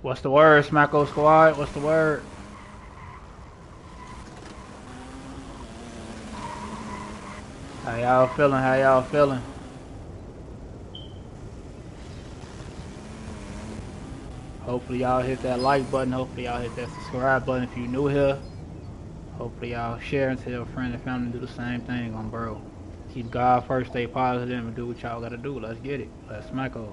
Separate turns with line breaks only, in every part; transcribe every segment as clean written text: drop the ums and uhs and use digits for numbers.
What's the word, Smacko Squad? What's the word? How y'all feeling? How y'all feeling? Hopefully y'all hit that like button. Hopefully y'all hit that subscribe button if you're new here. Hopefully y'all share and tell your friends and family to do the same thing on bro. Keep God first, stay positive, and do what y'all gotta do. Let's get it. Let's Smacko.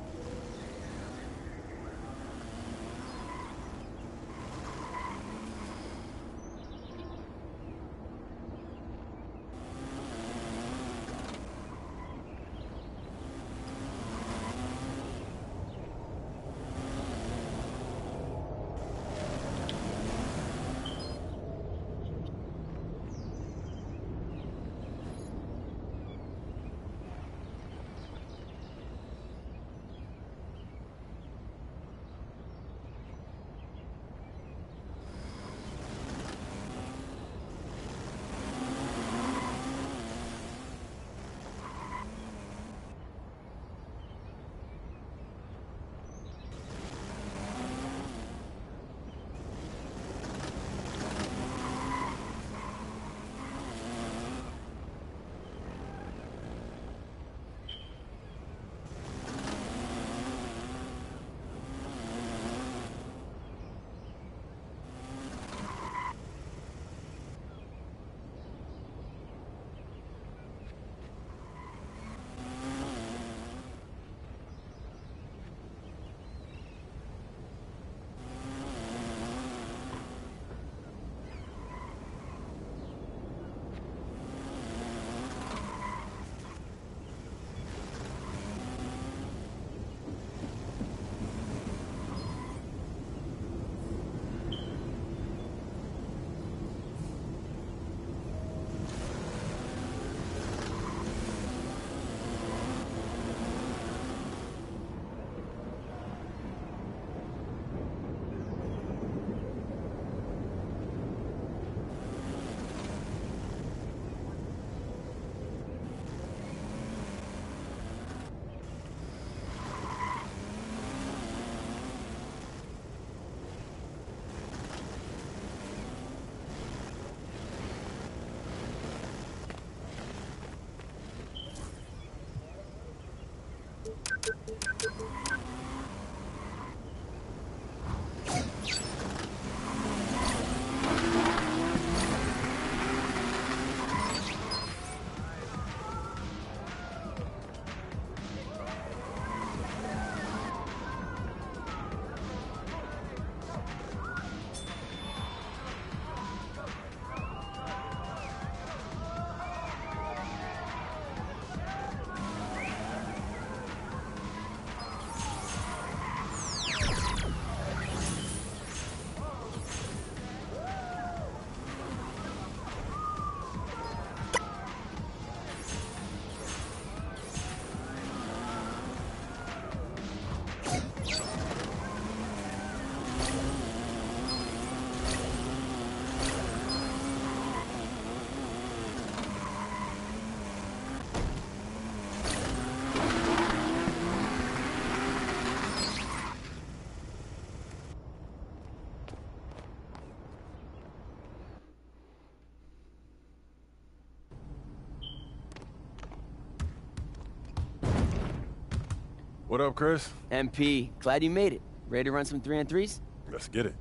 What up, Chris?
MP, glad you made it. Ready to run some 3-on-3s?
Let's get it.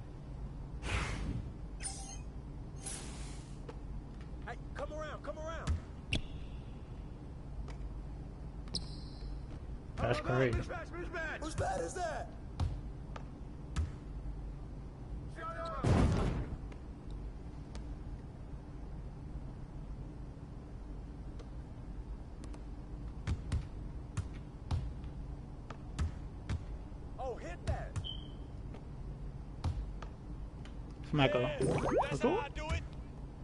Hey, come around, come around.
That's crazy.
Mismatch. Whose bat is that? Oh, hit that.
Smacko.
That's how I do it.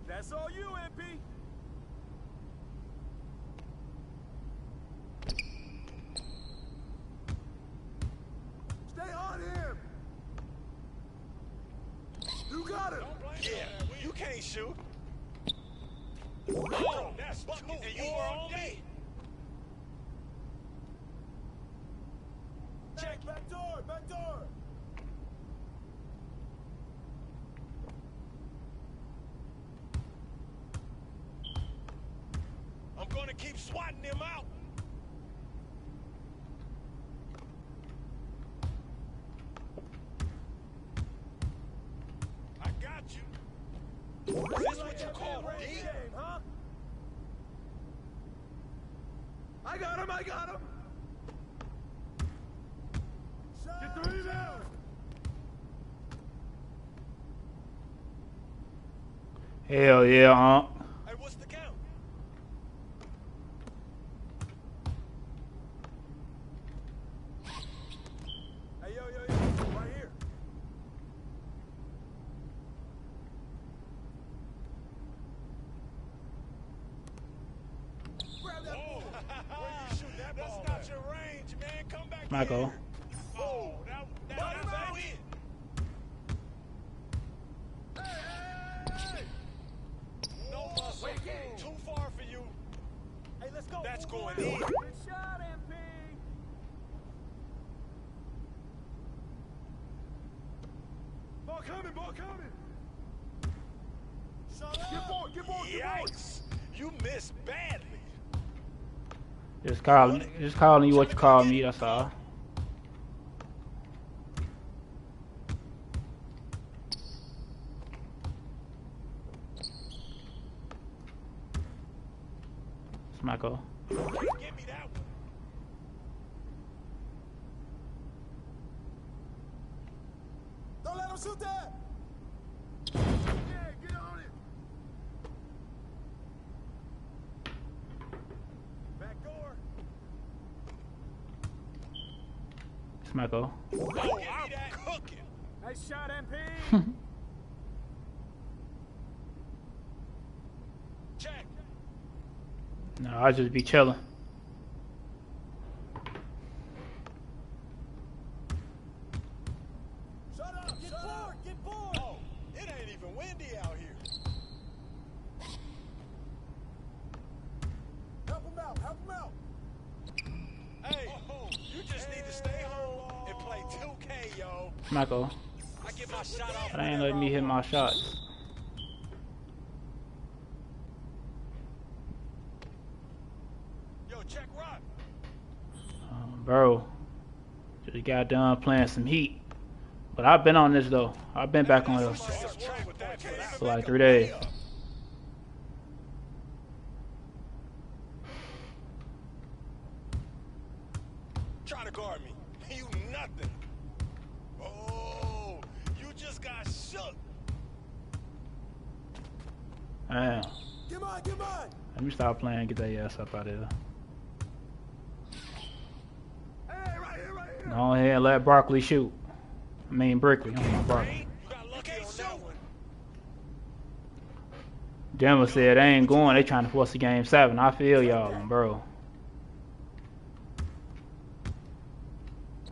That's all you, MP. Stay on him. You got him. Yeah, you can't shoot. Oh, that's bucket, and you were on me. Check. Back door, back door. keep swatting them out. I got you. Is this what you call deep? Huh? I got him, I got him. Get the rebound.
Hell yeah,
Hey, what's the count? Hey, yo, right here. Grab that ball. Where you shoot that ball? That's not your range, man. Come back
Smacko.
here. Oh, that was a win. Hey! No muscle. Too far for you. Hey, let's go. That's going in. Good shot, MP. Ball coming, ball coming. Shut up. Get board, get board, get board. Yikes. You missed badly.
Just calling you what you call me, that's all. Smacko.
Give me that one. Don't let him shoot that. Yeah, get on it. Back door.
Smacko.
Oh, I'm cooking. Nice shot, MP. Check.
No, I just be chilling.
Shut up! Get bored! Get bored! Oh, it ain't even windy out here. Help him out! Help him out! Hey, you just need to stay home and play 2K, yo.
Smacko.
I get my shot off.
That ain't letting me hit my shots.
Yo, check rock.
Bro. Just got done playing some Heat. But I've been on this though. I've been back on this for like 3 days.
Try to guard me. You nothing. Oh, you just got shook.
Damn.
Get mine, get mine.
Let me stop playing and get that ass up out of here.
Hey, right here, right here.
Go ahead and let Barkley shoot. I mean Brickley. I don't know Barkley.
You got lucky on that one.
Denver said they ain't going. They trying to force a game 7. I feel y'all, bro.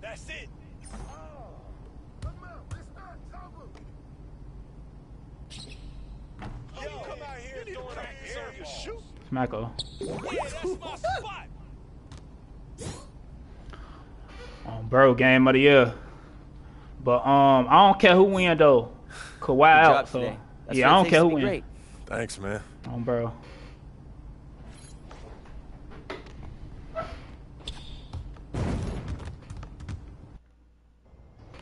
That's it. Yo, come out here and doing that deserve to shoot.
Smacko.
Yeah, that's my spot.
Bro, game of the year. But I don't care who win though. Kawhi out, so
today. That's
yeah,
what
I
it
don't
takes
care
to
who
be
win.
great.
Thanks, man.
Bro.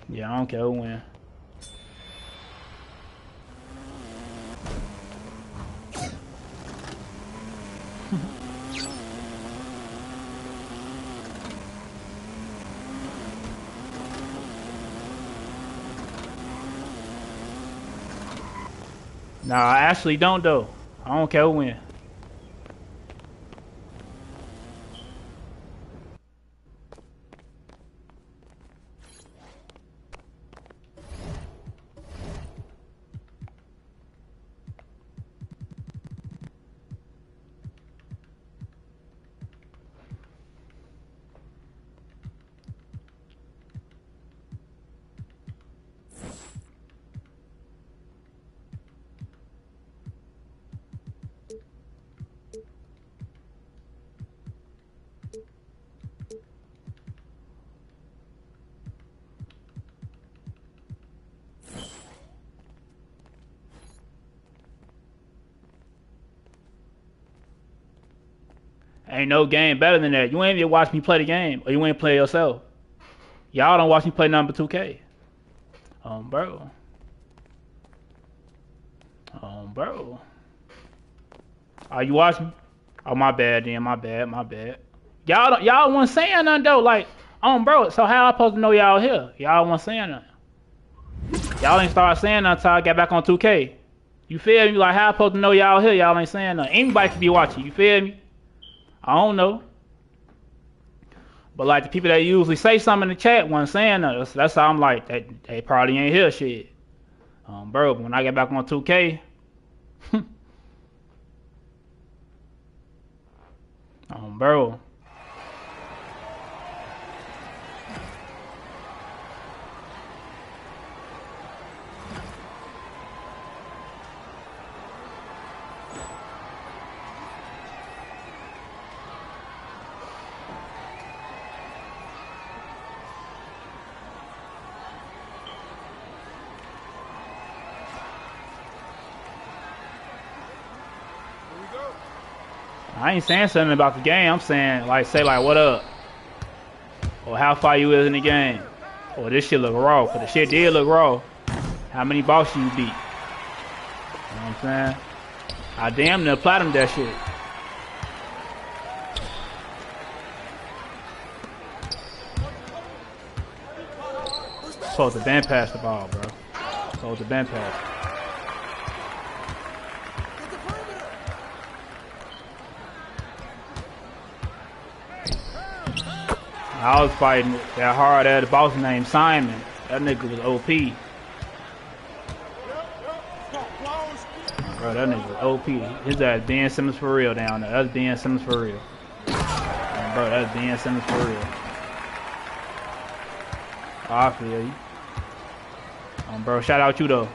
Yeah, I don't care who win. Nah, I actually don't though. I don't care who win. Ain't no game better than that. You ain't even watch me play the game, or you ain't play yourself. Y'all don't watch me play number 2K. Bro. Bro. Are you watching? Oh, my bad, then. My bad. Y'all wasn't saying nothing, though. Like, bro, so how I supposed to know y'all here? Y'all wasn't saying nothing. Y'all ain't started saying nothing until I got back on 2K. You feel me? Like, how I supposed to know y'all here? Y'all ain't saying nothing. Anybody could be watching. You feel me? I don't know. But, like, the people that usually say something in the chat wasn't saying nothing. That's how I'm like, they probably ain't here shit. Bro, when I get back on 2K, bro. I ain't saying something about the game. I'm saying, like, say, like, what up? Or how far you is in the game. Or this shit look raw. Because the shit did look raw. How many bosses you beat? You know what I'm saying? I damn near platinum that shit. Supposed to bend past the ball, bro. Supposed to bend past. I was fighting that hard at the boss named Simon. That nigga was OP. Bro, that nigga was OP. His ass Ben Simmons for real down there. That's Ben Simmons for real. Bro, that's Ben Simmons for real. Oh, I feel you. Bro, shout out you though.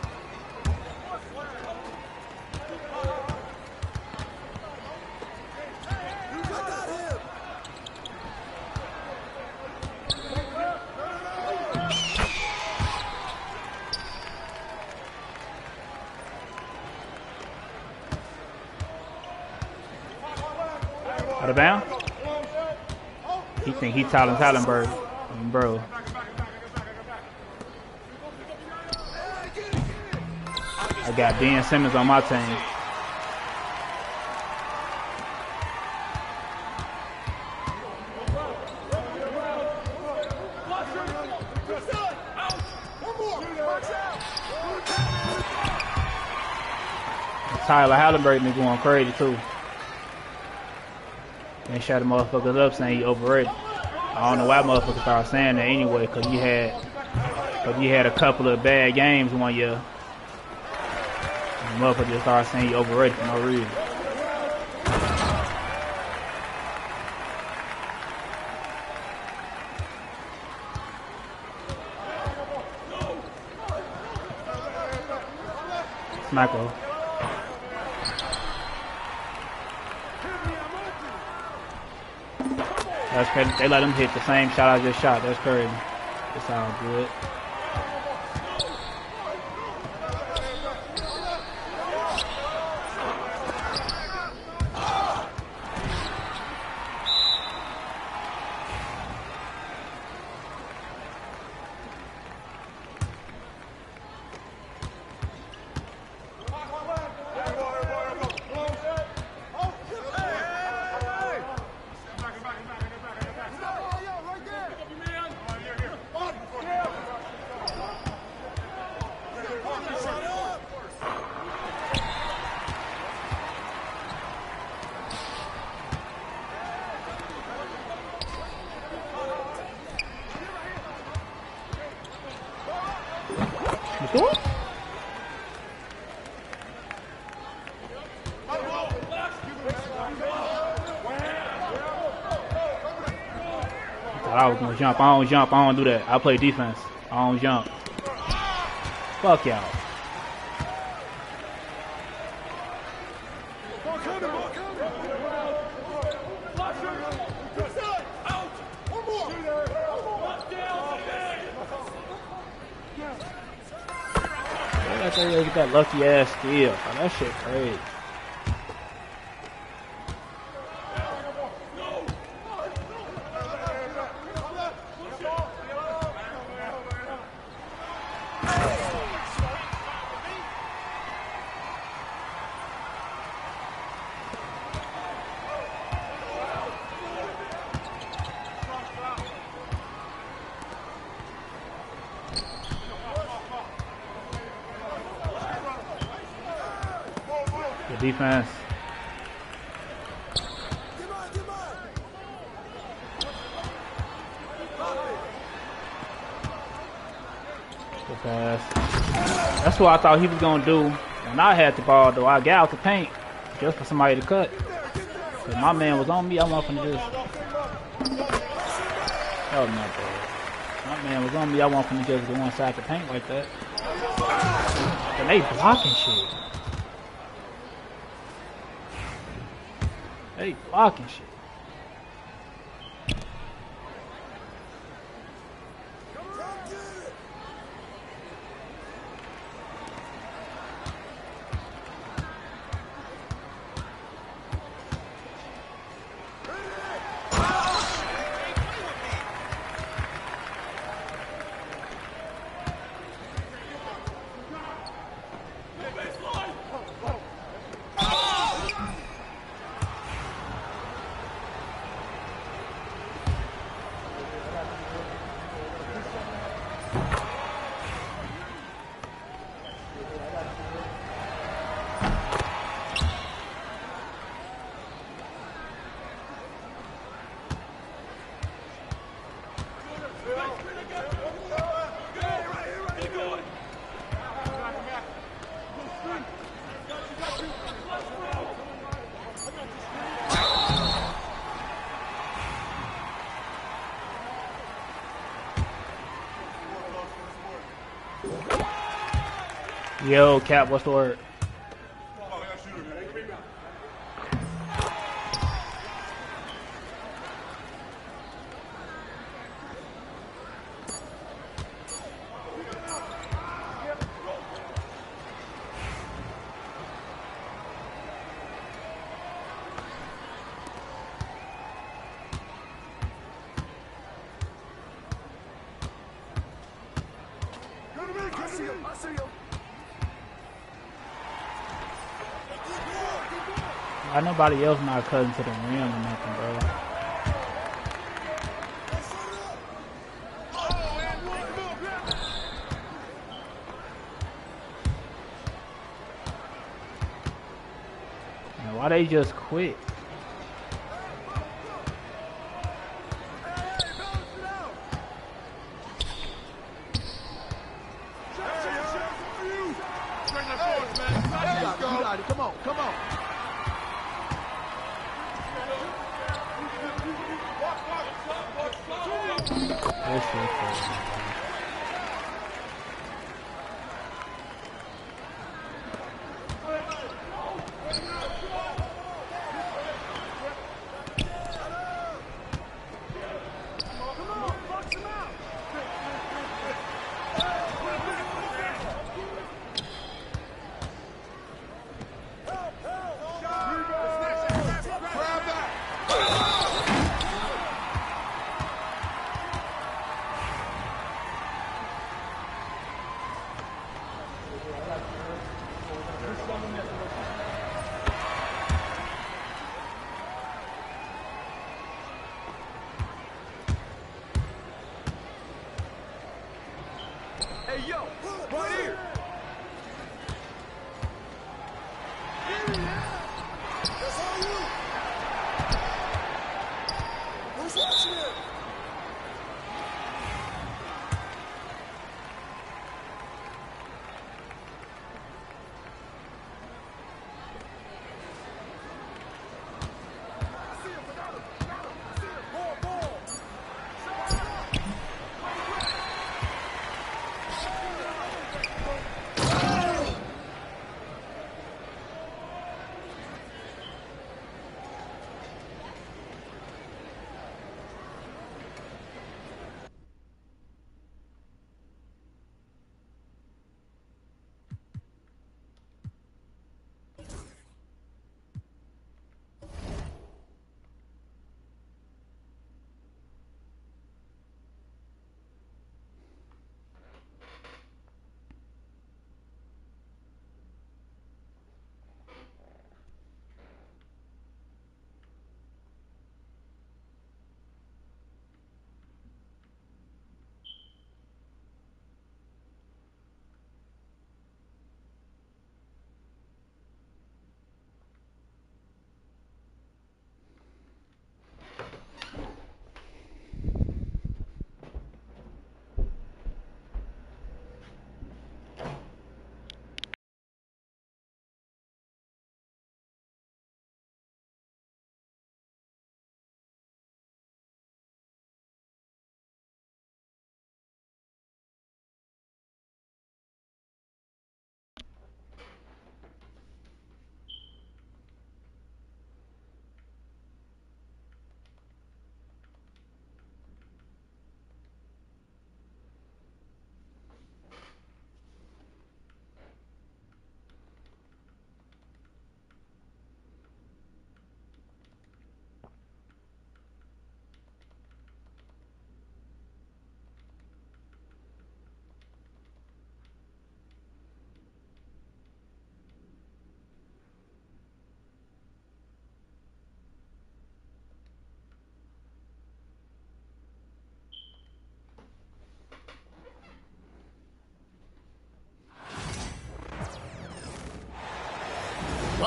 Out of bounds? He think he Tallenberg. Bro. I got Ben Simmons on my team. Tyler Halliburton is going crazy too. And shot the motherfuckers up saying he overrated. I don't know why motherfuckers started saying that anyway, because he had a couple of bad games one year. And motherfuckers just started saying he overrated for no reason. Smacko. That's crazy. They let him hit the same shot I just shot. That's crazy. It's all good. I was gonna jump. I don't do that. I play defense. I don't jump. Fuck y'all. They get that lucky ass steal. Oh, that shit crazy. Good defense. Good pass. That's what I thought he was gonna do when I had the ball. Though I got out the paint just for somebody to cut. Cause my man was on me. I wasn't finna just. That was not bad. My man was on me. I wasn't finna just go inside the paint like that. And they blocking shit. They blocking shit. Yo, Cap, what's the word? Why nobody else not cutting to the rim or nothing, bro? Man, why they just quit?
Come on, come on.
This shit crazy.
Hey, yo, right here. That's all you. Who's watching it?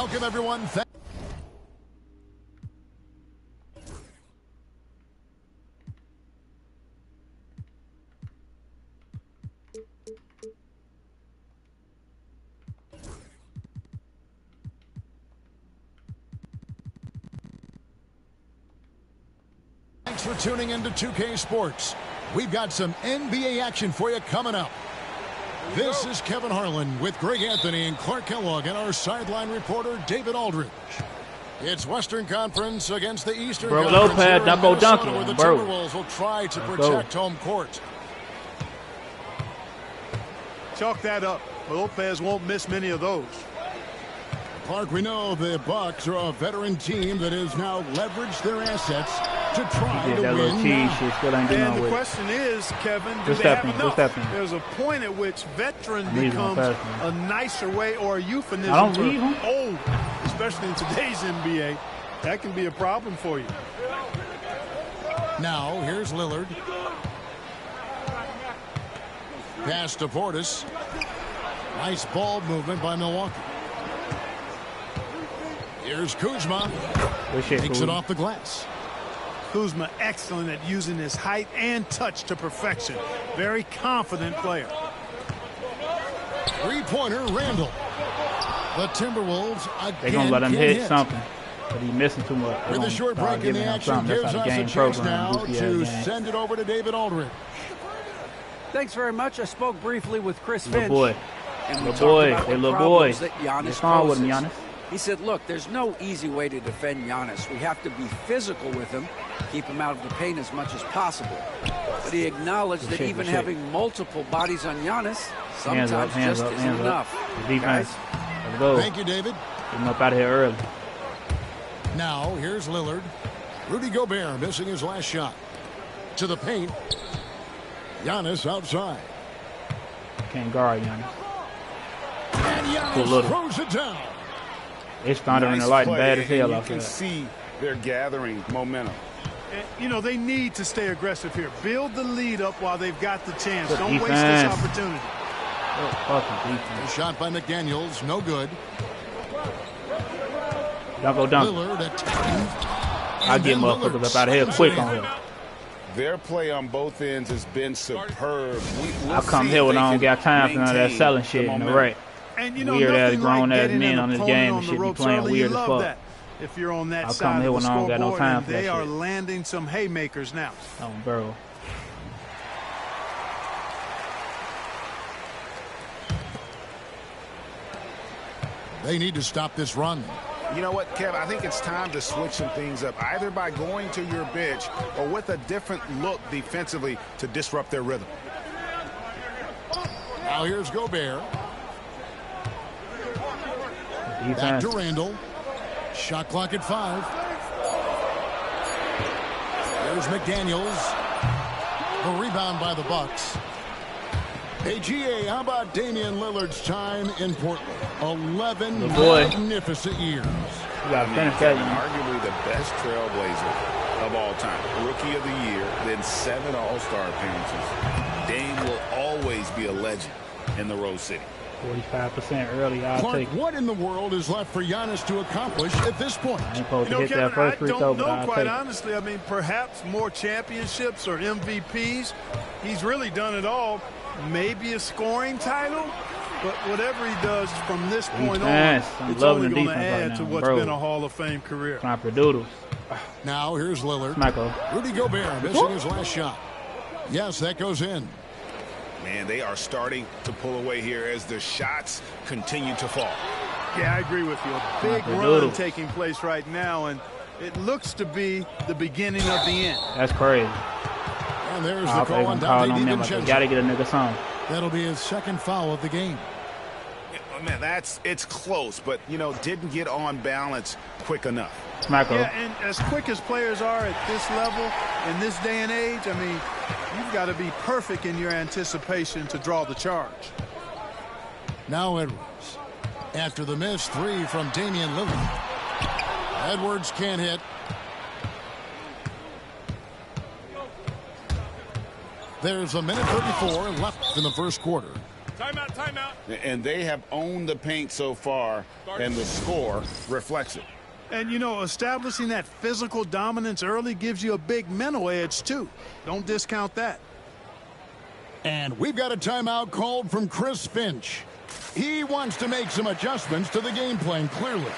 Welcome, everyone. Thanks for tuning into 2K Sports. We've got some NBA action for you coming up. This is Kevin Harlan with Greg Anthony and Clark Kellogg and our sideline reporter, David Aldridge. It's Western Conference against the Eastern Conference.
Lopez, double dunking,
where the
bro.
Timberwolves will try to protect home court.
Chalk that up. Lopez won't miss many of those.
Clark, we know the Bucks are a veteran team that has now leveraged their assets to try to
that little
win.
cheese shit still ain't doing
And the
with it.
question is, Kevin, do
Just
they have
stepping,
enough?
just stepping.
There's a point at which veteran
I'm leaving
becomes
on fast,
a nicer way or a euphemism
I don't
for
leave him.
old, especially in today's NBA. That can be a problem for you.
Now, here's Lillard. Pass to Portis. Nice ball movement by Milwaukee. Here's Kuzma. Takes it off the glass.
Kuzma excellent at using his height and touch to perfection. Very confident player.
Three-pointer, Randall. The Timberwolves again.
They're going to let him
can't
hit something. But he's missing too much.
With a short break in the action, gives us a chance now to send it over to David Aldridge.
Thanks very much. I spoke briefly with Chris
Little
Finch.
boy.
And we
Little
talked
boy.
about
Hey,
the
little
problems
boy.
that Giannis
What's wrong with him,
poses.
Giannis?
He said, look, there's no easy way to defend Giannis. We have to be physical with him, keep him out of the paint as much as possible. But he acknowledged that even having multiple bodies on Giannis sometimes just isn't enough.
Defense. Let's go.
Thank you, David.
Get him up out of here early.
Now, here's Lillard. Rudy Gobert missing his last shot. To the paint. Giannis outside.
Can't guard Giannis.
And Giannis throws it down.
It's thunder in the light and bad as hell out
there. You can see they're gathering momentum.
And, you know, they need to stay aggressive here. Build the lead up while they've got the chance.
Good
Don't
defense.
waste this opportunity.
Good fucking defense.
A shot by McDaniels, no good.
Don't go dunk.
Lillard attacking.
I'll get motherfuckers up out of here quick on him.
Their play on both ends has been superb.
I'll come here when I don't got time for none of that selling shit in the right.
And you know,
Weird ass
nothing
grown
like
ass
getting
men
an
on this
opponent
game
on
and
the
shit be
ropes
playing
early,
weird
you
as
love
fuck.
that. If you're on that
I'll
side
come
of
here
the
when I don't got no
scoreboard,
time
and
for that
they are
shit.
landing some haymakers now.
Oh, bro.
They need to stop this run.
You know what, Kev? I think it's time to switch some things up, either by going to your bench or with a different look defensively to disrupt their rhythm.
Now here's Gobert.
Defense.
Back to Randall. Shot clock at 5. There's McDaniels. The rebound by the Bucks. Hey, GA, how about Damian Lillard's time in Portland? 11 magnificent years.
You got to finish that.
Arguably the best trailblazer of all time. Rookie of the year, then 7 All-Star appearances. Dame will always be a legend in the Rose City.
45% early, I'll
Clark,
take it.
what in the world is left for Giannis to accomplish at this point?
I ain't supposed
You
to
know,
hit
Kevin,
that first free throw,
I don't
but
know
I'll
quite
take it.
honestly. I mean, perhaps more championships or MVPs. He's really done it all. Maybe a scoring title, but whatever he does from this point
Defense.
on,
I'm
it's
loving
only
the
going to
defense right
add
now,
to what's
bro.
been a Hall of Fame career.
Sniper doodles.
Now here's Lillard.
Smacko.
Rudy Gobert missing his last shot. Yes, that goes in.
Man, they are starting to pull away here as the shots continue to fall.
Yeah, I agree with you. A big run taking place right now, and it looks to be the beginning of the end.
That's crazy.
And there's the call on
call
Dante
on them like they
DiVincenzo.
got to get a nigga something.
That'll be his second foul of the game.
Man, it's close, but, you know, didn't get on balance quick enough.
Smacko.
Yeah, and as quick as players are at this level, in this day and age, I mean, you've got to be perfect in your anticipation to draw the charge.
Now Edwards. After the missed 3 from Damian Lillard. Edwards can't hit. There's a minute 34 left in the first quarter.
Timeout, timeout.
And they have owned the paint so far, and the score reflects it.
And, you know, establishing that physical dominance early gives you a big mental edge, too. Don't discount that.
And we've got a timeout called from Chris Finch. He wants to make some adjustments to the game plan, clearly.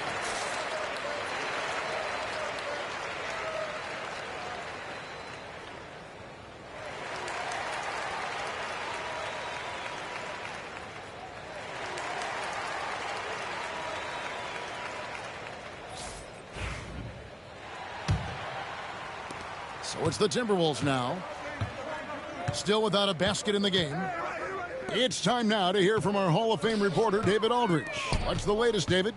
So it's the Timberwolves now. Still without a basket in the game. It's time now to hear from our Hall of Fame reporter, David Aldridge. What's the latest, David?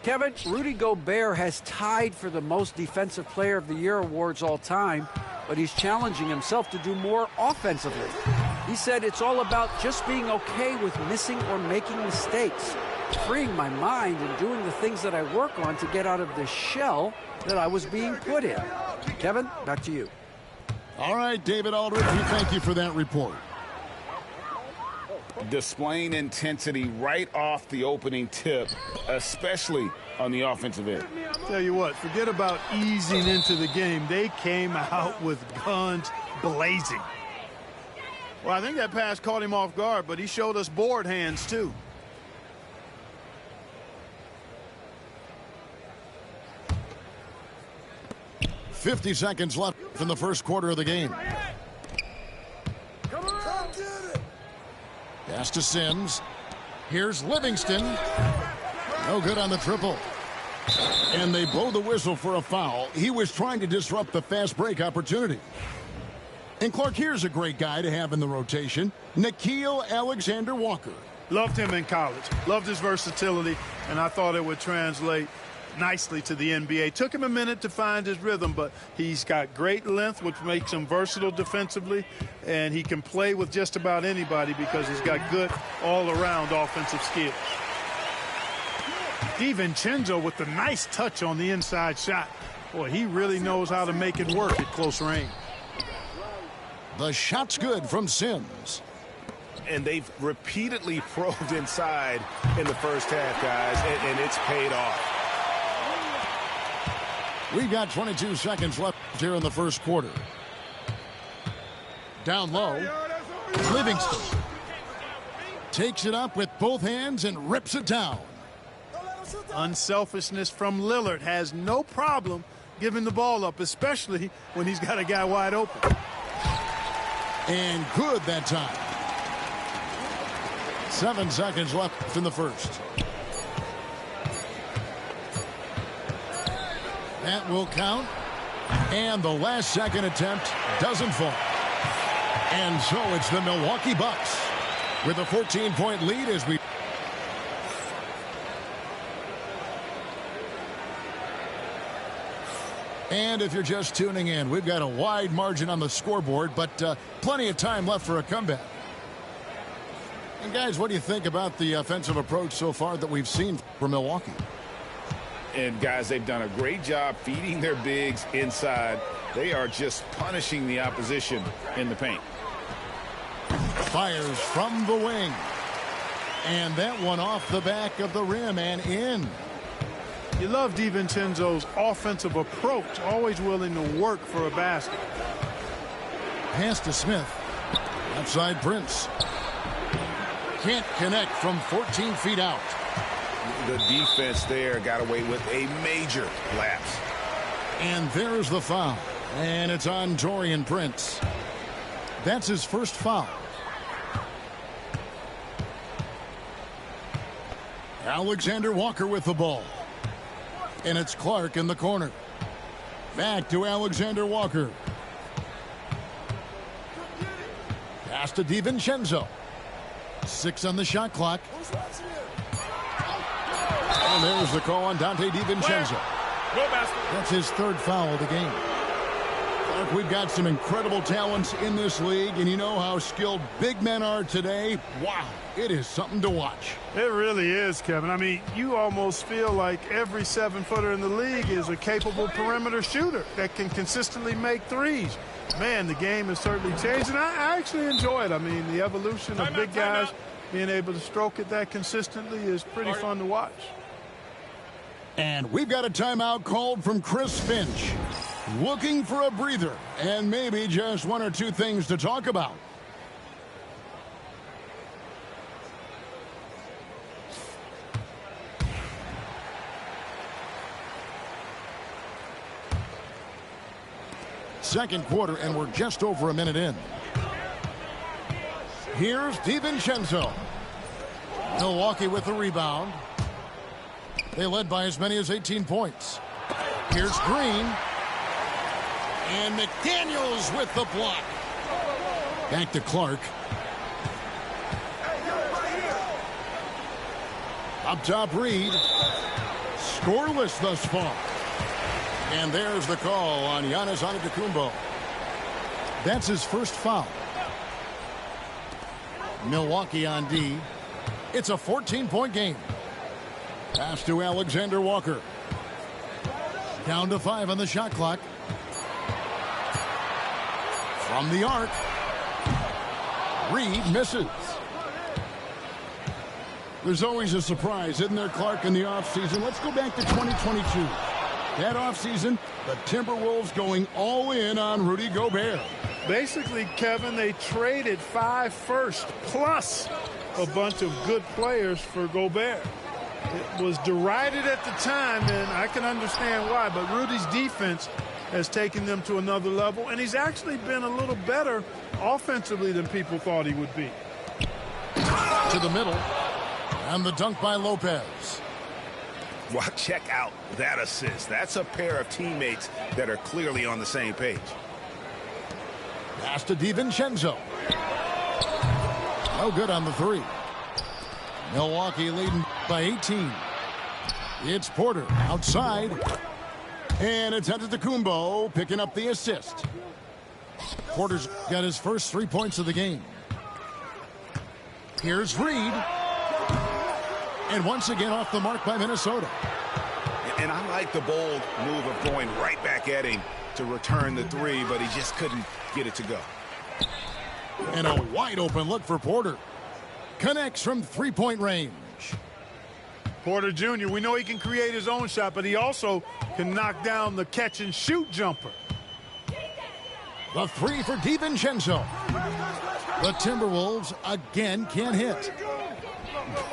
Kevin, Rudy Gobert has tied for the most Defensive Player of the Year awards all time, but he's challenging himself to do more offensively. He said it's all about just being okay with missing or making mistakes, freeing my mind and doing the things that I work on to get out of the shell that I was being put in. Kevin, back to you.
All right, David Aldridge, we thank you for that report.
Displaying intensity right off the opening tip, especially on the offensive end.
Tell you what, forget about easing into the game. They came out with guns blazing. Well, I think that pass caught him off guard, but he showed us board hands, too.
.50 seconds left in the first quarter of the game. Pass to Sims. Here's Livingston. No good on the triple. And they blow the whistle for a foul. He was trying to disrupt the fast break opportunity. And Clark, here's a great guy to have in the rotation. Nickeil Alexander-Walker.
Loved him in college. Loved his versatility, and I thought it would translate nicely to the NBA. Took him a minute to find his rhythm, but he's got great length, which makes him versatile defensively, and he can play with just about anybody because he's got good all-around offensive skills. DiVincenzo with the nice touch on the inside shot. Boy, he really knows how to make it work at close range.
The shot's good from Sims.
And they've repeatedly probed inside in the first half, guys, and it's paid off.
We've got 22 seconds left here in the first quarter. Down low, Livingston takes it up with both hands and rips it down.
Unselfishness from Lillard, has no problem giving the ball up, especially when he's got a guy wide open.
And good that time. 7 seconds left in the first. That will count. And the last second attempt doesn't fall. And so it's the Milwaukee Bucks with a 14-point lead as we... And if you're just tuning in, we've got a wide margin on the scoreboard, but plenty of time left for a comeback. And guys, what do you think about the offensive approach so far that we've seen from Milwaukee?
And guys, they've done a great job feeding their bigs inside. They are just punishing the opposition in the paint.
Fires from the wing. And that one off the back of the rim and in.
You love DiVincenzo's offensive approach, always willing to work for a basket.
Pass to Smith. Outside Prince. Can't connect from 14 feet out.
The defense there got away with a major lapse.
And there's the foul. And it's on Taurean Prince. That's his first foul. Alexander Walker with the ball. And it's Clark in the corner. Back to Alexander Walker. Pass to DiVincenzo. 6 on the shot clock. And there's the call on Dante DiVincenzo. That's his third foul of the game. Clark, we've got some incredible talents in this league, and you know how skilled big men are today. Wow, it is something to watch.
It really is, Kevin. I mean, you almost feel like every 7-footer in the league is a capable perimeter shooter that can consistently make threes. Man, the game has certainly changed, and I actually enjoy it. I mean, the evolution of big guys being able to stroke it that consistently is pretty fun to watch.
And we've got a timeout called from Chris Finch. Looking for a breather and maybe just one or two things to talk about. Second quarter, and we're just over a minute in. Here's DiVincenzo. Milwaukee with the rebound. They led by as many as 18 points. Here's Green. And McDaniels with the block. Back to Clark. Up top, Reed. Scoreless thus far. And there's the call on Giannis Antetokounmpo. That's his first foul. Milwaukee on D. It's a 14-point game. Pass to Alexander Walker. Down to 5 on the shot clock. From the arc. Reed misses. There's always a surprise, isn't there, Clark, in the offseason? Let's go back to 2022. That offseason, the Timberwolves going all in on Rudy Gobert.
Basically, Kevin, they traded 5 firsts plus a bunch of good players for Gobert. It was derided at the time, and I can understand why, but Rudy's defense has taken them to another level, and he's actually been a little better offensively than people thought he would be.
To the middle, and the dunk by Lopez.
Well, check out that assist. That's a pair of teammates that are clearly on the same page.
Pass to DiVincenzo. No good on the three. Milwaukee leading by 18. It's Porter outside. And it's Antetokounmpo picking up the assist. Porter's got his first 3 points of the game. Here's Reed. And once again off the mark by Minnesota.
And I like the bold move of going right back at him to return the three, but he just couldn't get it to go.
And a wide open look for Porter. Connects from 3-point range.
Porter Jr., we know he can create his own shot, but he also can knock down the catch and shoot jumper.
The three for DiVincenzo. The Timberwolves again can't hit.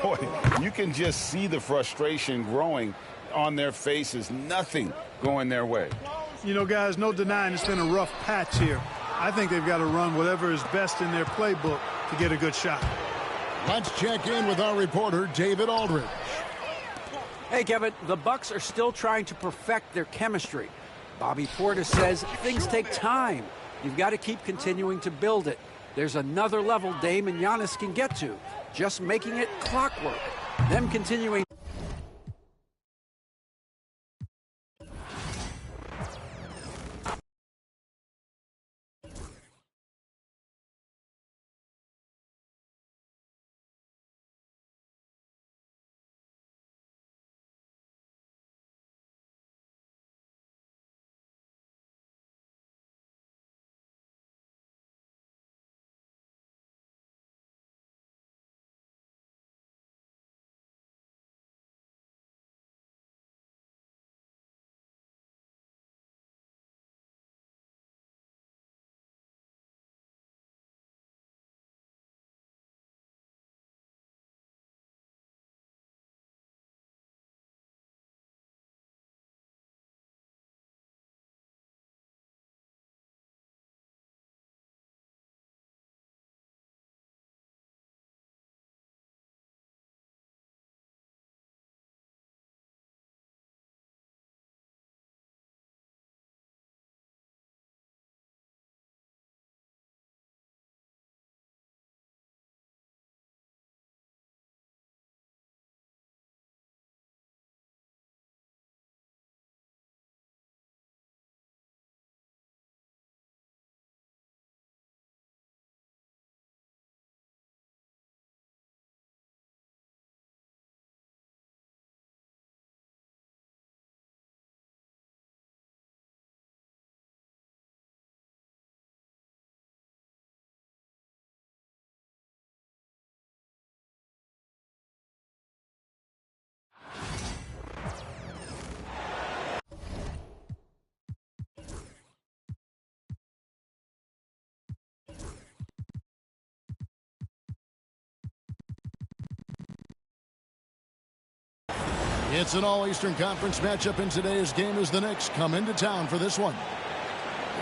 Boy, you can just see the frustration growing on their faces. Nothing going their way.
You know, guys, no denying it's been a rough patch here. I think they've got to run whatever is best in their playbook to get a good shot.
Let's check in with our reporter, David Aldridge.
Hey, Kevin, the Bucks are still trying to perfect their chemistry. Bobby Portis says things take time. You've got to keep continuing to build it. There's another level Dame and Giannis can get to, just making it clockwork. Them continuing
It's an all-Eastern Conference matchup in today's game as the Knicks come into town for this one.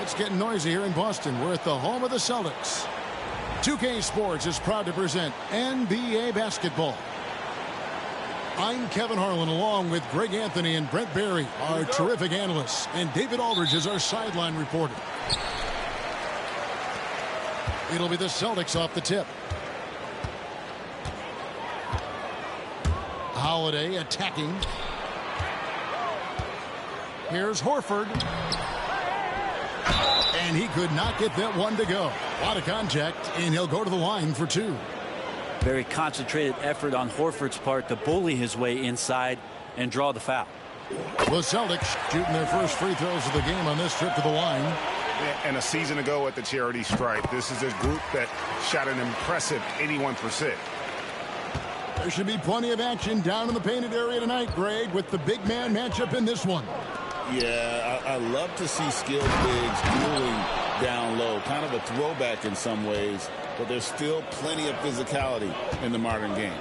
It's getting noisy here in Boston. We're at the home of the Celtics. 2K Sports is proud to present NBA basketball. I'm Kevin Harlan along with Greg Anthony and Brent Barry, our terrific analysts, and David Aldridge is our sideline reporter. It'll be the Celtics off the tip. Holiday attacking. Here's Horford. And he could not get that one to go. A lot of contact, and he'll go to the line for two.
Very concentrated effort on Horford's part to bully his way inside and draw the foul.
The Celtics shooting their first free throws of the game on this trip to the line.
And a season ago at the charity stripe, this is a group that shot an impressive 81%.
There should be plenty of action down in the painted area tonight, Greg, with the big man matchup in this one.
Yeah, I love to see skilled bigs dueling down low. Kind of a throwback in some ways, but there's still plenty of physicality in the modern game.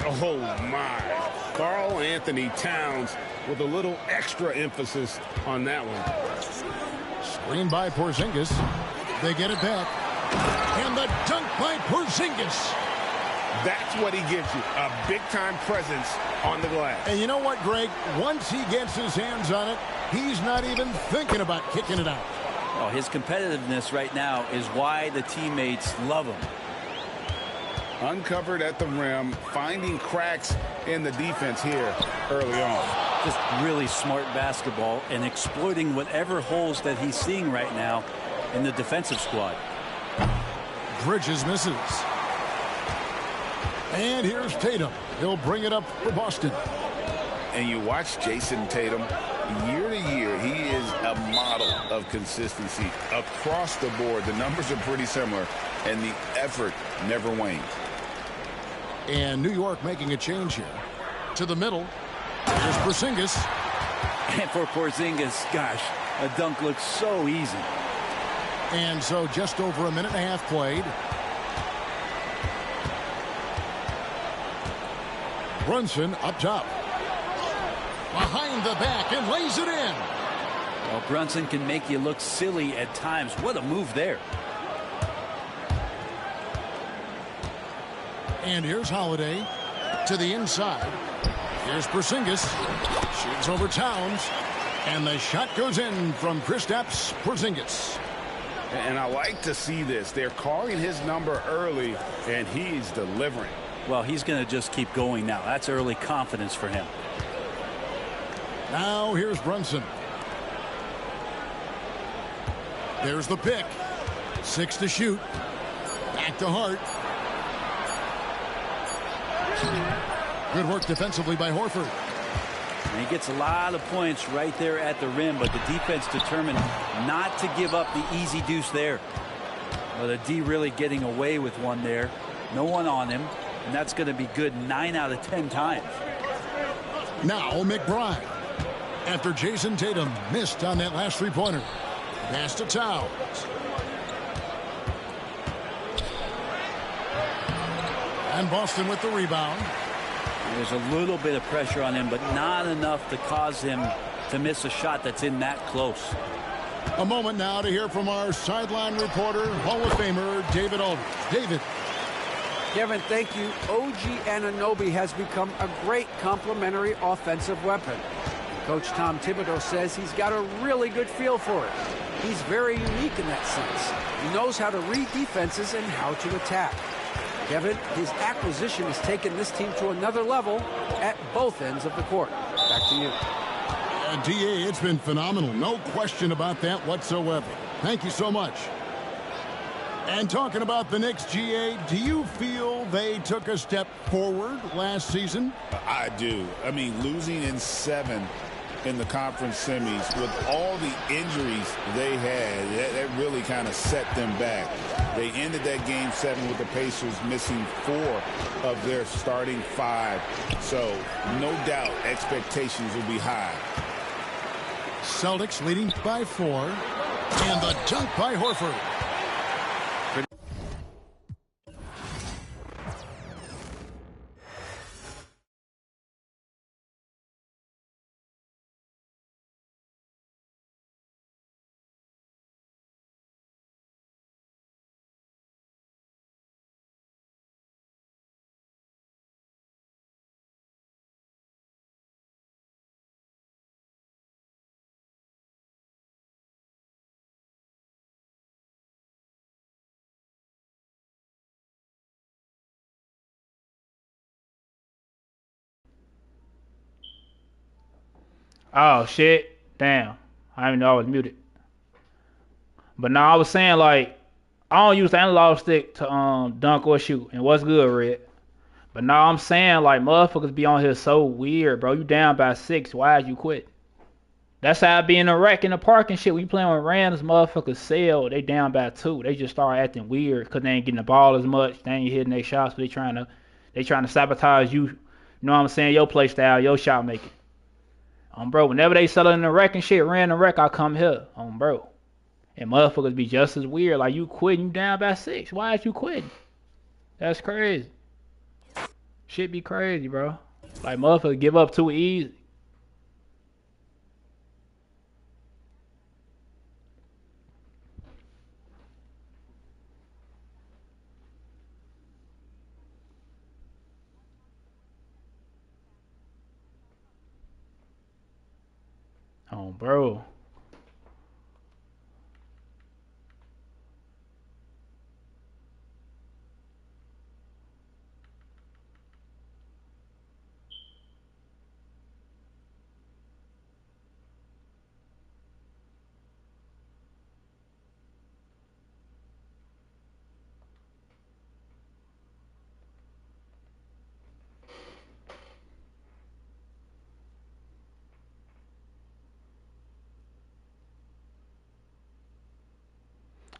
Oh, my. Karl Anthony Towns with a little extra emphasis on that one.
Screen by Porzingis. They get it back. And the dunk by Porzingis.
That's what he gives you, a big-time presence on the glass.
And you know what, Greg? Once he gets his hands on it, he's not even thinking about kicking it out.
Oh, his competitiveness right now is why the teammates love him.
Uncovered at the rim, finding cracks in the defense here early on.
Just really smart basketball and exploiting whatever holes that he's seeing right now in the defensive squad.
Bridges misses. And here's Tatum. He'll bring it up for Boston.
And you watch Jason Tatum, year to year, he is a model of consistency across the board. The numbers are pretty similar, and the effort never wanes.
And New York making a change here. To the middle. Here's Porzingis.
And for Porzingis, gosh, a dunk looks so easy.
And so just over a minute and a half played. Brunson up top. Behind the back and lays it in.
Well, Brunson can make you look silly at times. What a move there.
And here's Holiday to the inside. Here's Porzingis. Shoots over Towns. And the shot goes in from Kristaps Porzingis.
And I like to see this. They're calling his number early, and he's delivering.
Well, he's going to just keep going now. That's early confidence for him.
Now here's Brunson. There's the pick. 6 to shoot. Back to Hart. Good work defensively by Horford.
And he gets a lot of points right there at the rim, but the defense determined not to give up the easy deuce there. Well, the D really getting away with one there. No one on him. And that's going to be good 9 out of 10 times.
Now McBride. After Jason Tatum missed on that last three-pointer. Pass to Towns. And Boston with the rebound.
There's a little bit of pressure on him, but not enough to cause him to miss a shot that's in that close.
A moment now to hear from our sideline reporter, Hall of Famer David Aldridge. David.
Kevin, thank you. OG Anunoby has become a great complementary offensive weapon. Coach Tom Thibodeau says he's got a really good feel for it. He's very unique in that sense. He knows how to read defenses and how to attack. Kevin, his acquisition has taken this team to another level at both ends of the court. Back to you.
DA, it's been phenomenal. No question about that whatsoever. Thank you so much. And talking about the Knicks, GA, do you feel they took a step forward last season?
I do. I mean, losing in 7 in the conference semis with all the injuries they had, that really kind of set them back. They ended that game 7 with the Pacers missing 4 of their starting 5. So no doubt expectations will be high.
Celtics leading by 4. And the dunk by Horford.
Oh shit! Damn, I didn't know I was muted. But now I was saying like I don't use the analog stick to dunk or shoot. And what's good, Red? But now I'm saying like motherfuckers be on here so weird, bro. You down by 6? Why is you quit? That's how I be in a wreck in the park and shit. We playing with randoms, motherfuckers sell. They down by 2. They just start acting weird because they ain't getting the ball as much. They ain't hitting their shots. But they trying to sabotage you. You know what I'm saying? Your play style, your shot making. Bro, whenever they selling in the wreck and shit, random wreck, I come here. Bro. And motherfuckers be just as weird. Like you quitting, you down by 6. Why is you quitting? That's crazy. Shit be crazy, bro. Like motherfuckers give up too easy. Bro.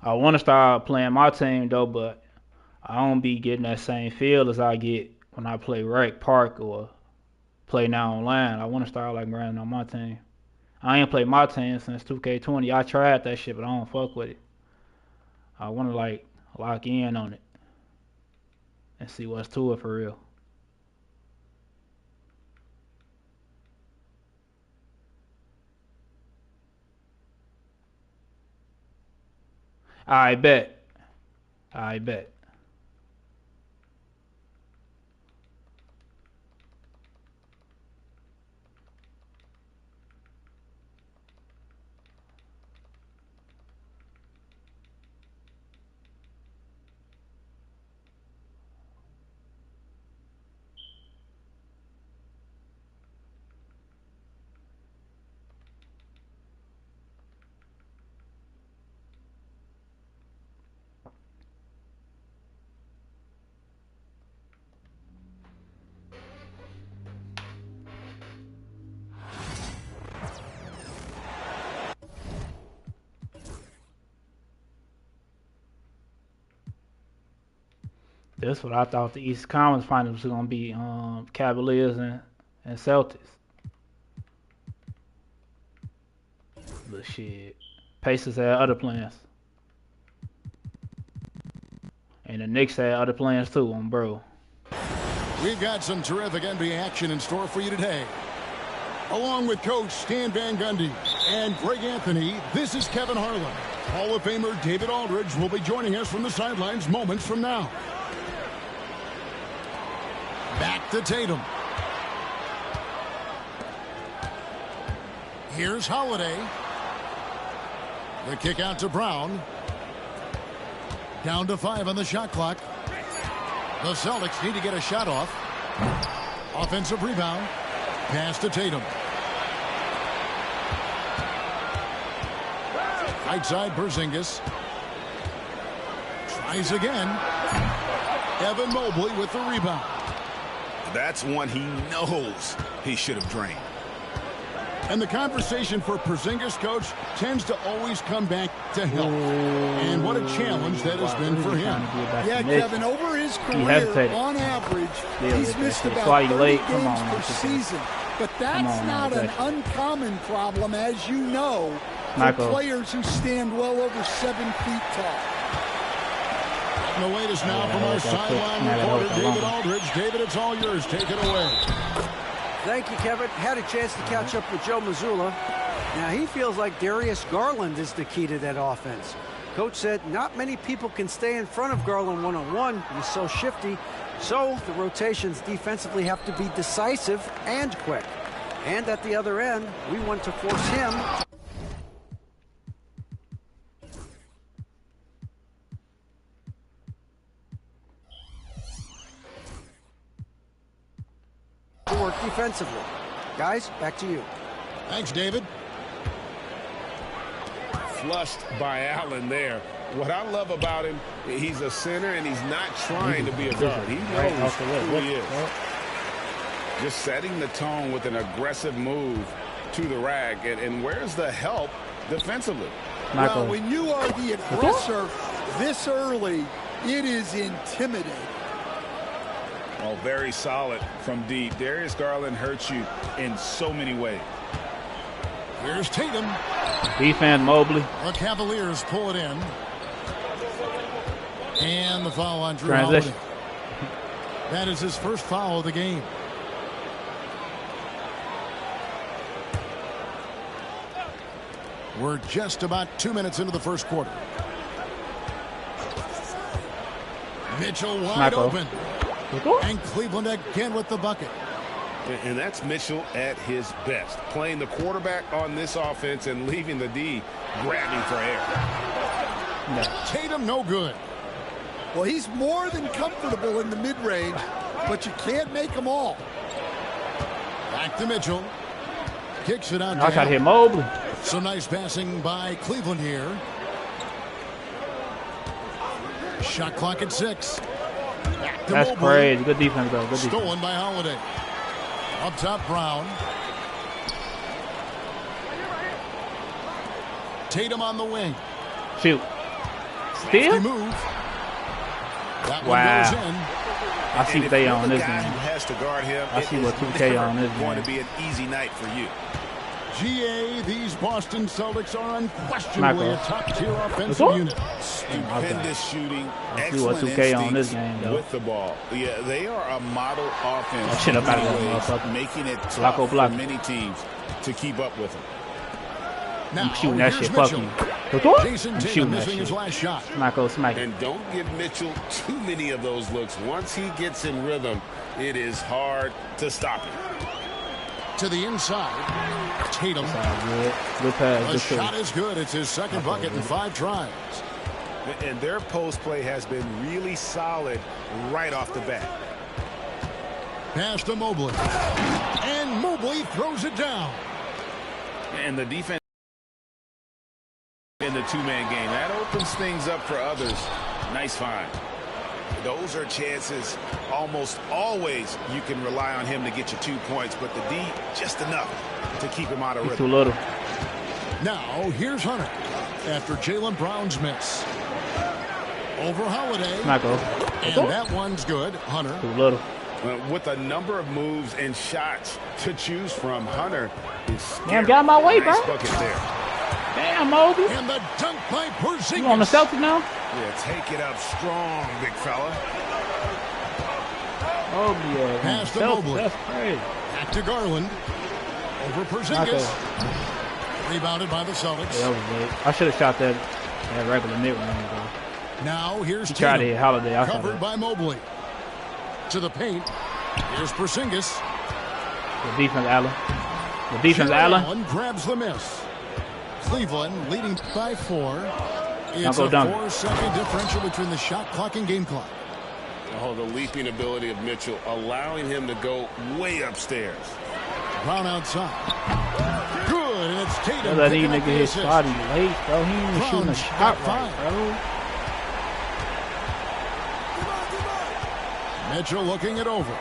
I want to start playing my team though, but I don't be getting that same feel as I get when I play rec park or play now online. I want to start like grinding on my team. I ain't played my team since 2K20. I tried that shit, but I don't fuck with it. I want to like lock in on it and see what's to it for real. I bet. I bet. That's what I thought the East Conference Finals was gonna be. Cavaliers and Celtics. But shit, Pacers had other plans, and the Knicks had other plans too, bro.
We've got some terrific NBA action in store for you today. Along with Coach Stan Van Gundy and Greg Anthony, this is Kevin Harlan. Hall of Famer David Aldridge will be joining us from the sidelines moments from now. Back to Tatum. Here's Holiday. The kick out to Brown. Down to 5 on the shot clock. The Celtics need to get a shot off. Offensive rebound. Pass to Tatum. Right side, Porzingis. Tries again. Evan Mobley with the rebound.
That's one he knows he should have drained.
And the conversation for Porzingis, coach, tends to always come back to health. And what a challenge that has been for him.
Yeah, Kevin, over his career, on average, he's missed about 30 games per season. But that's not an uncommon problem, as you know, for players who stand well over 7 feet tall.
And the latest now from our sideline reporter, David Aldridge. David, it's all yours. Take it away.
Thank you, Kevin. Had a chance to catch up with Joe Mazzulla. Now, he feels like Darius Garland is the key to that offense. Coach said not many people can stay in front of Garland one-on-one. He's so shifty. So the rotations defensively have to be decisive and quick. And at the other end, we want to force him to work defensively. Guys, back to you.
Thanks, David.
Flushed by Allen there. What I love about him, he's a center and he's not trying to be a guard. He knows who he is. Just setting the tone with an aggressive move to the rack. And where's the help defensively?
Well, when you are the aggressor this early, it is intimidating.
Oh, very solid from deep. Darius Garland hurts you in so many ways.
Here's Tatum.
Defense, Mobley.
The Cavaliers pull it in. And the foul on Drew
Transition.
Holiday. That is his first foul of the game. We're just about 2 minutes into the first quarter. Mitchell wide open. And Cleveland again with the bucket.
And that's Mitchell at his best. Playing the quarterback on this offense and leaving the D grabbing for air.
Tatum no good.
Well, he's more than comfortable in the mid-range, but you can't make them all.
Back to Mitchell. Kicks it out.
I got hit Mobley.
So nice passing by Cleveland here. Shot clock at 6.
That's
Mobley.
crazy. Good defense, though. Good defense.
Stolen by Holiday. Up top, Brown. Tatum on the wing.
Shoot. Steal?
Move. That
wow.
one goes in.
I see what they on this game.
Has to guard him.
I see what 2K on this game.
Going to be an easy night for you.
GA, these Boston Celtics are unquestionably a top-tier offensive unit.
Stupendous shooting,
excellent instincts
with the ball. Yeah, they are a model offense.
Shit up out of that motherfucker.
Making it tough for many teams to keep up with them.
I'm shooting that shit. Fuck you. I'm shooting that shit.
His last shot.
Smacko.
And don't give Mitchell too many of those looks. Once he gets in rhythm, it is hard to stop him.
To the inside. Tatum.
Good pass.
The shot is good. It's his second bucket in 5 tries.
And their post play has been really solid right off the bat.
Pass to Mobley. And Mobley throws it down.
And the defense in the two-man game. That opens things up for others. Nice find.
Those are chances almost always you can rely on him to get you 2 points, but the D just enough to keep him out of rhythm.
Too little.
Now here's Hunter after Jaylen Brown's miss. Over Holiday.
Smacko.
And that one's good. Hunter.
Too little.
With a number of moves and shots to choose from, Hunter is scary.
Damn, got my way,
nice
bro.
bucket there.
Damn, Mobley.
And the dunk by Porzingis.
You on the Celtics now?
Yeah, take it up strong, big fella.
Mobley, yeah.
Pass to Mobley.
That's crazy.
Back to Garland. Over Porzingis. Rebounded by the Celtics.
Yeah, that was late. I should have shot that regular mid-range, though.
Now here's
He tried to hit Holiday.
Covered by Mobley. To the paint. Here's Porzingis.
The defense, Allen. The defense, Allen.
Allen grabs the miss. Cleveland leading by 4. It's a 4-second differential between the shot clock and game clock.
Oh, the leaping ability of Mitchell, allowing him to go way upstairs.
Brown outside. Good, and it's Tatum.
That nigga hit his body late, bro. He ain't even shooting a shot right, bro.
Mitchell looking it over.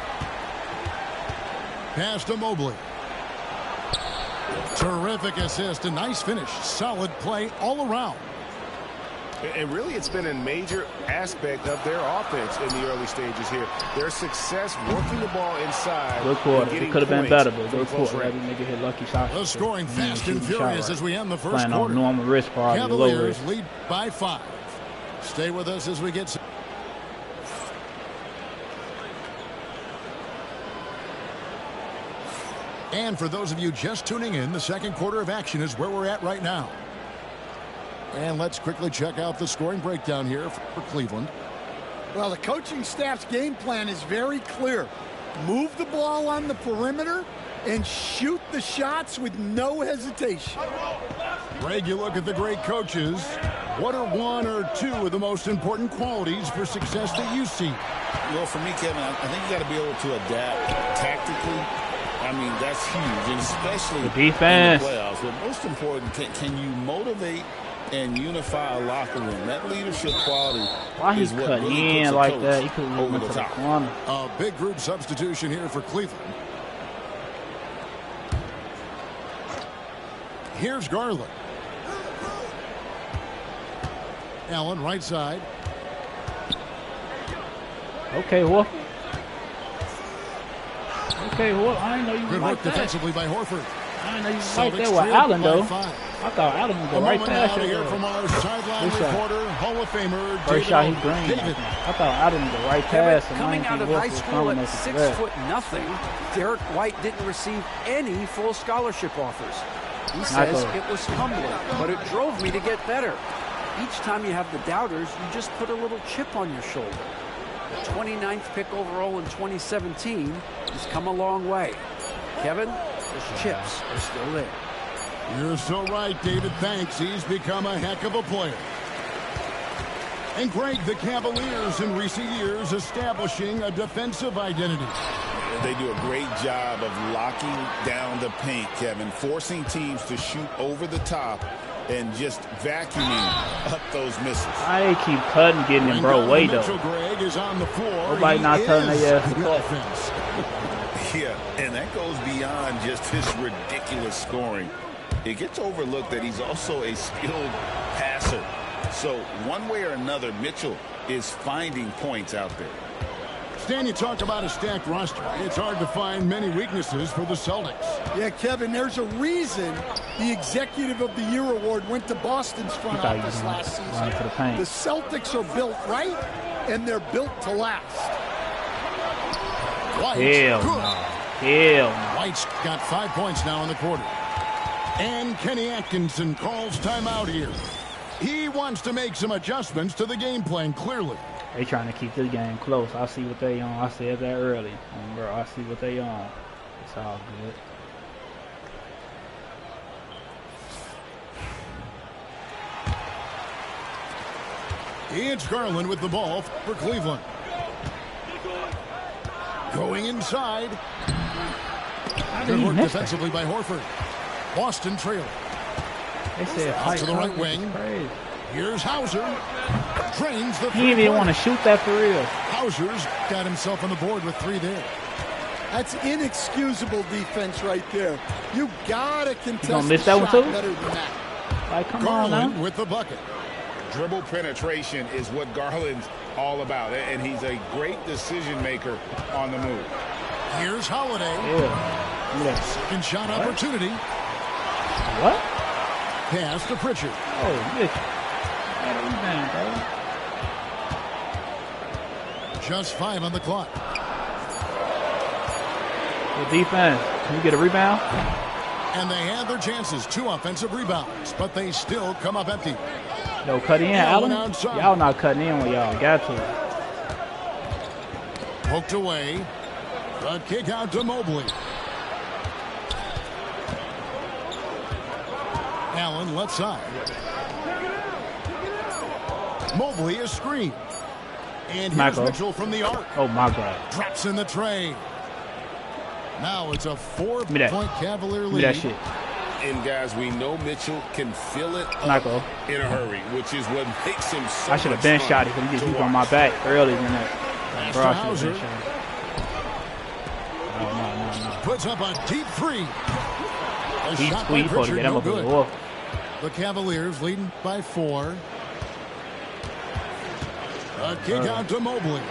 Pass to Mobley. Terrific assist, a nice finish. Solid play all around.
And really, it's been a major aspect of their offense in the early stages here. Their success working the ball inside.
Good quarter. It could have been better, but good quarter. That nigga hit lucky shots.
The scoring fast and furious as we end the first
quarter.
Playing
on normal wrist, probably
Cavaliers lead by 5. Stay with us as we get. And for those of you just tuning in, the second quarter of action is where we're at right now. And let's quickly check out the scoring breakdown here for Cleveland.
Well, the coaching staff's game plan is very clear. Move the ball on the perimeter and shoot the shots with no hesitation.
Greg, you look at the great coaches. What are 1 or 2 of the most important qualities for success that you see?
Well, for me, Kevin, I think you got to be able to adapt tactically I mean, that's huge, and especially
the defense.
In the playoffs. But most important, can you motivate and unify a locker room? That leadership quality.
Why he
is what
cut
really
in like that? He could have went to the corner.
A big group substitution here for Cleveland. Here's Garland. Allen, right side.
Okay, well. Okay, well, I didn't know you
Good
like
work
that.
Defensively by Horford.
I didn't know you like that with Allen, though. I thought Allen would go right past it.
Here from our sideline reporter, Hall of Famer
First shot, he green. I thought Allen would go right past him.
Coming out of high school at 6'0", Derek White didn't receive any full scholarship offers. He says it was humbling, but it drove me to get better. Each time you have the doubters, you just put a little chip on your shoulder. The 29th pick overall in 2017 has come a long way. Kevin, those chips are still there.
You're so right, David. Thanks. He's become a heck of a player. And Greg, the Cavaliers in recent years establishing a defensive identity.
They do a great job of locking down the paint, Kevin, forcing teams to shoot over the top and just vacuuming up those misses.
I keep cutting, getting in bro way though.
Greg is on the floor.
Nobody not telling their ass to cut.
Yeah, and that goes beyond just his ridiculous scoring. It gets overlooked that he's also a skilled passer. So one way or another, Mitchell is finding points out there.
Stan, you talk about a stacked roster. It's hard to find many weaknesses for the Celtics.
Yeah, Kevin, there's a reason the Executive of the Year award went to Boston's front office last season. The Celtics are built right, and they're built to last.
Hell no. Hell no.
White's got 5 points now in the quarter. And Kenny Atkinson calls timeout here. He wants to make some adjustments to the game plan, clearly.
They trying to keep this game close. I see what they on. I said that early. Bro, I see what they on. It's all good.
It's Garland with the ball for Cleveland. Going inside. Good work defensively by Horford. Boston trailing.
They said
out to the right wing. Here's Hauser. Drains the
he didn't even want to shoot that for real.
Hauser's got himself on the board with 3 there.
That's inexcusable defense right there. You gotta contest.
You gonna miss that one too?
Better than that.
Like, come
Garland
on now.
with the bucket.
Dribble penetration is what Garland's all about, and he's a great decision maker on the move.
Here's Holiday.
Yeah.
Second shot opportunity.
What?
Pass to Pritchard.
Oh, Mitch. Rebound, bro.
Just 5 on the clock.
Good defense. Can you get a rebound?
And they had their chances. 2 offensive rebounds, but they still come up empty.
No, cut in, Allen. Y'all not cutting in when y'all got to.
Poked away. The kick out to Mobley. Allen left side. Mobley is screened. And here's Mitchell from the arc.
Oh, my God.
Drops in the tray. Now it's a 4-point Cavalier lead.
Give me that shit.
And, guys, we know Mitchell can fill it up in a hurry, which is what makes him so
I should have been shot. He could just keep on my back earlier than that. Bro, I should have been shot. No.
Puts up a deep 3.
He's squeezed for to get him up the wall.
The Cavaliers leading by 4. A kick out to Mobley.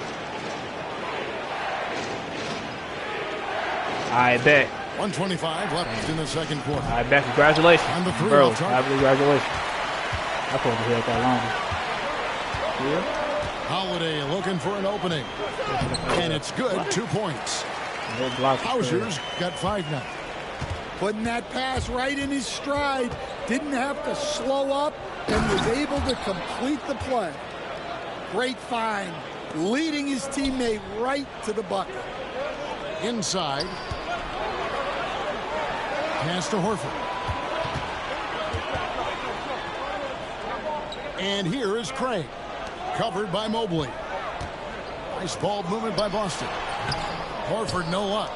I bet.
1:25 left in the second quarter.
I bet. Congratulations.
And the 3
bro, congratulations. I thought we had that long. Yeah.
Holiday looking for an opening. And it's good. 2 points. Hauser's got 5 now.
Putting that pass right in his stride. Didn't have to slow up and was able to complete the play. Great find. Leading his teammate right to the bucket.
Inside. Pass to Horford. And here is Craig. Covered by Mobley. Nice ball movement by Boston. Horford no luck.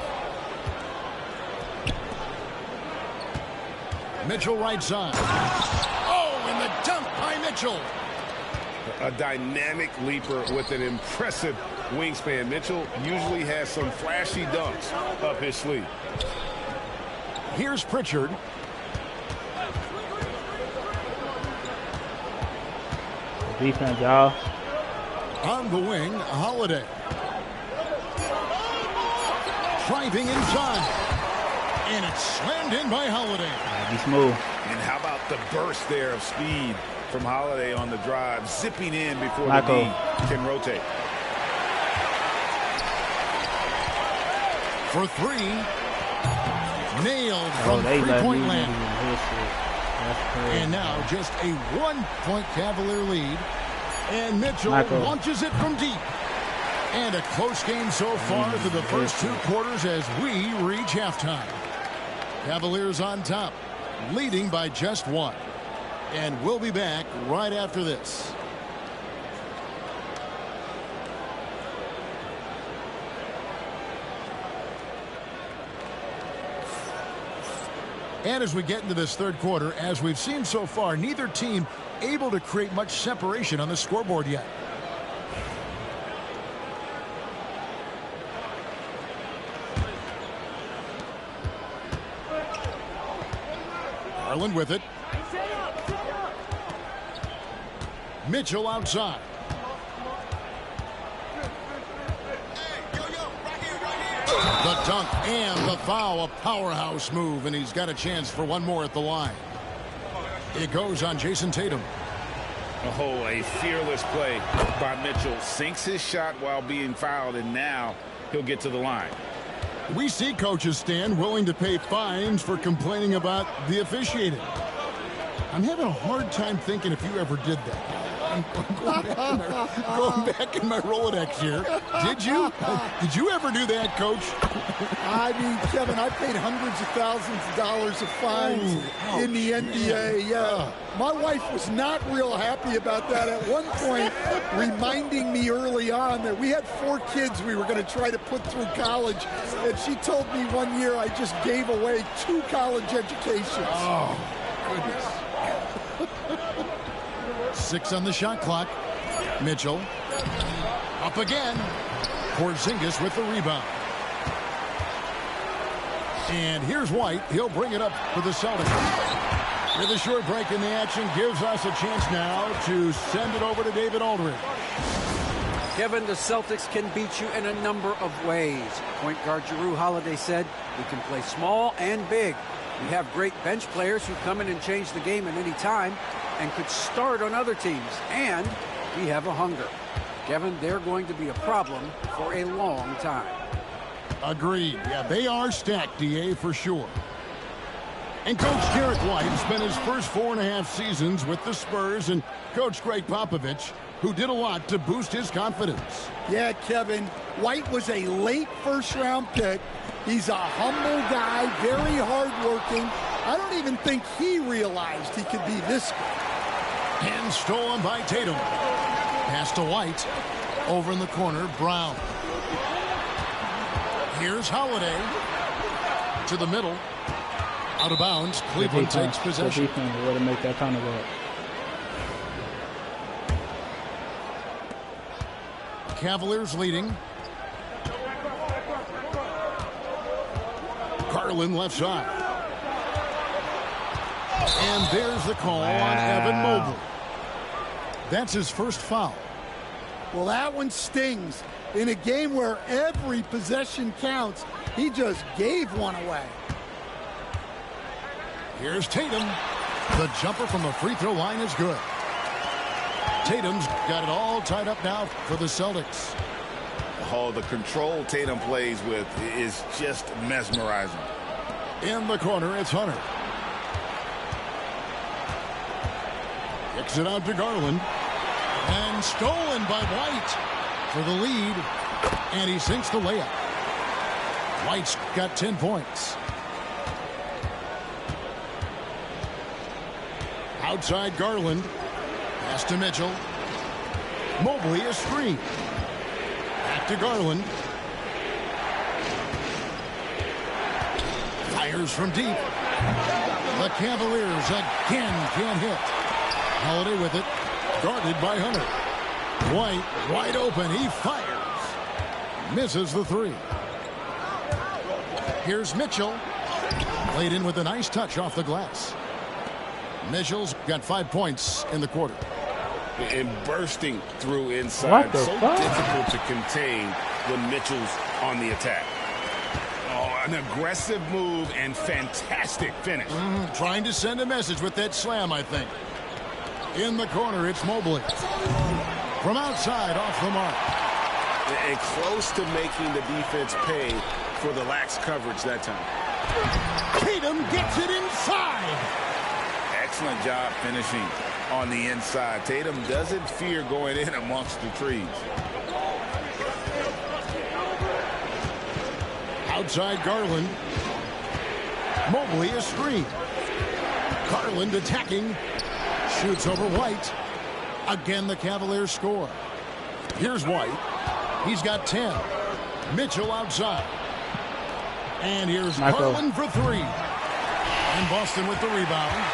Mitchell right side. Oh, and the dunk by Mitchell.
A dynamic leaper with an impressive wingspan. Mitchell usually has some flashy dunks up his sleeve.
Here's Pritchard.
Defense, y'all.
On the wing, Holiday. Driving inside. And it's slammed in by Holiday.
Be smooth.
And how about the burst there of speed from Holiday on the drive, zipping in before
Smacko.
the knee can rotate.
For three. Nailed from three-point land. And now just a 1-point Cavalier lead. And Mitchell launches it from deep. And a close game so far through the first 2 quarters as we reach halftime. Cavaliers on top, leading by just 1. And we'll be back right after this. And as we get into this third quarter, as we've seen so far, neither team able to create much separation on the scoreboard yet. Garland with it. Mitchell outside. The dunk and the foul, a powerhouse move, and he's got a chance for one more at the line. It goes on Jason Tatum.
Oh, a fearless play by Mitchell. Sinks his shot while being fouled, and now he'll get to the line.
We see coaches stand willing to pay fines for complaining about the officiating. I'm having a hard time thinking if you ever did that. I'm going back in my Rolodex here. Did you? Did you ever do that, Coach?
I mean, Kevin, I paid hundreds of thousands of dollars of fines in the NBA. Yeah. My wife was not real happy about that at one point, reminding me early on that we had 4 kids we were going to try to put through college. And she told me one year I just gave away 2 college educations.
Oh, goodness. 6 on the shot clock. Mitchell. Up again. Porzingis with the rebound. And here's White. He'll bring it up for the Celtics. With a short break in the action, gives us a chance now to send it over to David Aldridge.
Kevin, the Celtics can beat you in a number of ways. Point guard Jrue Holiday said, we can play small and big. We have great bench players who come in and change the game at any time and could start on other teams. And we have a hunger. Kevin, they're going to be a problem for a long time.
Agreed. Yeah, they are stacked, DA, for sure. And Coach Derek White spent his first 4.5 seasons with the Spurs and Coach Greg Popovich, who did a lot to boost his confidence.
Yeah, Kevin, White was a late first-round pick. He's a humble guy, very hardworking. I don't even think he realized he could be this good.
And stolen by Tatum. Pass to White. Over in the corner, Brown. Here's Holiday. To the middle. Out of bounds. Cleveland takes possession.
Way to make that kind of work.
Cavaliers leading. Garland left side. And there's the call on Evan Mobley. That's his first foul.
Well, that one stings. In a game where every possession counts, he just gave one away.
Here's Tatum. The jumper from the free throw line is good. Tatum's got it all tied up now for the Celtics.
Oh, the control Tatum plays with is just mesmerizing.
In the corner, it's Hunter. Kicks it out to Garland. And stolen by White for the lead. And he sinks the layup. White's got 10 points. Outside Garland. Pass to Mitchell. Mobley a screen. Back to Garland. Fires from deep. The Cavaliers again can't hit. Holiday with it. Guarded by Hunter. White wide open. He fires. Misses the three. Here's Mitchell. Laid in with a nice touch off the glass. Mitchell's got 5 points in the quarter.
And bursting through inside. So difficult to contain when Mitchell's on the attack. Oh, an aggressive move and fantastic finish.
Trying to send a message with that slam, I think. In the corner, it's Mobley. From outside, off the mark.
And close to making the defense pay for the lax coverage that time.
Tatum gets it inside.
Excellent job finishing on the inside. Tatum doesn't fear going in amongst the trees.
Outside Garland. Mobley a screen. Garland attacking. Shoots over White. Again, the Cavaliers score. Here's White. He's got 10. Mitchell outside. And here's Garland for three. And Boston with the rebound.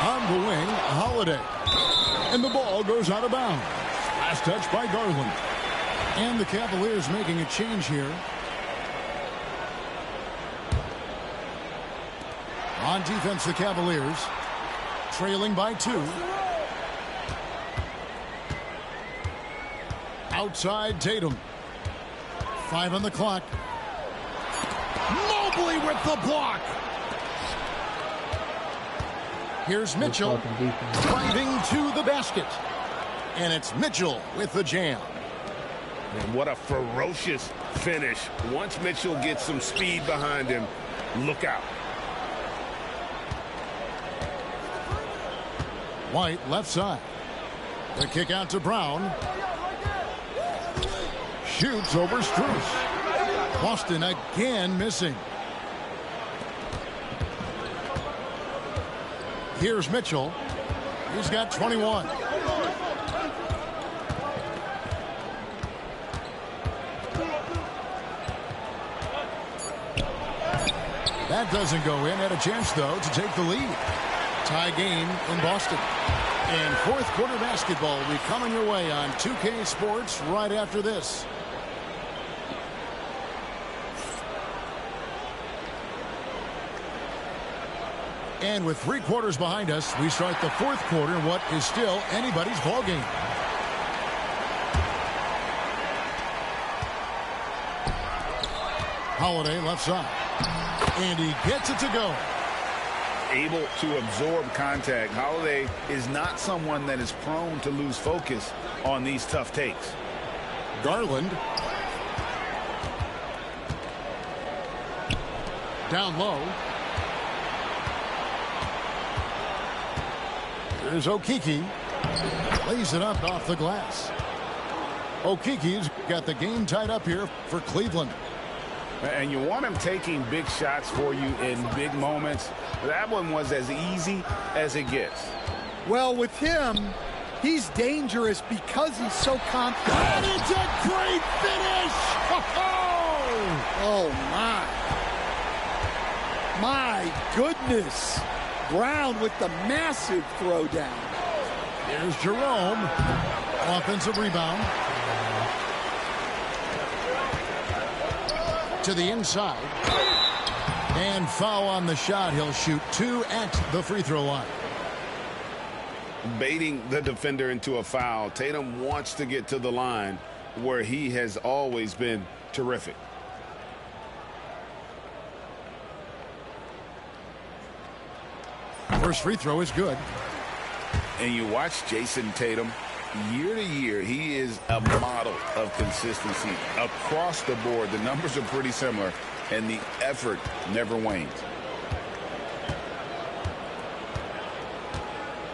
On the wing, Holiday. And the ball goes out of bounds. Last touch by Garland. And the Cavaliers making a change here. On defense, the Cavaliers. Trailing by 2. Outside Tatum. 5 on the clock. Mobley with the block. Here's Mitchell driving to the basket. And it's Mitchell with the jam.
And what a ferocious finish. Once Mitchell gets some speed behind him, look out.
White left side. The kick out to Brown. Shoots over Strus. Boston again missing. Here's Mitchell. He's got 21. That doesn't go in. Had a chance, though, to take the lead. Tie game in Boston. And fourth quarter basketball will be coming your way on 2K Sports right after this. And with 3 quarters behind us, we start the fourth quarter in what is still anybody's ballgame. Holiday left side. And he gets it to go.
Able to absorb contact. Holiday is not someone that is prone to lose focus on these tough takes.
Garland. Down low. Here's Okeke. Lays it up off the glass. Okeke's got the game tied up here for Cleveland.
And you want him taking big shots for you in big moments. That one was as easy as it gets.
Well, with him, he's dangerous because he's so confident.
And it's a great finish!
Oh, my. My goodness. Brown with the massive throwdown.
Here's Jerome. Offensive rebound. To the inside. And foul on the shot. He'll shoot 2 at the free throw line.
Baiting the defender into a foul. Tatum wants to get to the line where he has always been terrific.
First free throw is good.
And you watch Jason Tatum. Year to year, he is a model of consistency across the board. The numbers are pretty similar, and the effort never wanes.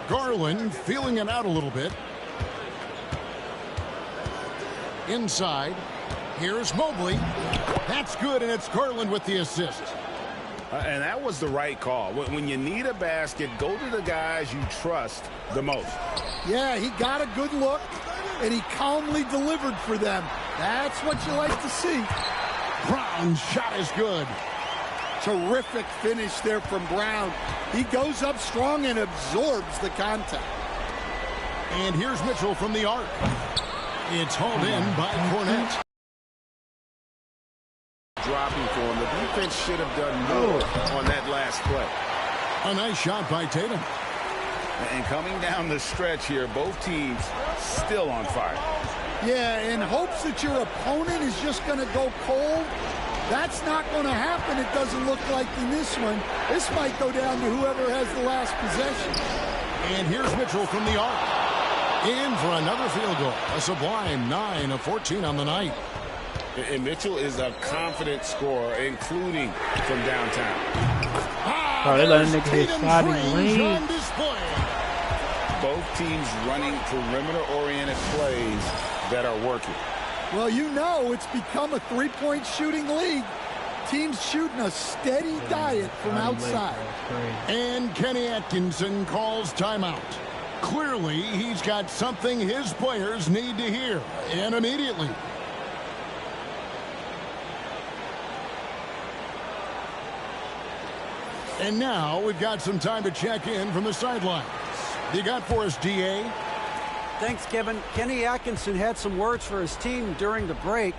Garland feeling it out a little bit. Inside. Here's Mobley. That's good, and it's Garland with the assist.
And that was the right call. When you need a basket, go to the guys you trust the most.
Yeah, he got a good look, and he calmly delivered for them. That's what you like to see.
Brown's shot is good.
Terrific finish there from Brown. He goes up strong and absorbs the contact.
And here's Mitchell from the arc. It's hauled in by Cornette.
Dropping for him. The defense should have done more on that last play.
A nice shot by Tatum.
And coming down the stretch here, both teams still on fire.
Yeah, in hopes that your opponent is just going to go cold. That's not going to happen, it doesn't look like in this one. This might go down to whoever has the last possession.
And here's Mitchell from the arc. In for another field goal. A sublime 9 of 14 on the night.
And Mitchell is a confident scorer, including from downtown.
Oh, they let a nigga hit shot in the lane.
Both teams running perimeter-oriented plays that are working.
Well, you know it's become a three-point shooting league. Teams shooting a steady diet from outside.
And Kenny Atkinson calls timeout. Clearly, he's got something his players need to hear, and immediately. And now we've got some time to check in from the sidelines. You got for us, D.A.?
Thanks, Kevin. Kenny Atkinson had some words for his team during the break.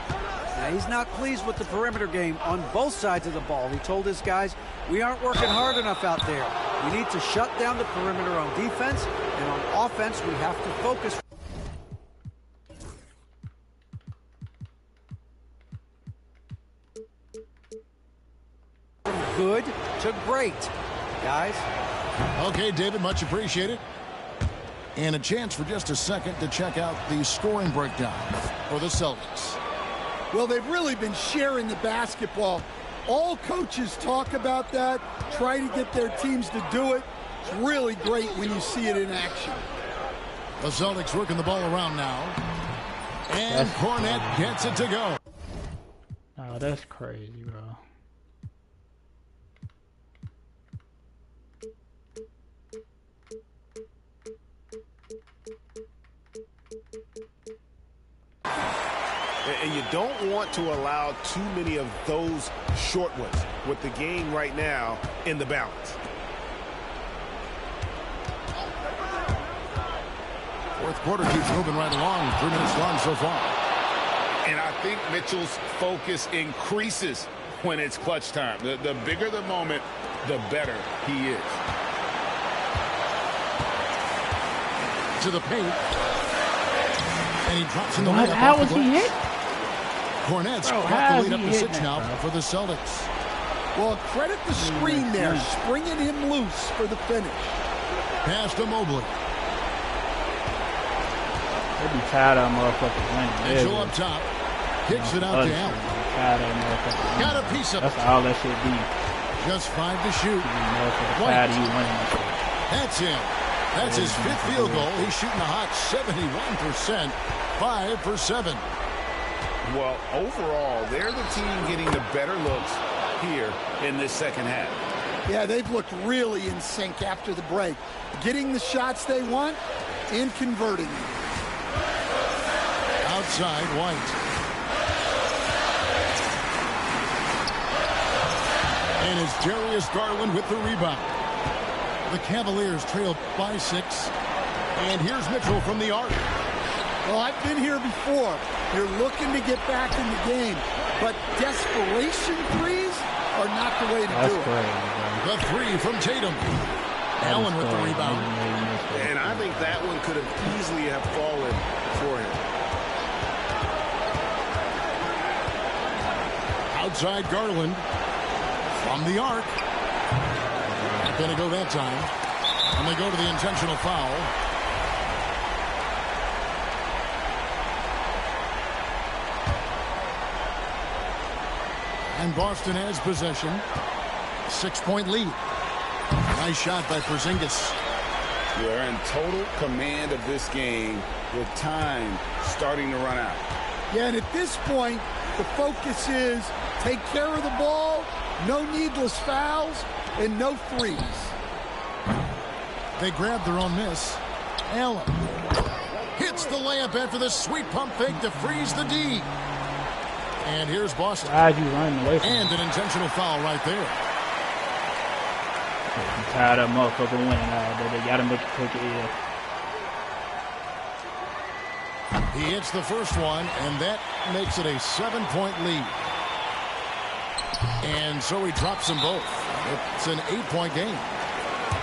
Now, he's not pleased with the perimeter game on both sides of the ball. He told his guys, we aren't working hard enough out there. We need to shut down the perimeter on defense, and on offense, we have to focus. From good to great, guys.
Okay, David, much appreciated. And a chance for just a second to check out the scoring breakdown for the Celtics.
Well, they've really been sharing the basketball. All coaches talk about that, try to get their teams to do it. It's really great when you see it in action.
The Celtics working the ball around now. And Cornette gets it to go.
Oh, that's crazy, bro.
And you don't want to allow too many of those short ones with the game right now in the balance.
Fourth quarter keeps moving right along. 3 minutes long so far.
And I think Mitchell's focus increases when it's clutch time. The bigger the moment, the better he is.
To the paint. And he drops in the layup.
How was he hit?
Cornette's got the lead up to 6 now for the Celtics.
Well, credit the screen there, springing him loose for the finish.
Pass to Mobley.
They be tired of motherfuckers winning.
Mitchell up top. Kicks it out to Allen. Got a piece of it.
That's all that should be.
Just 5 to shoot.
Tired of you winning.
That's it. That's his 5th field goal. He's shooting a hot 71%. 5 for 7.
Well, overall, they're the team getting the better looks here in this second half.
Yeah, they've looked really in sync after the break. Getting the shots they want and converting them.
Outside, White. And it's Darius Garland with the rebound. The Cavaliers trail by 6. And here's Mitchell from the arc.
Well, I've been here before. You're looking to get back in the game, but desperation threes are not the way to do it.
The 3 from Tatum. Allen with the rebound.
And I think that one could have easily have fallen for him.
Outside Garland from the arc. Not going to go that time. And they go to the intentional foul. And Boston has possession. 6-point lead. Nice shot by Porzingis.
They're in total command of this game with time starting to run out.
Yeah, and at this point, the focus is take care of the ball, no needless fouls, and no threes.
They grab their own miss. Allen hits the layup after the sweet pump fake to freeze the D. And here's Boston.
Why are you running away from
And an intentional foul right there.
I'm tired of motherfucker winning now, but they gotta make you take it in.
He hits the first one, and that makes it a 7-point lead. And so he drops them both. It's an 8-point game.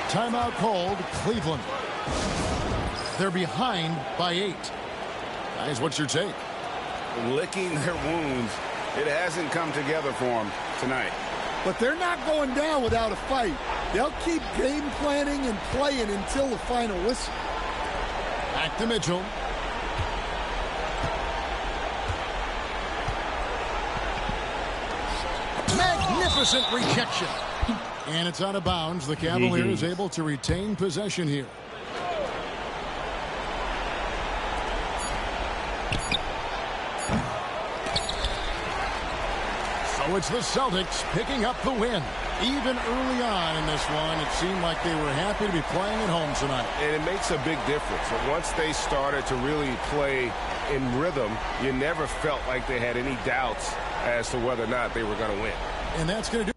Timeout called, Cleveland. They're behind by 8. Guys, what's your take?
Licking their wounds. It hasn't come together for them tonight.
But they're not going down without a fight. They'll keep game planning and playing until the final whistle.
Back to Mitchell. Magnificent rejection. And it's out of bounds. The Cavaliers able to retain possession here. So it's the Celtics picking up the win. Even early on in this one, it seemed like they were happy to be playing at home tonight.
And it makes a big difference. And once they started to really play in rhythm, you never felt like they had any doubts as to whether or not they were going to win.
And that's going to do.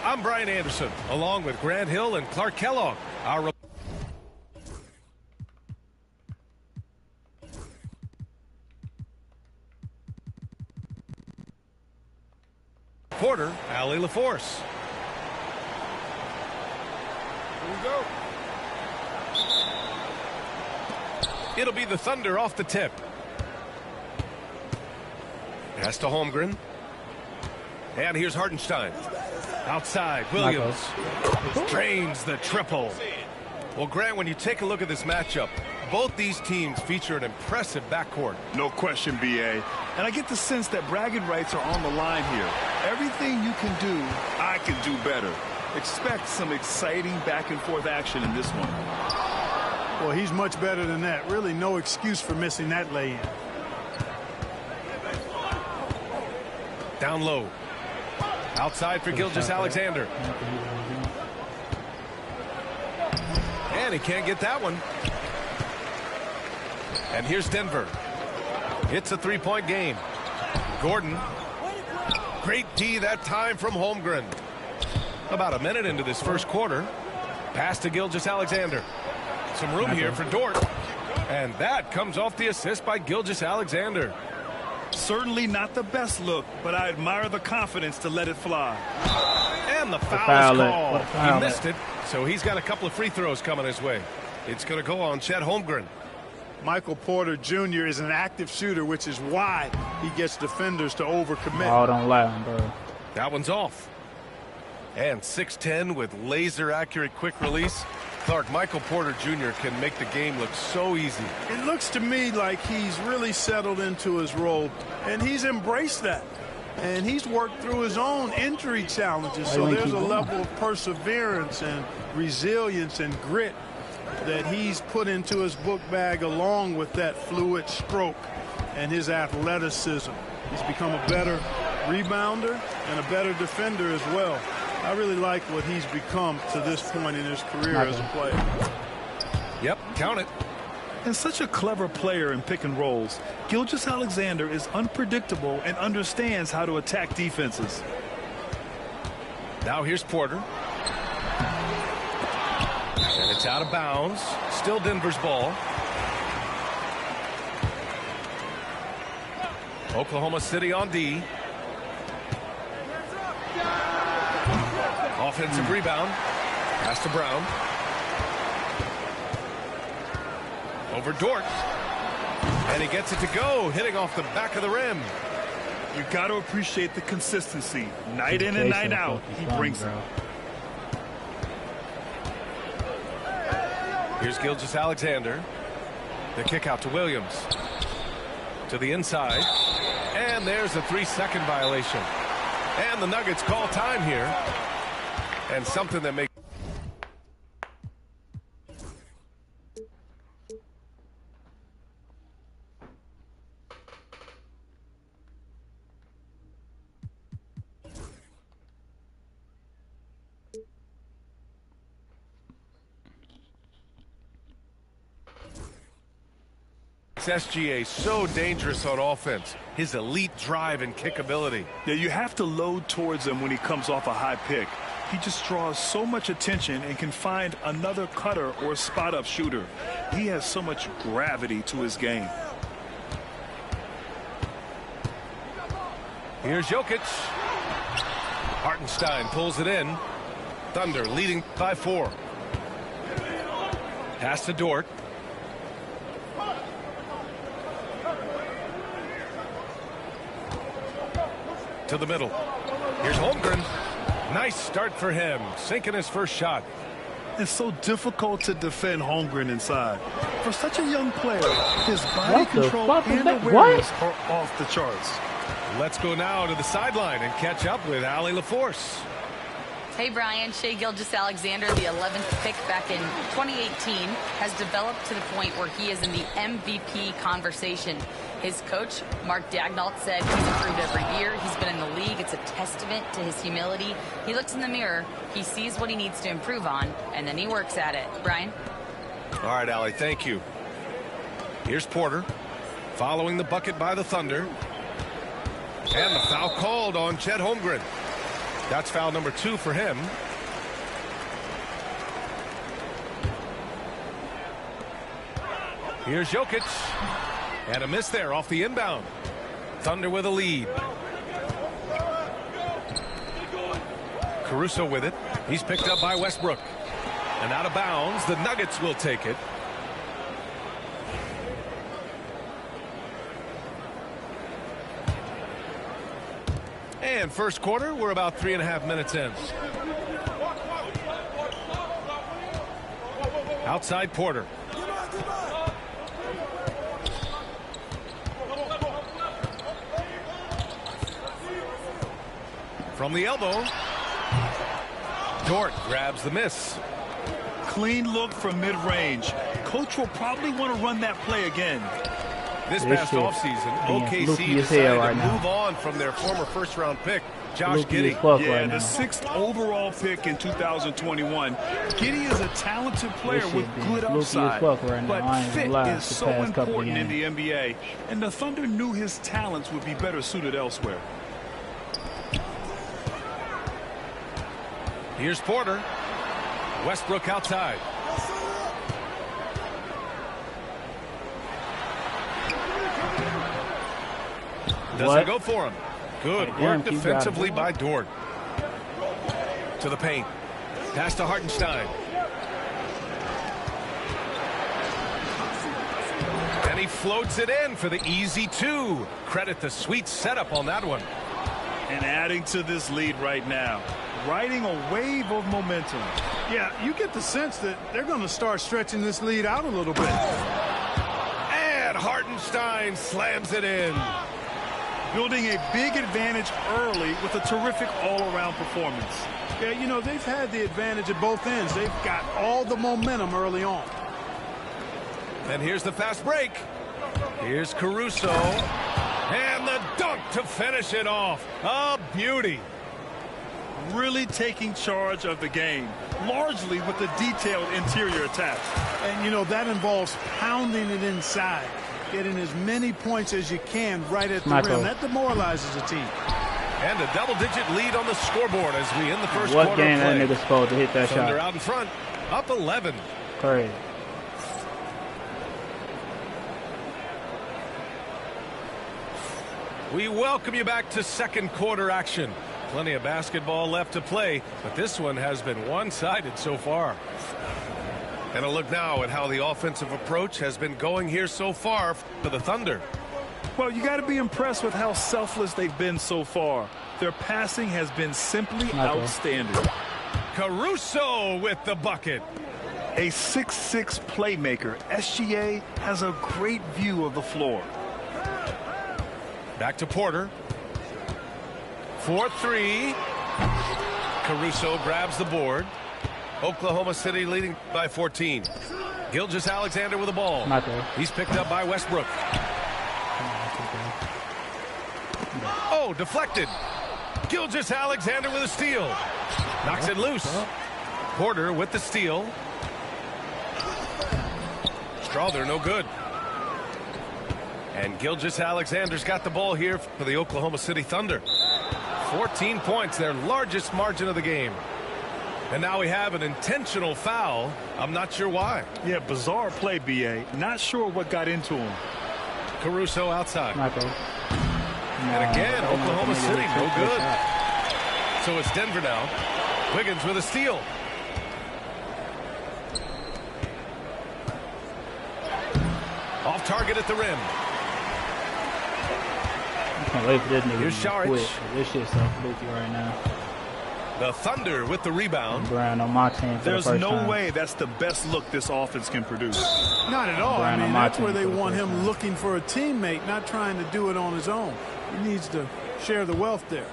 I'm Brian Anderson, along with Grant Hill and Clark Kellogg. Our reporter, Allie LaForce.
Here we go.
It'll be the Thunder off the tip. Pass to Holmgren. And here's Hartenstein. Outside, Williams drains the triple. Well, Grant, when you take a look at this matchup, both these teams feature an impressive backcourt.
No question, B.A. And I get the sense that bragging rights are on the line here. Everything you can do, I can do better. Expect some exciting back-and-forth action in this one.
Well, he's much better than that. Really no excuse for missing that lay-in.
Down low. Outside for Gilgeous-Alexander. And he can't get that one. And here's Denver. It's a three-point game. Gordon. Great D that time from Holmgren. About a minute into this first quarter. Pass to Gilgeous-Alexander. Some room here for Dort. And that comes off the assist by Gilgeous-Alexander.
Certainly not the best look, but I admire the confidence to let it fly.
And the foul is called. He missed it, so he's got a couple of free throws coming his way. It's going to go on Chet Holmgren.
Michael Porter Jr. is an active shooter, which is why he gets defenders to overcommit.
Oh, don't lie, bro.
That one's off. And 6'10" with laser-accurate quick release. Clark, Michael Porter Jr. can make the game look so easy.
It looks to me like he's really settled into his role, and he's embraced that. And he's worked through his own injury challenges, so there's a level of perseverance and resilience and grit that he's put into his book bag, along with that fluid stroke and his athleticism. He's become a better rebounder and a better defender as well. I really like what he's become to this point in his career as a player.
Yep, count it.
And such a clever player in pick and rolls, Gilgeous-Alexander is unpredictable and understands how to attack defenses.
Now here's Porter. And it's out of bounds. Still Denver's ball. Oklahoma City on D. Offensive rebound. Pass to Brown. Over Dort. And he gets it to go, hitting off the back of the rim.
You got to appreciate the consistency. Night in and night out, he brings it.
Here's Gilgeous-Alexander. The kick out to Williams. To the inside. And there's a 3-second violation. And the Nuggets call time here. And something that makes SGA so dangerous on offense. His elite drive and kick ability.
Yeah, you have to load towards him when he comes off a high pick. He just draws so much attention and can find another cutter or spot-up shooter. He has so much gravity to his game.
Here's Jokic. Hartenstein pulls it in. Thunder leading by 4. Pass to Dort. To the middle. Here's Holmgren. Nice start for him, sinking his first shot.
It's so difficult to defend Holmgren inside. For such a young player, his body control and awareness are off the charts.
Let's go now to the sideline and catch up with Allie LaForce.
Hey, Brian. Shai Gilgeous-Alexander, the 11th pick back in 2018, has developed to the point where he is in the MVP conversation. His coach, Mark Daignault, said he's improved every year. He's been in the league. It's a testament to his humility. He looks in the mirror, he sees what he needs to improve on, and then he works at it. Brian?
All right, Allie, thank you. Here's Porter, following the bucket by the Thunder. And the foul called on Chet Holmgren. That's foul number 2 for him. Here's Jokic. And a miss there off the inbound. Thunder with a lead. Caruso with it. He's picked up by Westbrook. And out of bounds, the Nuggets will take it. And first quarter, we're about 3.5 minutes in. Outside Porter. From the elbow. Dort grabs the miss.
Clean look from mid-range. Coach will probably want to run that play again.
This past offseason, OKC decided to move on from their former first-round pick, Josh Giddey.
Yeah, the 6th overall pick in 2021. Giddey is a talented player with good upside, but fit is so important in the NBA, and the Thunder knew his talents would be better suited elsewhere.
Here's Porter. Westbrook outside. Doesn't go for him. Good work defensively by Dort. To the paint. Pass to Hartenstein. And he floats it in for the easy 2. Credit the sweet setup on that one.
And adding to this lead right now. Riding a wave of momentum.
Yeah, you get the sense that they're going to start stretching this lead out a little bit.
And Hartenstein slams it in.
Building a big advantage early with a terrific all-around performance.
Yeah, you know, they've had the advantage at both ends. They've got all the momentum early on.
And here's the fast break. Here's Caruso. And the dunk to finish it off. A beauty.
Really taking charge of the game, largely with the detailed interior attack.
And, you know, that involves pounding it inside, getting as many points as you can right at the rim. That demoralizes a team.
And a double-digit lead on the scoreboard as we end the first
what
quarter
game
of play.
that nigga's supposed to hit that
Thunder
shot?
out in front, up 11.
Crazy.
We welcome you back to second quarter action. Plenty of basketball left to play, but this one has been one-sided so far. And a look now at how the offensive approach has been going here so far for the Thunder.
Well, you got to be impressed with how selfless they've been so far. Their passing has been simply outstanding.
Caruso with the bucket.
A 6'6" playmaker, SGA has a great view of the floor.
Back to Porter. 4-3. Caruso grabs the board. Oklahoma City leading by 14. Gilgeous-Alexander with the ball. He's picked up by Westbrook. Oh, deflected. Gilgeous-Alexander with a steal. Knocks it loose. Porter with the steal. Strawther no good. And Gilgeous-Alexander's got the ball here for the Oklahoma City Thunder. 14 points, their largest margin of the game. And now we have an intentional foul. I'm not sure why.
Yeah, bizarre play, B.A. Not sure what got into him.
Caruso outside. And again, Oklahoma City, no good. So it's Denver now. Wiggins with a steal. Off target at the rim.
I can't wait for this nigga.
Here's Saric.
This shit's so fluky right now.
The Thunder with the rebound.
Brown on my team for
There's
the first
no
time.
way that's the best look this offense can produce.
Not at all.
Brown
I mean,
on my
that's where
team
they
for the
want
first
him
time.
looking for a teammate, not trying to do it on his own. He needs to share the wealth there.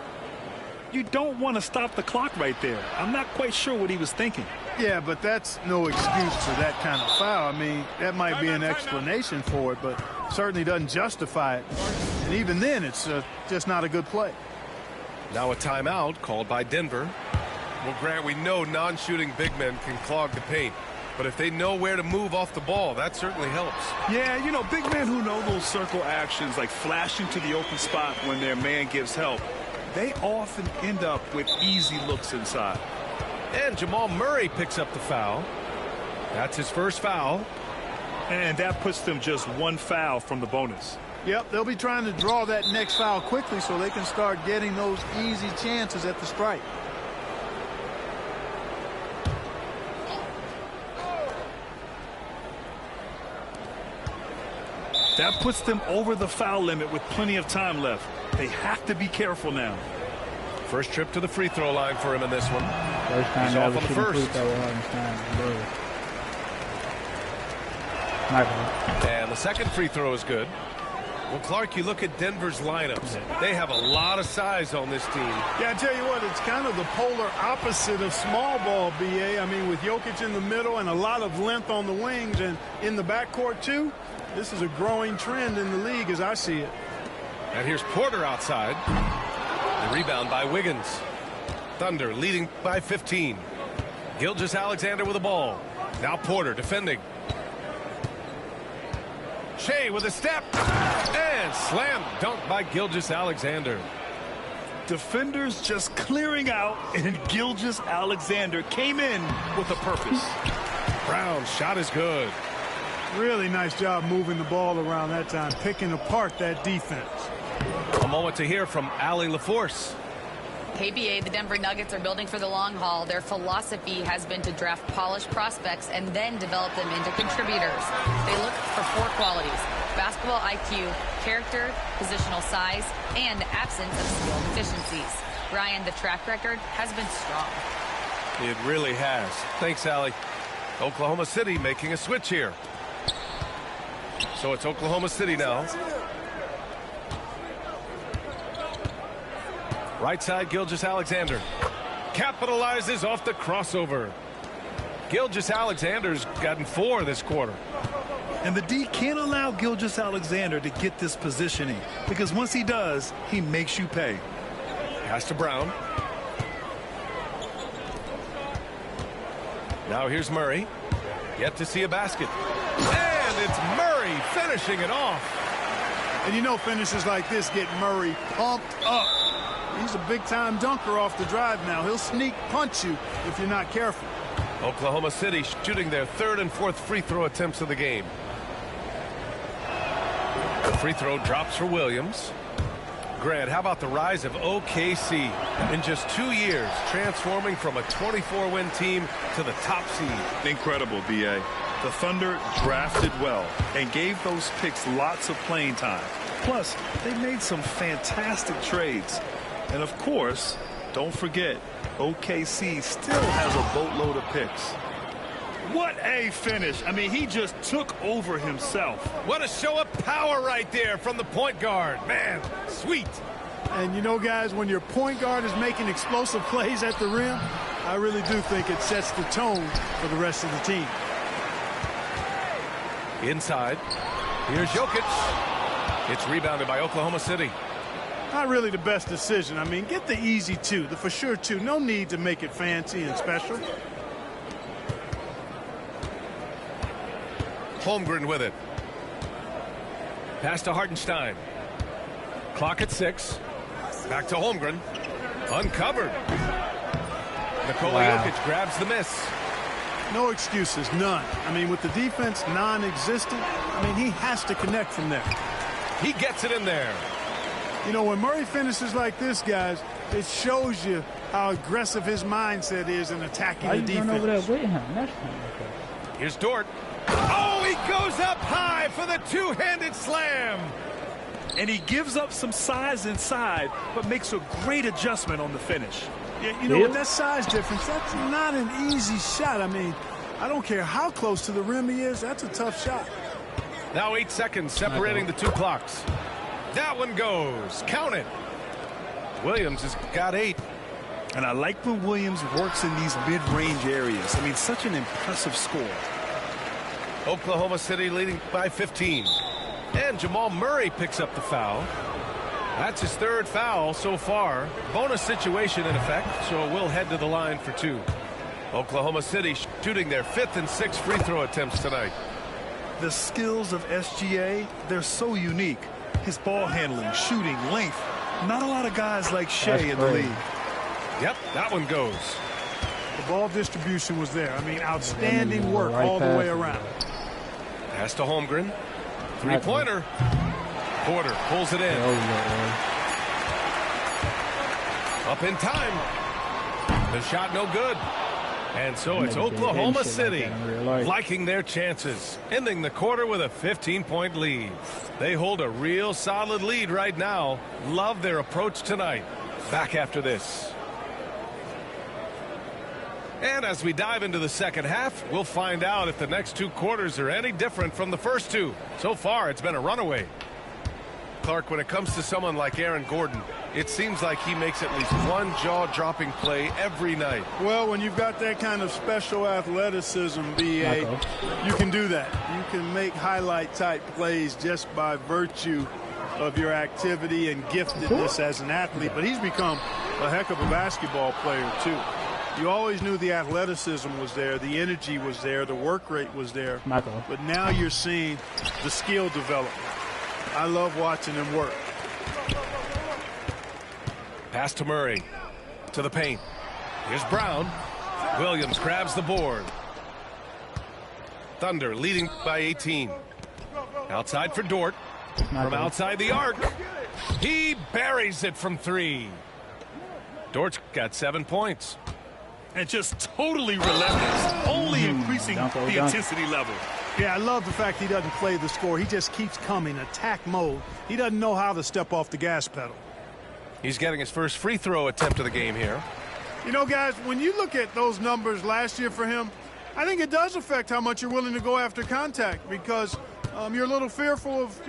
You don't want to stop the clock right there. I'm not quite sure what he was thinking.
Yeah, but that's no excuse for that kind of foul. I mean, that might be an explanation for it, but certainly doesn't justify it. And even then, it's just not a good play.
Now a timeout called by Denver. Well, Grant, we know non-shooting big men can clog the paint. But if they know where to move off the ball, that certainly helps.
Yeah, you know, big men who know those circle actions, like flashing to the open spot when their man gives help, they often end up with easy looks inside.
And Jamal Murray picks up the foul. That's his first foul.
And that puts them just one foul from the bonus.
Yep, they'll be trying to draw that next foul quickly so they can start getting those easy chances at the strike.
That puts them over the foul limit with plenty of time left. They have to be careful now.
First trip to the free throw line for him in this one.
First time
He's
I
off
ever
on the
shoot a free
first.
throw on time.
And the second free throw is good. Well, Clark, you look at Denver's lineups. They have a lot of size on this team.
Yeah, I tell you what, it's kind of the polar opposite of small ball, B.A. I mean, with Jokic in the middle and a lot of length on the wings and in the backcourt, too, this is a growing trend in the league as I see it.
And here's Porter outside. The rebound by Wiggins. Thunder leading by 15. Gilgeous-Alexander with the ball. Now Porter defending. Shea with a step. And slam dunk by Gilgeous-Alexander.
Defenders just clearing out, and Gilgeous-Alexander came in with a purpose.
Brown's shot is good.
Really nice job moving the ball around that time, picking apart that defense.
A moment to hear from Allie LaForce.
KBA, the Denver Nuggets are building for the long haul. Their philosophy has been to draft polished prospects and then develop them into contributors. They look for four qualities: basketball IQ, character, positional size, and absence of skill deficiencies. Brian, the track record has been strong.
It really has. Thanks, Allie. Oklahoma City making a switch here. So it's Oklahoma City now. Right side, Gilgeous-Alexander. Capitalizes off the crossover. Gilgeous-Alexander's gotten 4 this quarter.
And the D can't allow Gilgeous-Alexander to get this positioning, because once he does, he makes you pay.
Pass to Brown. Now here's Murray. Yet to see a basket. And it's Murray finishing it off.
And you know finishes like this get Murray pumped up. He's a big-time dunker off the drive now. He'll sneak punch you if you're not careful.
Oklahoma City shooting their 3rd and 4th free throw attempts of the game. The free throw drops for Williams. Grant, how about the rise of OKC in just 2 years, transforming from a 24-win team to the top seed?
Incredible, B.A. The Thunder drafted well and gave those picks lots of playing time. Plus, they made some fantastic trades. And of course, don't forget, OKC still has a boatload of picks. What a finish. I mean, he just took over himself.
What a show of power right there from the point guard. Man, sweet.
And you know, guys, when your point guard is making explosive plays at the rim, I really do think it sets the tone for the rest of the team.
Inside. Here's Jokic. It's rebounded by Oklahoma City.
Not really the best decision. I mean, get the easy 2, the for sure 2. No need to make it fancy and special.
Holmgren with it. Pass to Hartenstein. Clock at 6. Back to Holmgren. Uncovered. Nikola Jokic grabs the miss.
No excuses, none. I mean, with the defense non-existent, I mean, he has to connect from there.
He gets it in there.
You know, when Murray finishes like this, guys, it shows you how aggressive his mindset is in attacking the defense.
Over there with him?
Here's Dort. Oh, he goes up high for the two-handed slam.
And he gives up some size inside, but makes a great adjustment on the finish.
Yeah, you know, with that size difference, that's not an easy shot. I mean, I don't care how close to the rim he is. That's a tough shot.
Now 8 seconds separating the 2 clocks. That one goes. Count it. Williams has got 8.
And I like when Williams works in these mid-range areas. I mean, such an impressive score.
Oklahoma City leading by 15. And Jamal Murray picks up the foul. That's his 3rd foul so far. Bonus situation in effect, so we'll head to the line for 2. Oklahoma City shooting their 5th and 6th free throw attempts tonight.
The skills of SGA, they're so unique. His ball handling, shooting, length. Not a lot of guys like Shea in the league.
Yep, that one goes.
The ball distribution was there. I mean, outstanding work all the way around.
Pass to Holmgren. 3-pointer. Porter pulls it in. Up in time. The shot no good. And so it's Oklahoma City liking their chances, ending the quarter with a 15-point lead. They hold a real solid lead right now. Love their approach tonight. Back after this. And as we dive into the second half, we'll find out if the next 2 quarters are any different from the first 2. So far, it's been a runaway. Clark, when it comes to someone like Aaron Gordon, it seems like he makes at least one jaw-dropping play every night.
Well, when you've got that kind of special athleticism, B.A., you can do that. You can make highlight-type plays just by virtue of your activity and giftedness as an athlete. But he's become a heck of a basketball player, too. You always knew the athleticism was there, the energy was there, the work rate was there. But now you're seeing the skill development. I love watching him work.
Pass to Murray. To the paint. Here's Brown. Williams grabs the board. Thunder leading by 18. Outside for Dort. From outside the arc. He buries it from 3. Dort's got 7 points.
And just totally relentless, only increasing the intensity level.
Yeah, I love the fact he doesn't play the score. He just keeps coming, attack mode. He doesn't know how to step off the gas pedal.
He's getting his first free throw attempt of the game here.
You know, guys, when you look at those numbers last year for him, I think it does affect how much you're willing to go after contact because you're a little fearful of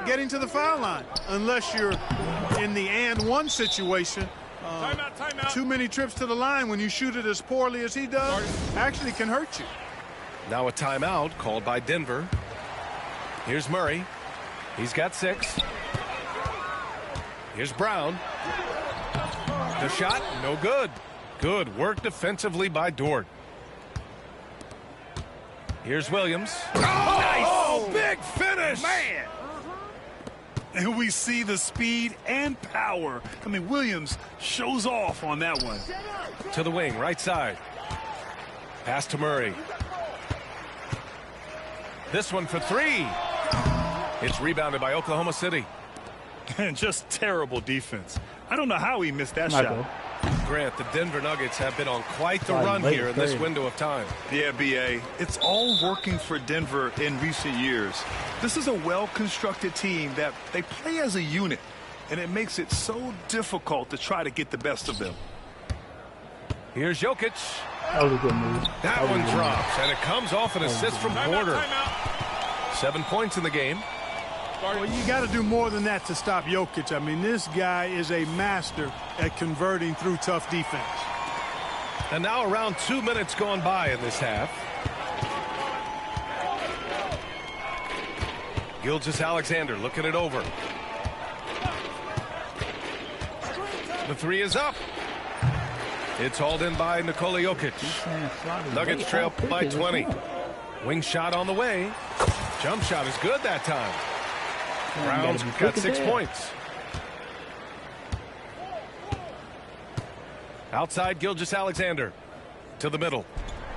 getting to the foul line unless you're in the and one situation. Timeout. Too many trips to the line when you shoot it as poorly as he does actually can hurt you.
Now a timeout called by Denver. Here's Murray. He's got 6. Here's Brown. The shot, no good. Good work defensively by Dort. Here's Williams.
Oh, nice.
Big finish.
Man. And we see the speed and power. I mean, Williams shows off on that one.
To the wing, right side. Pass to Murray. This one for 3. It's rebounded by Oklahoma City.
And just terrible defense. I don't know how he missed that shot.
Grant, the Denver Nuggets have been on quite the run here in this window of time.
Yeah, B.A. It's all working for Denver in recent years. This is a well-constructed team that they play as a unit, and it makes it so difficult to try to get the best of them.
Here's Jokic.
That was a good move.
That one drops, and it comes off an assist from Porter. 7 points in the game.
Well, you got to do more than that to stop Jokic. I mean, this guy is a master at converting through tough defense.
And now around 2 minutes gone by in this half. Gilgeous-Alexander looking it over. The 3 is up. It's hauled in by Nikola Jokic. Nuggets trail by 20. Wing shot on the way. Jump shot is good that time. Brown's got 6 points. Outside Gilgeous-Alexander to the middle.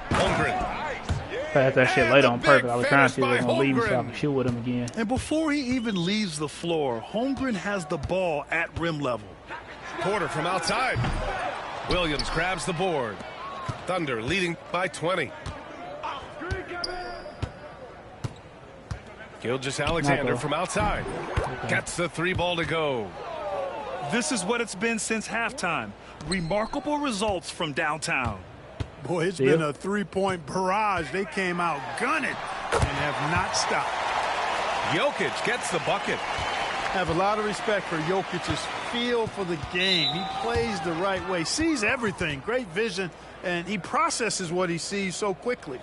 Holmgren.
Passed that shit late on purpose. I was trying to see if they were going to leave him so I could shoot with him again.
And before he even leaves the floor, Holmgren has the ball at rim level.
Porter from outside. Williams grabs the board. Thunder leading by 20. Gilgeous-Alexander from outside. Gets the 3 ball to go.
This is what it's been since halftime. Remarkable results from downtown.
Boy, it's been a 3-point barrage. They came out gunning and have not stopped.
Jokic gets the bucket.
I have a lot of respect for Jokic's feel for the game. He plays the right way, sees everything, great vision, and he processes what he sees so quickly.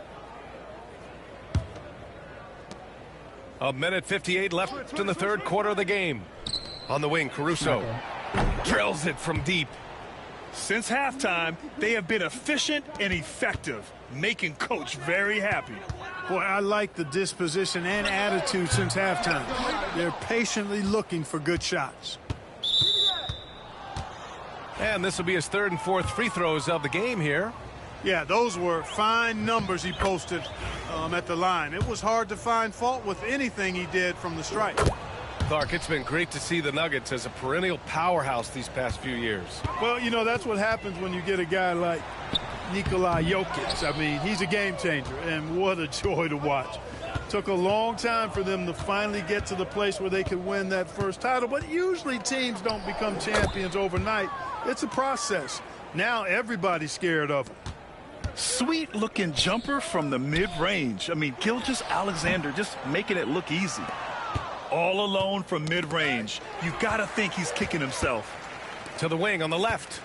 A minute 58 left in the third quarter of the game. On the wing, Caruso drills it from deep.
Since halftime, they have been efficient and effective, making Coach very happy.
Boy, I like the disposition and attitude since halftime. They're patiently looking for good shots.
And this will be his 3rd and 4th free throws of the game here.
Yeah, those were fine numbers he posted at the line. It was hard to find fault with anything he did from the stripe.
Clark, it's been great to see the Nuggets as a perennial powerhouse these past few years.
Well, you know, that's what happens when you get a guy like Nikola Jokic. I mean, he's a game changer, and what a joy to watch. Took a long time for them to finally get to the place where they could win that first title, but usually teams don't become champions overnight. It's a process. Now everybody's scared of him.
Sweet looking jumper from the mid-range. I mean, Gilgeous-Alexander just making it look easy. All alone from mid-range. You gotta think he's kicking himself.
To the wing on the left.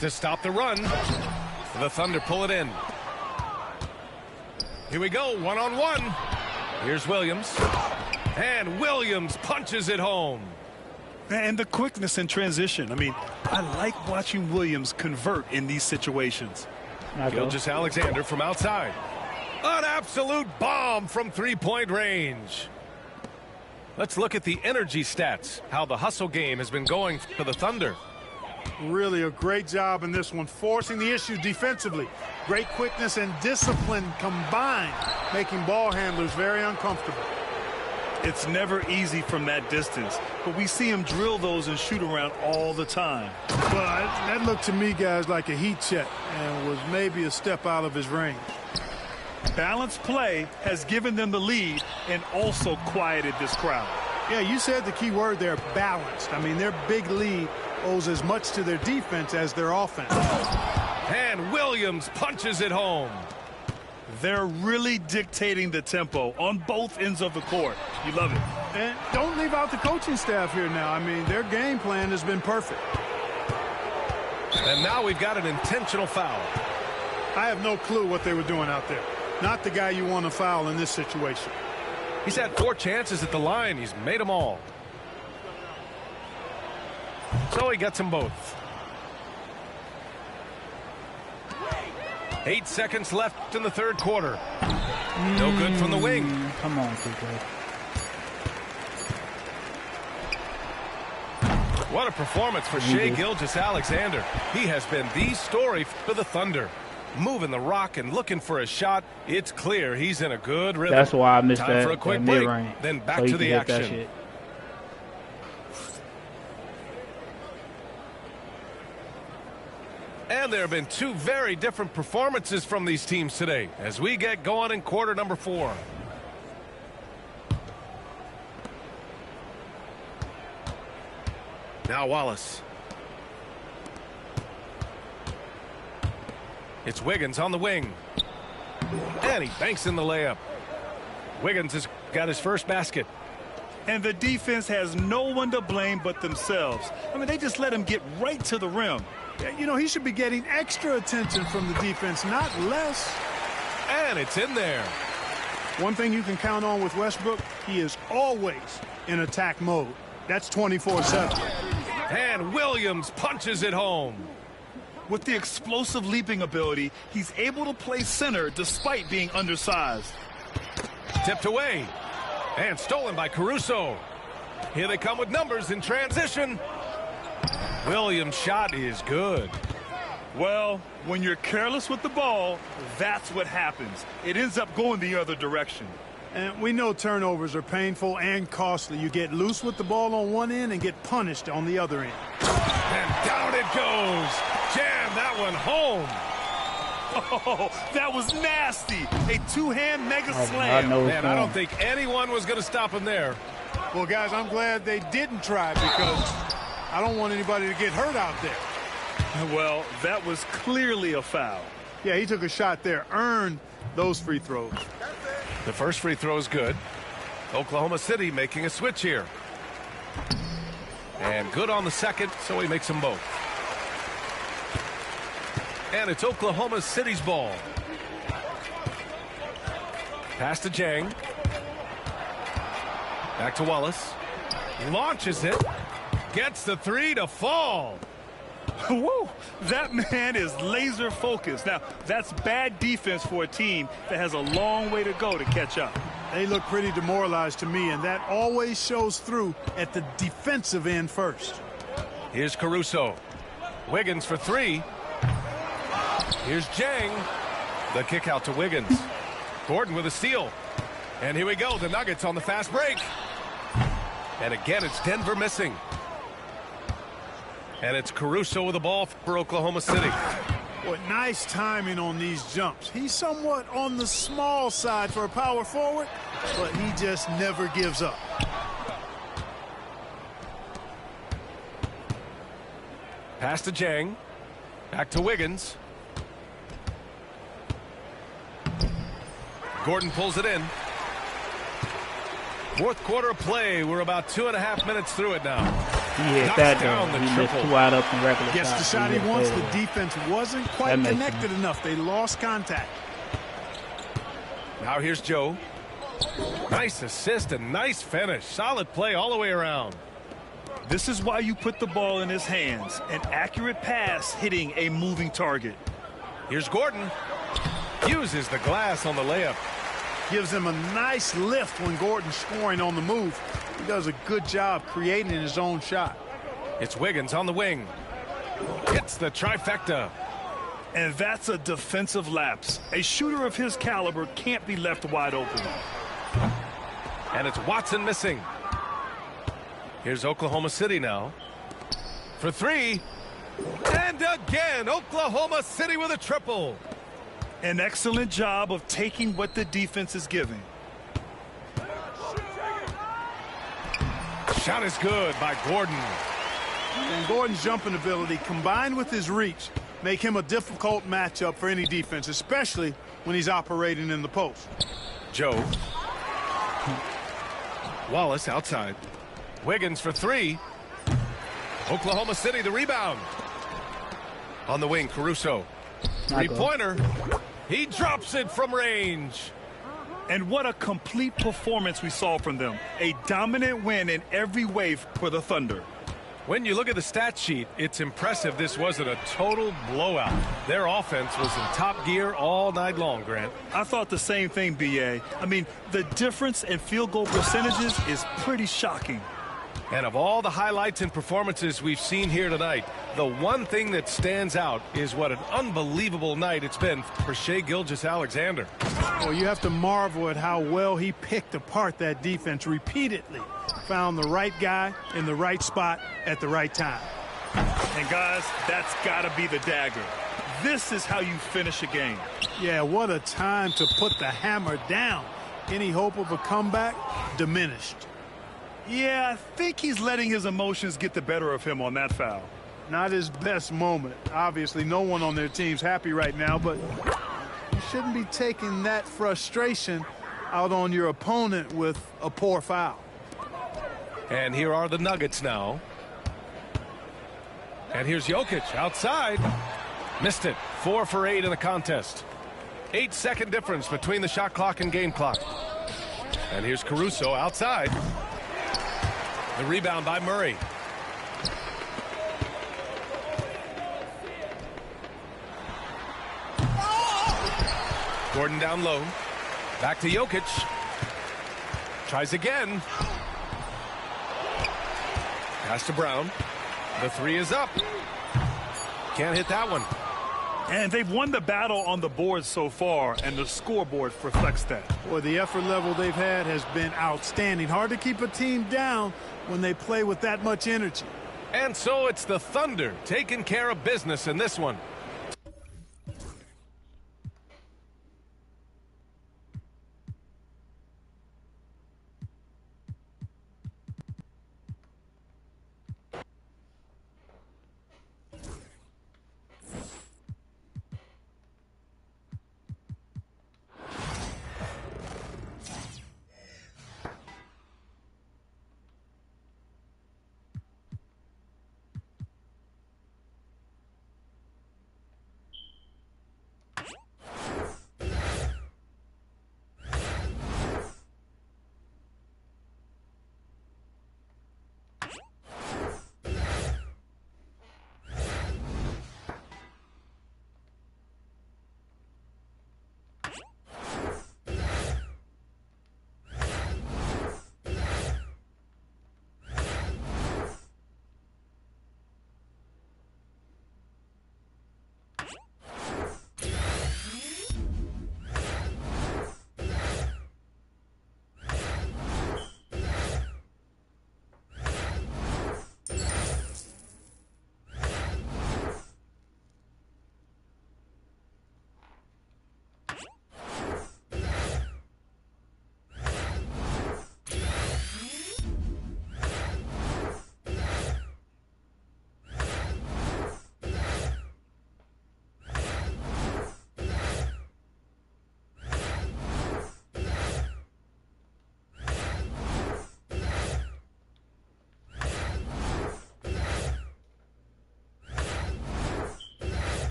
To stop the run. The Thunder pull it in. Here we go, 1-on-1. Here's Williams. And Williams punches it home.
And the quickness in transition. I mean, I like watching Williams convert in these situations.
Gilgeous-Alexander from outside. An absolute bomb from 3-point range. Let's look at the energy stats, how the hustle game has been going for the Thunder.
Really a great job in this one, forcing the issue defensively. Great quickness and discipline combined, making ball handlers very uncomfortable.
It's never easy from that distance, but we see him drill those and shoot around all the time.
Well, that looked to me, guys, like a heat check and was maybe a step out of his range.
Balanced play has given them the lead and also quieted this crowd.
Yeah, you said the key word there, balanced. I mean, their big lead owes as much to their defense as their offense.
And Williams punches it home.
They're really dictating the tempo on both ends of the court. You love it.
And don't leave out the coaching staff here now. I mean, their game plan has been perfect.
And now we've got an intentional foul.
I have no clue what they were doing out there. Not the guy you want to foul in this situation.
He's had 4 chances at the line. He's made them all. So he gets them both. 8 seconds left in the third quarter. No good from the wing.
Come on, TJ.
What a performance for Shai Gilgeous-Alexander. He has been the story for the Thunder. Moving the rock and looking for a shot. It's clear he's in a good rhythm.
That's why I missed
Time
that,
for a quick
that
break,
mid-range.
then back to the action. And there have been 2 very different performances from these teams today as we get going in quarter number 4. Now Wallace. It's Wiggins on the wing. And he banks in the layup. Wiggins has got his first basket.
And the defense has no one to blame but themselves. I mean, they just let him get right to the rim.
You know, he should be getting extra attention from the defense, not less.
And it's in there.
One thing you can count on with Westbrook, he is always in attack mode. That's 24/7.
And Williams punches it home.
With the explosive leaping ability, he's able to play center despite being undersized.
Tipped away. And stolen by Caruso. Here they come with numbers in transition. Williams' shot is good.
Well, when you're careless with the ball, that's what happens. It ends up going the other direction.
And we know turnovers are painful and costly. You get loose with the ball on one end and get punished on the other end.
And down it goes. Jam that one home.
Oh, that was nasty. A 2-hand mega slam.
Man, I don't think anyone was going to stop him there.
Well, guys, I'm glad they didn't try because I don't want anybody to get hurt out there.
Well, that was clearly a foul.
Yeah, he took a shot there. Earned those free throws.
The first free throw is good. Oklahoma City making a switch here. And good on the second, so he makes them both. And it's Oklahoma City's ball. Pass to Jang. Back to Wallace. Launches it. Gets the 3 to fall.
Woo! That man is laser focused. Now, that's bad defense for a team that has a long way to go to catch up.
They look pretty demoralized to me, and that always shows through at the defensive end first.
Here's Caruso. Wiggins for 3. Here's Jang. The kick out to Wiggins. Gordon with a steal. And here we go. The Nuggets on the fast break. And again, it's Denver missing. And it's Caruso with the ball for Oklahoma City.
Boy, nice timing on these jumps. He's somewhat on the small side for a power forward, but he just never gives up.
Pass to Jang. Back to Wiggins. Gordon pulls it in. Fourth quarter of play. We're about 2.5 minutes through it now.
He hit that down. He missed 2 wide open regular
Gets
shots.
the shot he wants. The defense wasn't quite connected enough. They lost contact.
Now here's Joe. Nice assist and nice finish. Solid play all the way around.
This is why you put the ball in his hands. An accurate pass hitting a moving target.
Here's Gordon. Uses the glass on the layup.
Gives him a nice lift when Gordon's scoring on the move. He does a good job creating his own shot.
It's Wiggins on the wing. Hits the trifecta.
And that's a defensive lapse. A shooter of his caliber can't be left wide open.
And it's Watson missing. Here's Oklahoma City now. For 3. And again, Oklahoma City with a triple.
An excellent job of taking what the defense is giving.
Shot is good by Gordon.
And Gordon's jumping ability combined with his reach make him a difficult matchup for any defense, especially when he's operating in the post.
Joe. Wallace outside. Wiggins for three. Oklahoma City the rebound. On the wing, Caruso. Three-pointer. He drops it from range.
And what a complete performance we saw from them. A dominant win in every way for the Thunder.
When you look at the stat sheet, it's impressive this wasn't a total blowout. Their offense was in top gear all night long, Grant.
I thought the same thing, B.A. I mean, the difference in field goal percentages is pretty shocking.
And of all the highlights and performances we've seen here tonight, the one thing that stands out is what an unbelievable night it's been for Shai Gilgeous-Alexander.
Well, you have to marvel at how well he picked apart that defense repeatedly. Found the right guy in the right spot at the right time.
And guys, that's got to be the dagger. This is how you finish a game.
Yeah, what a time to put the hammer down. Any hope of a comeback diminished.
Yeah, I think he's letting his emotions get the better of him on that foul.
Not his best moment. Obviously, no one on their team's happy right now, but you shouldn't be taking that frustration out on your opponent with a poor foul.
And here are the Nuggets now. And here's Jokic outside. Missed it. 4 for 8 in the contest. 8-second difference between the shot clock and game clock. And here's Caruso outside. The rebound by Murray. Gordon down low. Back to Jokic. Tries again. Pass to Brown. The three is up. Can't hit that one.
And they've won the battle on the board so far, and the scoreboard reflects that.
Well, the effort level they've had has been outstanding. Hard to keep a team down when they play with that much energy.
And so it's the Thunder taking care of business in this one.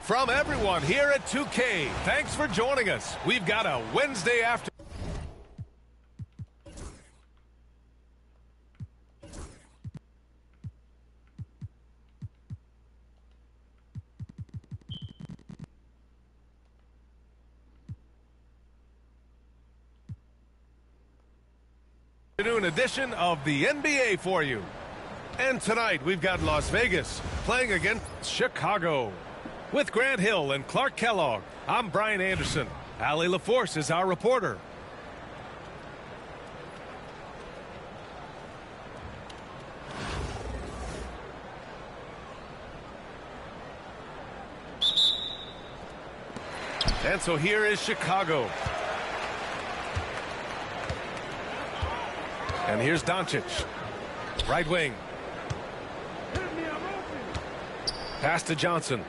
From everyone here at 2K, thanks for joining us. We've got a Wednesday afternoon. Afternoon edition of the NBA for you. And tonight we've got Las Vegas playing against Chicago. With Grant Hill and Clark Kellogg, I'm Brian Anderson. Allie LaForce is our reporter. And so here is Chicago. And here's Doncic. Right wing. Pass to Johnson.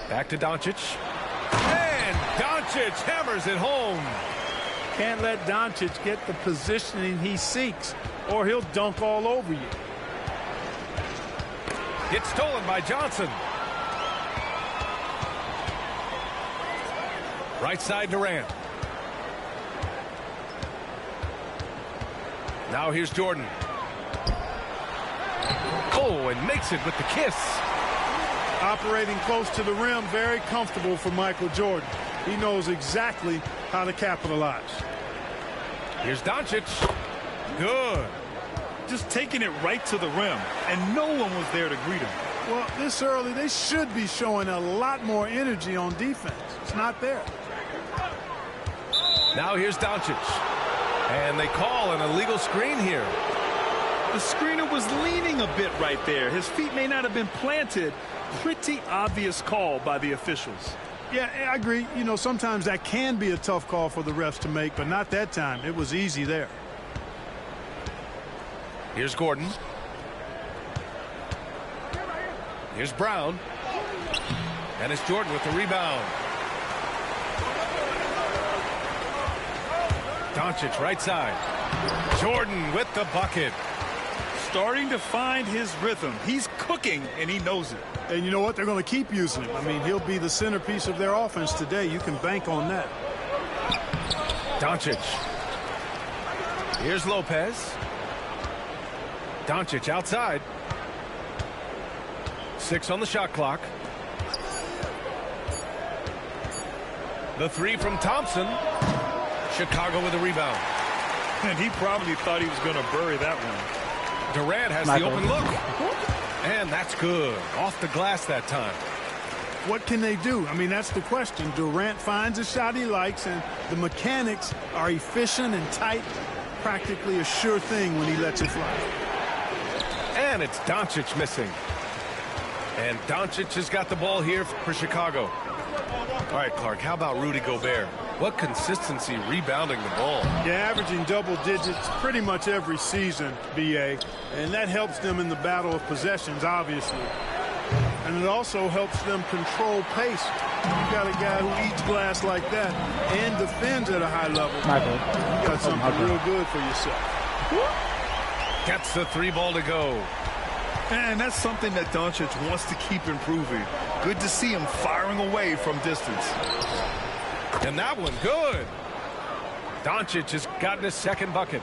Back to Doncic. And Doncic hammers it home.
Can't let Doncic get the positioning he seeks, or he'll dunk all over you.
It's stolen by Johnson. Right side Durant. Now here's Jordan. Oh, and makes it with the kiss.
Operating close to the rim, very comfortable for Michael Jordan. He knows exactly how to capitalize.
Here's Doncic. Good.
Just taking it right to the rim, and no one was there to greet him.
Well, this early, they should be showing a lot more energy on defense. It's not there.
Now here's Doncic. And they call an illegal screen here.
The screener was leaning a bit right there. His feet may not have been planted. Pretty obvious call by the officials.
Yeah, I agree. You know, sometimes that can be a tough call for the refs to make, but not that time. It was easy there.
Here's Gordon. Here's Brown. And it's Jordan with the rebound. Doncic right side. Jordan with the bucket.
Starting to find his rhythm. He's cooking, and he knows it.
And you know what? They're going to keep using him. I mean, he'll be the centerpiece of their offense today. You can bank on that.
Doncic. Here's Lopez. Doncic outside. 6 on the shot clock. The three from Thompson. Chicago with a rebound.
And he probably thought he was going to bury that one.
Durant has the open look. And that's good. Off the glass that time.
What can they do? I mean, that's the question. Durant finds a shot he likes, and the mechanics are efficient and tight. Practically a sure thing when he lets it fly.
And it's Doncic missing. And Doncic has got the ball here for Chicago. All right, Clark, how about Rudy Gobert? What consistency rebounding the ball.
Yeah, averaging double digits pretty much every season, B.A. And that helps them in the battle of possessions, obviously. And it also helps them control pace. You got a guy who eats glass like that and defends at a high level. You got something real good for yourself.
Gets the three ball to go.
And that's something that Doncic wants to keep improving. Good to see him firing away from distance.
And that one good. Doncic has gotten his second bucket.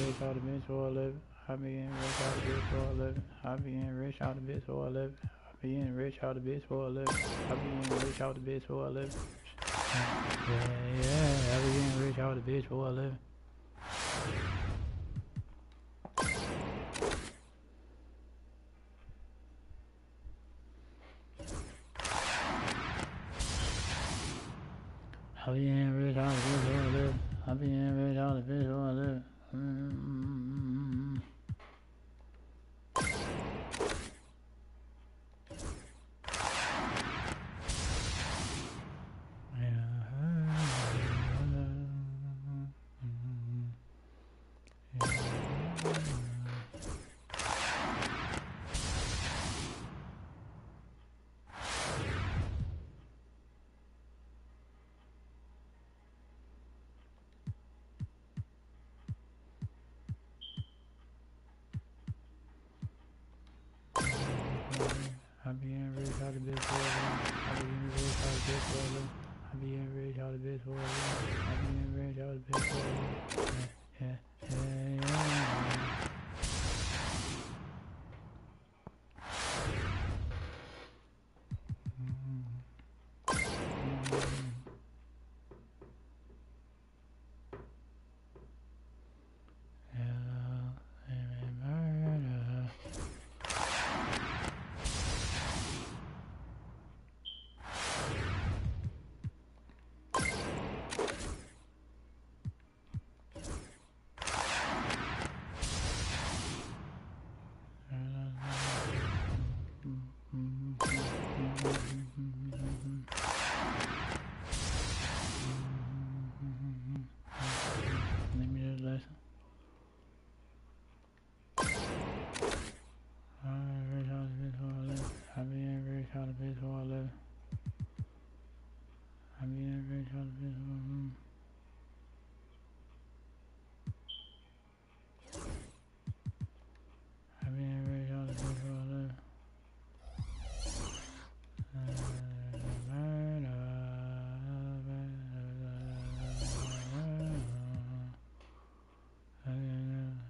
rich out the bitch for a living. I be getting rich out the bitch for a living. I be getting rich out the bitch for a living. I be getting rich out the bitch for a living. I be getting rich out the bitch for a living. Yeah, I be getting rich out the bitch for a living. I be getting rich out the bitch for a living. I be getting rich out the bitch for a living. I be getting rich out the bitch for a living. I be getting rich out the bitch for a living. I be getting rich out the bitch for a living. I be getting rich out the bitch for a living. Yeah. Let me just listen. I be getting rich out the bitch for a living. I be getting rich out the bitch for a living. I be getting rich out the bitch for a living.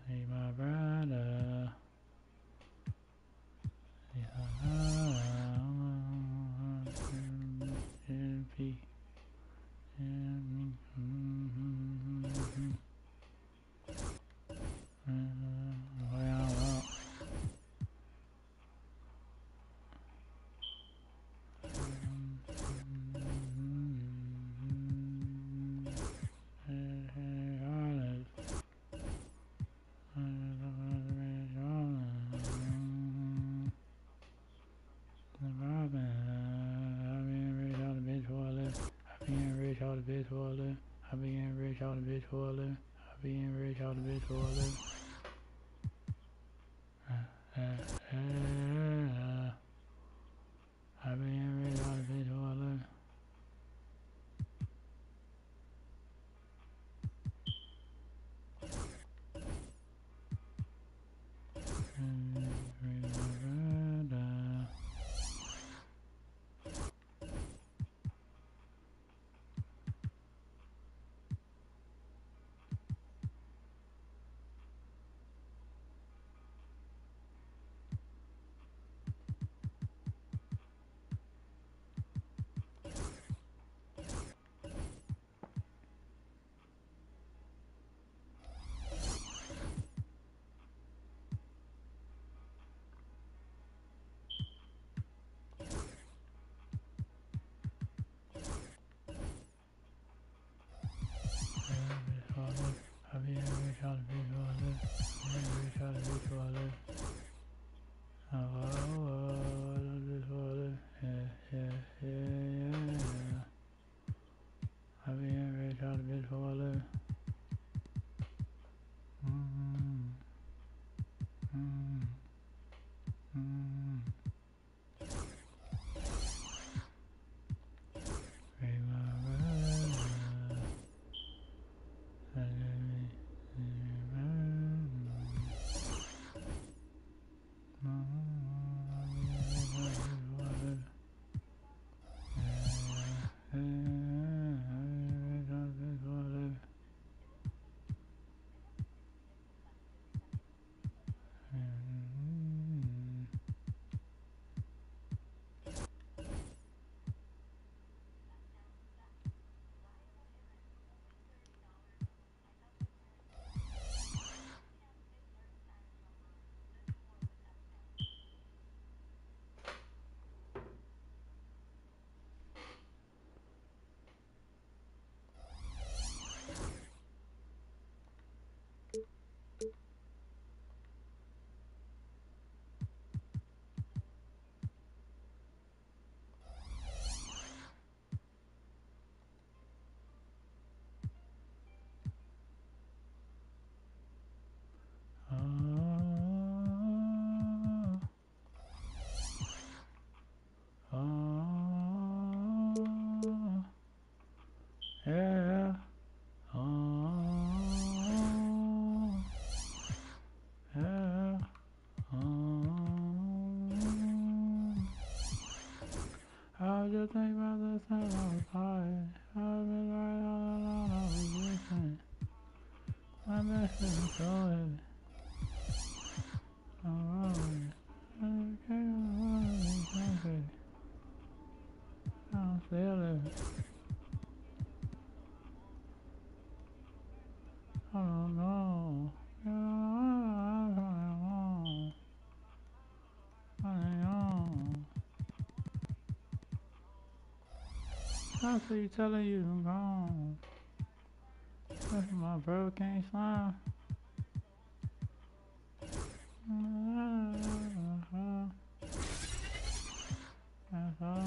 He's my brother. I be getting rich out the bitch for a living. I be getting rich out the bitch for a living. I be getting rich out the bitch for a living. I be getting rich out the bitch for a living. I be getting rich out the bitch for a living. I be getting rich out the bitch for a living. Yeah. I be getting rich out the bitch for a living. Yeah. Yeah. I was just thinking about the time I was high. I've been right all alone, I was listening. My best is so heavy. I'm still living. I don't know. I see telling you I'm gone. That's my bro can't slime. That's all.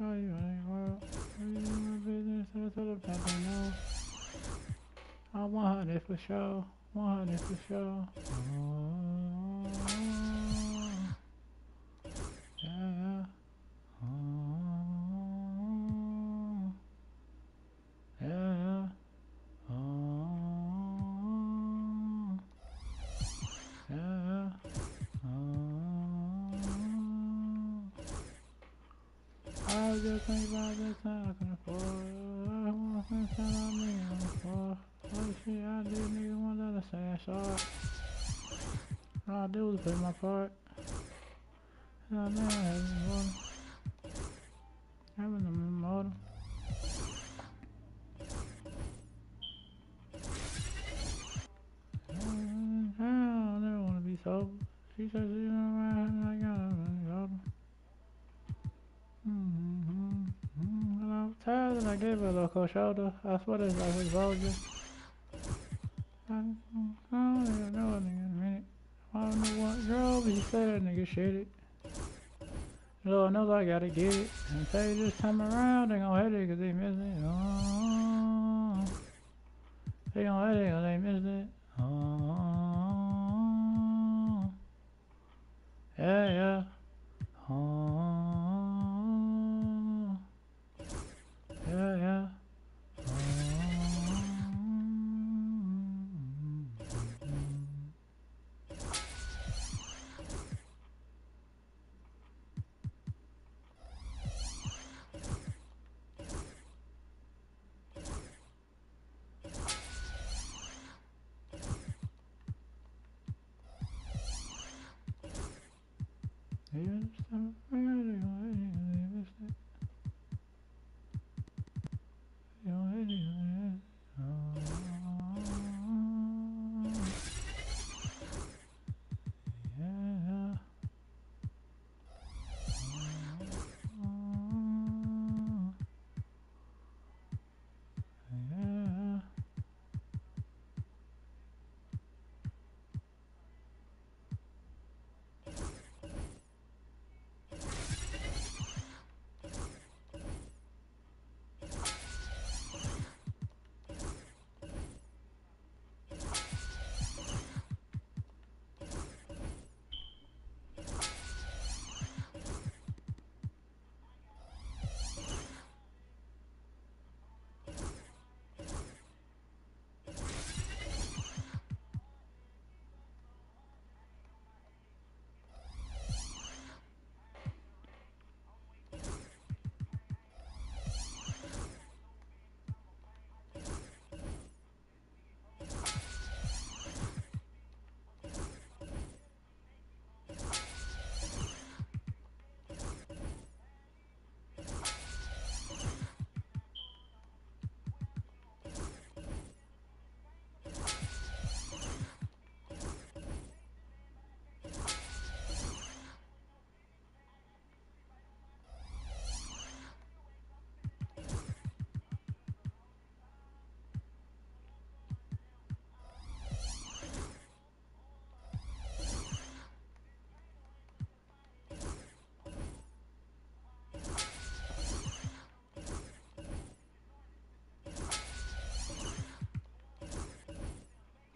Oh, you ain't world. You my business, that's what I'm talking about. I 100 for sure. 100 for sure. Yeah. Yeah. Yeah. I was just thinking about the time I can afford. I want to tell I need on the floor. What shit I did, nigga, one that I say I saw it. All I did was play my part. And I never had any water. Having them in the motor. I never want to be sober. She said she don't ride and I got her in the shoulder. And I was tired and I gave her a little cold shoulder. I swear that's like a soldier. I don't even know a nigga in a minute. I don't know what drove, he said that nigga shit it. Lord knows I gotta get it. And say this time around, they gon' hate it cause they missed it. Oh, they gon' hate it cause they missed it. Oh, yeah, yeah. Oh, yeah, yeah.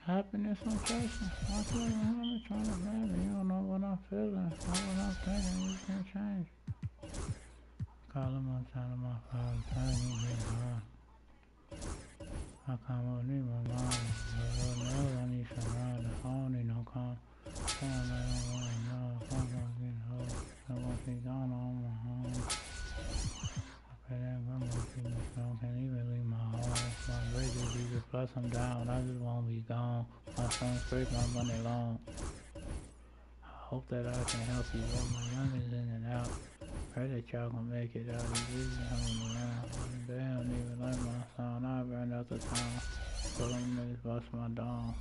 Happiness and chasing. What's going on? Trying to blame me. You don't know what I'm feeling. Know what I'm thinking. You can't change. Calling my son and my father, time me get hard. I come up need my mom, but Lord knows I need some ride. I don't need no calm. Come on, man, I want to know if I'm gonna get home. And once he's gone, I'm my home. I pray that grandma keep me strong, can't even leave my home. My bridges either plus I'm down, I just won't be gone. My son scrape my money long. I hope that I can help you with my youngest in and out. Pray that y'all can make it out. These bitches coming around. They don't even like my sound. I burned out the town. So them niggas bust my dome.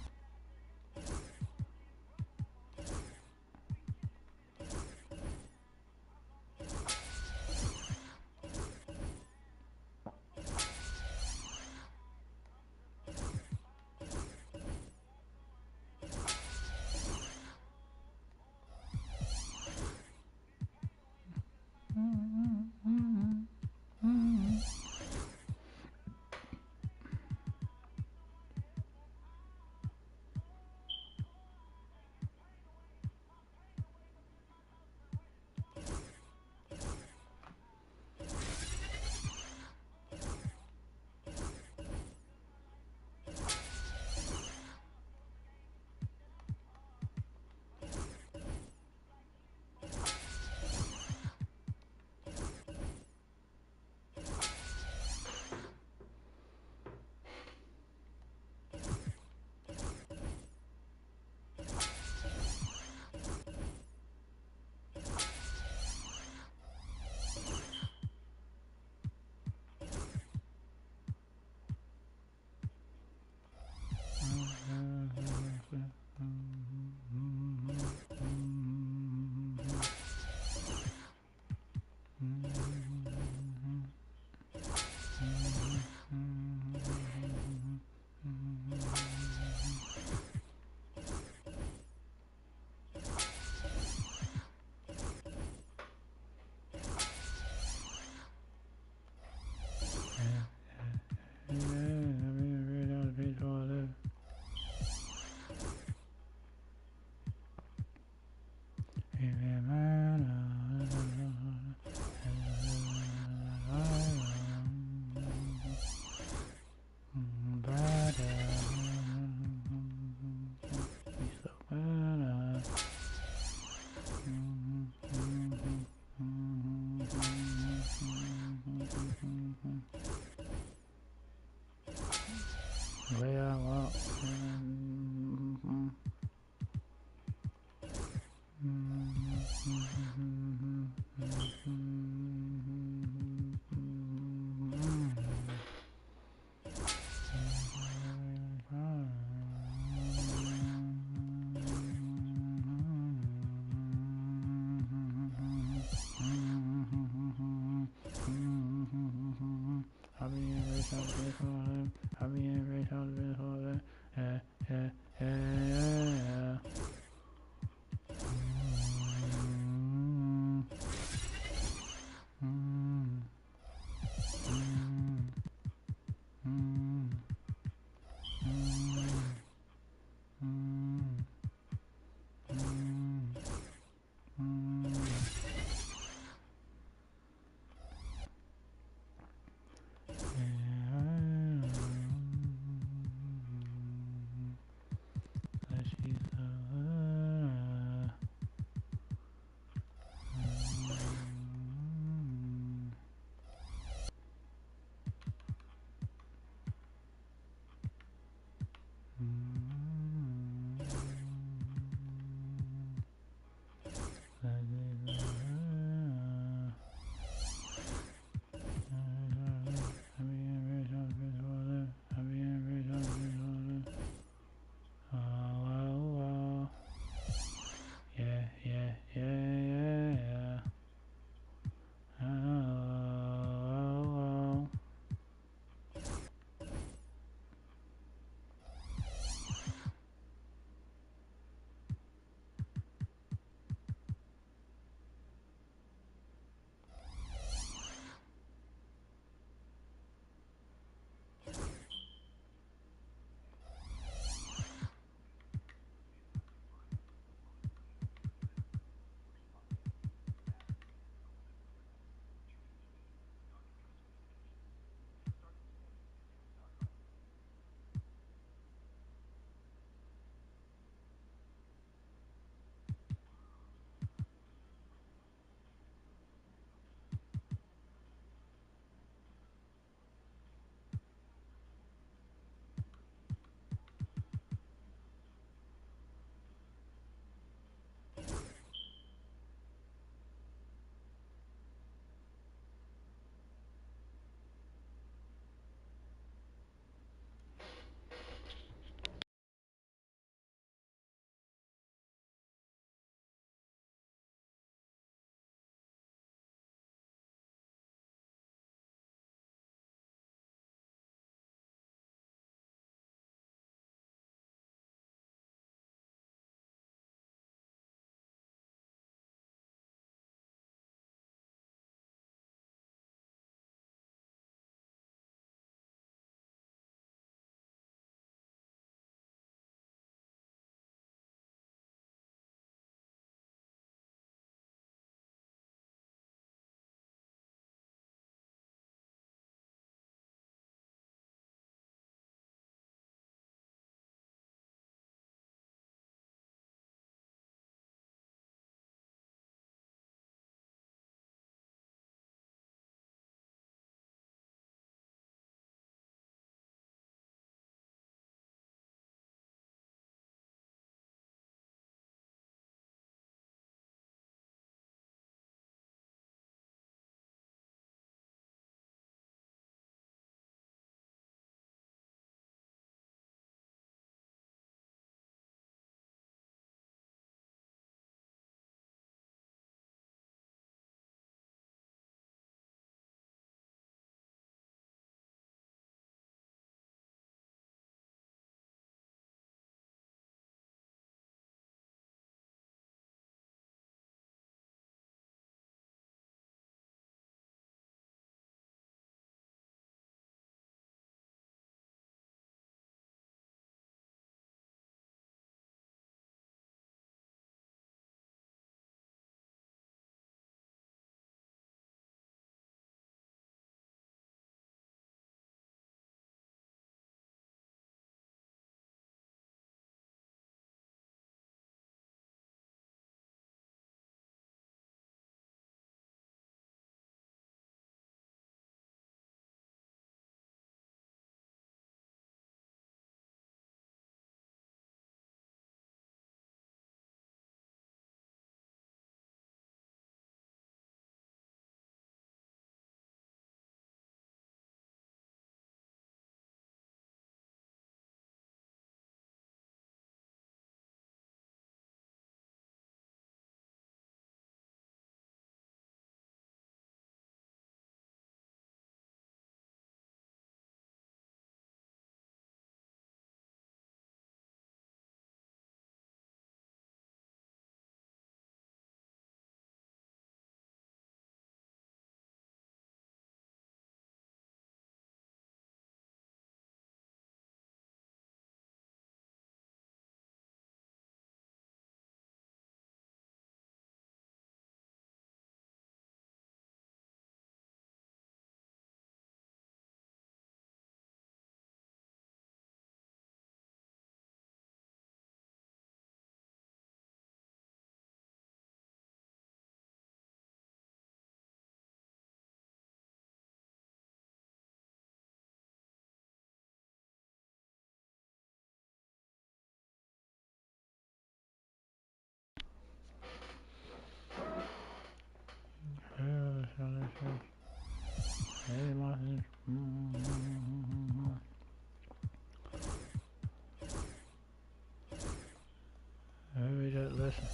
Listen.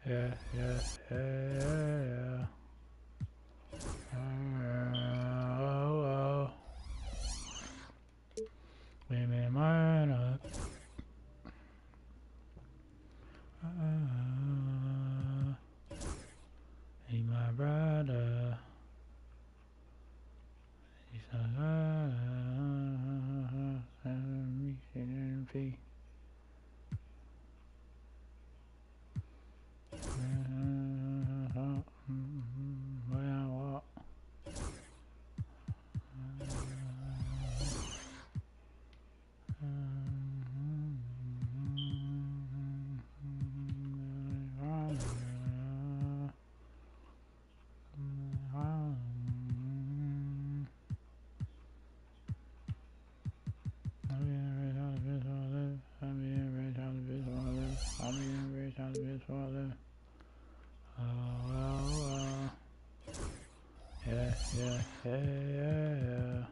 Yeah. Leave me mine up. He's my brother. He's Yeah.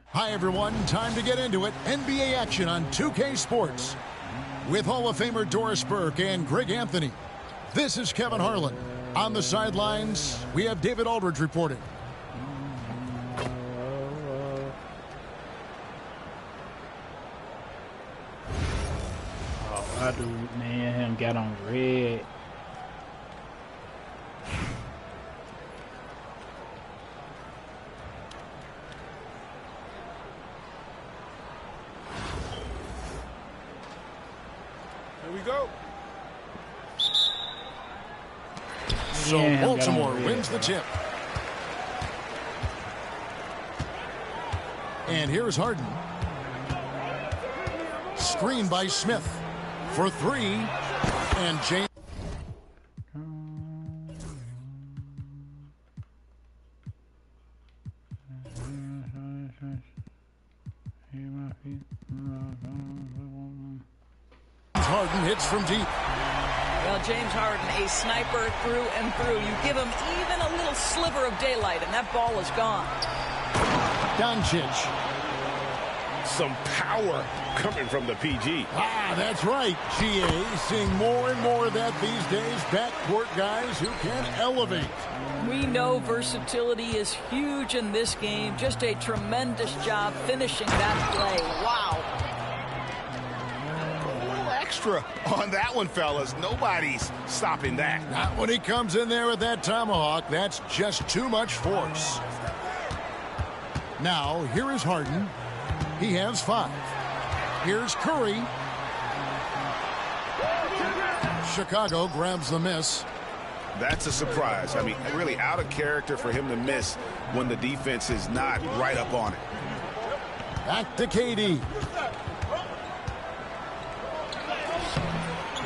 Hi, everyone. Time to get into it. NBA action on 2K Sports. With Hall of Famer Doris Burke and Greg Anthony. This is Kevin Harlan. On the sidelines, we have David Aldridge reporting.
Oh, I do, man. Him got on red.
So Baltimore wins the tip. And here's Harden. Screen by Smith for three. And James. Harden hits from deep.
Well, James Harden, a sniper through and through. You give him even a little sliver of daylight, and that ball is gone.
Doncic.
Some power coming from the PG.
Ah, that's right. GA seeing more and more of that these days. Backcourt guys who can elevate.
We know versatility is huge in this game. Just a tremendous job finishing that play. Wow.
Extra on that one, fellas. Nobody's stopping that.
Not when he comes in there with that tomahawk. That's just too much force. Now, here is Harden. He has 5. Here's Curry. Chicago grabs the miss.
That's a surprise. I mean, really out of character for him to miss when the defense is not right up on it.
Back to KD.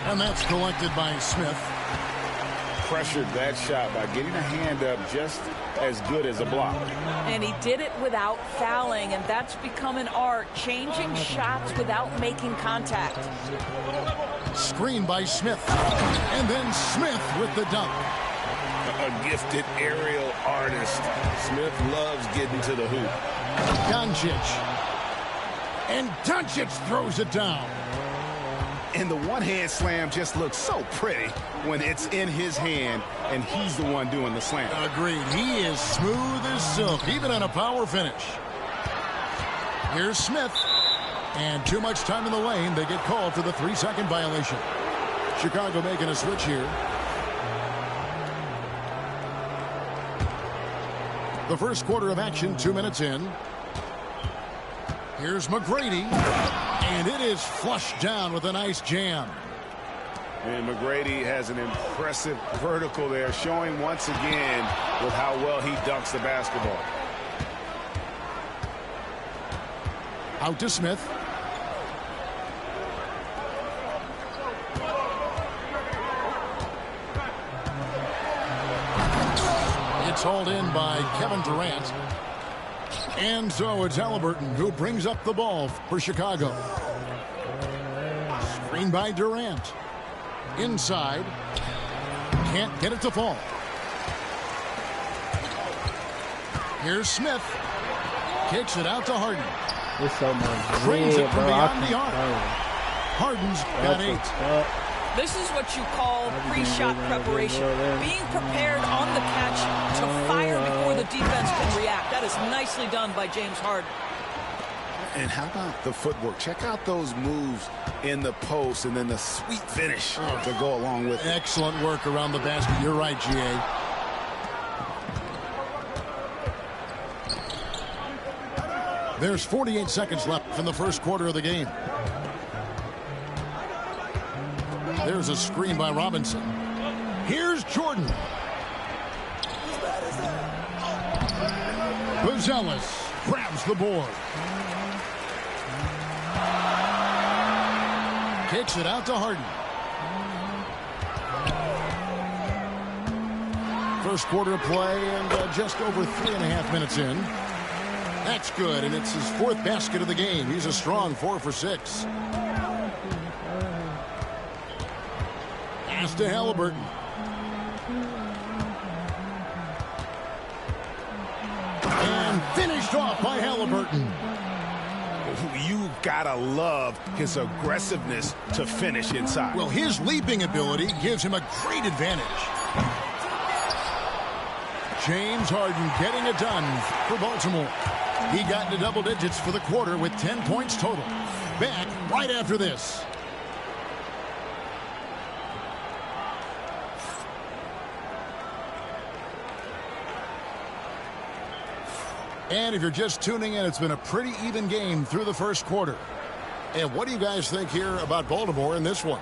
And that's collected by Smith.
Pressured that shot by getting a hand up just as good as a block.
And he did it without fouling, and that's become an art, changing shots without making contact.
Screen by Smith. And then Smith with the dunk.
A gifted aerial artist. Smith loves getting to the hoop.
Doncic. And Doncic throws it down.
And the one-hand slam just looks so pretty when it's in his hand and he's the one doing the slam.
Agreed. He is smooth as silk, even on a power finish. Here's Smith. And too much time in the lane. They get called for the 3-second violation. Chicago making a switch here. The first quarter of action, 2 minutes in. Here's McGrady. And it is flushed down with a nice jam.
And McGrady has an impressive vertical there, showing once again with how well he dunks the basketball.
Out to Smith. It's hauled in by Kevin Durant. And so it's Halliburton who brings up the ball for Chicago. Screen by Durant. Inside. Can't get it to fall. Here's Smith. Kicks it out to Harden.
It's so much.
Trains it from beyond the arc. Harden's got 8.
This is what you call pre-shot preparation. Being prepared on the catch to fire before the defense can react. That is nicely done by James Harden.
And how about the footwork? Check out those moves in the post and then the sweet finish to go along with it.
Excellent work around the basket. You're right, G.A. There's 48 seconds left in the first quarter of the game. There's a screen by Robinson. Here's Jordan. Buzelis grabs the board. Kicks it out to Harden. First quarter of play and just over 3.5 minutes in. That's good, and it's his 4th basket of the game. He's a strong 4 for 6. Pass to Halliburton. And finished off by Halliburton.
You gotta love his aggressiveness to finish inside.
Well, his leaping ability gives him a great advantage. James Harden getting it done for Baltimore. He got into double digits for the quarter with 10 points total. Back right after this. And if you're just tuning in, it's been a pretty even game through the first quarter. And what do you guys think here about Baltimore in this one?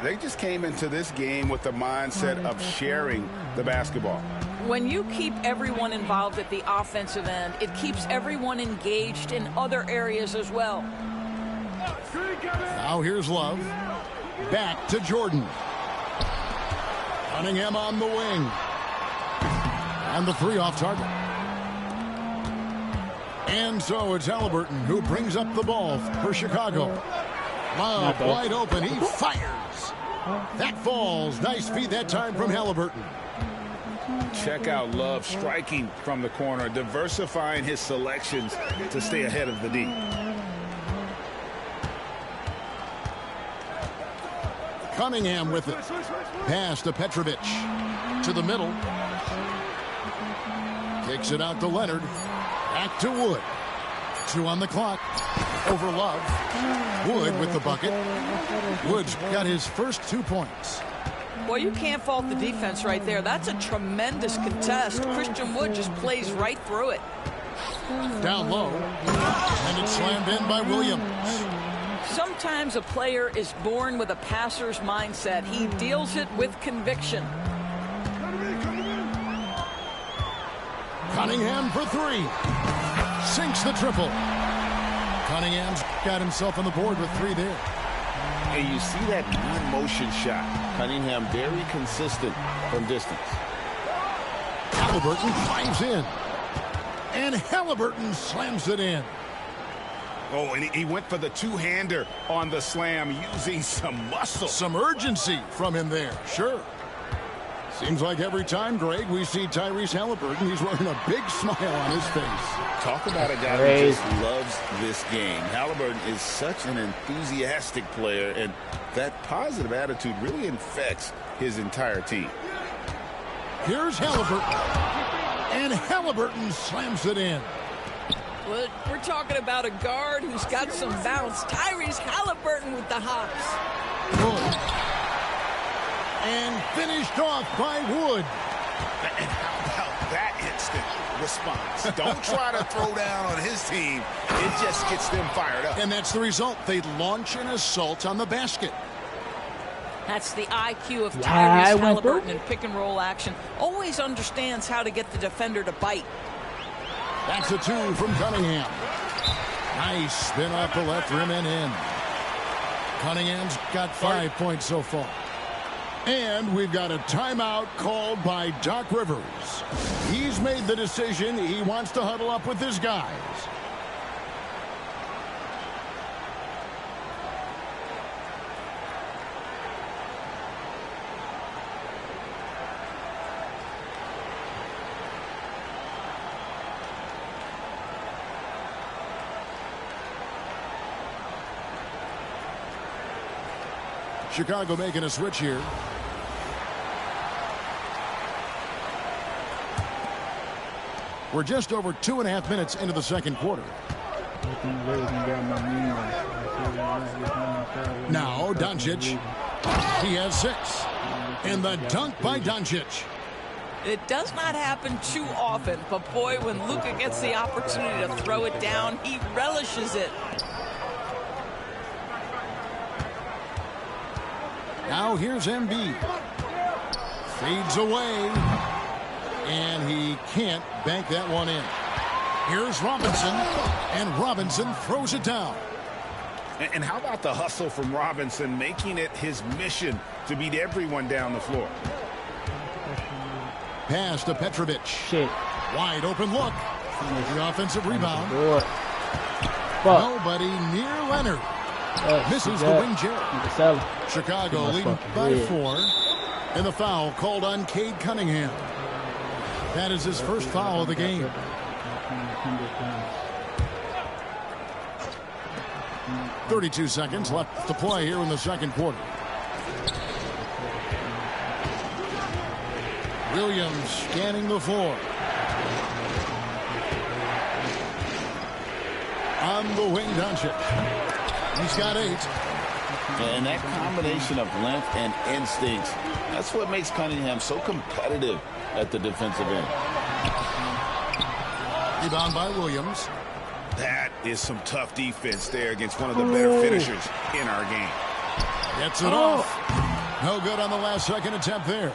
They just came into this game with the mindset of sharing the basketball.
When you keep everyone involved at the offensive end, it keeps everyone engaged in other areas as well.
Now here's Love. Back to Jordan. Cunningham on the wing. And the 3 off target. And so it's Halliburton who brings up the ball for Chicago. Love wide open. He fires. That falls. Nice feed that time from Halliburton.
Check out Love striking from the corner, diversifying his selections to stay ahead of the D.
Cunningham with it. Pass to Petrovic. To the middle. Kicks it out to Leonard. Back to Wood. 2 on the clock. Over Love. Wood with the bucket. Wood's got his first 2 points.
Well, you can't fault the defense right there. That's a tremendous contest. Christian Wood just plays right through it.
Down low. And it's slammed in by Williams.
Sometimes a player is born with a passer's mindset. He deals it with conviction.
Cunningham for 3. Sinks the triple. Cunningham's got himself on the board with 3 there.
And you see that one-motion shot. Cunningham very consistent from distance.
Halliburton drives in. And Halliburton slams it in.
Oh, and he went for the two-hander on the slam using some muscle.
Some urgency from him there, sure. Seems like every time, Greg, we see Tyrese Halliburton, he's wearing a big smile on his face.
Talk about a guy who just loves this game. Halliburton is such an enthusiastic player, and that positive attitude really infects his entire team.
Here's Halliburton, and Halliburton slams it in.
Well, we're talking about a guard who's got some bounce. Tyrese Halliburton with the hops.
Wood. And finished off by Wood.
And how about that instant response? Don't try to throw down on his team. It just gets them fired up.
And that's the result. They launch an assault on the basket.
That's the IQ of Tyrese Halliburton in pick-and-roll action. Always understands how to get the defender to bite.
That's a 2 from Cunningham. Nice spin off the left rim and in. Cunningham's got 5 points so far. And we've got a timeout called by Doc Rivers. He's made the decision. He wants to huddle up with his guys. Chicago making a switch here. We're just over 2.5 minutes into the second quarter. Now Doncic. He has 6. And the dunk by Doncic.
It does not happen too often, but boy, when Luka gets the opportunity to throw it down, he relishes it.
Now here's Embiid. Fades away. And he can't bank that one in. Here's Robinson. And Robinson throws it down.
And how about the hustle from Robinson, making it his mission to beat everyone down the floor.
Pass to Petrovic.
Shit.
Wide open look. The offensive rebound. Nobody near Leonard. Misses the wing Jerry. Chicago leading by 4. And the foul called on Cade Cunningham. That is his first foul of the game. .32 seconds left to play here in the second quarter. Williams scanning the floor. On the wing, Doncic. He's got 8.
And that combination of length and instincts, that's what makes Cunningham so competitive at the defensive end.
Rebound by Williams.
That is some tough defense there against one of the better finishers in our game.
Gets it off. No good on the last second attempt there.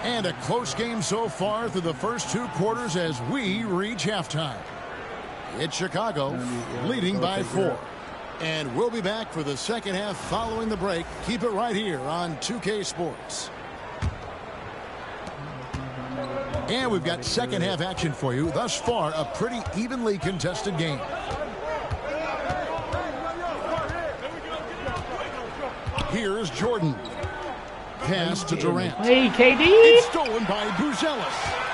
And a close game so far through the first 2 quarters as we reach halftime. It's Chicago leading by 4. And we'll be back for the second half following the break. Keep it right here on 2K Sports. And we've got second half action for you. Thus far, a pretty evenly contested game. Here's Jordan. Pass to Durant.
Hey, KD.
It's stolen by Buzelis.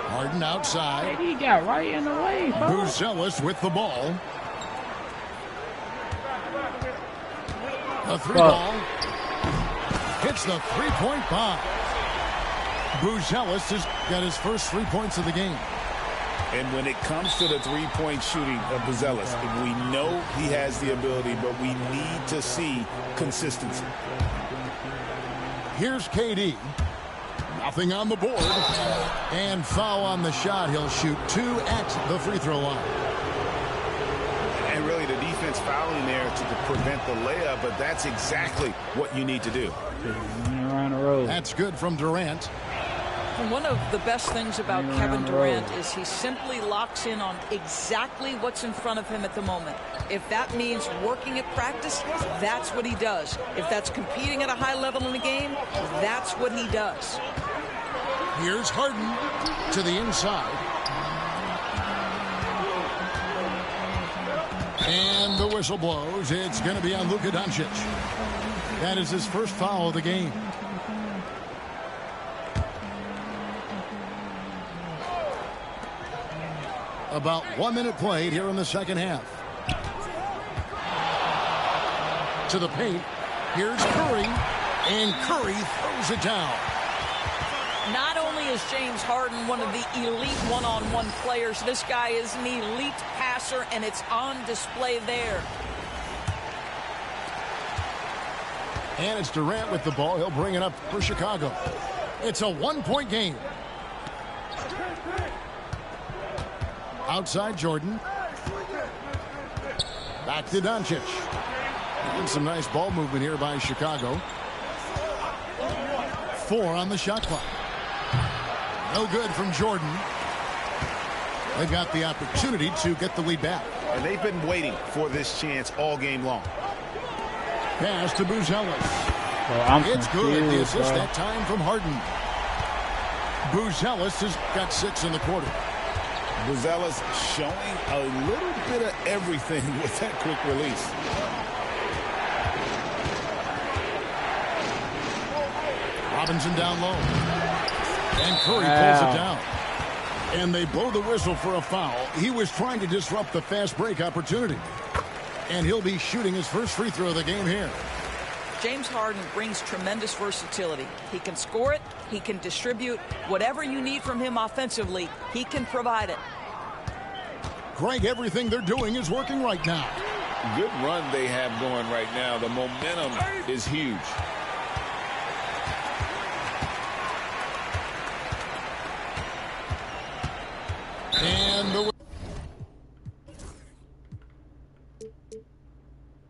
Harden outside.
He got right in the way.
Buzelis with the ball. A 3 ball. Hits the 3-point bomb. Buzelis has got his first 3 points of the game.
And when it comes to the 3-point shooting of Buzelis, we know he has the ability, but we need to see consistency.
Here's KD. Nothing on the board. And foul on the shot. He'll shoot 2 at the free throw line.
And really the defense fouling there to prevent the layup, but that's exactly what you need to do.
That's good from Durant.
And one of the best things about Kevin Durant is he simply locks in on exactly what's in front of him at the moment. If that means working at practice, that's what he does. If that's competing at a high level in the game, that's what he does.
Here's Harden to the inside. And the whistle blows. It's going to be on Luka Doncic. That is his first foul of the game. About 1 minute played here in the second half. To the paint. Here's Curry. And Curry throws it down.
Not only is James Harden one of the elite one-on-one players, this guy is an elite passer, and it's on display there.
And it's Durant with the ball. He'll bring it up for Chicago. It's a 1-point game. Outside Jordan. Back to Doncic. And some nice ball movement here by Chicago. 4 on the shot clock. No good from Jordan. They've got the opportunity to get the lead back.
And they've been waiting for this chance all game long.
Pass to Buzelis.
Well,
it's good. The assist that time from Harden. Buzelis has got 6 in the quarter.
Buzelis showing a little bit of everything with that quick release.
Robinson down low. And Curry pulls it down. And they blow the whistle for a foul. He was trying to disrupt the fast break opportunity. And he'll be shooting his first free throw of the game here.
James Harden brings tremendous versatility. He can score it. He can distribute. Whatever you need from him offensively, he can provide it.
Greg, everything they're doing is working right now.
Good run they have going right now. The momentum is huge.
And the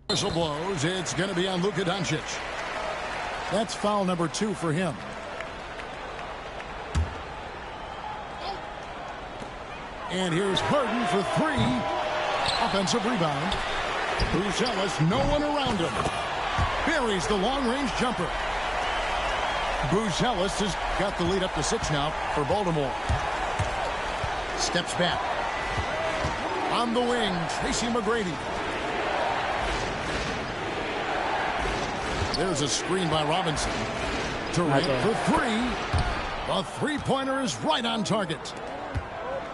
whistle blows. It's going to be on Luka Doncic. That's foul number 2 for him. And here's Harden for 3. Offensive rebound. Buzelis, no one around him. Buries the long-range jumper. Buzelis has got the lead up to 6 now for Baltimore. Steps back. On the wing, Tracy McGrady. There's a screen by Robinson. Durant for 3. The three-pointer is right on target.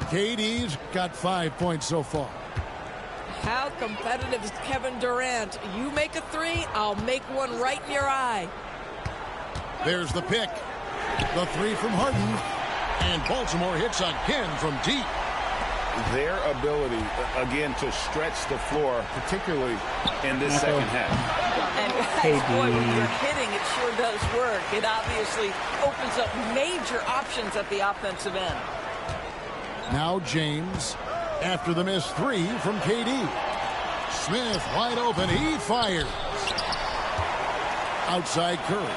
KD's got 5 points so far.
How competitive is Kevin Durant? You make a 3, I'll make one right in your eye.
There's the pick. The 3 from Harden. And Baltimore hits again from deep.
Their ability, again, to stretch the floor, particularly in this second half.
And guys, boy, when you're hitting, it sure does work. It obviously opens up major options at the offensive end.
Now James, after the missed 3 from KD. Smith wide open. He fires. Outside Curry.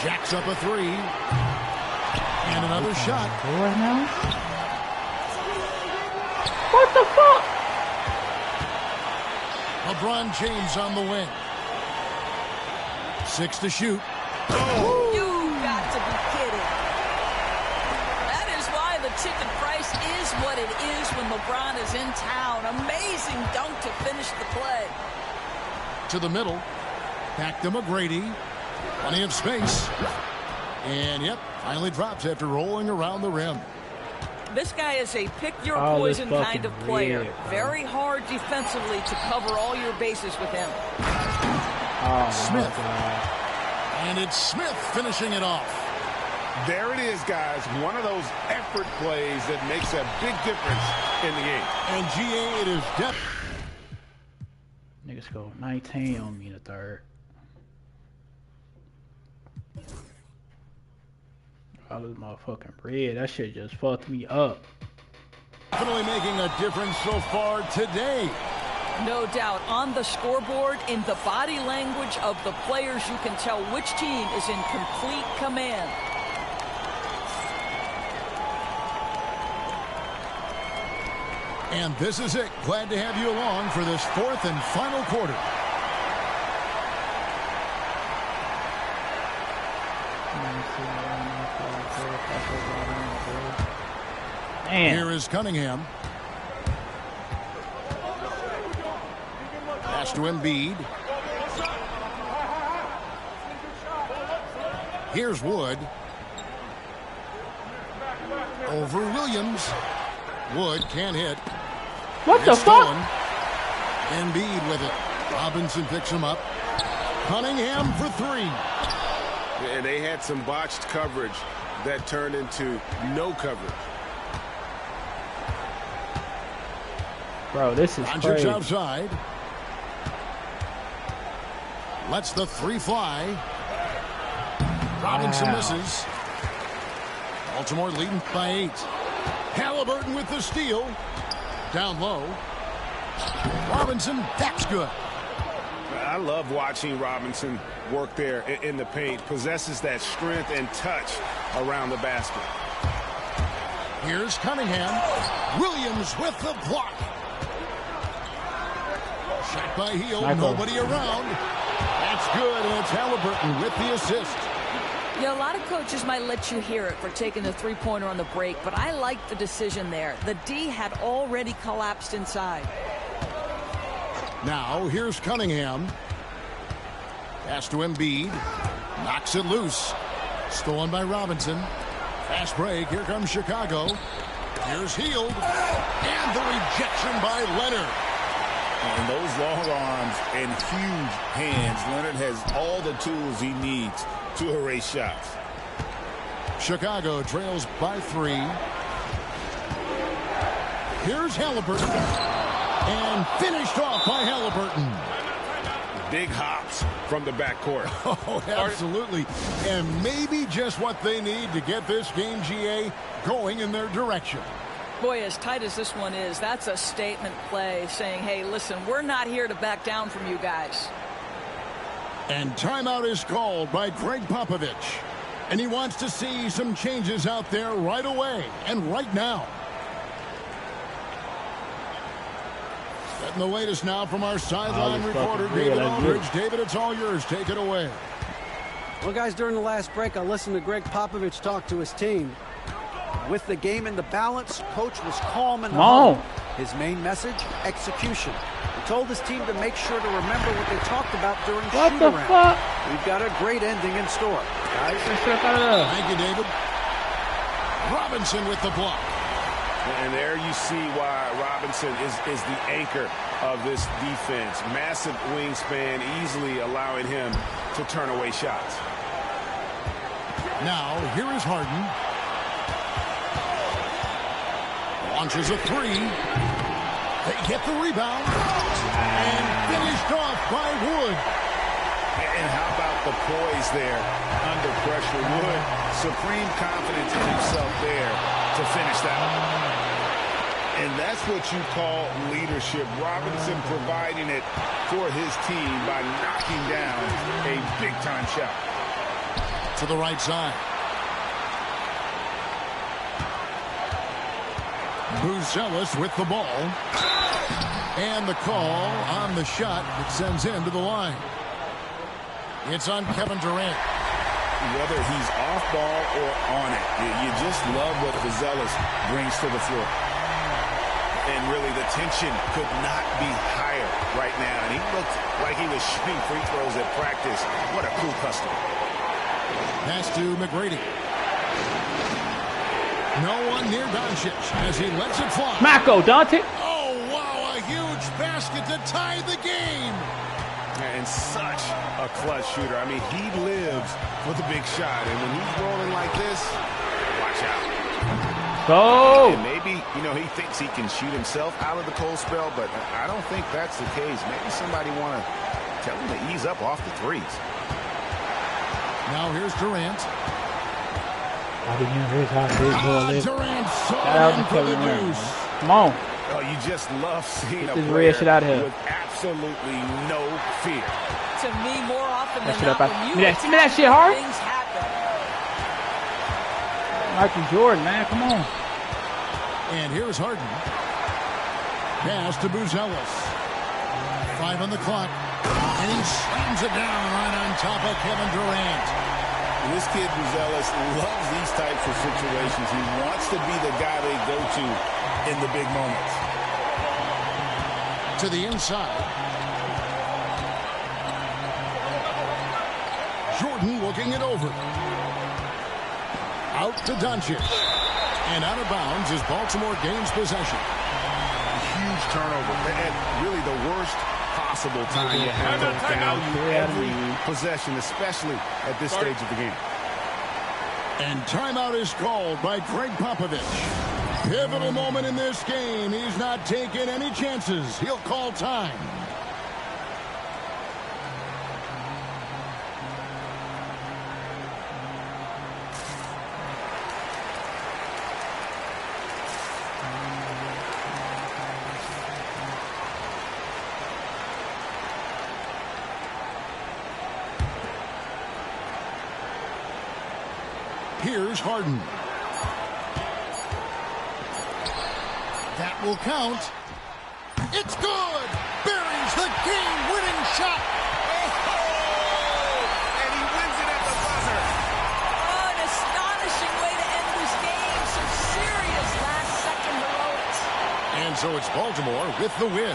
Jacks up a 3. And another shot.
Right now? What the fuck?
LeBron James on the wing. 6 to shoot.
Oh. You got to be kidding. That is why the ticket price is what it is when LeBron is in town. Amazing dunk to finish the play.
To the middle. Back to McGrady. Plenty of space. And, yep, finally drops after rolling around the rim.
This guy is a pick-your-poison kind of player. Very hard defensively to cover all your bases with him.
Smith. And it's Smith finishing it off.
There it is, guys. One of those effort plays that makes a big difference in the game.
And GA, it is depth.
Niggas scored 19 on me in the third. All this motherfucking bread, that shit just fucked me up.
Definitely making a difference so far today.
No doubt. On the scoreboard, in the body language of the players, you can tell which team is in complete command.
And this is it. Glad to have you along for this 4th and final quarter.
Damn.
Here is Cunningham. Pass to Embiid. Here's Wood. Over Williams. Wood can't hit.
What the fuck?
Embiid with it. Robinson picks him up. Cunningham for three.
And they had some botched coverage that turned into no coverage.
Bro, this is crazy.
Outside. Lets the three fly. Robinson misses. Baltimore leading by 8. Halliburton with the steal. Down low. Robinson, that's good.
I love watching Robinson work there in the paint. Possesses that strength and touch around the basket.
Here's Cunningham. Williams with the block. Shot by Heel. Nobody around. That's good, and it's Halliburton with the assist.
Yeah, a lot of coaches might let you hear it for taking the three-pointer on the break, but I like the decision there. The D had already collapsed inside.
Now, here's Cunningham. Pass to Embiid. Knocks it loose. Stolen by Robinson. Fast break. Here comes Chicago. Here's Hield. And the rejection by Leonard.
And those long arms and huge hands. Leonard has all the tools he needs to erase shots.
Chicago trails by 3. Here's Halliburton. And finished off by Halliburton.
Big hops from the backcourt.
Oh, absolutely. And maybe just what they need to get this game, GA, going in their direction.
Boy, as tight as this one is, that's a statement play saying, hey, listen, we're not here to back down from you guys.
And timeout is called by Greg Popovich. And he wants to see some changes out there right away and right now. Setting the latest now from our sideline reporter, David Aldridge. David, it's all yours. Take it away.
Well, guys, during the last break, I listened to Greg Popovich talk to his team. With the game in the balance, coach was calm and humble. His main message, execution. He told his team to make sure to remember what they talked about during shoot-around. We've got a great ending in store. Guys,
thank you, David. Robinson with the block.
And there you see why Robinson is the anchor of this defense. Massive wingspan, easily allowing him to turn away shots.
Now, here is Harden. Launches a 3. They get the rebound. And finished off by Wood.
And how about the poise there under pressure? Wood, supreme confidence in himself there to finish that one. And that's what you call leadership. Robinson providing it for his team by knocking down a big-time shot.
To the right side. Buzelis with the ball. And the call on the shot that sends him to the line. It's on Kevin Durant.
Whether he's off ball or on it, you just love what Buzelis brings to the floor. And really, the tension could not be higher right now. And he looked like he was shooting free throws at practice. What a cool customer.
Pass to McGrady. No one near Doncic as he lets it fly.
Smacko, Dante.
Oh, wow, a huge basket to tie the game.
And such a clutch shooter. I mean, he lives for the big shot. And when he's rolling like this, watch out.
Go!
And maybe, he thinks he can shoot himself out of the cold spell, but I don't think that's the case. Maybe somebody want to tell him to ease up off the threes.
Now here's Durant.
Durant for the deuce. Come on.
Oh, you just love seeing
a
player
red shit out of here
with absolutely no fear.
To me, more often than
not,
when you
see that shit hard?
Things happen.
Michael Jordan, man, come on.
And here's Harden. Pass to Buzelis. 5 on the clock. And he slams it down right on top of Kevin Durant.
This kid, Buzelis, loves these types of situations. He wants to be the guy they go to in the big moments.
To the inside. Jordan looking it over. Out to Doncic. And out of bounds as Baltimore gains possession.
Huge turnover. At really the worst possible time you have to value every possession, especially at this stage of the game.
And timeout is called by Greg Popovich. Pivotal moment in this game. He's not taking any chances. He'll call time. Here's Harden. That will count. It's good. Buries the game-winning shot.
And he wins it at the buzzer.
Oh, an astonishing way to end this game. Some serious last-second heroics.
And so it's Baltimore with the win.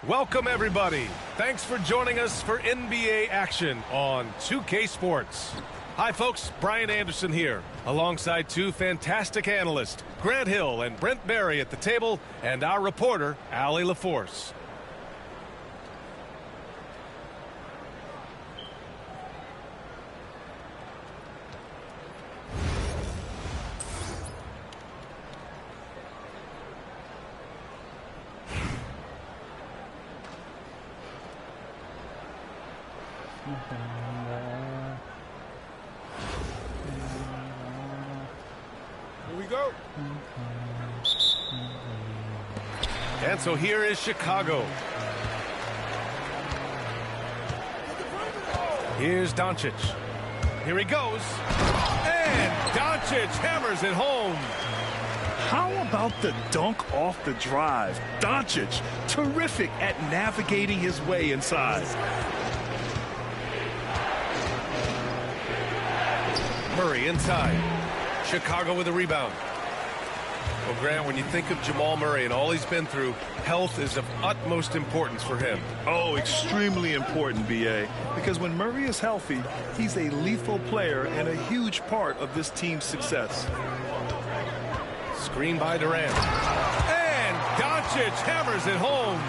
Welcome, everybody. Thanks for joining us for NBA action on 2K Sports. Hi, folks. Brian Anderson here, alongside two fantastic analysts, Grant Hill and Brent Barry at the table, and our reporter, Allie LaForce.
Here we go.
And so here is Chicago. Here's Doncic. Here he goes. And Doncic hammers it home.
How about the dunk off the drive? Doncic, terrific at navigating his way inside.
Murray inside. Chicago with a rebound. Well, Grant, when you think of Jamal Murray and all he's been through, health is of utmost importance for him.
Oh, extremely important, B.A., because when Murray is healthy, he's a lethal player and a huge part of this team's success.
Screen by Durant. And Doncic hammers it home.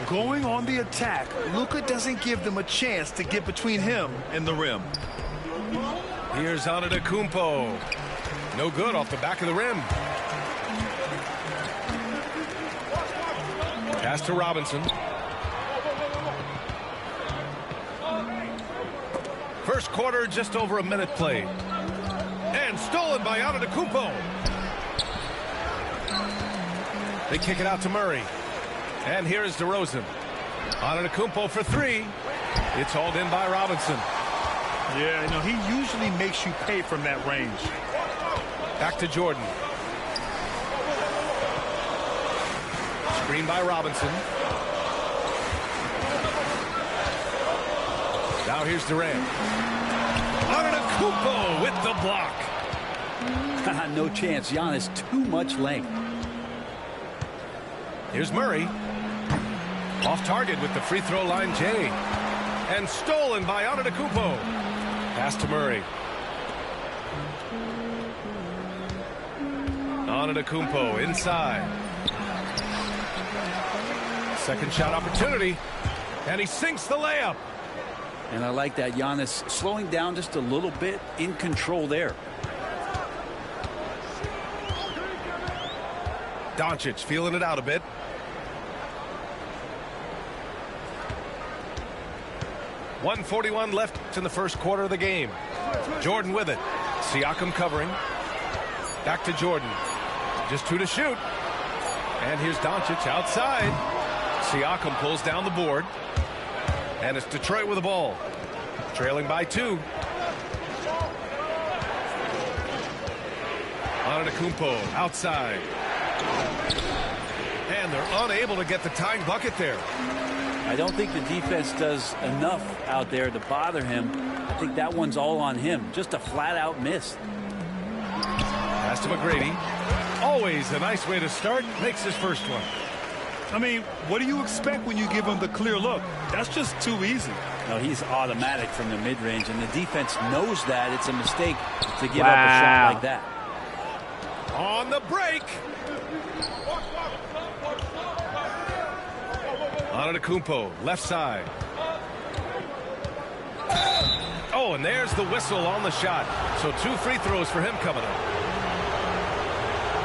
Going on the attack, Luka doesn't give them a chance to get between him and the rim.
Here's Antetokounmpo. No good off the back of the rim. Pass to Robinson. First quarter, just over a minute played. And stolen by Antetokounmpo. They kick it out to Murray. And here is DeRozan. Antetokounmpo for three. It's hauled in by Robinson.
Yeah, you know, he usually makes you pay from that range.
Back to Jordan. Screen by Robinson. Now here's Durant. Antetokounmpo with the block.
No chance. Giannis, too much length.
Here's Murray. Off target with the free throw line, Jay. And stolen by Antetokounmpo. Pass to Murray. Antetokounmpo inside. Second shot opportunity. And he sinks the layup.
And I like that. Giannis slowing down just a little bit, in control there.
Doncic feeling it out a bit. .141 left in the first quarter of the game. Jordan with it. Siakam covering. Back to Jordan. Just 2 to shoot. And here's Doncic outside. Siakam pulls down the board. And it's Detroit with the ball. Trailing by 2. Antetokounmpo outside. And they're unable to get the tying bucket there.
I don't think the defense does enough out there to bother him. I think that one's all on him. Just a flat-out miss.
Pass to McGrady. Always a nice way to start. Makes his first one.
I mean, what do you expect when you give him the clear look? That's just too easy.
No, he's automatic from the mid-range, and the defense knows that it's a mistake to give up a shot like that.
On the break. Antetokounmpo, left side. Oh, and there's the whistle on the shot. So 2 free throws for him coming up.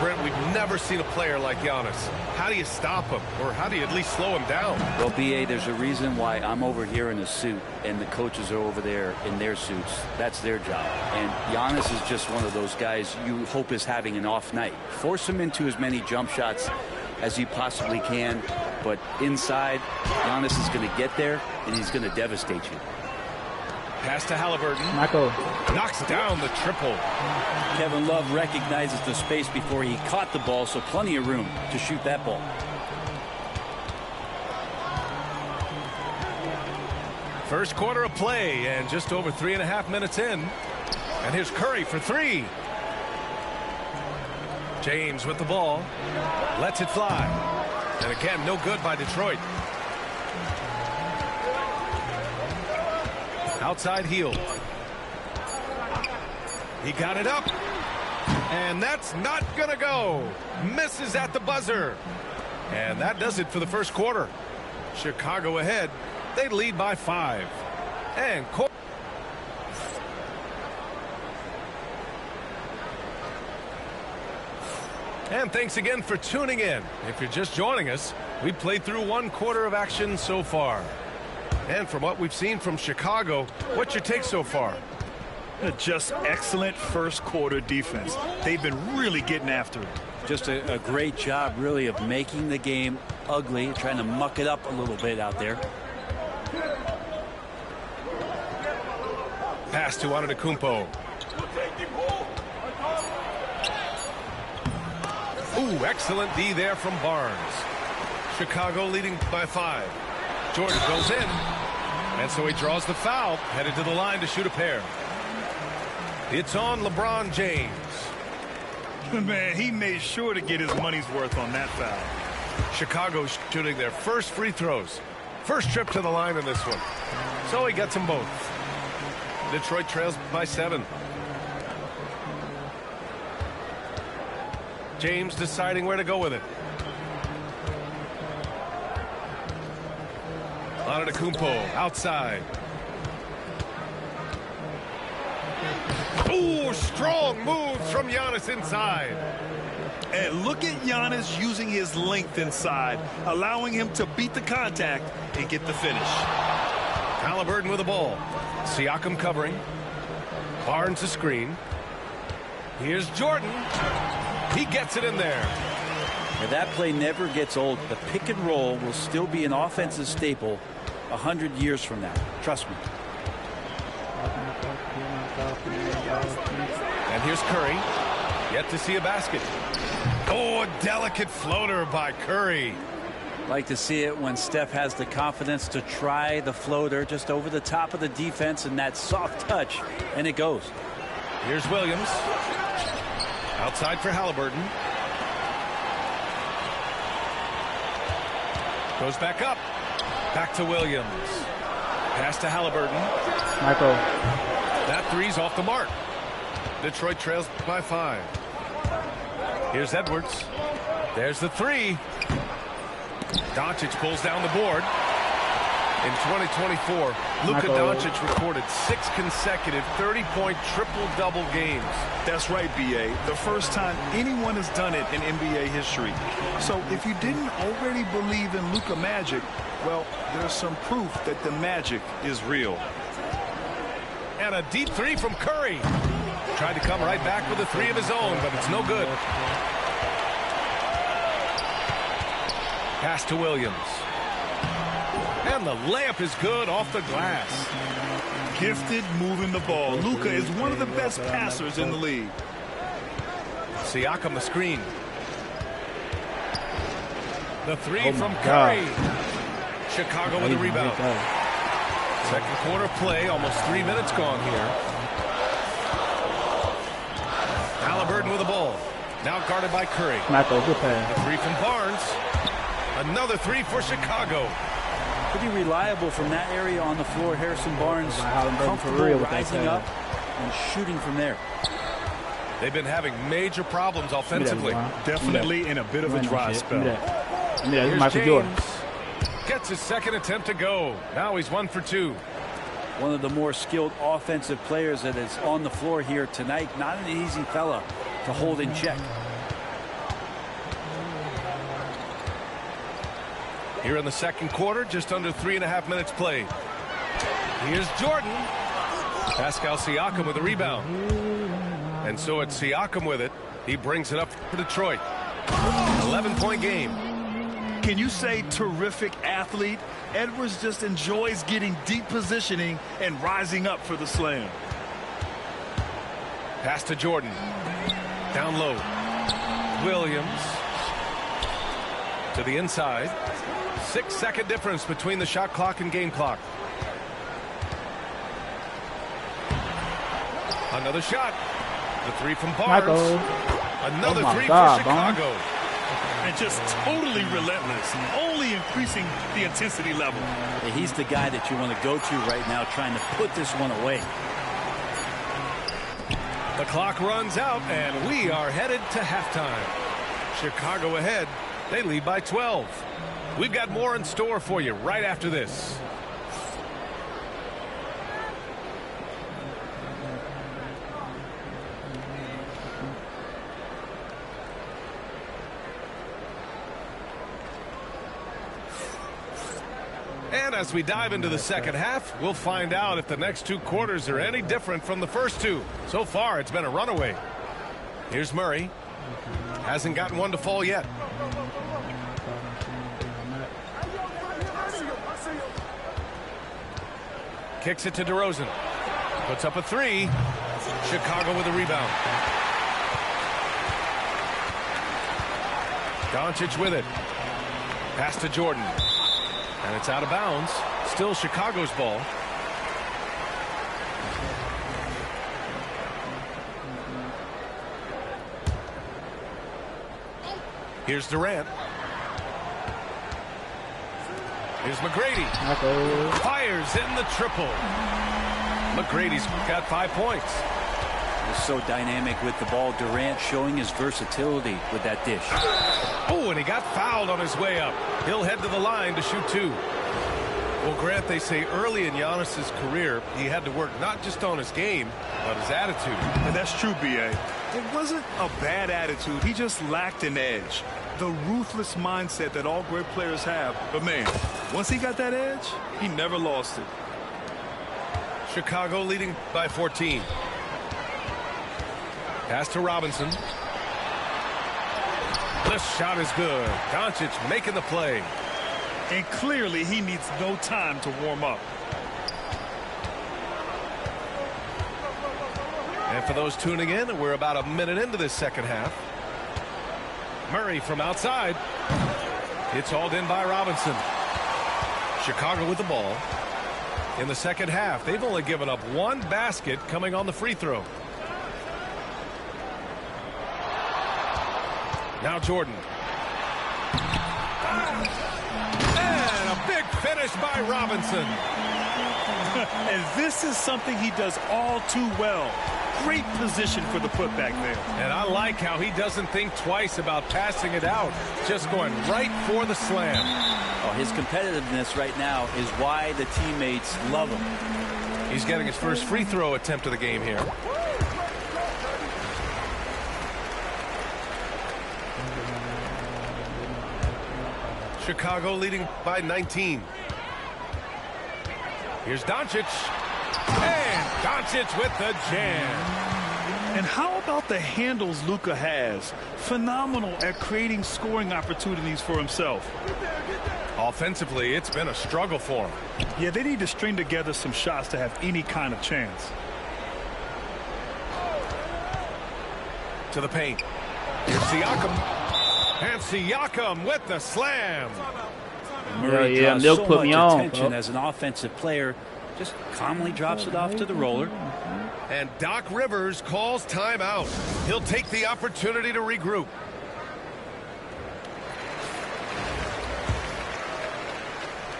Brent, we've never seen a player like Giannis. How do you stop him? Or how do you at least slow him down?
Well, B.A., there's a reason why I'm over here in a suit and the coaches are over there in their suits. That's their job. And Giannis is just one of those guys you hope is having an off night. Force him into as many jump shots as you possibly can. But inside, Giannis is going to get there, and he's going to devastate you.
Pass to Halliburton.
Smacko
knocks down the triple.
Kevin Love recognizes the space before he caught the ball, so plenty of room to shoot that ball.
First quarter of play, and just over 3.5 minutes in. And here's Curry for 3. James with the ball. Lets it fly. And again, no good by Detroit. Outside heel. He got it up. And that's not going to go. Misses at the buzzer. And that does it for the first quarter. Chicago ahead. They lead by 5. And thanks again for tuning in. If you're just joining us, we played through 1 quarter of action so far. And from what we've seen from Chicago, what's your take so far?
Just excellent first quarter defense. They've been really getting after it.
Just a great job, really, of making the game ugly, trying to muck it up a little bit out there.
Pass to Antetokounmpo. Ooh, excellent D there from Barnes. Chicago leading by 5. Jordan goes in. And so he draws the foul, headed to the line to shoot a pair. It's on LeBron James.
Man, he made sure to get his money's worth on that foul.
Chicago shooting their first free throws. First trip to the line in this one. So he gets them both. Detroit trails by 7. James deciding where to go with it. Antetokounmpo outside. Ooh, strong moves from Giannis inside.
And look at Giannis using his length inside, allowing him to beat the contact and get the finish.
Halliburton with the ball. Siakam covering. Barnes the screen. Here's Jordan. He gets it in there.
If that play never gets old. The pick and roll will still be an offensive staple 100 years from now. Trust me.
And here's Curry. Yet to see a basket. Oh, a delicate floater by Curry.
Like to see it when Steph has the confidence to try the floater just over the top of the defense and that soft touch, and it goes.
Here's Williams. Outside for Halliburton. Goes back up. Back to Williams. Pass to Halliburton.
Michael.
That three's off the mark. Detroit trails by 5. Here's Edwards. There's the three. Doncic pulls down the board. In 2024, Luka Doncic recorded 6 consecutive 30-point triple-double games.
That's right, B.A. The first time anyone has done it in NBA history. So if you didn't already believe in Luka magic, well, there's some proof that the magic is real.
And a deep three from Curry. Tried to come right back with a three of his own, but it's no good. Pass to Williams. And the layup is good off the glass.
Gifted moving the ball. Luka is one of the best passers in the league.
Siakam the screen. The three from Curry. Chicago with the rebound. Second quarter play, almost 3 minutes gone here. Halliburton with the ball. Now guarded by Curry.
Smacko, good pass.
The three from Barnes. Another three for Chicago.
Pretty reliable from that area on the floor. Harrison Barnes comfortable rising up and shooting from there.
They've been having major problems offensively.
Definitely in a bit of a dry spell.
Here's Michael Jordan. Gets his second attempt to go. Now he's 1 for 2.
One of the more skilled offensive players that is on the floor here tonight. Not an easy fella to hold in check.
Here in the second quarter, just under 3.5 minutes played. Here's Jordan. Pascal Siakam with a rebound. And so it's Siakam with it. He brings it up for Detroit. 11-point game.
Can you say terrific athlete? Edwards just enjoys getting deep positioning and rising up for the slam.
Pass to Jordan. Down low. Williams. To the inside. 6-second difference between the shot clock and game clock. Another shot. The three from Barnes. Another three for Chicago.
And just totally relentless, only increasing the intensity level.
He's the guy that you want to go to right now, trying to put this one away.
The clock runs out, and we are headed to halftime. Chicago ahead. They lead by 12. We've got more in store for you right after this. And as we dive into the second half, we'll find out if the next 2 quarters are any different from the first 2. So far, it's been a runaway. Here's Murray. Hasn't gotten one to fall yet. Kicks it to DeRozan. Puts up a three. Chicago with a rebound. Doncic with it. Pass to Jordan. And it's out of bounds. Still Chicago's ball. Here's Durant. Here's McGrady. Fires in the triple. McGrady's got 5 points.
He's so dynamic with the ball. Durant showing his versatility with that dish.
Oh, and he got fouled on his way up. He'll head to the line to shoot 2. Well, Grant, they say early in Giannis's career, he had to work not just on his game, but his attitude.
And that's true, B.A. It wasn't a bad attitude. He just lacked an edge. The ruthless mindset that all great players have. But, man, once he got that edge, he never lost it.
Chicago leading by 14. Pass to Robinson. The shot is good. Doncic making the play.
And clearly he needs no time to warm up.
And for those tuning in, we're about a minute into this second half. Murray from outside. It's hauled in by Robinson. Chicago with the ball. In the second half, they've only given up one basket coming on the free throw. Now Jordan. And a big finish by Robinson.
And this is something he does all too well. Great position for the putback there.
And I like how he doesn't think twice about passing it out. Just going right for the slam.
Oh, his competitiveness right now is why the teammates love him.
He's getting his first free throw attempt of the game here. Chicago leading by 19. Here's Doncic. And Doncic with the jam.
And how about the handles Luka has? Phenomenal at creating scoring opportunities for himself.
Offensively, it's been a struggle for him.
Yeah, they need to string together some shots to have any kind of chance.
To the paint. Here's Siakam. And Siakam with the slam.
Murray draws so much attention as an offensive player. Just calmly drops it off to the roller.
And Doc Rivers calls timeout. He'll take the opportunity to regroup.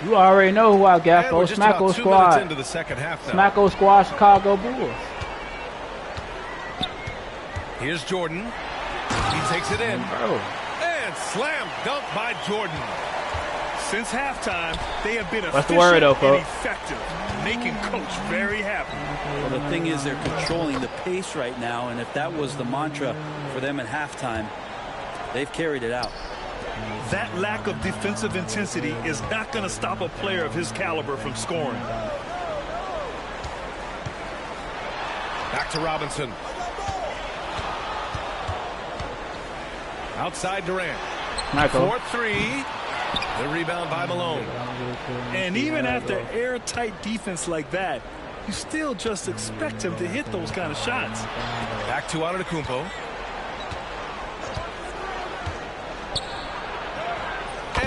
You already know who I got, folks. Smacko Squad.
Into the second half now.
Smacko Squad, Chicago Bulls.
Here's Jordan. He takes it in. And slam dunk by Jordan.
Since halftime, they have been
efficient
and effective, making Coach very happy.
Well, the thing is, they're controlling the pace right now, and if that was the mantra for them at halftime, they've carried it out.
That lack of defensive intensity is not going to stop a player of his caliber from scoring.
Back to Robinson. Outside Durant. 4-3. The rebound by Malone.
And even after airtight defense like that, you still just expect him to hit those kind of shots.
Back to Antetokounmpo.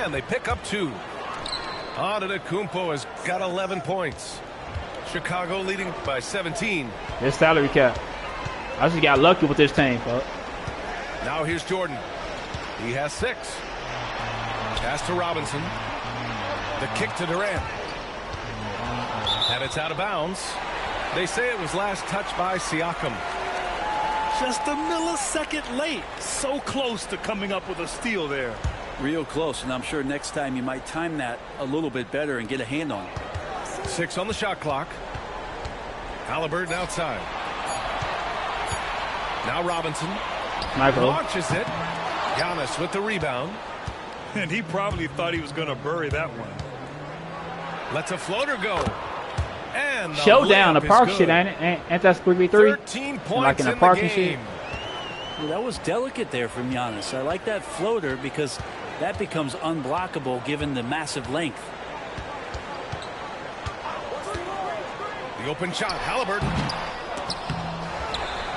And they pick up 2. Antetokounmpo has got 11 points. Chicago leading by 17.
This salary cap. I just got lucky with this team, folks.
Now here's Jordan. He has 6. Pass to Robinson. The kick to Durant. And it's out of bounds. They say it was last touched by Siakam.
Just a millisecond late. So close to coming up with a steal there.
Real close, and I'm sure next time you might time that a little bit better and get a hand on it.
6 on the shot clock. Halliburton outside. Now Robinson. Launches it. Giannis with the rebound.
And he probably thought he was going to bury that one.
Lets a floater go. And
showdown, the park shit, ain't it? Ain't that 3v3?
13 points
like in
the
parking
game.
shit.
Well, that was delicate there from Giannis. I like that floater because that becomes unblockable given the massive length.
The open shot, Halliburton.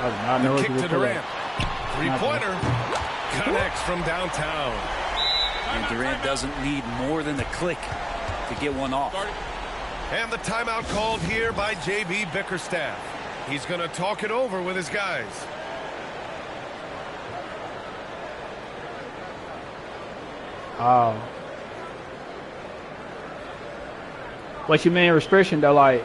I know
the kick to Durant. Three-pointer connects from downtown.
And Durant doesn't need more than a click to get one off.
And the timeout called here by J.B. Bickerstaff. He's going to talk it over with his guys.
Oh. What you mean restriction though? Like,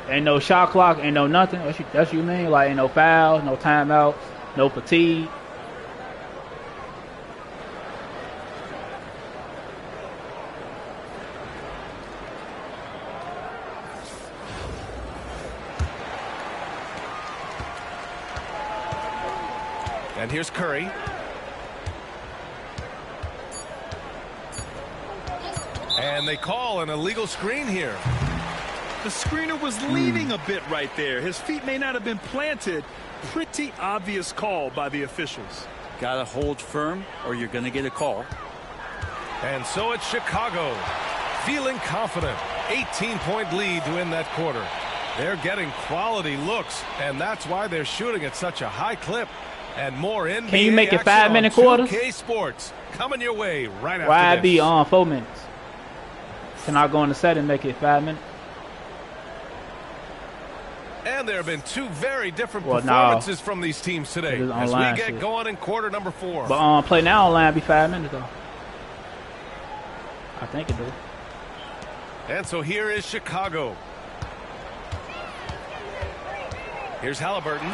ain't no shot clock, ain't no nothing. That's what you mean? Like, ain't no fouls, no timeouts, no fatigue.
And here's Curry. And they call an illegal screen here.
The screener was leaning a bit right there. His feet may not have been planted. Pretty obvious call by the officials.
Got to hold firm or you're going to get a call.
And so it's Chicago feeling confident. 18-point lead to win that quarter. They're getting quality looks, and that's why they're shooting at such a high clip. And more NBA.
Can you make it 5-minute quarters?
2K Sports coming your way right after
Why
this.
be on 4 minutes? Can I go in the set and make it 5 minutes?
And there have been two very different performances from these teams today as we get going in quarter number 4.
But play now online be 5 minutes though. I think it do.
And so here is Chicago. Here's Halliburton.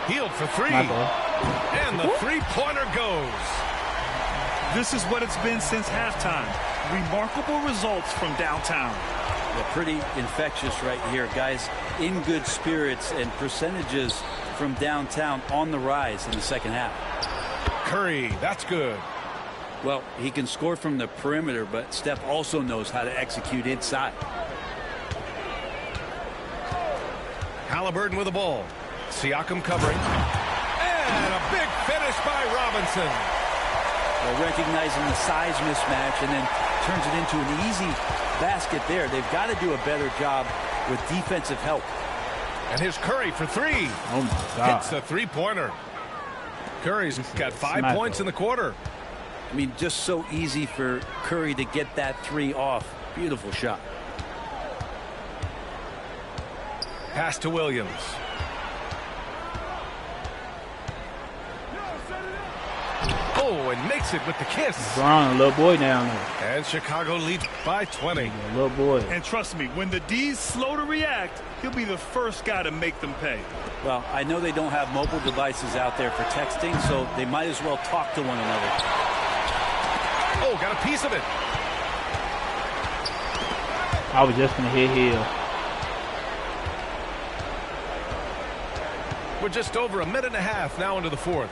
Healed for 3. And the three-pointer goes.
This is what it's been since halftime. Remarkable results from downtown.
Yeah, pretty infectious right here. Guys in good spirits and percentages from downtown on the rise in the second half.
Curry, that's good.
Well, he can score from the perimeter, but Steph also knows how to execute inside.
Halliburton with the ball. Siakam covering. And a big finish by Robinson.
Well, recognizing the size mismatch and then turns it into an easy basket there. They've got to do a better job with defensive help.
And here's Curry for 3.
Oh, my God.
Hits the three-pointer. Curry's got 5 points in the quarter.
I mean, just so easy for Curry to get that 3 off. Beautiful shot.
Pass to Williams. Oh, and makes it with the kiss.
LeBron, a little boy down there.
And Chicago leads by 20.
A little boy.
And trust me, when the D's slow to react, he'll be the first guy to make them pay.
Well, I know they don't have mobile devices out there for texting, so they might as well talk to one another.
Oh, got a piece of it.
I was just going to hit Hill.
We're just over a minute and a half now into the fourth.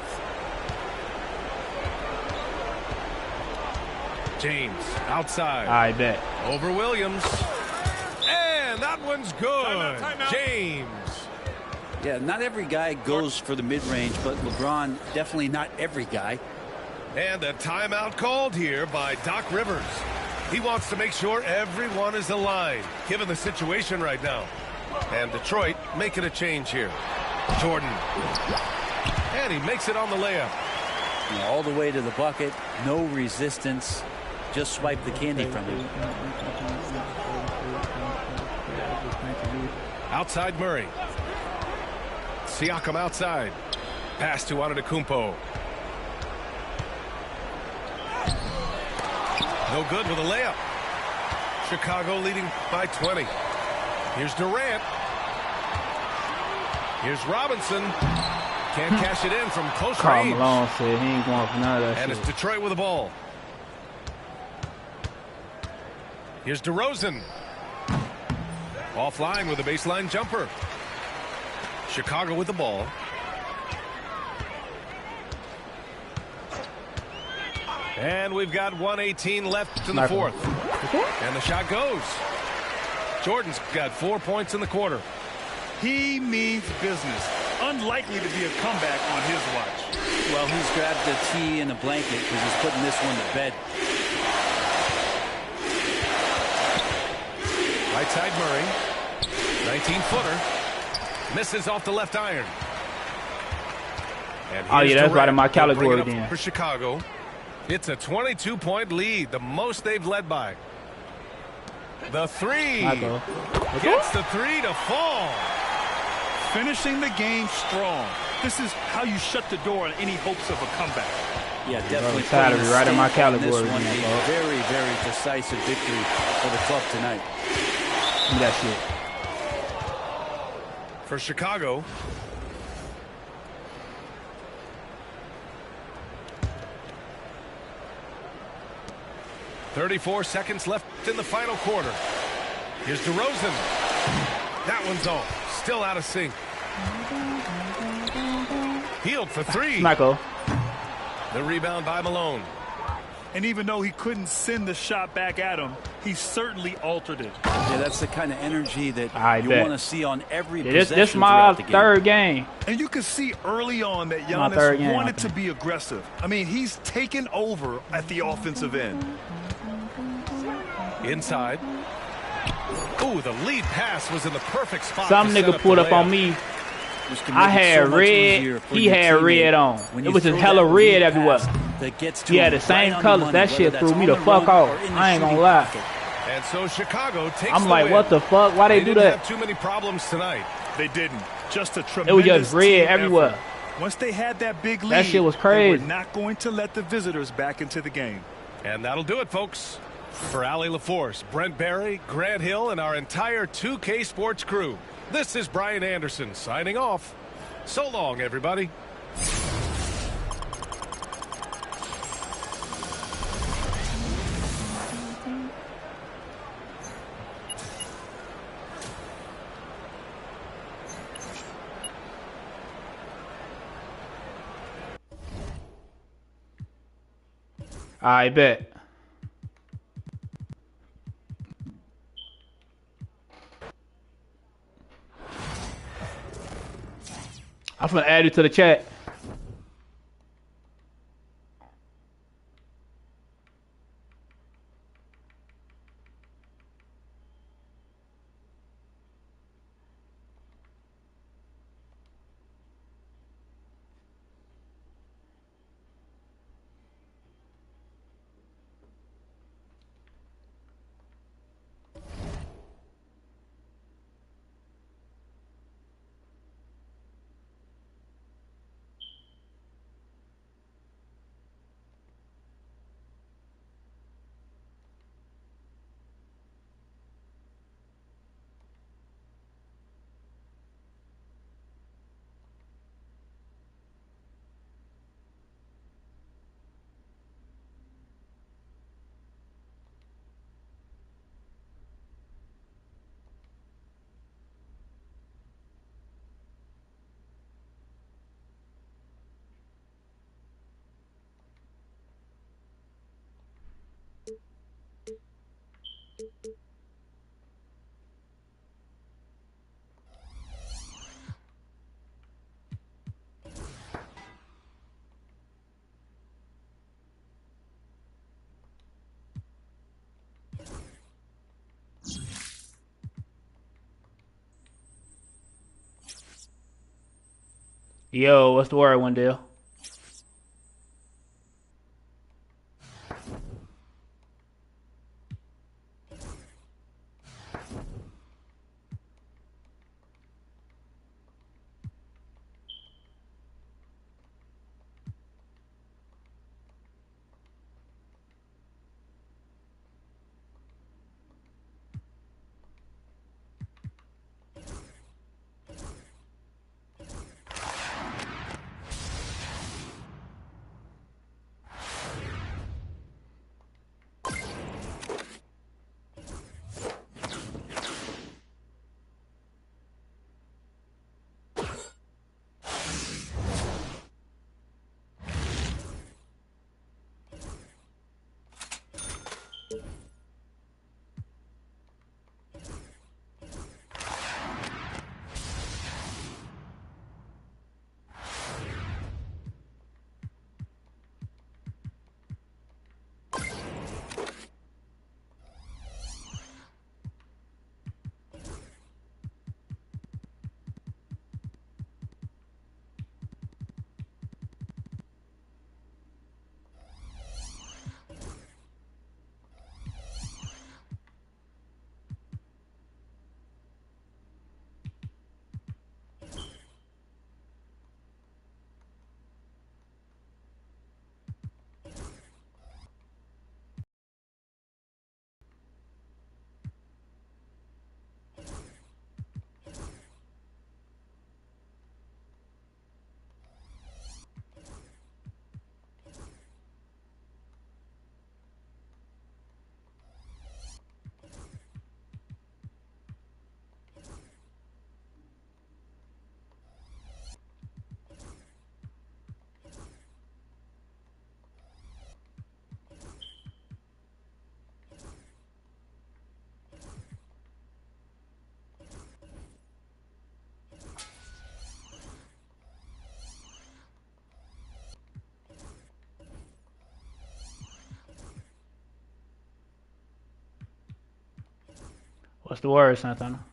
James outside.
I bet.
Over Williams. And that one's good.
Timeout.
James.
Yeah, not every guy goes for the mid-range, but LeBron, definitely not every guy.
And a timeout called here by Doc Rivers. He wants to make sure everyone is aligned, given the situation right now. And Detroit making a change here. Jordan. And he makes it on the layup.
You know, all the way to the bucket, no resistance. Just swipe the candy from him.
Outside Murray. Siakam outside. Pass to Antetokounmpo. No good with a layup. Chicago leading by 20. Here's Durant. Here's Robinson. Can't cash it in from close range.
Malone said he ain't going for none of that
and
shit.
It's Detroit with the ball. Here's DeRozan. Offline with a baseline jumper. Chicago with the ball. And we've got 1:18 left in the fourth. And the shot goes. Jordan's got 4 points in the quarter.
He means business. Unlikely to be a comeback on his watch.
Well, he's grabbed the tee and a blanket because he's putting this one to bed.
Right side Murray. 19-footer. Misses off the left iron. And
oh, yeah, that's right in my category then.
For Chicago. It's a 22-point lead, the most they've led by. The three. Gets the 3 to fall.
Finishing the game strong. This is how you shut the door on any hopes of a comeback.
Yeah, definitely.
Right in my category.
This one, a very, very decisive victory for the club tonight.
That shit.
For Chicago. .34 seconds left in the final quarter. Here's DeRozan. That one's off. Still out of sync. Healed for 3.
Smacko.
The rebound by Malone.
And even though he couldn't send the shot back at him, he certainly altered it.
Yeah, that's the kind of energy that you want to see on every
This
possession
is my
throughout the game.
third game.
And you can see early on that Giannis wanted to be aggressive. I mean, he's taken over at the offensive end.
Inside. Ooh, the lead pass was in the perfect spot.
Some nigga pulled up on me. I had red. He had red on. It was just hella red everywhere. He had the same colors. That shit threw me the fuck off. I ain't gonna lie.
And so Chicago takes
I'm like, what the fuck? Why they do that?
Didn't have too many problems tonight.
They didn't. Just a tremendous.
It was just red everywhere.
Effort. Once they had that big lead,
that shit was crazy.
They were not going to let the visitors back into the game.
And that'll do it, folks. For Allie LaForce, Brent Barry, Grant Hill, and our entire 2K Sports crew, this is Brian Anderson signing off. So long, everybody.
I bet. I'm gonna add you to the chat. Yo, what's the word, Wendell? What's the word, Santana?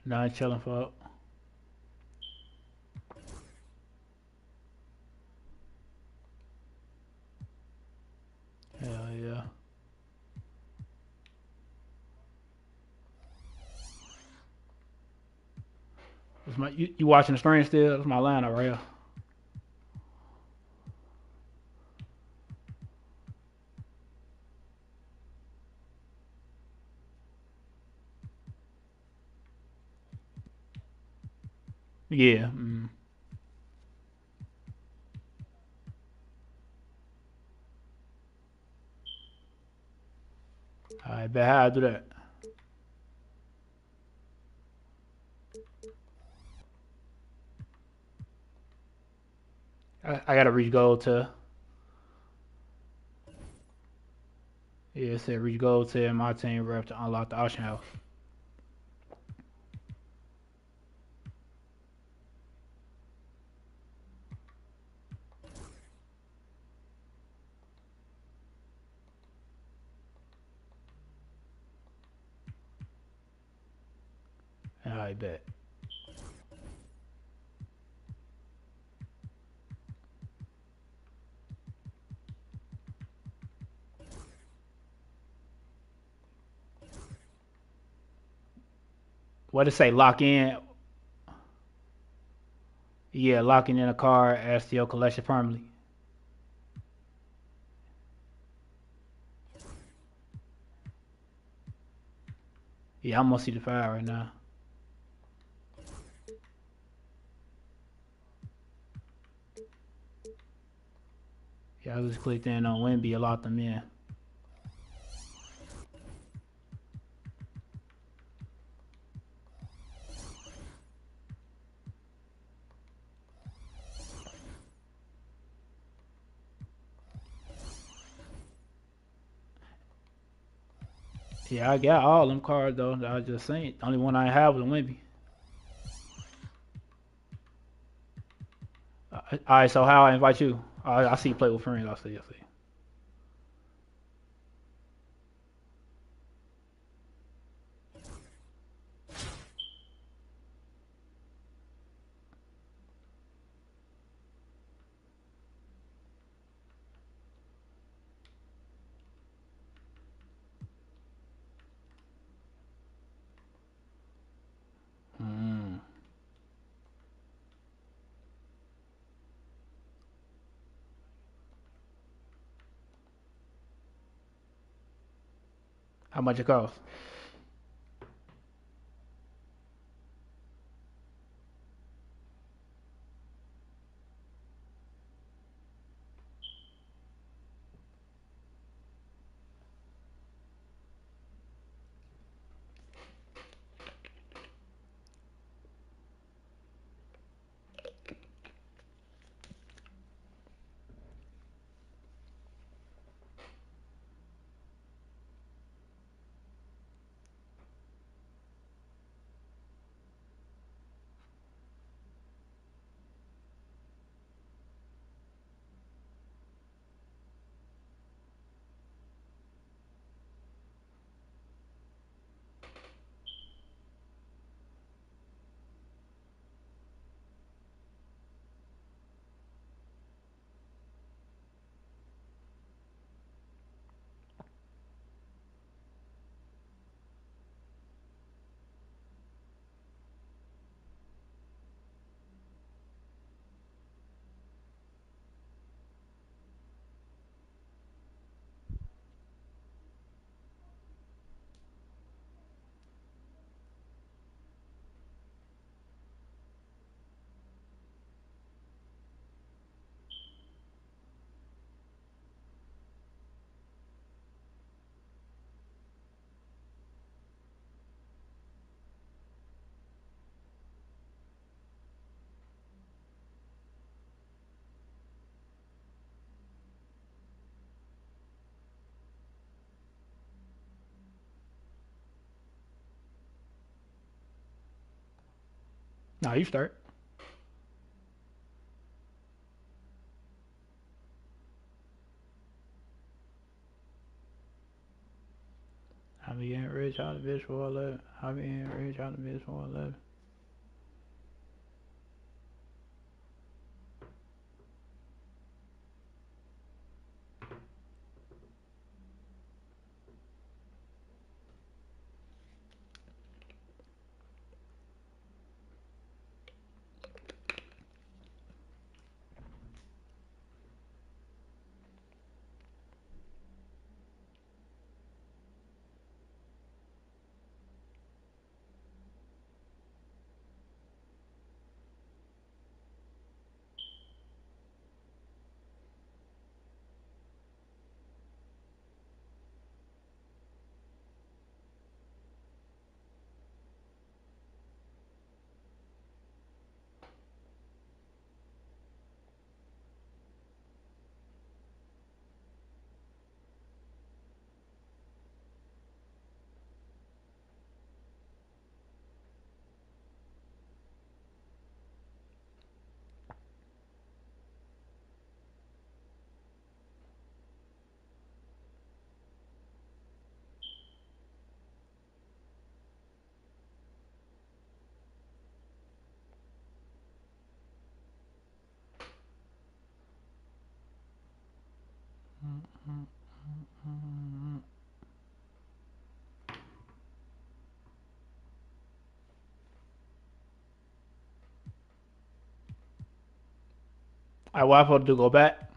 Not chilling for. Hell yeah. You watching the screen still? That's my lineup right here. Yeah. Mm. All right, bet how I do that. I gotta reach goal to. Yeah, it said reach goal to my team rep to unlock the auction house. All right, bet. What did it say? Lock in. Yeah, locking in a car adds to your collection permanently. Yeah, I'm gonna see the file right now. Yeah, I just clicked in on Wimby and locked them in. Yeah, I got all them cards though that I just seen. The only one I have was Wimby. All right, so how I invite you? I see you play with friends. I see. How much it cost? No, you start. I be getting rich out of bitch for 11. I be getting rich out of bitch for 11. All right, what I supposed to do? Go back?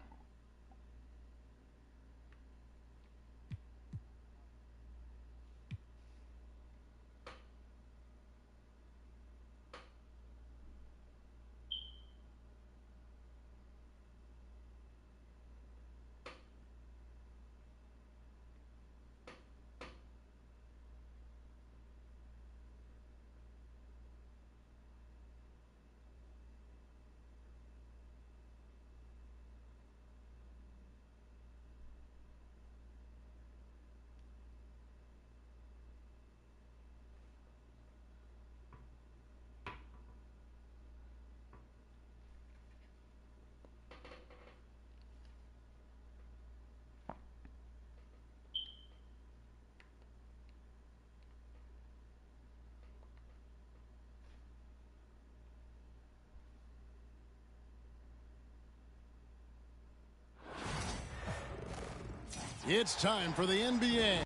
It's time for the NBA.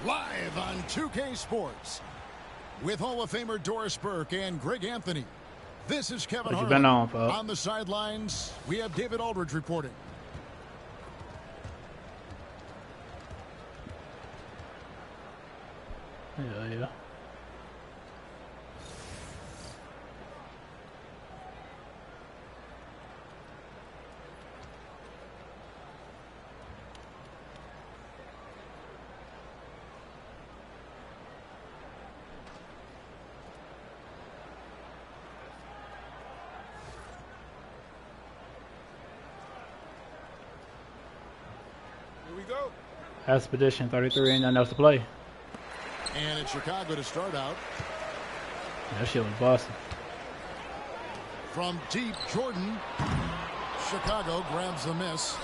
Live on 2K Sports with Hall of Famer Doris Burke and Greg Anthony. This is Kevin Harlan. On the sidelines, we have David Aldridge reporting.
Yeah.
Here we go.
Expedition 33, ain't nothing else to play.
And it's Chicago to start out.
That shit was busting.
From deep, Jordan. Chicago grabs the miss.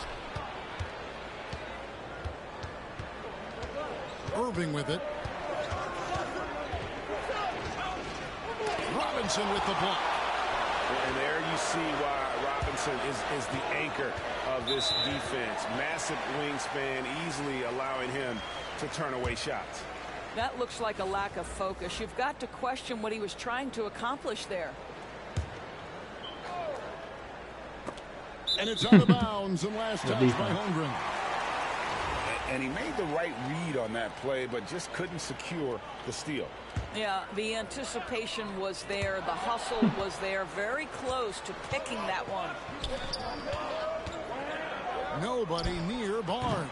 Irving with it. Robinson with the block.
And there you see why Robinson is the anchor of this defense. Massive wingspan, easily allowing him to turn away shots.
That looks like a lack of focus. You've got to question what he was trying to accomplish there.
And it's out of bounds and last touch by Holmgren.
And he made the right read on that play, but just couldn't secure the steal.
Yeah, the anticipation was there. The hustle was there. Very close to picking that one.
Nobody near Barnes.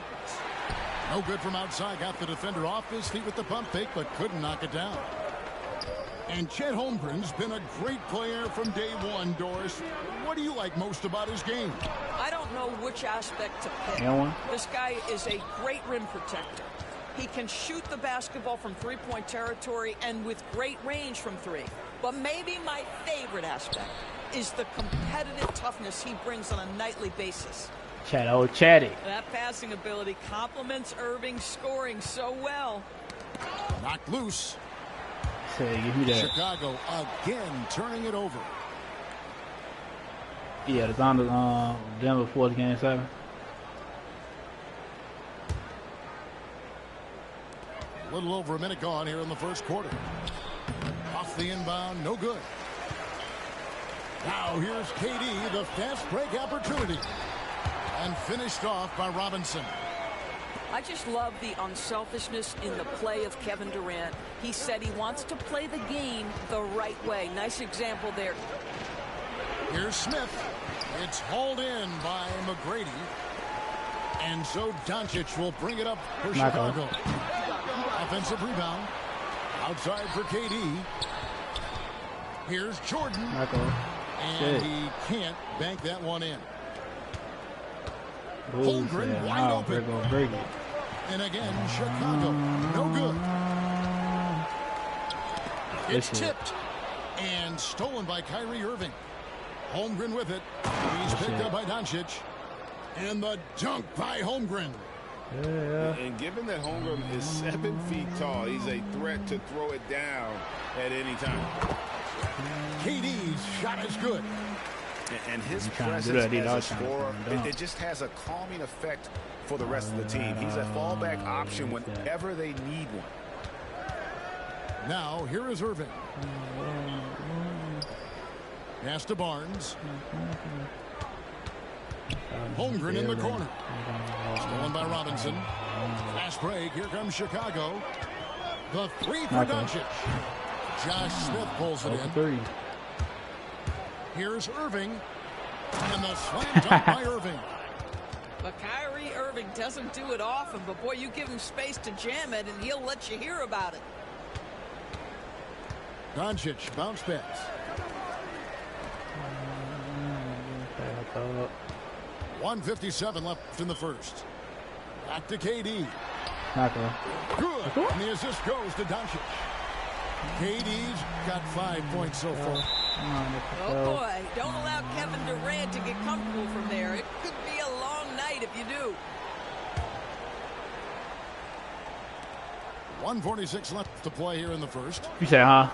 No good from outside. Got the defender off his feet with the pump fake, but couldn't knock it down. And Chet Holmgren's been a great player from day one, Doris. What do you like most about his game?
I don't know which aspect to pick. This guy is a great rim protector. He can shoot the basketball from three-point territory and with great range from three. But maybe my favorite aspect is the competitive toughness he brings on a nightly basis.
Chatty.
That passing ability complements Irving's scoring so well.
Knocked loose.
Give me that.
Chicago again turning it over.
Yeah, it's on the Denver 4th game 7.
A little over a minute gone here in the first quarter. Off the inbound, no good. Now here's KD, the fast break opportunity. And finished off by Robinson.
I just love the unselfishness in the play of Kevin Durant. He said he wants to play the game the right way. Nice example there.
Here's Smith. It's hauled in by McGrady. And so Doncic will bring it up for Chicago. Offensive rebound. Outside for KD. Here's Jordan. And he can't bank that one in. Holmgren wide open. And again, Chicago, no good. It's tipped and stolen by Kyrie Irving. Holmgren with it. He's picked up by Doncic. And the dunk by Holmgren.
And given that Holmgren is 7 feet tall, he's a threat to throw it down at any time.
KD's shot is good.
And his presence as a scorer, it just has a calming effect for the rest of the team. He's a fallback option whenever they need one.
Now, here is Irving. Pass to Barnes. Holmgren in the corner. Stolen by Robinson. Fast break. Here comes Chicago. The three for Doncic. Josh Smith pulls it in. Here's Irving. And the slam dunk by Irving.
But Kyrie Irving doesn't do it often, but boy, you give him space to jam it and he'll let you hear about it.
Doncic bounce pass. 1:57 left in the first. Back to KD. Good. And the assist goes to Doncic. KD's got 5 points so far.
Oh boy, don't allow Kevin Durant to get comfortable from there. It could be a long night if you do.
1:46 left to play here in the first.
You say, huh?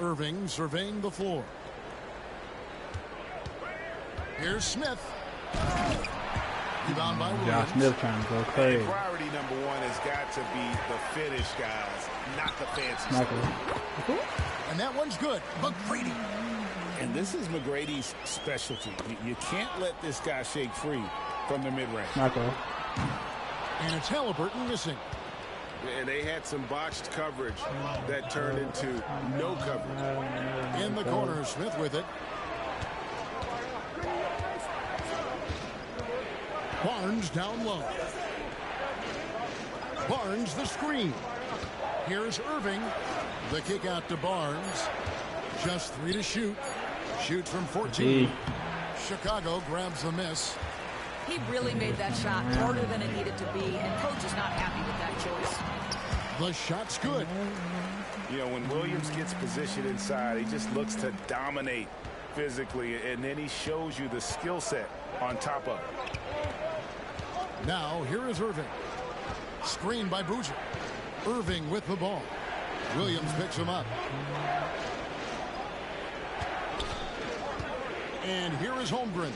Irving surveying the floor. Here's Smith. Rebound by Williams.
Josh Smith trying to go crazy.
Priority number one has got to be the finish, guys, not the fancy stuff.
And that one's good. McGrady.
And this is McGrady's specialty. You can't let this guy shake free from the mid-range.
And it's Halliburton missing.
And they had some botched coverage that turned into no coverage.
In the corner, Smith with it. Barnes down low. Barnes the screen. Here's Irving. The kick out to Barnes. Just 3 to shoot. Shoots from 14. Chicago grabs the miss.
He really made that shot harder than it needed to be, and coach is not happy with that choice.
The shot's good.
You know, when Williams gets positioned inside, he just looks to dominate physically, and then he shows you the skill set on top of it.
Now, here is Irving. Screened by Boucher. Irving with the ball. Williams picks him up. And here is Holmgren.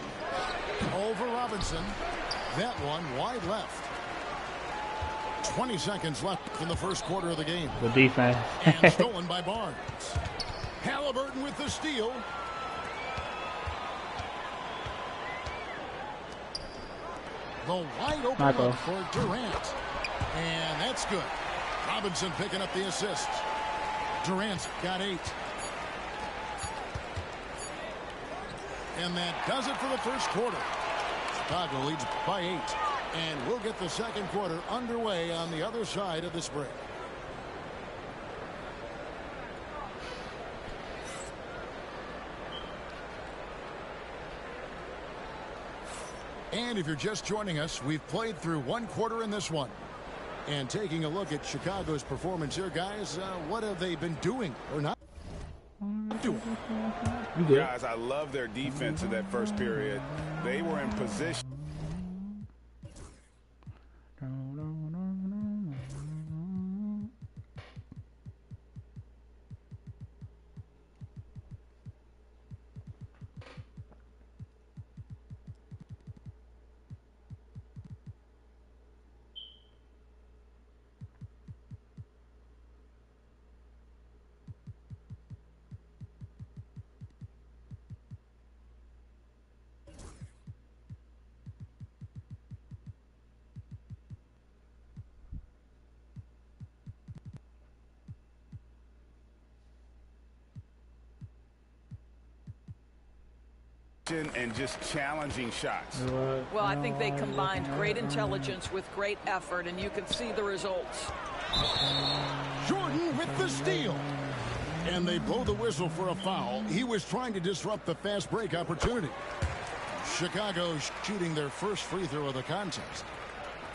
Over Robinson. That one wide left. 20 seconds left in the first quarter of the game.
The defense.
And stolen by Barnes. Halliburton with the steal. The wide open look for Durant. And that's good. Robinson picking up the assist. Durant's got 8. And that does it for the first quarter. Chicago leads by 8. And we'll get the second quarter underway on the other side of this break. And if you're just joining us, we've played through one quarter in this one. And taking a look at Chicago's performance here, guys, what have they been doing or not doing?
Guys, I love their defense in that first period. They were in position. And just challenging shots.
Well, I think they combined great intelligence with great effort, and you can see the results.
Jordan with the steal. And they blow the whistle for a foul. He was trying to disrupt the fast break opportunity. Chicago shooting their first free throw of the contest.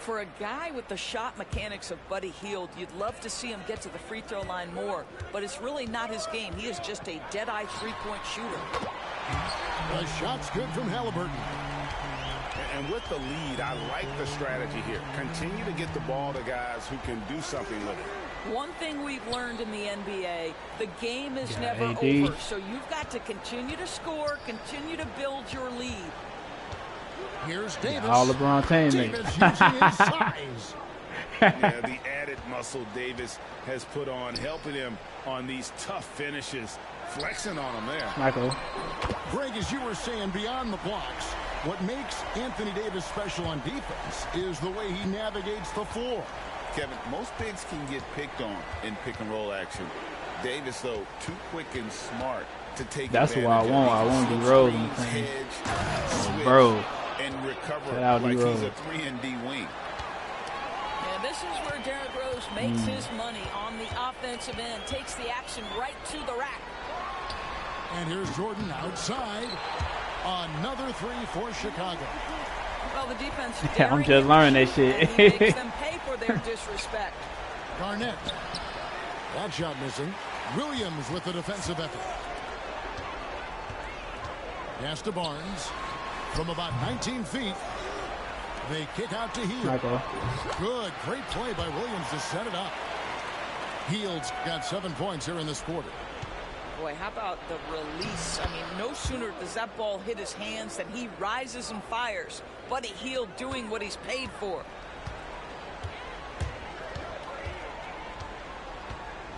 For a guy with the shot mechanics of Buddy Hield, you'd love to see him get to the free throw line more, but it's really not his game. He is just a dead-eye three-point shooter.
The shot's good from Halliburton.
And with the lead, I like the strategy here. Continue to get the ball to guys who can do something with it.
One thing we've learned in the NBA, the game is never over, so you've got to continue to score, continue to build your lead.
Here's Davis.
All LeBron teammates.
Using his size.
Yeah, the added muscle Davis has put on, helping him on these tough finishes. Flexing on him there.
Michael.
Greg, as you were saying, beyond the blocks, what makes Anthony Davis special on defense is the way he navigates the floor.
Kevin, most bigs can get picked on in pick-and-roll action. Davis, though, too quick and smart to take
That's
advantage.
what I want. I want D-Rose in the team. Bro.
And recover
like
he's a 3-and-D wing.
And this is where Derrick Rose makes his money on the offensive end, takes the action right to the rack.
And here's Jordan outside. Another three for Chicago.
Well, the defense.
I'm just learning that shit.
Makes them pay for their disrespect.
Garnett. That shot missing. Williams with the defensive effort. Pass to Barnes. From about 19 feet. They kick out to Hield.
Michael.
Good. Great play by Williams to set it up. Hield's got 7 points here in this quarter.
Boy, how about the release? I mean, no sooner does that ball hit his hands than he rises and fires. Buddy Hield doing what he's paid for.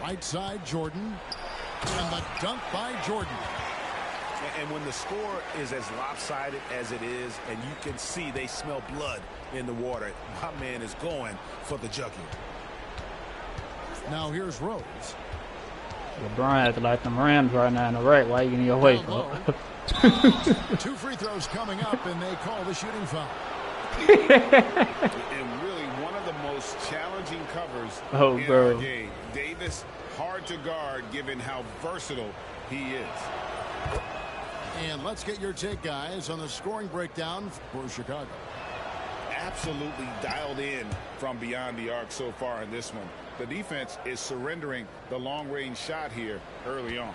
Right side, Jordan. And the dunk by Jordan.
And when the score is as lopsided as it is, and you can see they smell blood in the water, my man is going for the jugular.
Now here's Rose.
LeBron has to like them Rams right now in the rack. Why are you getting your way, bro?
2 free throws coming up, and they call the shooting foul.
And really one of the most challenging covers in our game. Davis, hard to guard given how versatile he is.
And let's get your take, guys, on the scoring breakdown for Chicago.
Absolutely dialed in from beyond the arc so far in this one. The defense is surrendering the long-range shot here early on.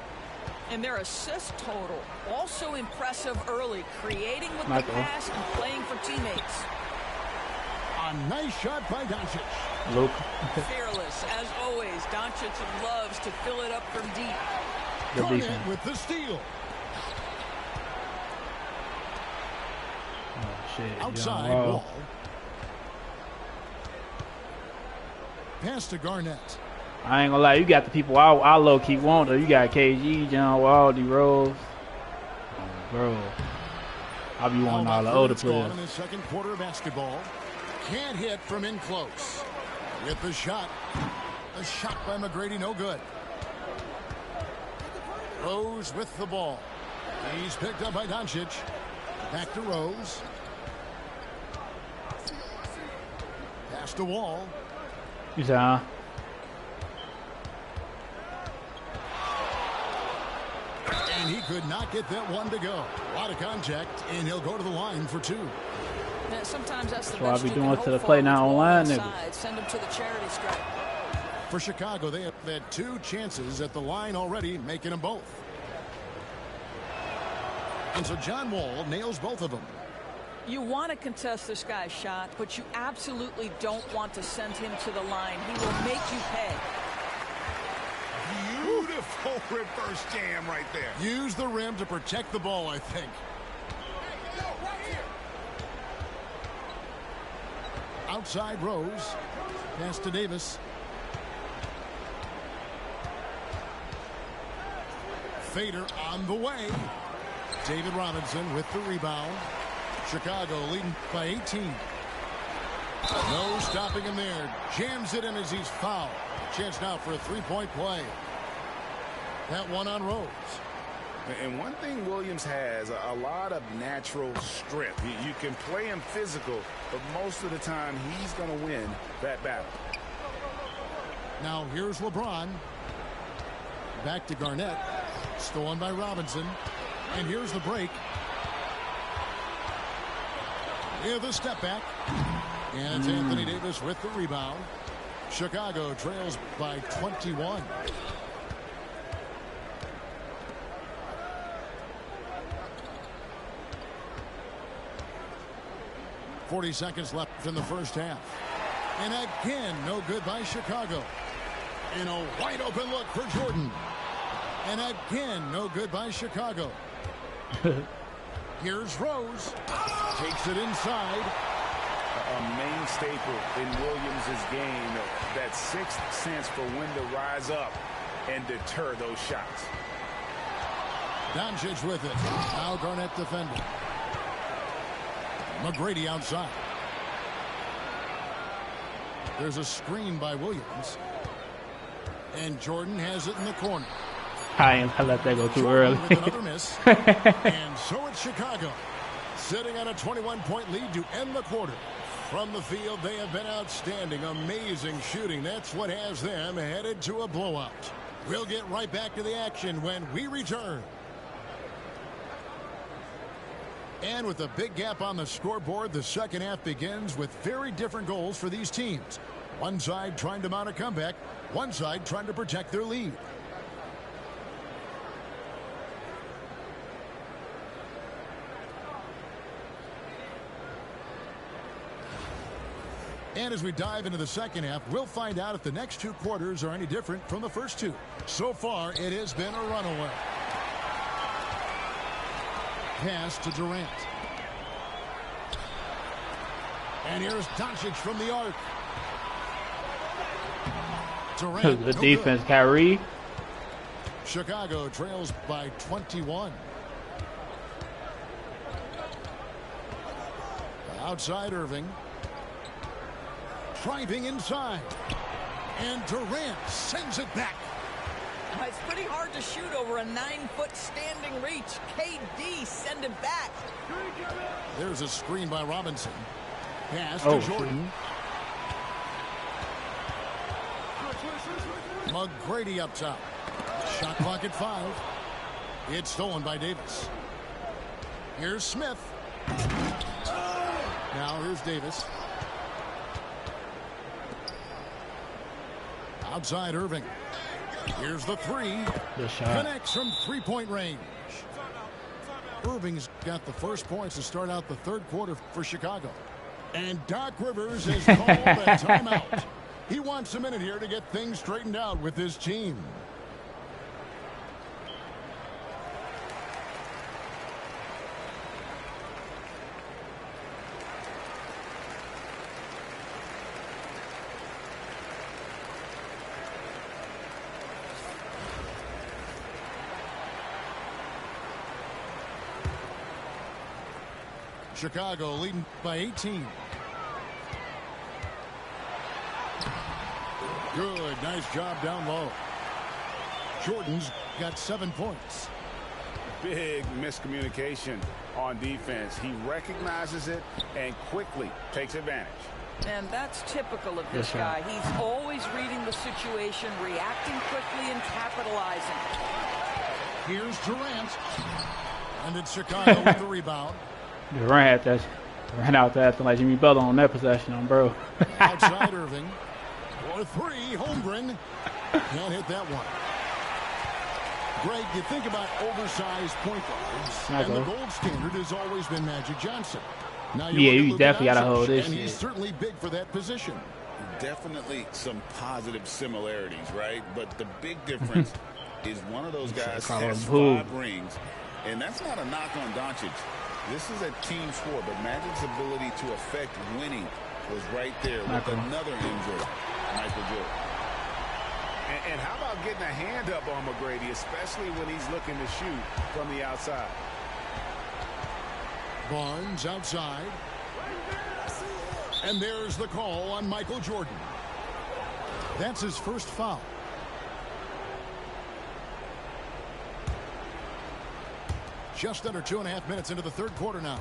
And their assist total also impressive early, creating with the pass and playing for teammates.
A nice shot by Doncic.
Luke.
Fearless, as always. Doncic loves to fill it up from deep.
Garnett with the steal.
Oh, shit.
Outside Wall. Pass to Garnett.
I ain't gonna lie, you got the people I low-key want, though. You got KG, John Wall, D-Rose. Oh, bro. I'll be wanting all the older players.
In the second quarter of basketball. Can't hit from in close. With the shot. The shot by McGrady, no good. Rose with the ball. He's picked up by Doncic. Back to Rose. Pass to Wall.
Yeah.
And he could not get that one to go. A lot of contact, and he'll go to the line for 2.
Yeah, sometimes that's
what I be doing to the Play Now Online niggas.
Send them to the charity stripe.
For Chicago, they have had 2 chances at the line already, making them both. And so John Wall nails both of them.
You want to contest this guy's shot, but you absolutely don't want to send him to the line. He will make you pay.
Beautiful reverse jam right there.
Use the rim to protect the ball, I think. Outside Rose. Pass to Davis. Fader on the way. David Robinson with the rebound. Chicago leading by 18. No stopping him there. Jams it in as he's fouled. Chance now for a 3-point play. That one on Rose.
And one thing Williams has, a lot of natural strength. You can play him physical, but most of the time he's going to win that battle.
Now here's LeBron. Back to Garnett. Stolen by Robinson. And here's the break. Yeah, the step back. And it's Anthony Davis with the rebound. Chicago trails by 21. .40 seconds left in the first half. And again, no good by Chicago. And a wide open look for Jordan. And again, no good by Chicago. Here's Rose. Takes it inside.
A main staple in Williams' game, that sixth sense for when to rise up and deter those shots.
Doncic with it. Now Garnett defending. McGrady outside. There's a screen by Williams. And Jordan has it in the corner.
I let that go too early.
With another miss. And so it's Chicago, sitting on a 21-point lead to end the quarter. From the field, they have been outstanding. Amazing shooting. That's what has them headed to a blowout. We'll get right back to the action when we return. And with a big gap on the scoreboard, the second half begins with very different goals for these teams. One side trying to mount a comeback, one side trying to protect their lead. And as we dive into the second half, we'll find out if the next 2 quarters are any different from the first 2. So far, it has been a runaway. Pass to Durant. And here's Doncic from the arc. Durant,
the defense, Kyrie.
Chicago trails by 21. Outside Irving. Driving inside. And Durant sends it back.
It's pretty hard to shoot over a 9-foot standing reach. KD send it back.
There's a screen by Robinson. Pass to Jordan. McGrady up top. Shot clock at 5. It's stolen by Davis. Here's Smith. Now here's Davis. Outside Irving. Here's the 3.
Good shot.
Connects from 3-point range. Irving's got the first points to start out the third quarter for Chicago. And Doc Rivers has called a timeout. He wants a minute here to get things straightened out with his team. Chicago leading by 18. Good, nice job down low. Jordan's got 7 points.
Big miscommunication on defense. He recognizes it and quickly takes advantage.
And that's typical of this guy. He's always reading the situation, reacting quickly, and capitalizing.
Here's Durant. And it's Chicago with the rebound.
Durant, Ran out there acting like Jimmy Butler on that possession, bro.
Outside Irving. For three, Holmgren. Can't hit that one. Greg, you think about oversized point guards, and the gold standard has always been Magic Johnson. Now
you definitely got to hold this
and
shit.
He's certainly big for that position.
Definitely some positive similarities, right? But the big difference is one of those guys has 5 rings, and that's not a knock on Doncic. This is a team sport, but Magic's ability to affect winning was right there with another MJ, Michael Jordan.
And how about getting a hand up on McGrady, especially when he's looking to shoot from the outside?
Barnes outside. And there's the call on Michael Jordan. That's his first foul. Just under 2.5 minutes into the third quarter now.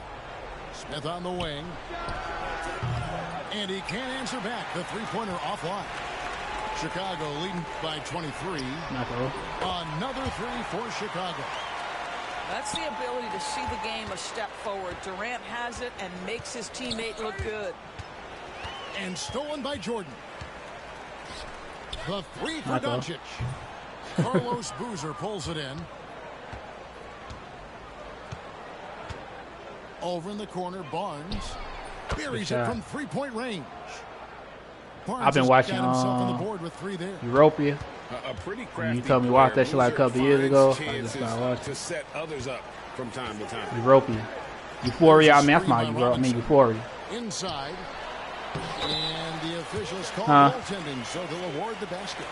Smith on the wing. And he can't answer back. The three-pointer offline. Chicago leading by 23. Another three for Chicago.
That's the ability to see the game a step forward. Durant has it and makes his teammate look good.
And stolen by Jordan. The three for Doncic. Carlos Boozer pulls it in. Over in the corner, Barnes buries it from three-point range. Barnes
I've been watching
himself on the board with 3 there.
Europia.
A pretty crafty
you told me to watch that shit like a couple years ago.
I just started watching. To set others up from time to time.
Europia. Euphoria. I mean, that's my Euphoria.
Inside. And the officials call goaltending, so they'll award the basket.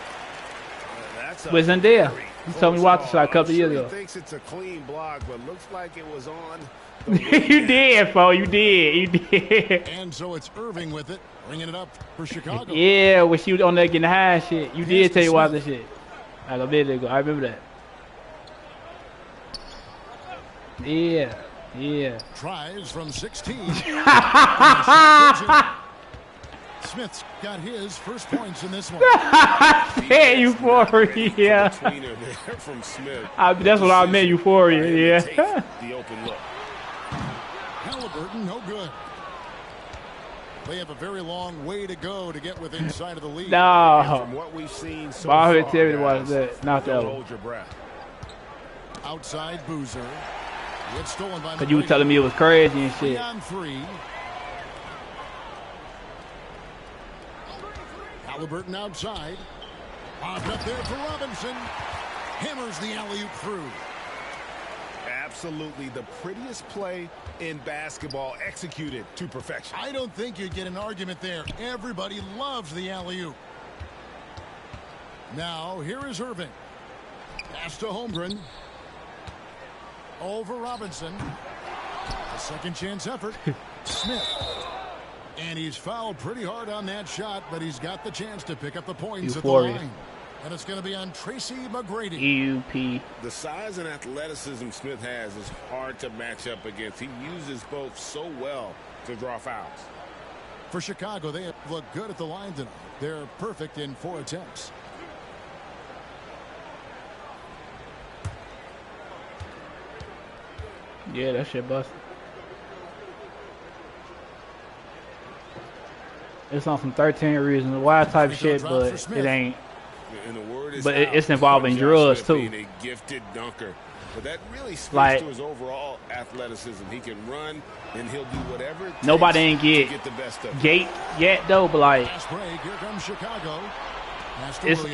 With Zendaya. You told me to watch this like a couple years ago.
He thinks it's a clean block, but looks like it was on.
You did, Fo. You did.
And so it's Irving with it, bringing it up for Chicago.
Yeah, when she was on there getting high and shit. You did tell you watch this shit. Like a minute ago. I remember that. Yeah.
Tries from 16. Smith's got his first points in this one.
Yeah, Euphoria.
From Smith.
That's what I meant, Euphoria. Yeah.
The open look.
Halliburton, no good. They have a very long way to go to get within sight of the lead.
No.
From what we've seen so
far,
guys,
tell me to watch that. Not that one.
Hold your breath.
Outside Boozer. It's stolen by
Cause you were telling me it was crazy and shit.
3-on-3. Halliburton outside. Popped up there for Robinson. Hammers the alley-oop through.
Absolutely the prettiest play in basketball, executed to perfection.
I don't think you'd get an argument there. Everybody loves the alley-oop. Now, here is Irving. Pass to Holmgren. Over Robinson. A second chance effort. Smith. And he's fouled pretty hard on that shot, but he's got the chance to pick up the points
Euphoria.
at the line. And it's going to be on Tracy McGrady.
EUP.
The size and athleticism Smith has is hard to match up against. He uses both so well to draw fouls.
For Chicago, they have looked good at the line tonight. They're perfect in 4 attempts.
Yeah, that shit busted. It's on some 13 reasons why type shit, but it ain't. But it's involving drugs too.
A gifted dunker, but that really speaks
like,
to his overall athleticism. He can run, and he'll do whatever it takes
nobody ain't get
the best of
Gate yet though, but like,
here comes Chicago.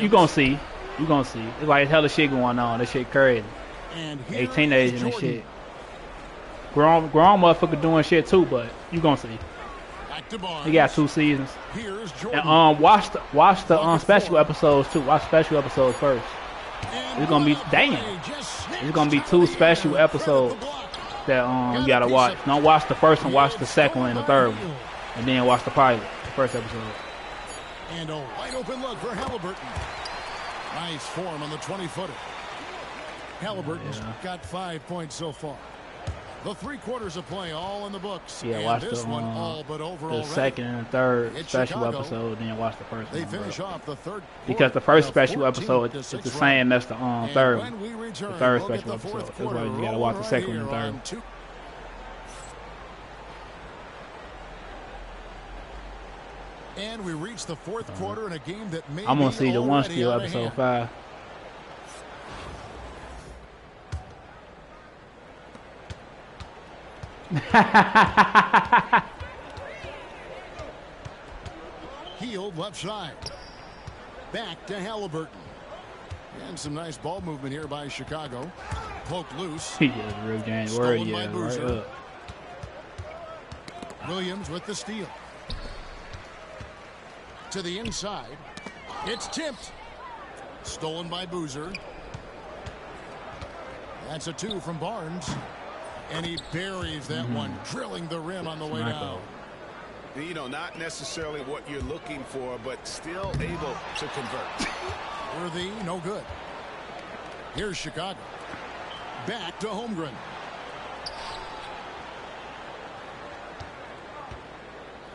You gonna see. It's like hella shit going on. That shit crazy. They teenagers and shit. Grown motherfucker doing shit too, but you gonna see. He got 2 seasons. And watch the special episodes too. Watch special episodes first. It's gonna be It's gonna be 2 special episodes that you gotta watch. Don't watch the first one. Watch the second one and the third one, and then watch the pilot, the first episode.
And a wide open look for Halliburton. Nice form on the 20-footer. Halliburton's got 5 points so far. The 3 quarters of play all in the books.
Yeah, watch the second and third special episode, then watch the first one.
They finish off the third
because the first special episode is the same as the third one. The third special episode. That's why you gotta watch the second one and third one.
And we reach the fourth quarter in a game that may
I'm going to
be
see the one
already
steal
out of
episode
hand.
5.
Healed left side. Back to Halliburton. And some nice ball movement here by Chicago. Poked loose.
He just real January,
Stolen by
yeah,
Boozer.
right up.
Williams with the steal. To the inside. It's tipped. Stolen by Boozer. That's a 2 from Barnes. And he buries that one, drilling the rim on the way down.
You know, not necessarily what you're looking for, but still able to convert.
Worthy, no good. Here's Chicago. Back to Holmgren.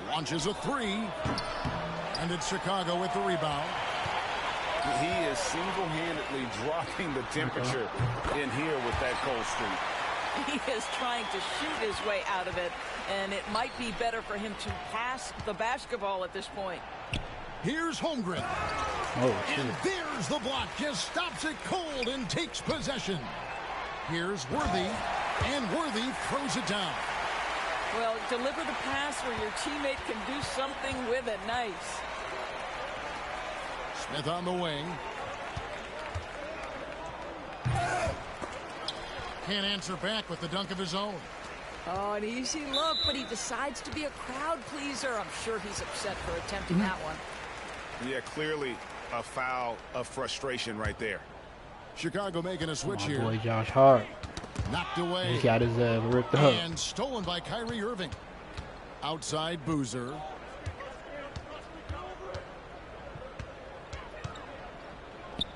Launches a 3. And it's Chicago with the rebound.
He is single-handedly dropping the temperature in here with that cold streak.
He is trying to shoot his way out of it, and it might be better for him to pass the basketball at this point.
Here's Holmgren.
Oh,
and there's the block. Just stops it cold and takes possession. Here's Worthy, and Worthy throws it down.
Well, deliver the pass where your teammate can do something with it. Nice.
Smith on the wing. Can't answer back with the dunk of his own.
Oh, an easy look, but he decides to be a crowd pleaser. I'm sure he's upset for attempting that one.
Yeah, clearly a foul of frustration right there.
Chicago making a switch here.
Boy, Josh Hart.
Knocked away.
He got his ripped up.
And stolen by Kyrie Irving. Outside Boozer.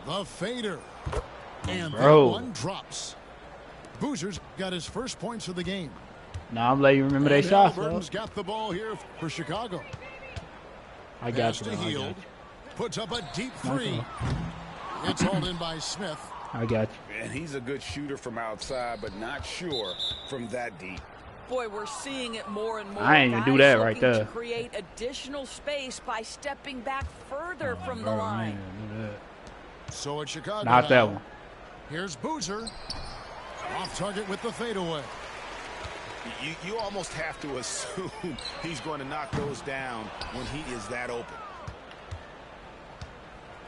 The fader. And that one drops. Boozer's got his first points of the game.
Now I'm letting you remember they shots.
Halliburton's got the ball here for Chicago.
I got you.
Hield. Puts up a deep 3. It's hauled in by Smith.
I got you.
And he's a good shooter from outside, but not sure from that deep.
Boy, we're seeing it more and more.
I ain't even do that right there.
To create additional space by stepping back further from the line.
So it's Chicago.
Not that one.
Here's Boozer. Off target with the fadeaway.
You almost have to assume he's going to knock those down when he is that open.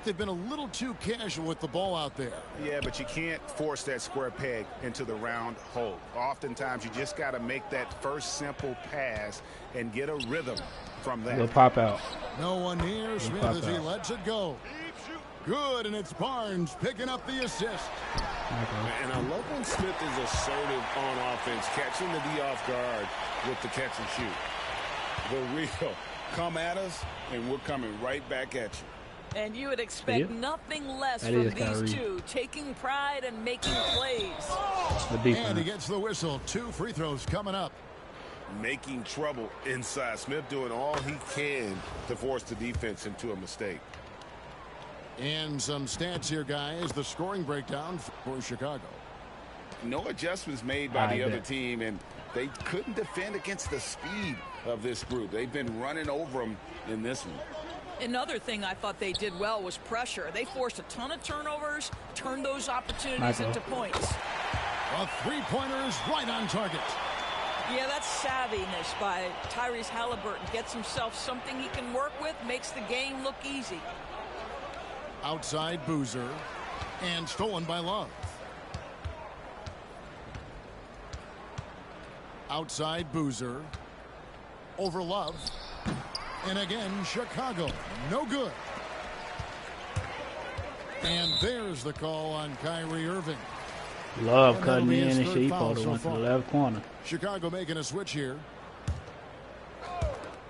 They've been a little too casual with the ball out there.
Yeah, but you can't force that square peg into the round hole. Oftentimes, you just got to make that first simple pass and get a rhythm from that.
He'll pop out.
No one near Smith as he lets it go. Good, and it's Barnes picking up the assist.
And I love when Smith is assertive on offense, catching the D off guard with the catch and shoot.
The real come at us, and we're coming right back at you.
And you would expect nothing less from these two, taking pride and making plays.
And he gets the whistle. 2 free throws coming up.
Making trouble inside. Smith doing all he can to force the defense into a mistake.
And some stats here, guys. The scoring breakdown for Chicago.
No adjustments made by the other team, and they couldn't defend against the speed of this group. They've been running over them in this one.
Another thing I thought they did well was pressure. They forced a ton of turnovers, turned those opportunities into points.
A three-pointer is right on target.
Yeah, that's savviness by Tyrese Halliburton. Gets himself something he can work with, makes the game look easy.
Outside Boozer, and stolen by Love. Outside Boozer, over Love. And again, Chicago, no good. And there's the call on Kyrie Irving.
Love cutting in and shit. He pulled it went to the left corner.
Chicago making a switch here.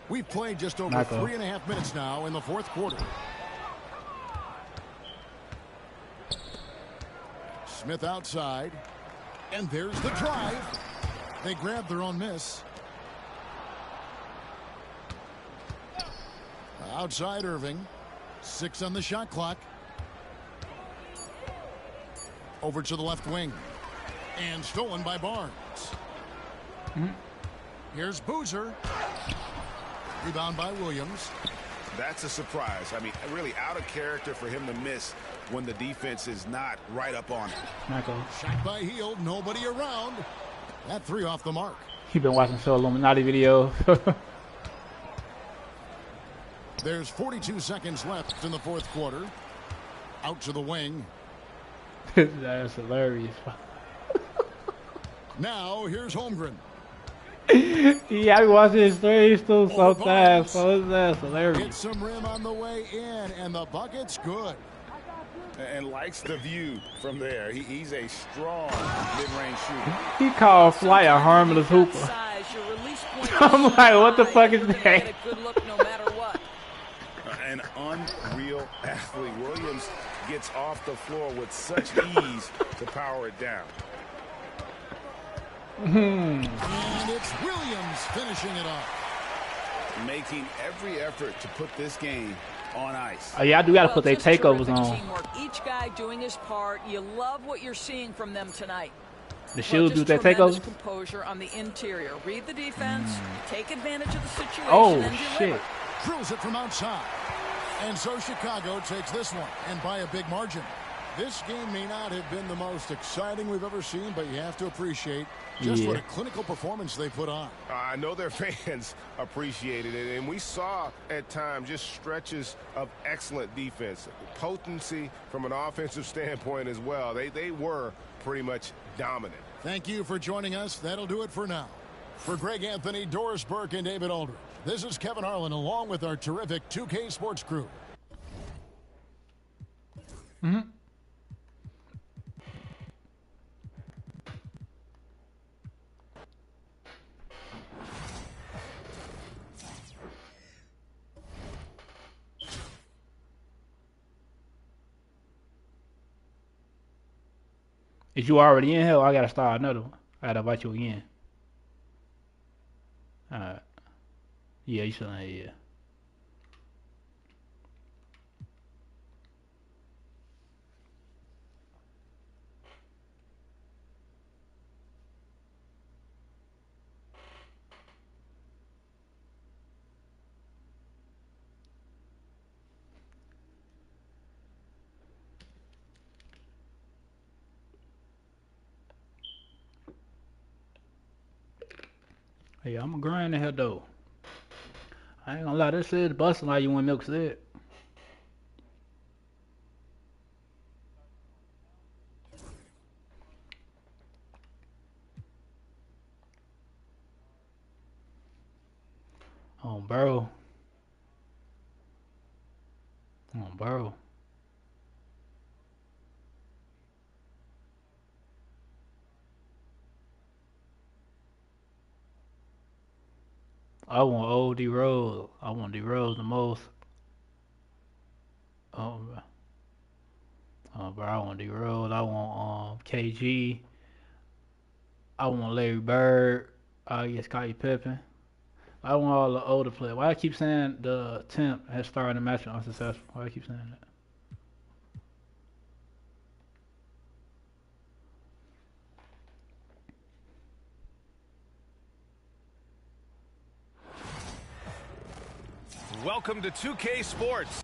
We've played just over 3.5 minutes now in the fourth quarter. Smith outside. And there's the drive. They grab their own miss. Outside Irving. 6 on the shot clock. Over to the left wing. And stolen by Barnes. Here's Boozer. Rebound by Williams.
That's a surprise. I mean, really out of character for him to miss when the defense is not right up on him.
Shot by Hield, nobody around. That three off the mark.
You've been watching some Illuminati videos.
There's 42 seconds left in the fourth quarter. Out to the wing.
That's hilarious.
Now, here's Holmgren.
Yeah, I be watching his threes too so fast, so that's hilarious.
Get some rim on the way in, and the bucket's good.
And likes the view from there. He's a strong mid-range shooter.
He called Fly a harmless hooper. I'm like, what the fuck is that?
An unreal athlete. Williams gets off the floor with such ease to power it down.
And it's Williams finishing it off.
Making every effort to put this game on ice.
Oh yeah, I do gotta put their takeovers on.
Teamwork. Each guy doing his part. You love what you're seeing from them tonight.
The shoes do their takeovers.
Composure on the interior. Read the defense. Take advantage of the situation.
Oh
and
shit!
Drills it from outside. And so Chicago takes this one, and by a big margin. This game may not have been the most exciting we've ever seen, but you have to appreciate just what a clinical performance they put on.
I know their fans appreciated it, and we saw at times just stretches of excellent defense. Potency from an offensive standpoint as well. They were pretty much dominant.
Thank you for joining us. That'll do it for now. For Greg Anthony, Doris Burke, and David Aldridge, this is Kevin Harlan along with our terrific 2K Sports crew.
Is you already in here or I gotta start another one? I gotta invite you again. Alright. Yeah, you still in here. Hey, I'm gonna grind in here though. I ain't gonna lie, this is busting like you want milk said. Oh, bro. Oh, bro. I want old D-Rose. I want D-Rose the most. Oh, bro. Oh, bro, I want D-Rose. I want KG. I want Larry Bird. I guess Scottie Pippen. I want all the older players. Why I keep saying the temp has started the match unsuccessful? Why I keep saying that?
Welcome to 2K Sports.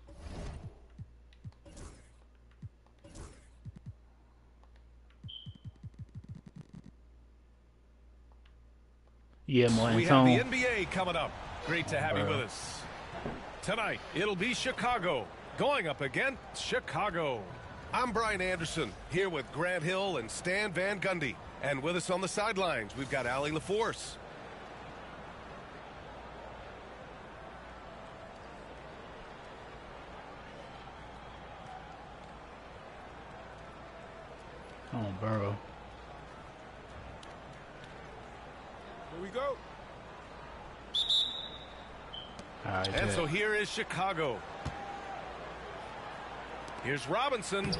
Yeah, more
we have the NBA coming up. Great to have you with us. Tonight, it'll be Chicago going up against Chicago. I'm Brian Anderson, here with Grant Hill and Stan Van Gundy. And with us on the sidelines, we've got Allie LaForce.
Oh, bro.
Here we go.
Right, and so here is Chicago. Here's Robinson.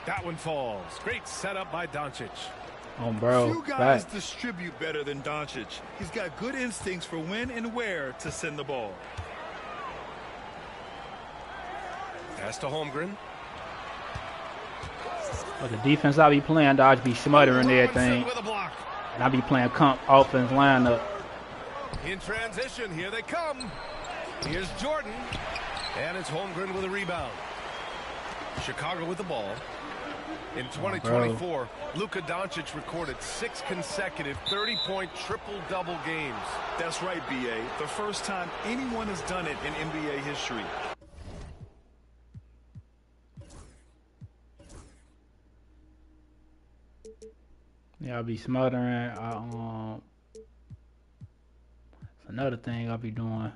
That one falls. Great setup by Doncic.
Oh, bro.
Few guys distribute better than Doncic. He's got good instincts for when and where to send the ball.
Pass to Holmgren.
But the defense I be playing, Dodge be smothering everything. And I be playing comp offense lineup.
In transition, here they come. Here's Jordan. And it's Holmgren with a rebound. Chicago with the ball. In 2024, Luka Doncic recorded 6 consecutive 30-point triple-double games.
That's right, B.A. The first time anyone has done it in NBA history.
Yeah, I'll be smothering. It's another thing I'll be doing.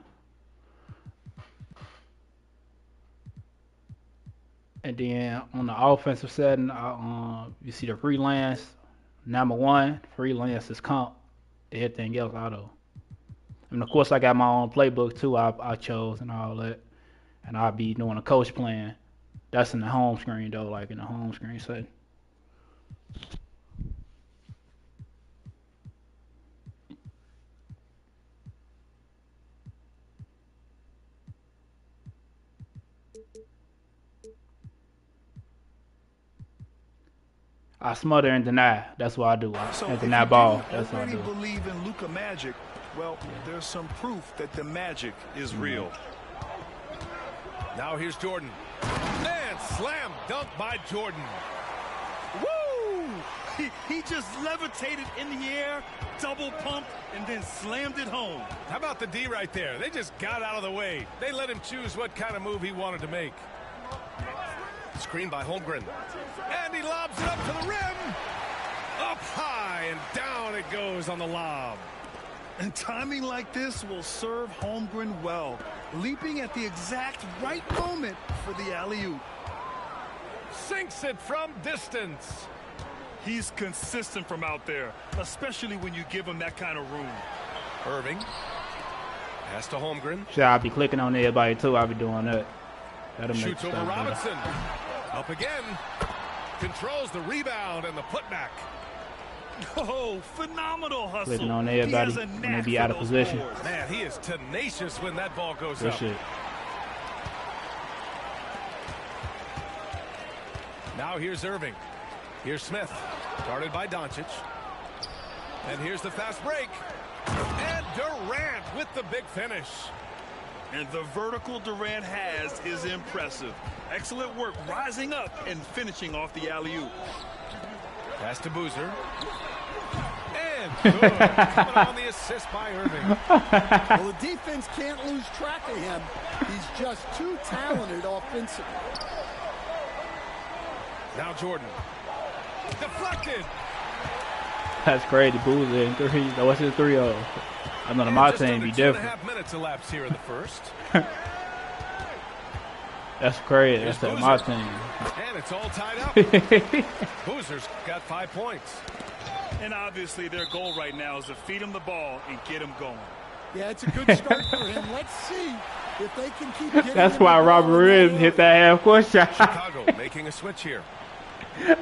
And then on the offensive setting, you see the freelance. Number 1, freelance is comp. Everything else auto. And of course, I got my own playbook too. I chose and all that. And I'll be doing a coach plan. That's in the home screen though, like in the home screen setting. I smother and deny. That's what I do. And deny ball. That's what I do.
If you believe in Luka magic, well, there's some proof that the magic is real.
Now here's Jordan. And slam dunk by Jordan.
Woo! He just levitated in the air, double pumped, and then slammed it home.
How about the D right there? They just got out of the way. They let him choose what kind of move he wanted to make. Screen by Holmgren. And he lobs it up to the rim. Up high and down it goes on the lob.
And timing like this will serve Holmgren well. Leaping at the exact right moment for the alley-oop.
Sinks it from distance.
He's consistent from out there, especially when you give him that kind of room.
Irving. Pass to Holmgren.
Sure, I'll be clicking on everybody too. I'll be doing that. That'll make
Shoots over Robinson. Up again. Controls the rebound and the putback.
Oh, phenomenal hustle.
Clicking on everybody when they be out of position.
Balls. Man, he is tenacious when that ball goes up.
Shit.
Now here's Irving. Here's Smith. Guarded by Doncic. And here's the fast break. And Durant with the big finish.
And the vertical Durant has is impressive. Excellent work rising up and finishing off the alley-oop.
Pass to Boozer. And good. Coming on the assist by Irving.
Well, the defense can't lose track of him. He's just too talented offensively.
Now Jordan. Deflected.
That's crazy. Boozer in 3. What's his 3-0? I know my team be different.
2.5 minutes elapsed here in the first.
That's crazy. That's my team.
And it's all tied up. Boozer's got 5 points.
And obviously their goal right now is to feed him the ball and get him going.
Yeah, it's a good start for him. Let's see if they can keep getting
That's why Robert Ribs hit that half-court shot.
Chicago making a switch here.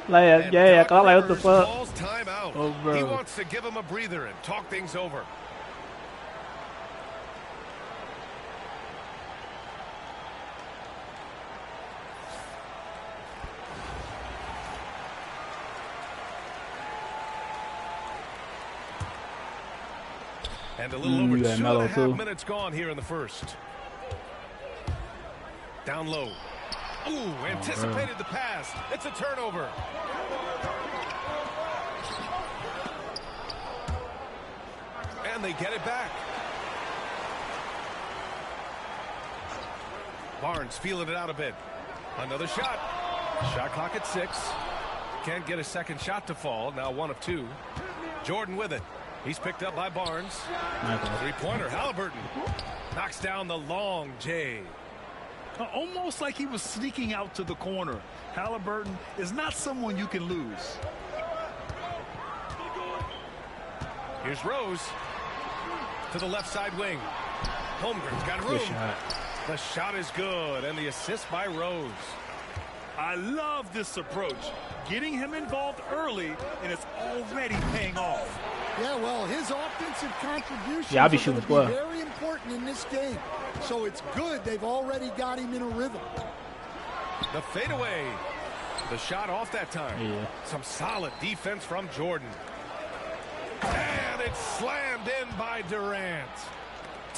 Like, yeah, I like what the fuck.
Calls timeout.
Oh, bro.
He wants to give him a breather and talk things over. And a little over 2.5 minutes gone here in the first. Down low. Ooh, anticipated the pass. It's a turnover. And they get it back. Barnes feeling it out a bit. Another shot. Shot clock at 6. Can't get a second shot to fall. Now 1 of 2. Jordan with it. He's picked up by Barnes. Three-pointer. Halliburton knocks down the long J.
Almost like he was sneaking out to the corner. Halliburton is not someone you can lose.
Here's Rose to the left side wing. Holmgren's got room. The shot is good, and the assist by Rose.
I love this approach. Getting him involved early, and it's already paying off.
Yeah, well, his offensive contributions
I'll be
are
shooting
going to be very important in this game. So it's good they've already got him in a rhythm.
The fadeaway. The shot off that time.
Yeah.
Some solid defense from Jordan. And it's slammed in by Durant.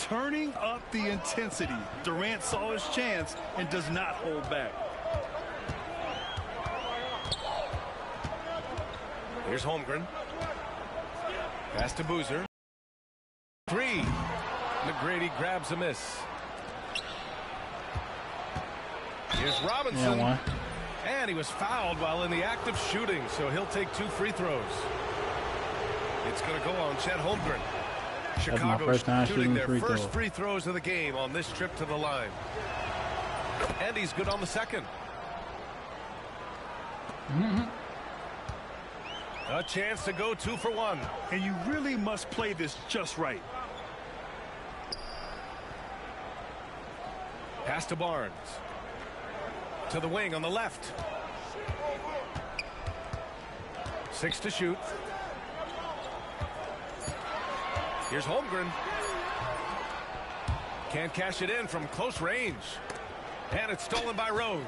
turning up the intensity. Durant saw his chance and does not hold back.
Here's Holmgren. Pass to Boozer. 3. McGrady grabs a miss. Here's Robinson.
Yeah,
and he was fouled while in the act of shooting, so he'll take 2 free throws. It's going to go on Chet Holmgren. Chicago's shooting their first free throws of the game on this trip to the line. And he's good on the second. A chance to go 2 for 1.
And you really must play this just right.
Pass to Barnes. To the wing on the left. 6 to shoot. Here's Holmgren. Can't cash it in from close range. And it's stolen by Rose.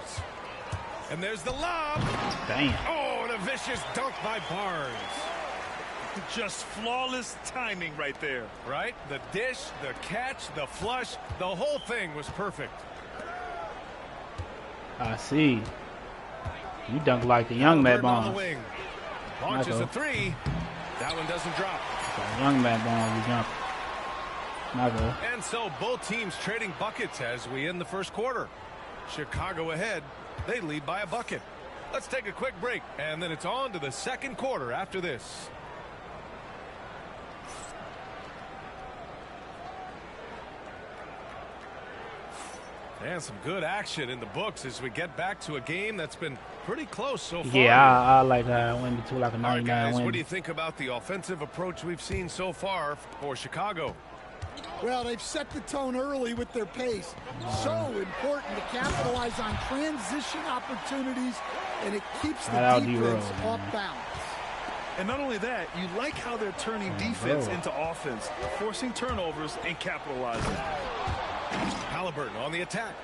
And there's the lob.
Damn.
Oh, and a vicious dunk by Barnes.
Just flawless timing right there.
Right? The dish, the catch, the flush, the whole thing was perfect.
I see. You dunk like the young man Barnes.
Launches a 3. That one doesn't drop.
Young man Barnes, you jump.
And so both teams trading buckets as we end the first quarter. Chicago ahead. They lead by a bucket. Let's take a quick break, and then it's on to the second quarter after this. And some good action in the books as we get back to a game that's been pretty close so far.
Yeah, I like that. I went to like a 99 win.
What do you think about the offensive approach we've seen so far for Chicago?
Well, they've set the tone early with their pace. So important to capitalize on transition opportunities, and it keeps the defense off balance.
And not only that, you like how they're turning defense into offense, forcing turnovers and capitalizing.
Halliburton on the attack.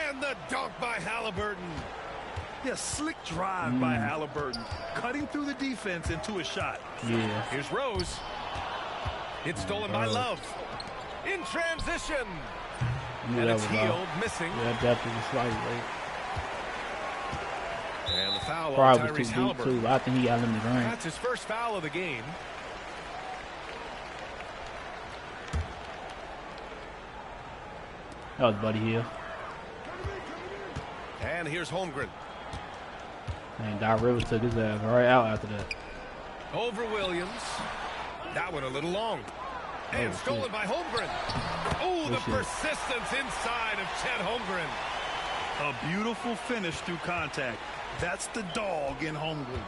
And the dunk by Halliburton.
Yeah, slick drive by Halliburton, cutting through the defense into a shot.
Yeah.
Here's Rose. It's stolen by Love. In transition. And it's healed, missing.
Yeah, definitely slightly.
And the foul
on
Tyrese Halliburton.
Too. I think he got him in the ring.
That's his first foul of the game.
That was Buddy Hield.
And here's Holmgren.
And Doc Rivers took his ass right out after that.
Over Williams. That one a little long. And stolen by Holmgren. Oh, the persistence inside of Chet Holmgren.
A beautiful finish through contact. That's the dog in Holmgren.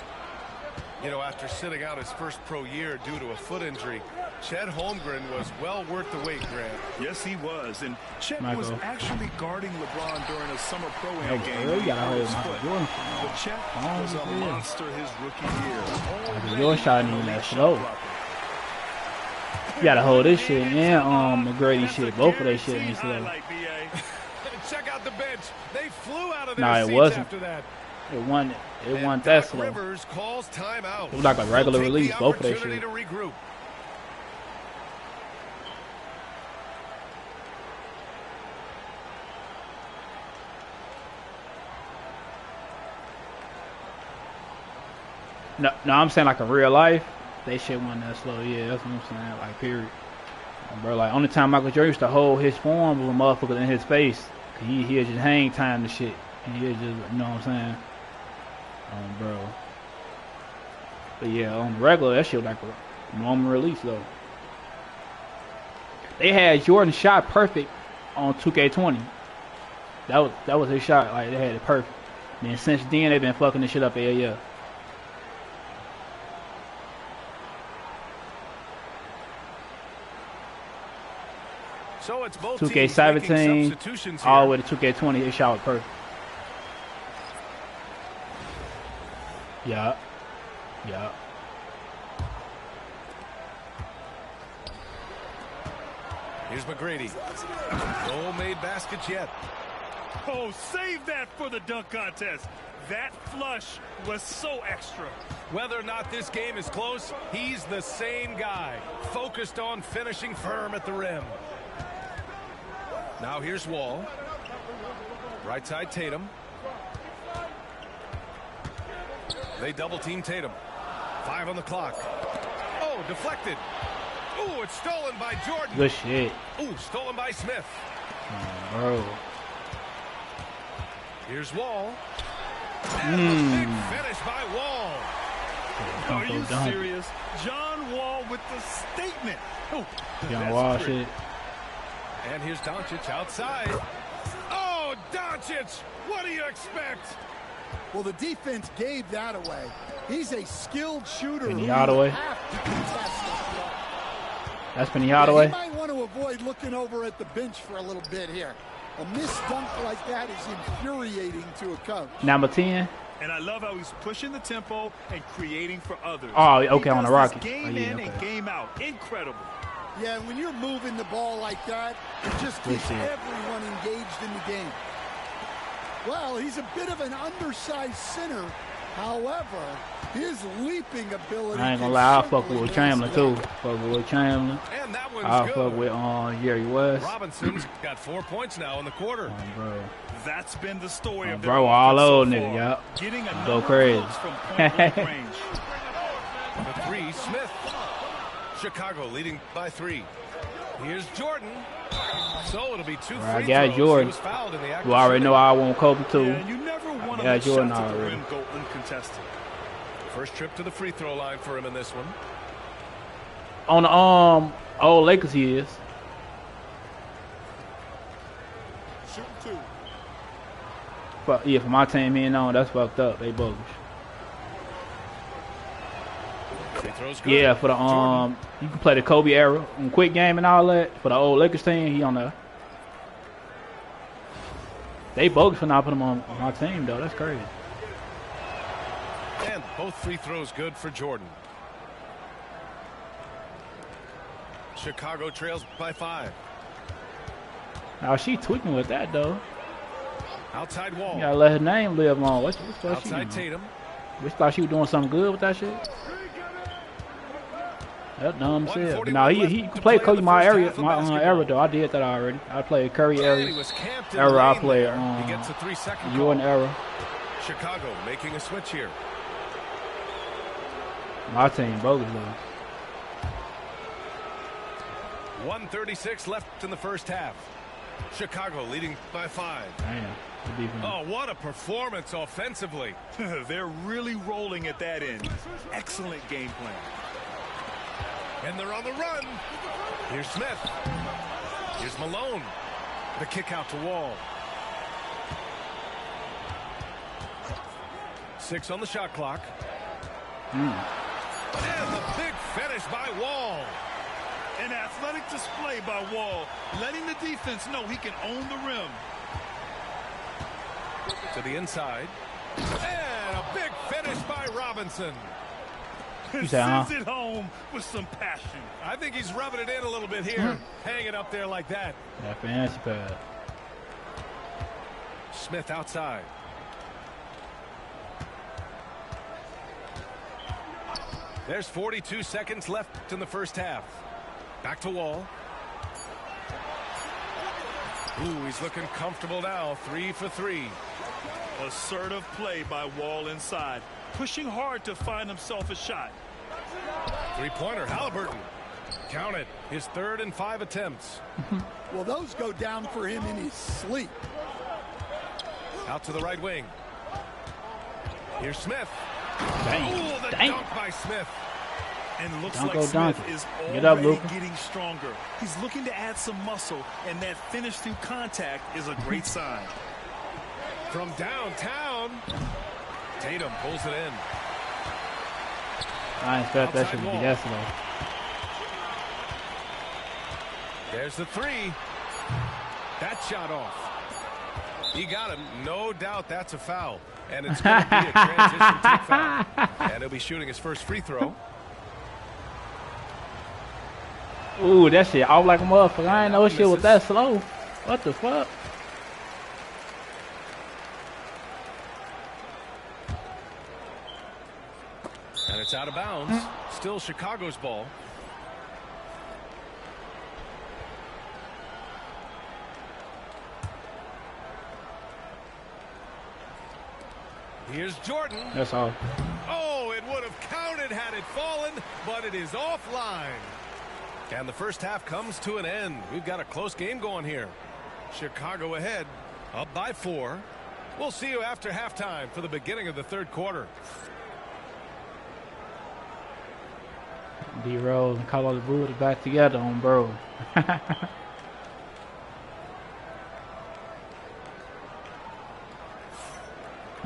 You know, after sitting out his first pro year due to a foot injury, Chet Holmgren was well worth the wait, Grant.
Yes, he was. And Chet was actually guarding LeBron during a summer pro-am game. But Chet was a monster his rookie year.
Your shot ain't even that slow. You gotta hold this shit and McGrady shit. Both of that shit ain't slow.
Check out the bench. They flew out of their
Nah, it
seats
wasn't.
after that.
It wasn't that slow.
Rivers calls timeout.
It was like a regular release. Both of that shit.
To regroup.
No, I'm saying like a real life. They shit wasn't that slow. Yeah, that's what I'm saying. Like, period. Bro, like, only time Michael Jordan used to hold his form with a motherfucker in his face. He'd just hang time the shit. And he'd just, you know what I'm saying? Bro. But yeah, on the regular, that shit was like a normal release, though. They had Jordan shot perfect on 2K20. That was his shot. Like, they had it perfect. And then since then, they've been fucking this shit up every year.
So it's both
2K17 all the way to 2K20. His shot was perfect. Yeah.
Here's McGrady. No made baskets yet.
Oh, save that for the dunk contest. That flush was so extra.
Whether or not this game is close, he's the same guy, focused on finishing firm at the rim. Now here's Wall. Right side Tatum. They double team Tatum. 5 on the clock. Oh, deflected. Ooh, it's stolen by Jordan.
Good shit.
Ooh, stolen by Smith.
Oh, bro.
Here's Wall. And a big finish by Wall.
Are you serious? John Wall with the statement. Oh,
John Wall shit.
And here's Doncic outside. Oh, Doncic! What do you expect?
Well, the defense gave that away. He's a skilled shooter.
Penny Hardaway. That's Penny Hardaway.
You might want to avoid looking over at the bench for a little bit here. A missed dunk like that is infuriating to a coach.
Number 10.
And I love how he's pushing the tempo and creating for others.
Oh, okay, on the Rockets.
Game in and game out. Incredible.
Yeah, when you're moving the ball like that, it just keeps everyone engaged in the game. Well, he's a bit of an undersized center. However, his leaping ability.
I ain't gonna lie, I'll fuck with Chamberlain too. Fuck with Chamberlain.
And that one's
I'll
good.
fuck with Jerry West.
Robinson's got 4 points now in the quarter.
Oh, bro.
That's been the story of
bro, all old nigga,
yeah.
Yep. Go crazy.
The 3, Smith. Chicago leading by 3. Here's Jordan. So it'll be 2 free
I got
throws.
Jordan. You already know I want Kobe too.
Yeah, you never want to
let
Jordan shots at the rim go uncontested.
First trip to the free throw line for him in this one.
On the old Lakers he is.
Shooting 2.
But yeah, for my team, he ain't on. That's fucked up. They bogus. Yeah, for the you can play the Kobe era on quick game and all that. For the old Lakers team, he on there. They bogus for not putting him on my team though. That's crazy.
And both free throws good for Jordan. Chicago trails by 5.
Now she tweaking with that though.
Outside Wall.
You gotta let her name live on. What's
outside Tatum.
We thought she was doing something good with that shit. That dumb shit. But now he can play Kobe my era though. I did that already. I played Curry era. I played Jordan era.
Chicago making a switch here.
My team bogus though.
1:36 left in the first half. Chicago leading by 5.
Damn.
Oh, what a performance offensively.
They're really rolling at that end. Excellent game plan.
And they're on the run. Here's Smith. Here's Malone. The kick out to Wall. 6 on the shot clock. And the big finish by Wall.
An athletic display by Wall, letting the defense know he can own the rim.
To the inside. And a big finish by Robinson.
Sends it home with some passion.
I think he's rubbing it in a little bit here. Hanging up there like that.
That fancy pad.
Smith outside. There's 42 seconds left in the first half. Back to Wall. Ooh, he's looking comfortable now. 3 for 3.
Assertive play by Wall inside. Pushing hard to find himself a shot.
Three-pointer, Halliburton. Count it. His 3rd and 5 attempts.
Well, those go down for him in his sleep.
Out to the right wing. Here's Smith.
Dang.
Ooh, the dunk by Smith.
And looks
Don't
like
go
Smith
donkey.
is
Get up,
already
Luka.
getting stronger. He's looking to add some muscle, and that finish through contact is a great sign.
From downtown, Tatum pulls it in.
I expect that should be yesterday.
There's the 3. That shot off. He got him. No doubt that's a foul. And it's going to be a transition take foul. And he'll be shooting his first free throw.
Ooh, that shit off like a motherfucker. I ain't know shit was that slow. What the fuck?
And it's out of bounds. Still Chicago's ball. Here's Jordan.
That's all.
Oh, it would have counted had it fallen, but it is offline. And the first half comes to an end. We've got a close game going here. Chicago ahead, up by 4. We'll see you after halftime for the beginning of the third quarter.
D-Rose and Carlos Brewer back together on bro.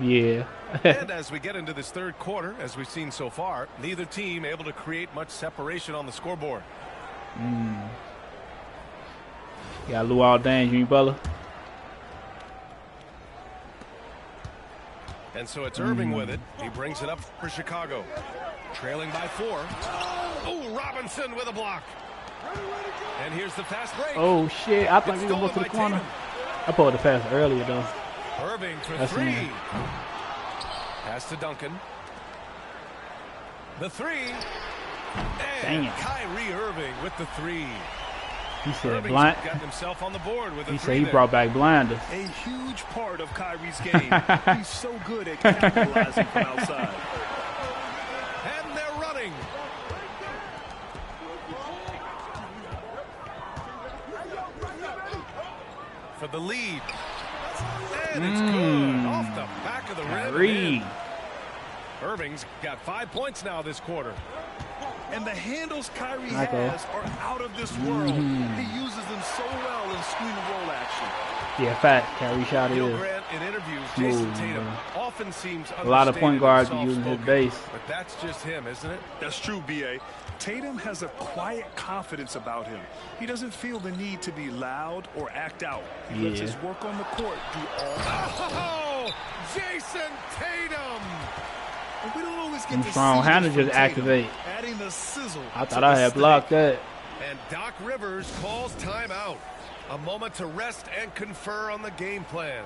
Yeah.
And as we get into this third quarter, as we've seen so far, neither team able to create much separation on the scoreboard.
Got Luol Deng, Jimmy Butler.
And so it's Irving with it. He brings it up for Chicago. Trailing by 4. Oh, Robinson with a block. And here's the fast break.
Oh, shit. I thought he was going to go to the corner. I pulled the pass earlier, though.
Irving for 3. Pass to Duncan. The 3. And
damn.
Kyrie Irving with the 3.
He said
Irving's
blind.
gotten himself on the board with a
He
3
said he
there.
brought back blinders.
A huge part of Kyrie's game. He's so good at capitalizing from outside.
And they're running. For the lead. And it's good. Off the back of the rim. Irving's got 5 points now this quarter.
And the handles Kyrie has are out of this world. He uses them so well in screen and roll action.
Yeah, fact. Kyrie shot is
Grant, in interviews, Jason Tatum often seems
a lot of point guards be using his base.
But that's just him, isn't it?
That's true, B.A. Tatum has a quiet confidence about him. He doesn't feel the need to be loud or act out. He lets his work on the court do all that.
Oh, Jason Tatum!
And we don't always get
Them
to
strong
see
handles
this
just
from Tatum,
activate.
adding the sizzle.
I thought I had blocked that.
And Doc Rivers calls timeout. A moment to rest and confer on the game plan.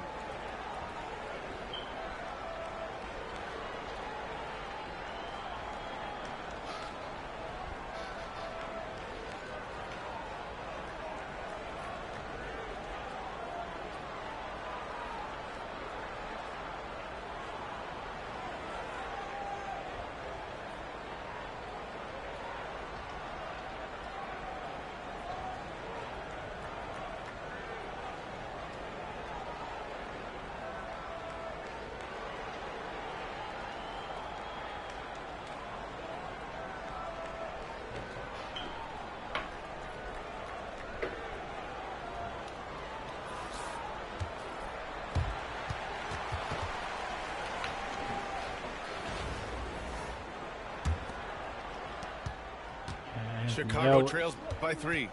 Chicago trails by 3.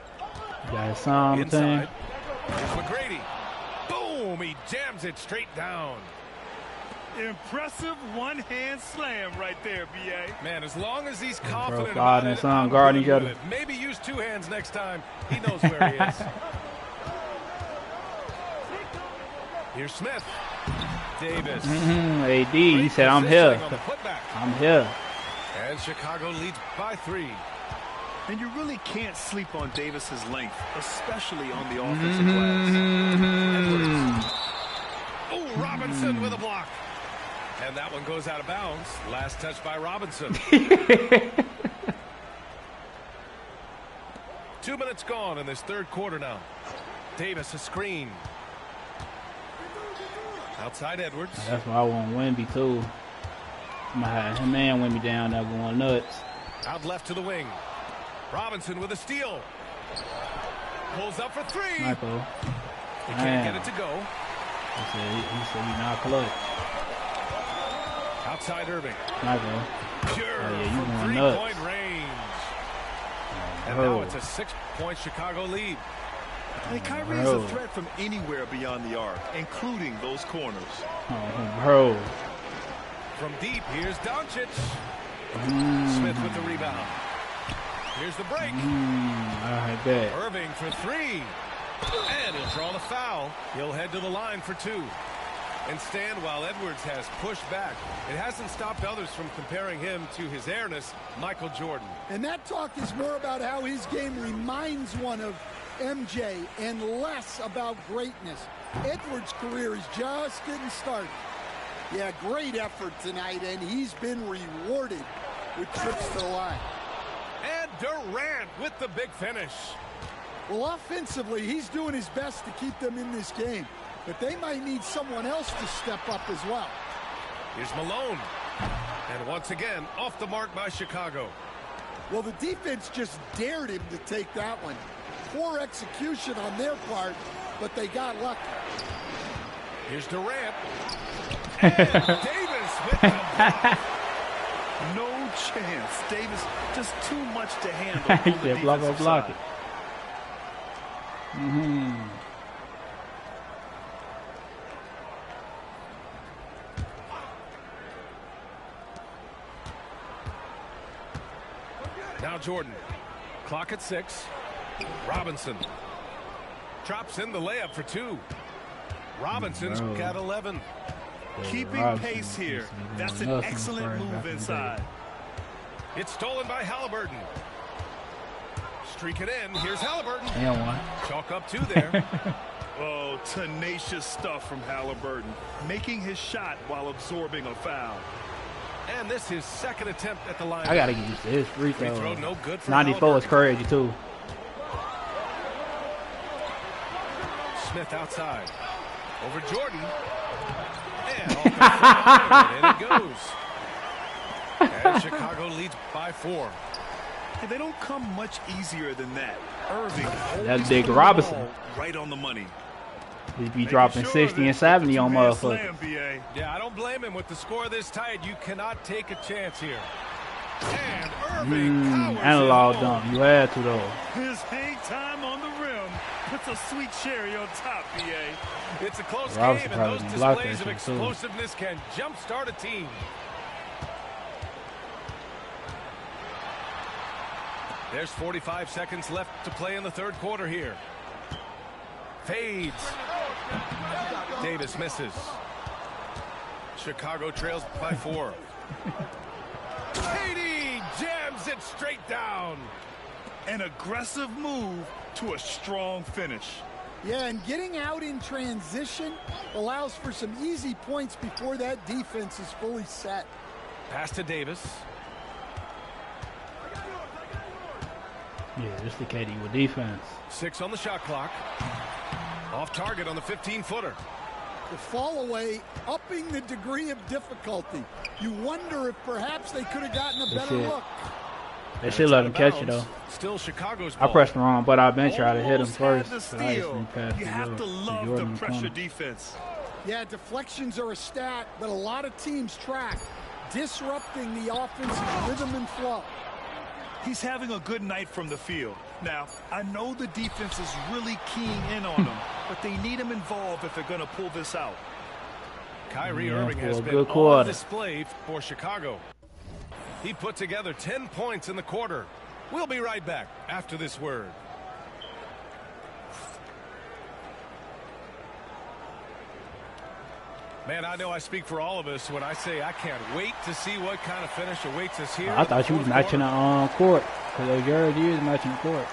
Got some
inside. Here's McGrady. Boom! He jams it straight down.
Impressive one-hand slam right there, B.A.
Man, as long as he's confident
God
about
and
it,
son
I'm
guarding
good
each other.
with it. Maybe use 2 hands next time. He knows where he is. Here's Smith. Davis.
AD, he said, I'm here. I'm here.
And Chicago leads by 3.
And you really can't sleep on Davis's length, especially on the offensive glass.
Oh, Robinson with a block. And that one goes out of bounds. Last touch by Robinson. 2 minutes gone in this third quarter now. Davis a screen. Outside Edwards.
That's why I want Wemby too. I'm gonna have him and Wemby down there going nuts.
Out left to the wing. Robinson with a steal. Pulls up for 3.
Michael.
He can't get it to go.
He said he's not close.
Outside Irving.
Michael.
Pure
you
from
going nuts.
3-point range. And now it's a 6-point Chicago lead.
And Kyrie is a threat from anywhere beyond the arc, including those corners.
Oh, bro.
From deep, here's Doncic. Smith with the rebound. Here's the break.
I bet.
Irving for 3. And he'll draw the foul. He'll head to the line for 2. and stand while Edwards has pushed back. It hasn't stopped others from comparing him to his airness, Michael Jordan.
And that talk is more about how his game reminds one of MJ and less about greatness. Edwards' career is just getting started. Yeah, great effort tonight, and he's been rewarded with trips to the line.
And Durant with the big finish.
Well, offensively, he's doing his best to keep them in this game, but they might need someone else to step up as well.
Here's Malone. And once again, off the mark by Chicago.
Well, the defense just dared him to take that one. Poor execution on their part, but they got lucky.
Here's Durant. And Davis with the block.
No chance. Davis just too much to handle.
He said block it.
Now Jordan. Clock at 6. Robinson drops in the layup for 2. Robinson's got 11.
Keeping pace here. That's an excellent move inside.
It's stolen by Halliburton. Streak it in. Here's Halliburton. Chalk up 2 there.
Oh, tenacious stuff from Halliburton. Making his shot while absorbing a foul.
And this is his second attempt at the line.
I gotta get used to his free throw.
No good for
94 is crazy too.
Smith outside. Over Jordan. And off the front, and it goes. And Chicago leads by 4.
Hey, they don't come much easier than that. Irving.
That's big Robinson.
Right on the money.
He'd be dropping 60 and 70 on motherfuckers.
Yeah, I don't blame him. With the score this tight, you cannot take a chance here. And Irving
analog dunk. You had to though.
His hang time on the rim puts a sweet cherry on top, BA.
It's a close
Robinson
game, and those displays of
too.
explosiveness can jumpstart a team. There's 45 seconds left to play in the third quarter here. Fades. Davis misses. Chicago trails by 4. KD jams it straight down.
An aggressive move to a strong finish.
Yeah, and getting out in transition allows for some easy points before that defense is fully set.
Pass to Davis.
Yeah, just the KD with defense.
6 on the shot clock. Off target on the 15-footer.
The fall away, upping the degree of difficulty. You wonder if perhaps they could have gotten a better look.
They should let him catch it though.
Still Chicago's ball.
I pressed him wrong, but I been trying to hit him first.
You have to love the pressure defense.
Yeah, deflections are a stat that a lot of teams track, disrupting the offensive rhythm and flow.
He's having a good night from the field. Now, I know the defense is really keying in on him, but they need him involved if they're going to pull this out.
Kyrie Irving has been on display for Chicago. He put together 10 points in the quarter. We'll be right back after this word. Man, I know I speak for all of us when I say I can't wait to see what kind of finish awaits us here.
I thought you was matching the court, because Jared is matching the court.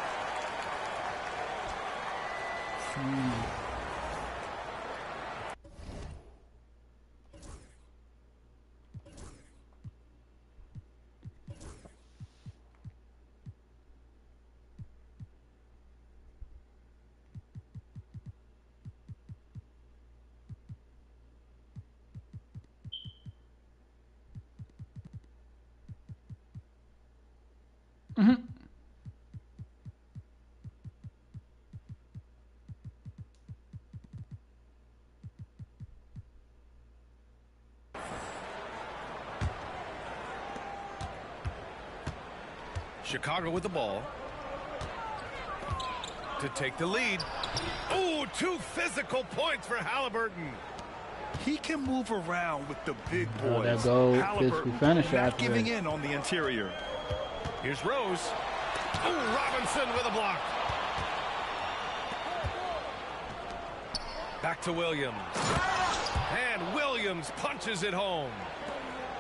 Chicago with the ball to take the lead. Ooh, 2 physical points for Halliburton.
He can move around with the big boys.
That goal physical finish
not giving in on the interior.
Here's Rose. Ooh, Robinson with a block. Back to Williams. And Williams punches it home.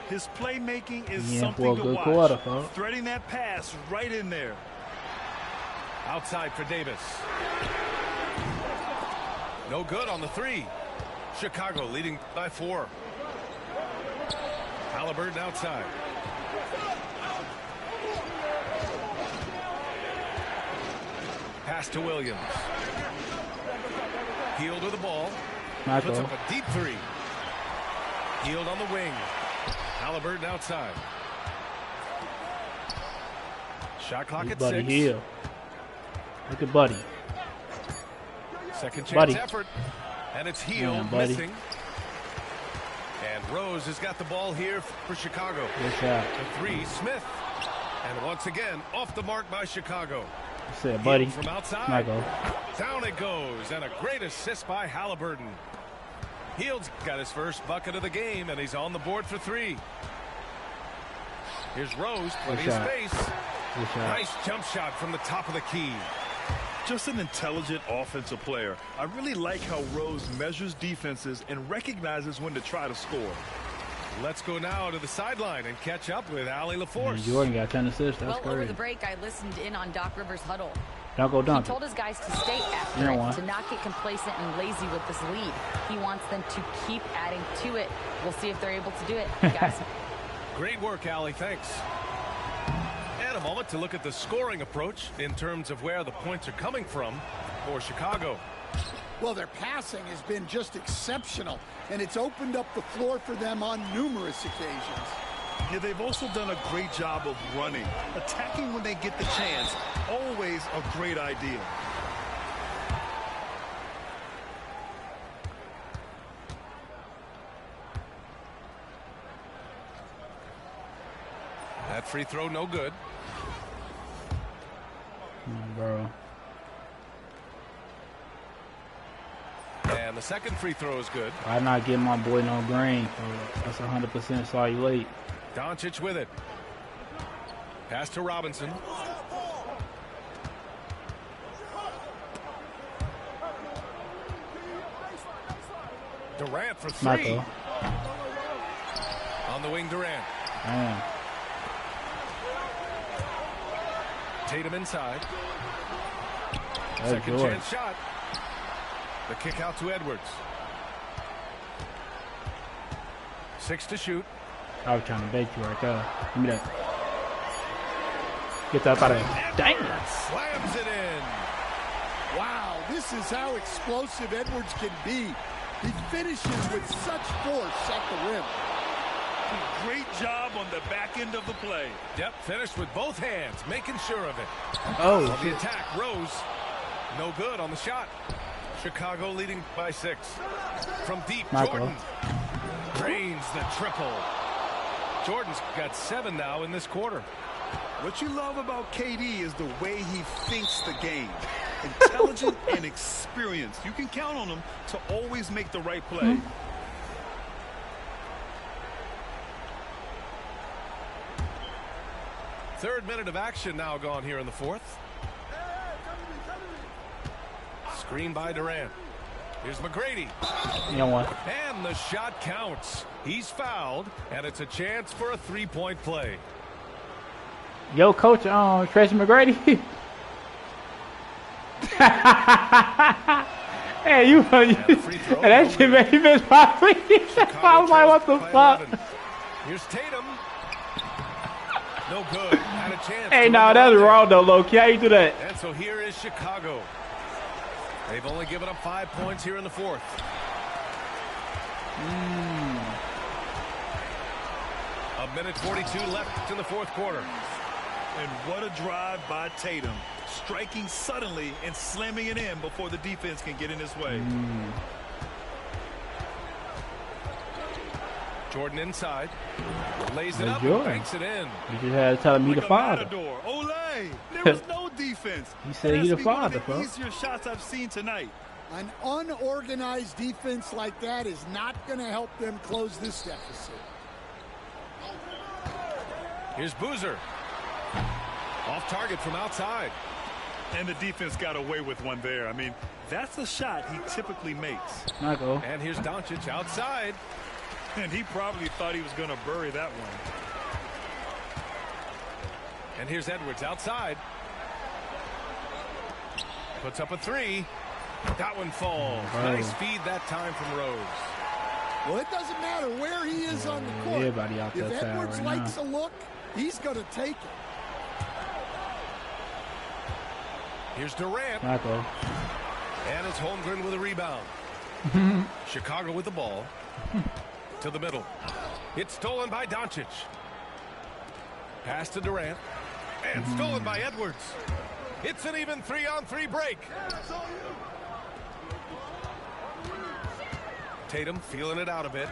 His playmaking is something to watch. Threading that pass right in there.
Outside for Davis. No good on the three. Chicago leading by 4. Halliburton outside. Pass to Williams. Hield with the ball. Puts up a deep 3. Hield on the wing. Halliburton outside. Shot clock at 6.
Hield. Look at Buddy.
Second chance effort. And it's Hield missing. And Rose has got the ball here for Chicago.
The
3, Smith. And once again, off the mark by Chicago.
Said, Buddy.
From outside. Down it goes. And a great assist by Halliburton. Hield's got his first bucket of the game, and he's on the board for 3. Here's Rose, plenty of space. Nice jump shot from the top of the key.
Just an intelligent offensive player. I really like how Rose measures defenses and recognizes when to try to score.
Let's go now to the sideline and catch up with Allie LaForce.
Jordan got 10 assists. That's crazy.
Over the break, I listened in on Doc Rivers' huddle.
Don't go dunk.
He told his guys to stay after it, to not get complacent and lazy with this lead. He wants them to keep adding to it. We'll see if they're able to do it, guys.
Great work, Allie. Thanks. And a moment to look at the scoring approach in terms of where the points are coming from for Chicago.
Well, their passing has been just exceptional, and it's opened up the floor for them on numerous occasions.
Yeah, they've also done a great job of running. Attacking when they get the chance, always a great idea.
That free throw, no good.
Bro.
And the second free throw is good.
I'm not getting my boy no green. That's 100% saw you late.
Doncic with it. Pass to Robinson. Durant for 3.
Smacko.
On the wing, Durant.
Man.
Tatum inside.
That's
Second
good.
chance shot. The kick out to Edwards. 6 to shoot.
I was trying to bait you right there. Give me that. Get that out of there. Dang it.
Slams it in.
Wow, this is how explosive Edwards can be. He finishes with such force at the rim.
Great job on the back end of the play.
Yep, finished with both hands, making sure of it.
Oh,
on the attack, Rose. No good on the shot. Chicago leading by 6. From deep, Jordan drains the triple. Jordan's got 7 now in this quarter.
What you love about KD is the way he thinks the game. Intelligent and experienced. You can count on him to always make the right play.
Third minute of action now gone here in the 4th. Screen by Durant. Here's McGrady.
You know what?
And the shot counts. He's fouled, and it's a chance for a 3-point play.
Yo, Coach Tracy McGrady. Hey, you that shit made me miss my feet. I was like, what the fuck?
Here's Tatum. No good. Had a chance.
Hey, no, that's wrong though, low-key. How you do that?
And so here is Chicago. They've only given up 5 points here in the 4th. A minute 42 left in the 4th quarter.
And what a drive by Tatum. Striking suddenly and slamming it in before the defense can get in his way.
Jordan inside. Lays it up and banks it in.
You just had to tell him he the father.
Olay! There was no defense.
He said he the father, bro.
Easier shots I've seen tonight.
An unorganized defense like that is not going to help them close this deficit.
Here's Boozer. Off target from outside.
And the defense got away with one there. I mean, that's a shot he typically makes.
Michael.
And here's Doncic outside.
And he probably thought he was going to bury that one.
And here's Edwards outside. Puts up a three. That one falls. Nice feed that time from Rose.
Well, it doesn't matter where he is on the court.
Everybody out there
if Edwards
right
likes
now.
a look, he's going to take it.
Here's Durant.
Michael.
And it's Holmgren with a rebound. Chicago with the ball. To the middle. It's stolen by Doncic. Pass to Durant. And stolen by Edwards. It's an even 3-on-3 break. Tatum feeling it out a bit.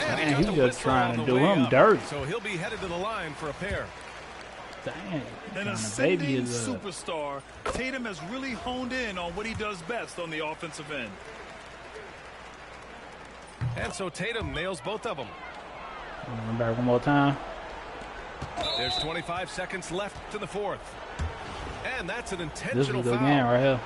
And he's just trying to do him dirty.
So he'll be headed to the line for a pair.
Dang.
An ascending superstar, Tatum has really honed in on what he does best on the offensive end.
And so Tatum nails both of them.
Back one more time.
There's 25 seconds left to the fourth. And that's an intentional
This is a good
foul.
game right here.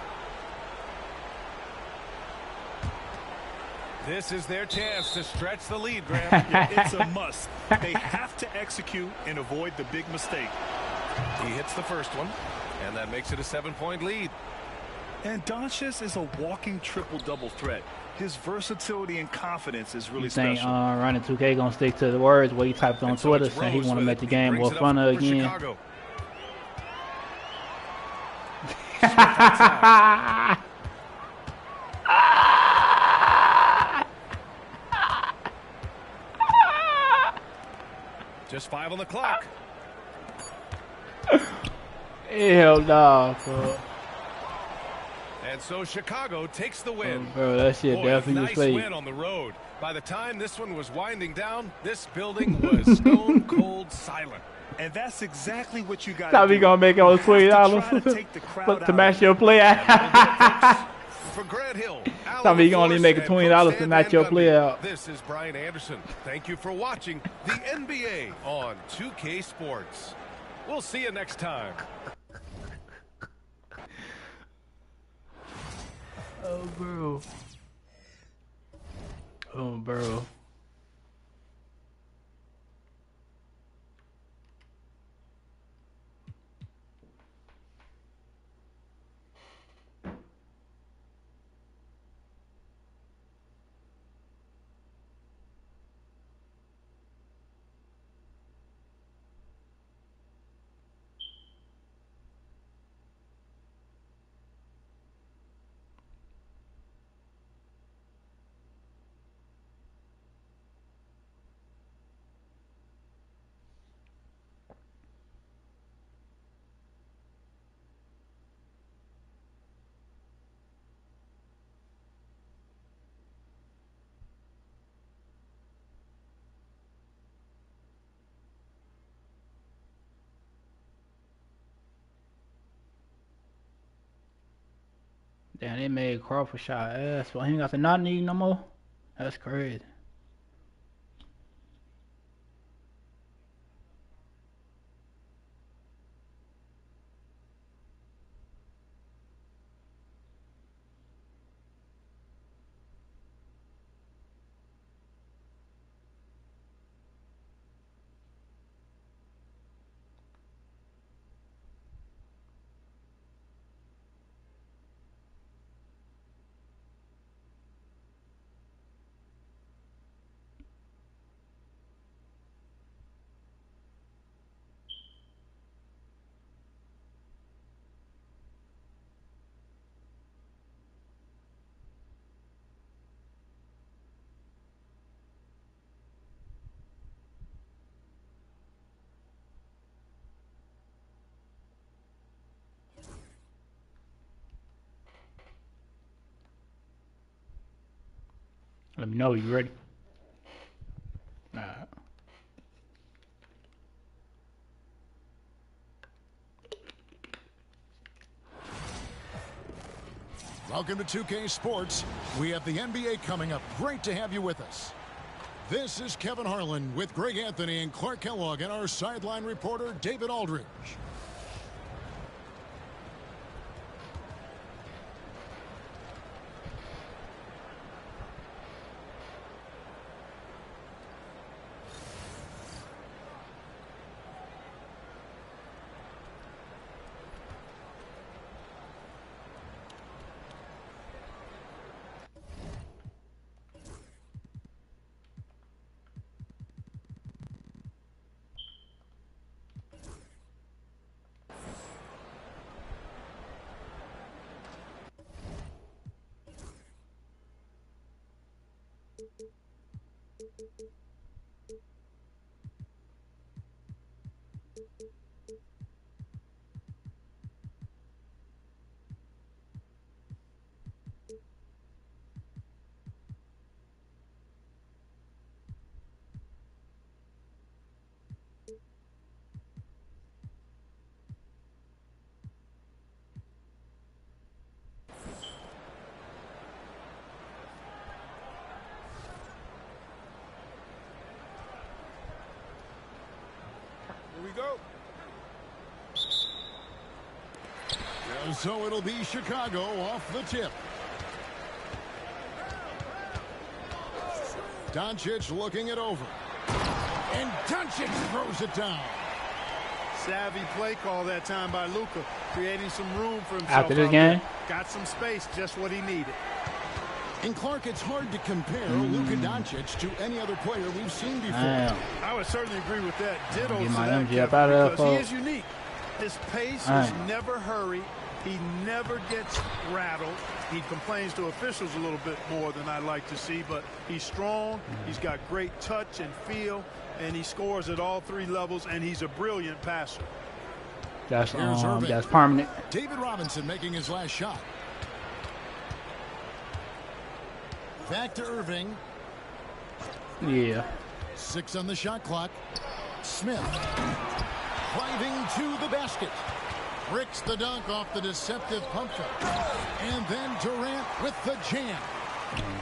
This is their chance to stretch the lead, Graham.
Yeah, it's a must. They have to execute and avoid the big mistake.
He hits the first one, and that makes it a 7-point lead.
And Doncic is a walking triple-double threat. His versatility and confidence is really
special.
special.
Running 2K gonna stick to the words what he typed on Twitter, saying he want to make the game more fun again.
Just 5 on the clock.
Hell nah, bro.
And so Chicago takes the win.
Oh, bro, that shit definitely was
nice
fake.
win on the road. By the time this one was winding down, this building was stone cold silent.
And that's exactly what you got.
How we gonna make all $20 to match your play?
For Grant Hill,
How we gonna only make $20 to match your play out?
This is Brian Anderson. Thank you for watching the NBA on 2K Sports. We'll see you next time.
Oh, bro. Oh, bro. Damn, they made Crawford shot ass. Well, he ain't got the not need no more. That's crazy. Let me know. You ready? Alright.
Welcome to 2K Sports. We have the NBA coming up. Great to have you with us. This is Kevin Harlan with Greg Anthony and Clark Kellogg and our sideline reporter, David Aldridge.
Here we go.
And so it'll be Chicago off the tip. Doncic looking it over. And Doncic throws it down.
Savvy play call that time by Luka, creating some room for himself.
After this game?
Got some space, just what he needed.
And Clark, it's hard to compare Luka Doncic to any other player we've seen before.
Damn.
I would certainly agree with that. Ditto
Get
to
my
that,
MJ up
Kevin,
out of there,
because he
folks.
is unique. His pace
All
is
right.
never hurried. He never gets rattled. He complains to officials a little bit more than I like to see, but he's strong. He's got great touch and feel, and he scores at all three levels, and he's a brilliant passer.
That's permanent.
David Robinson making his last shot. Back to Irving.
Yeah.
6 on the shot clock. Smith driving to the basket. Bricks the dunk off the deceptive pump fake. And then Durant with the jam.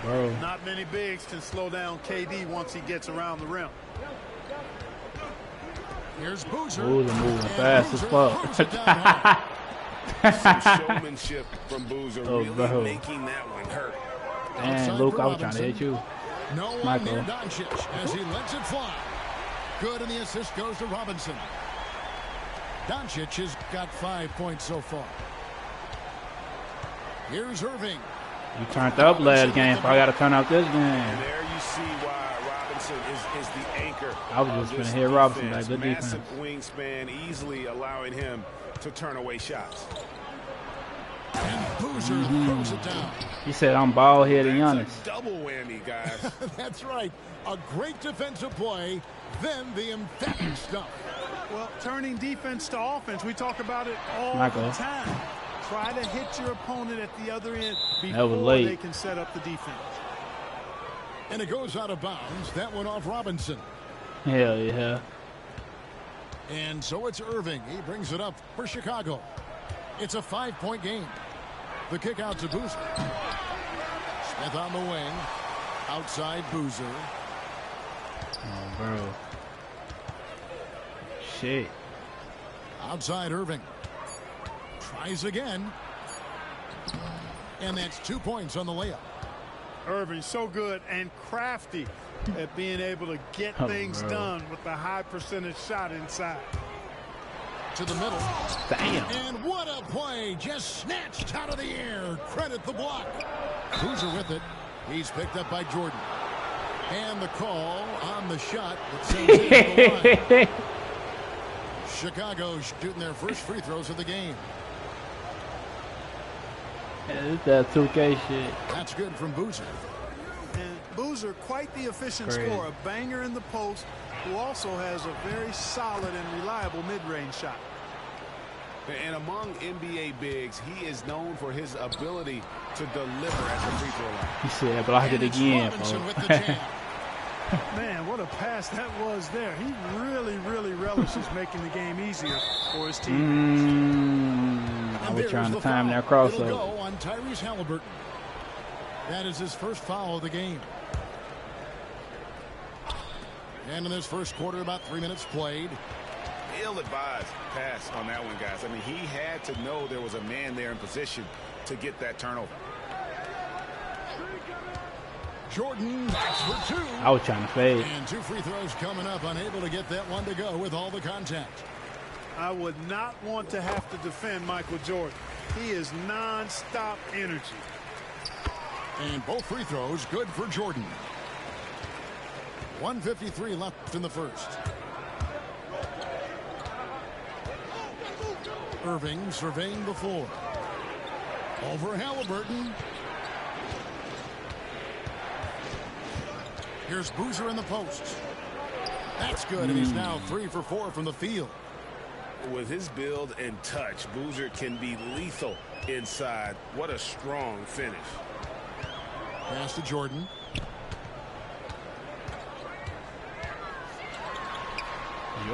Bro.
Not many bigs can slow down KD once he gets around the rim.
Here's Boozer.
Boozer moving fast as fuck.
Some showmanship from Boozer, really making that one hurt.
Damn, Luke, I was trying to hit you.
No one
Michael.
near Doncic as he lets it fly. Good, and the assist goes to Robinson. Doncic has got 5 points so far. Here's Irving.
You turned up last game, so I got to turn up this game.
And there you see why Robinson is the anchor.
I was just going to hit Robinson back. Good defense.
Massive wingspan, easily allowing him to turn away shots.
And Boozer throws it down.
He said, I'm bald-headed Giannis.
Double whammy, guys.
That's right. A great defensive play, then the emphatic stuff.
Well, turning defense to offense, we talk about it all the time. Try to hit your opponent at the other end before they can set up the defense.
And it goes out of bounds. That one off Robinson.
Hell yeah.
And so it's Irving. He brings it up for Chicago. It's a 5-point game. The kick out to Boozer. Smith on the wing. Outside Boozer.
Oh, bro. Shit.
Outside Irving. Tries again. And that's 2 points on the layup.
Irving so good and crafty at being able to get things done with the high percentage shot inside.
To the middle.
Damn.
And what a play. Just snatched out of the air. Credit the block. Boozer with it. He's picked up by Jordan. And the call on the shot that sends it to the line. Chicago shooting their first free throws of the game.
It's that 2K shit.
That's good from Boozer.
And Boozer, quite the efficient scorer. A banger in the post, who also has a very solid and reliable mid-range shot.
And among NBA bigs, he is known for his ability to deliver at the free throw line.
He said, block it again, folks.
Man, what a pass that was there. He really, really relishes making the game easier for his team.
I was trying to time that crossover.
It'll go on Tyrese Halliburton. That is his first foul of the game. And in this first quarter, about 3 minutes played.
Ill-advised pass on that one, guys. I mean, he had to know there was a man there in position to get that turnover.
Jordan, that's for 2.
I was trying to fade.
And 2 free throws coming up, unable to get that one to go with all the contact.
I would not want to have to defend Michael Jordan. He is non-stop energy.
And both free throws good for Jordan. 1:53 left in the first. Irving surveying the floor. Over Halliburton. Here's Boozer in the post. That's good, and he's now 3 for 4 from the field.
With his build and touch, Boozer can be lethal inside. What a strong finish.
Pass to Jordan.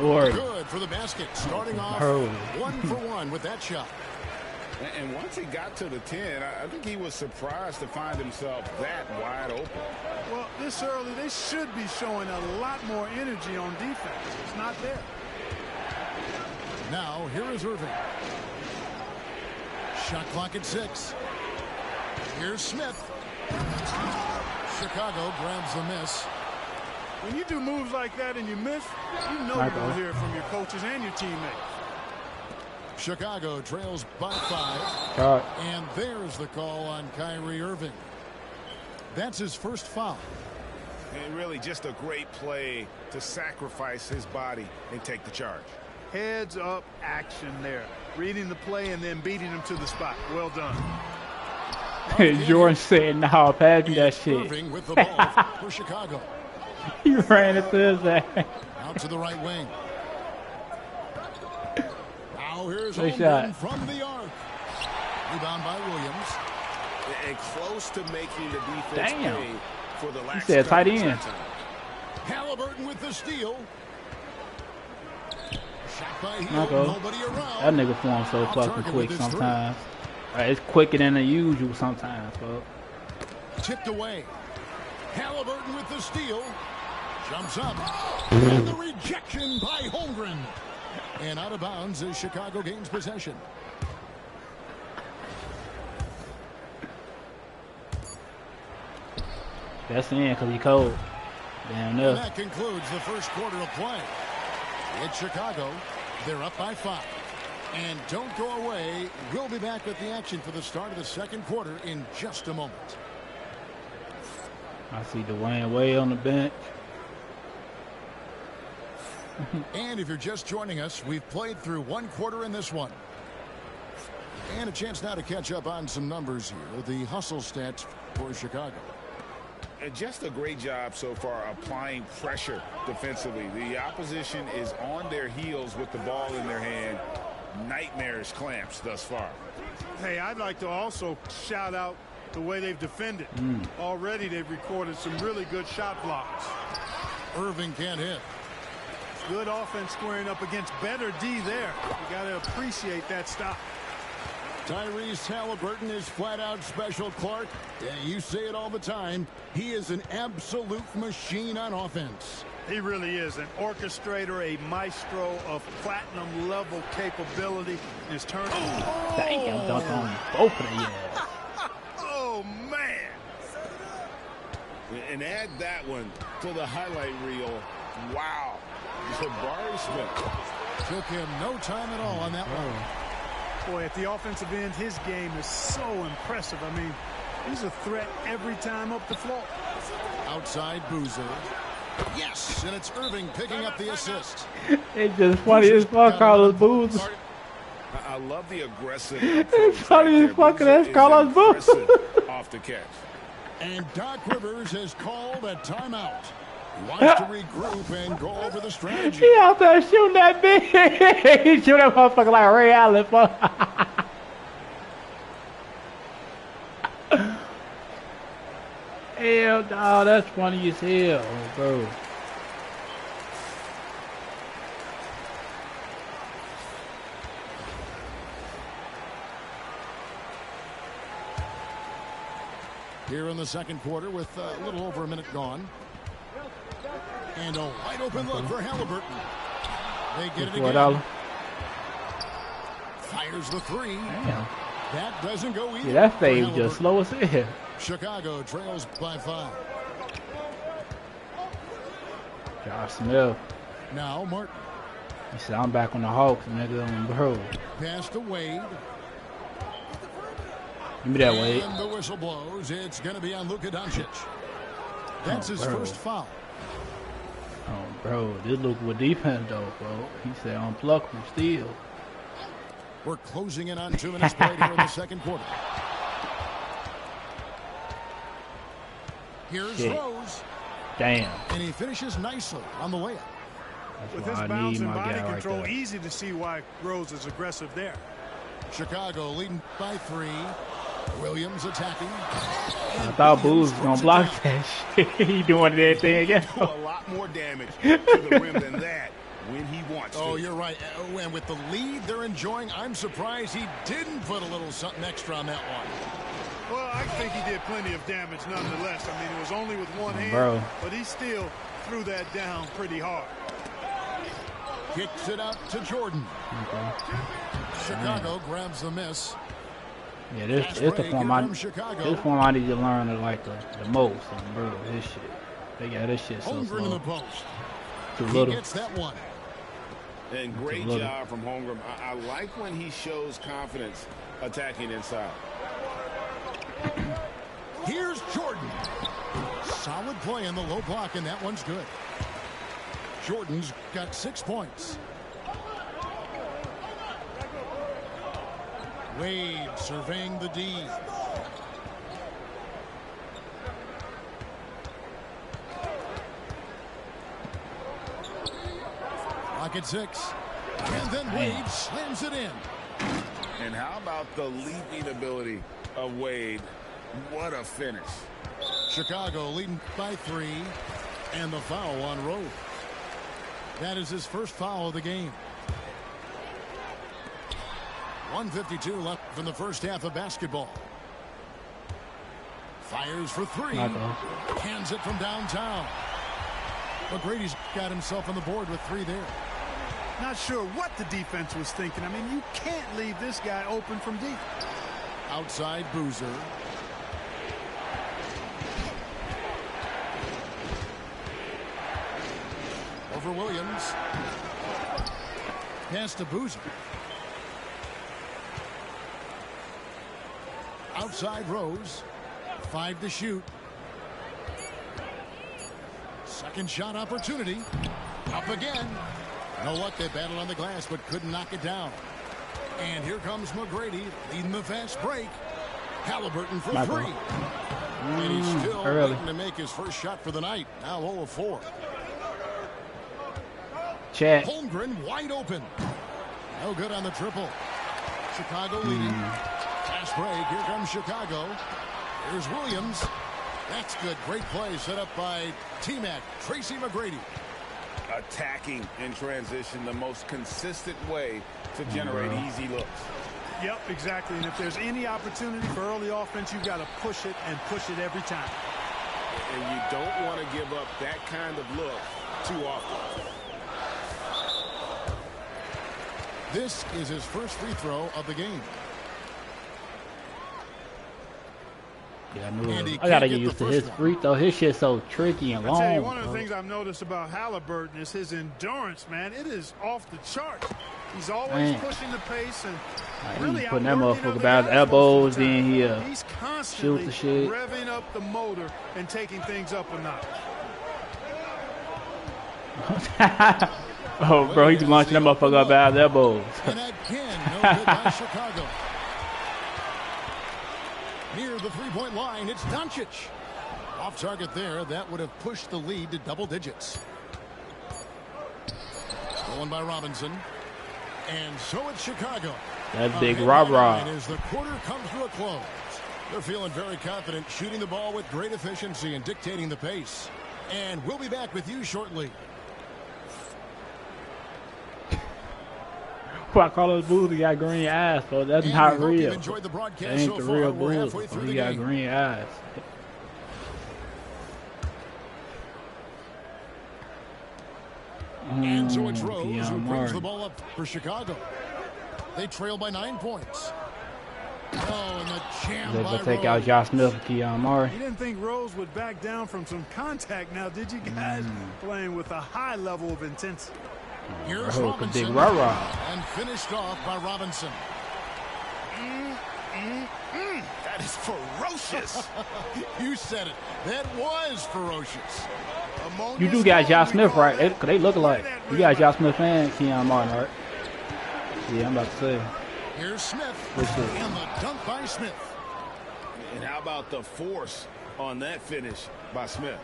Good for the basket. Starting off 1 for 1 with that shot.
And once he got to the 10, I think he was surprised to find himself that wide open.
Well, this early, they should be showing a lot more energy on defense. It's not there.
Now, here is Irving. Shot clock at 6. Here's Smith. Chicago grabs the miss.
When you do moves like that and you miss, you know you're going to hear it from your coaches and your teammates.
Chicago trails by 5. And there's the call on Kyrie Irving. That's his first foul.
And really just a great play to sacrifice his body and take the charge.
Heads up action there. Reading the play and then beating him to the spot. Well done.
Jordan said, "Nah, pass me that shit."
Irving with the ball for Chicago.
He ran it to his ass.
Out to the right wing. Now here's
Good
Holmgren
shot.
from the arc. Rebound by Williams.
And close to making the defense
Damn.
pay for the last.
He said tight end.
Halliburton with the steal. Shot by Hill,
Smacko.
nobody around.
That nigga form so fucking quick sometimes. It's quicker than the usual sometimes, bro.
Tipped away. Halliburton with the steal. Jumps up. And the rejection by Holmgren. And out of bounds as Chicago gains possession.
That's in because he cold. Damn
And
no.
that concludes the first quarter of play. It's Chicago. They're up by 5. And don't go away. We'll be back with the action for the start of the second quarter in just a moment.
I see Dwayne Wade on the bench.
And if you're just joining us, we've played through 1 quarter in this one. And a chance now to catch up on some numbers here. The hustle stats for Chicago.
And just a great job so far applying pressure defensively. The opposition is on their heels with the ball in their hand. Nightmarish clamps thus far.
Hey, I'd like to also shout out the way they've defended. Already they've recorded some really good shot blocks.
Irving can't hit.
Good offense squaring up against better D there. You got to appreciate that stop.
Tyrese Halliburton is flat out special, Clark. Yeah, you say it all the time. He is an absolute machine on offense.
He really is an orchestrator, a maestro of platinum level capability. His turn.
Damn, dunk on both of them.
Oh, man. And add that one to the highlight reel. Wow. Jabari Smith.
Took him no time at all on that one.
Boy, at the offensive end, his game is so impressive. I mean, he's a threat every time up the floor.
Outside Boozer. Yes, and it's Irving picking up the assist.
It's just funny as fuck, Carlos Boozer.
I love the aggressive
It's funny as fuck, that's Carlos Boozer.
Off the catch.
And Doc Rivers has called a timeout. He wants to regroup and go over the strategy.
He out there shooting that bitch. He shooting that motherfucker like Ray Allen. Hell no, that's funny as hell, bro.
Here in the second quarter with a little over a minute gone. And a wide open look for Halliburton. They get it again. Fires the 3.
Damn.
That doesn't go either.
Yeah, that fade was just slow as hell.
Chicago trails by 5.
Josh Smith.
Now Martin.
He said, I'm back on the Hawks, nigga, bro.
Pass to Wade.
Give me that, Wade.
And the whistle blows. It's going to be on Luka Doncic. That's his first foul.
Oh, bro, this look with defense, though, bro. He said, unpluck from steal.
We're closing in on 2 minutes played here in the second quarter. Here's Rose.
Damn.
And he finishes nicely on the layup.
With his bouncing body control, easy to see why Rose is aggressive there.
Chicago leading by 3. Williams attacking.
I thought Booz was gonna block that shit. He doing that thing again.
Do a lot more damage to the rim than that when he wants to.
Oh, you're right. And with the lead they're enjoying, I'm surprised he didn't put a little something extra on that one.
Well, I think he did plenty of damage nonetheless. I mean, it was only with one hand, but he still threw that down pretty hard.
Kicks it out to Jordan. Chicago grabs the miss.
Yeah, this the form I need to learn to like the most, bro. This shit, they got this shit so slow.
In the post.
Too little.
He gets that one.
And great job from Holmgren. I like when he shows confidence attacking inside.
Here's Jordan. Solid play in the low block, and that one's good. Jordan's got 6 points. Wade surveying the D. Lock at 6. And then Wade slams it in.
And how about the leaping ability of Wade? What a finish.
Chicago leading by 3. And the foul on Rose. That is his first foul of the game. 1:52 left in the first half of basketball. Fires for 3. Hands it from downtown. McGrady's got himself on the board with 3 there.
Not sure what the defense was thinking. I mean, you can't leave this guy open from deep.
Outside Boozer. Over Williams. Pass to Boozer. Outside Rose. 5 to shoot. Second shot opportunity. Up again. No luck. They battled on the glass but couldn't knock it down. And here comes McGrady leading the fast break. Halliburton for 3. And he's still waiting to make his first shot for the night. Now 0 of 4.
Chat.
Holmgren wide open. No good on the triple. Chicago leading. Fast break. Here comes Chicago. Here's Williams. That's good. Great play set up by T-Mac. Tracy McGrady.
Attacking in transition, the most consistent way to generate easy looks.
Yep, exactly. And if there's any opportunity for early offense, you've got to push it and push it every time.
And you don't want to give up that kind of look too often.
This is his first free throw of the game.
Yeah, I gotta get used to his free throw. His shit's so tricky and long.
I tell you, one of the things I've noticed about Halliburton is his endurance, man. It is off the chart. He's always pushing the pace and really
putting that motherfucker by his elbows, then
he's constantly
shoot the shit.
revving up the motor and taking things up a notch.
Oh, bro, he's launching that motherfucker up by his elbows.
And again, no good by Chicago. Near the three-point line, it's Doncic. Off target there. That would have pushed the lead to double digits. Stolen by Robinson. And so it's Chicago.
That big rah-rah.
As the quarter comes to a close. They're feeling very confident, shooting the ball with great efficiency and dictating the pace. And we'll be back with you shortly.
I call those Bulls, he got green eyes, so that's not real.
Enjoyed the broadcast
that ain't
so
the real
We're
Bulls.
halfway through
He
the
got
game.
green eyes.
And so it's Rose who brings the ball up for Chicago. They trail by 9 points. Oh, and the jam by
take out Josh Smith and Keon Murray.
You didn't think Rose would back down from some contact now, did you guys? Playing with a high level of intensity.
Here's Robinson,
big rah-rah.
and finished off by Robinson.
That is ferocious.
You said it. That was ferocious.
You do got Josh Smith, right? They look alike. You got Josh Smith and Keon Martin, right? Yeah, I'm about to say.
Here's Smith. And the dunk by Smith.
And how about the force on that finish by Smith?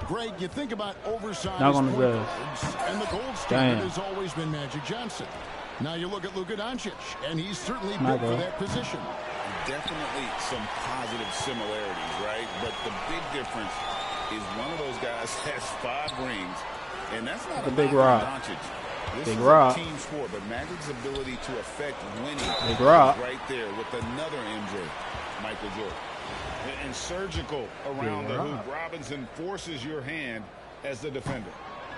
Greg, you think about oversized
Not gonna
point guards, and the gold standard has always been Magic Johnson. Now you look at Luka Doncic, and he's certainly built for that position.
Definitely some positive similarities, right? But the big difference is one of those guys has 5 rings, and that's not a
big rock.
This
big
is
rock.
a team sport, but Magic's ability to affect winning
big rock.
is right there with another MJ, Michael Jordan. And surgical around the hoop. Robinson forces your hand as the defender.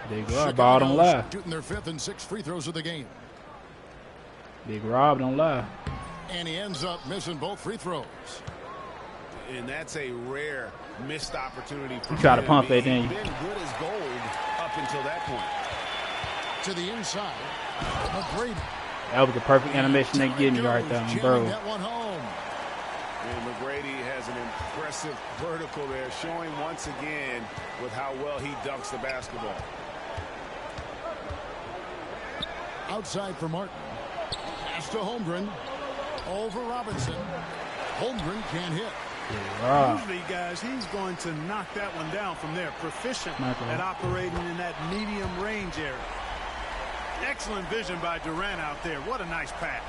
Big Rob, ball don't lie.
Shooting their 5th and 6th free throws of the game.
Big Rob don't lie.
And he ends up missing both free throws.
And that's a rare missed opportunity for
you. Try to pump it in.
Been good as gold up until that point.
To the inside, McGrady.
That was the perfect animation they give me right there, bro.
That one home.
And McGrady has an impressive vertical there, showing once again with how well he dunks the basketball.
Outside for Martin. Pass to Holmgren. Over Robinson. Holmgren can't hit.
Usually, guys, he's going to knock that one down from there. Proficient at operating in that medium range area. Excellent vision by Durant out there. What a nice pass.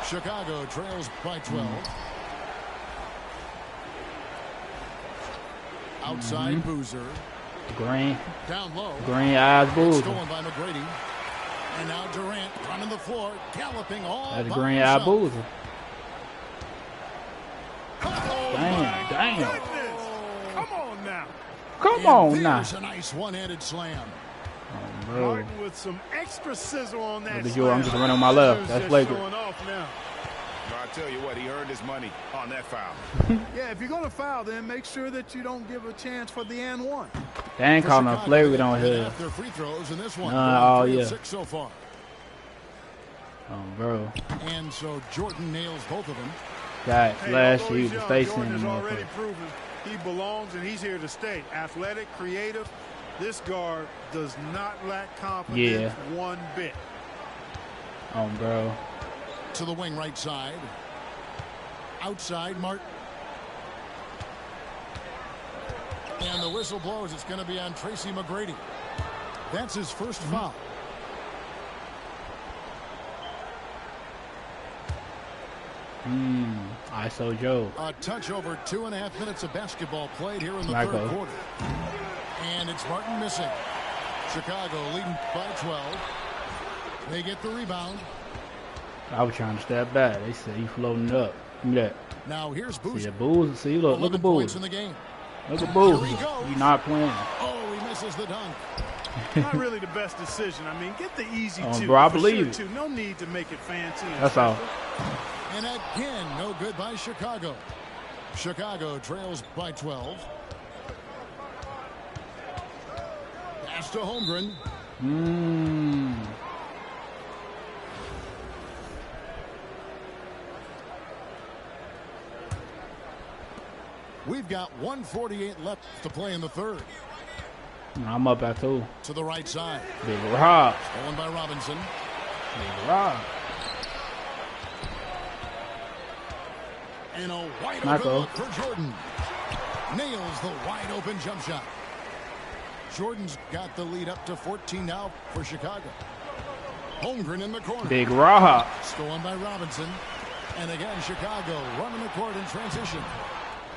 Chicago trails by 12. Outside Boozer.
Green.
Down low.
Green eyes Boozer.
Stolen by McGrady. And now Durant running the floor, galloping all.
That's green eye Boozer. Damn.
Come on now.
Come on now.
There's a nice one-handed slam.
Oh,
Martin with some extra sizzle on that.
I'm just running on my left. That's flagrant.
Well, I tell you what, he earned his money on that foul.
Yeah, if you're going to foul, then make sure that you don't give a chance for the and one.
They ain't calling no flagrant on here.
Their free throws in this one.
Oh, yeah.
6 so far.
Oh, bro.
And so Jordan nails both of them.
Got flash, he was facing
Jordan has
him.
already proven he belongs and he's here to stay. Athletic, creative. This guard does not lack confidence one bit.
Oh, bro.
To the wing right side. Outside Martin. And the whistle blows. It's going to be on Tracy McGrady. That's his first foul.
ISO Joe.
A touch over 2.5 minutes of basketball played here in the third quarter. And it's Martin missing. Chicago leading by 12. They get the rebound.
I was trying to step back. They said he floating up. Give me that.
Now here's Boozer.
See, Boozer. See, look at Boozer.
In the game.
Look at Boozer. He's not playing.
Oh, he misses the dunk.
Not really the best decision. I mean, get the easy two.
Bro, I believe it.
No need to make it fancy.
That's all.
And again, no good by Chicago. Chicago trails by 12. Pass to Holmgren. We've got 1:48 left to play in the third.
I'm up at 2.
To the right side.
Big Rob.
Stolen by Robinson.
Big Rob.
And a wide open look for Jordan. Nails the wide open jump shot. Jordan's got the lead up to 14 now for Chicago. Holmgren in the corner.
Big Rob.
Stolen by Robinson. And again, Chicago running the court in transition.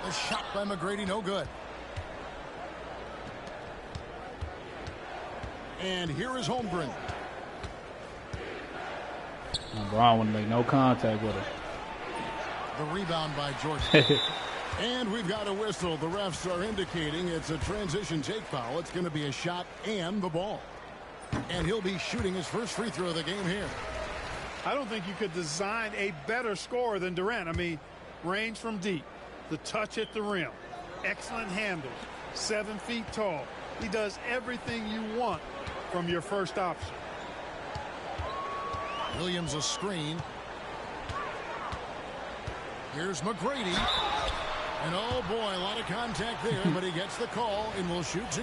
The shot by McGrady, no good. And here is Holmgren.
Brown wouldn't make no contact with him.
The rebound by Jordan. And we've got a whistle. The refs are indicating it's a transition take foul. It's going to be a shot and the ball. And he'll be shooting his first free throw of the game here.
I don't think you could design a better scorer than Durant. I mean, range from deep, the touch at the rim, excellent handle, 7 feet tall. He does everything you want from your first option.
Williams a screen. Here's McGrady. And oh boy, a lot of contact there, but he gets the call and will shoot 2.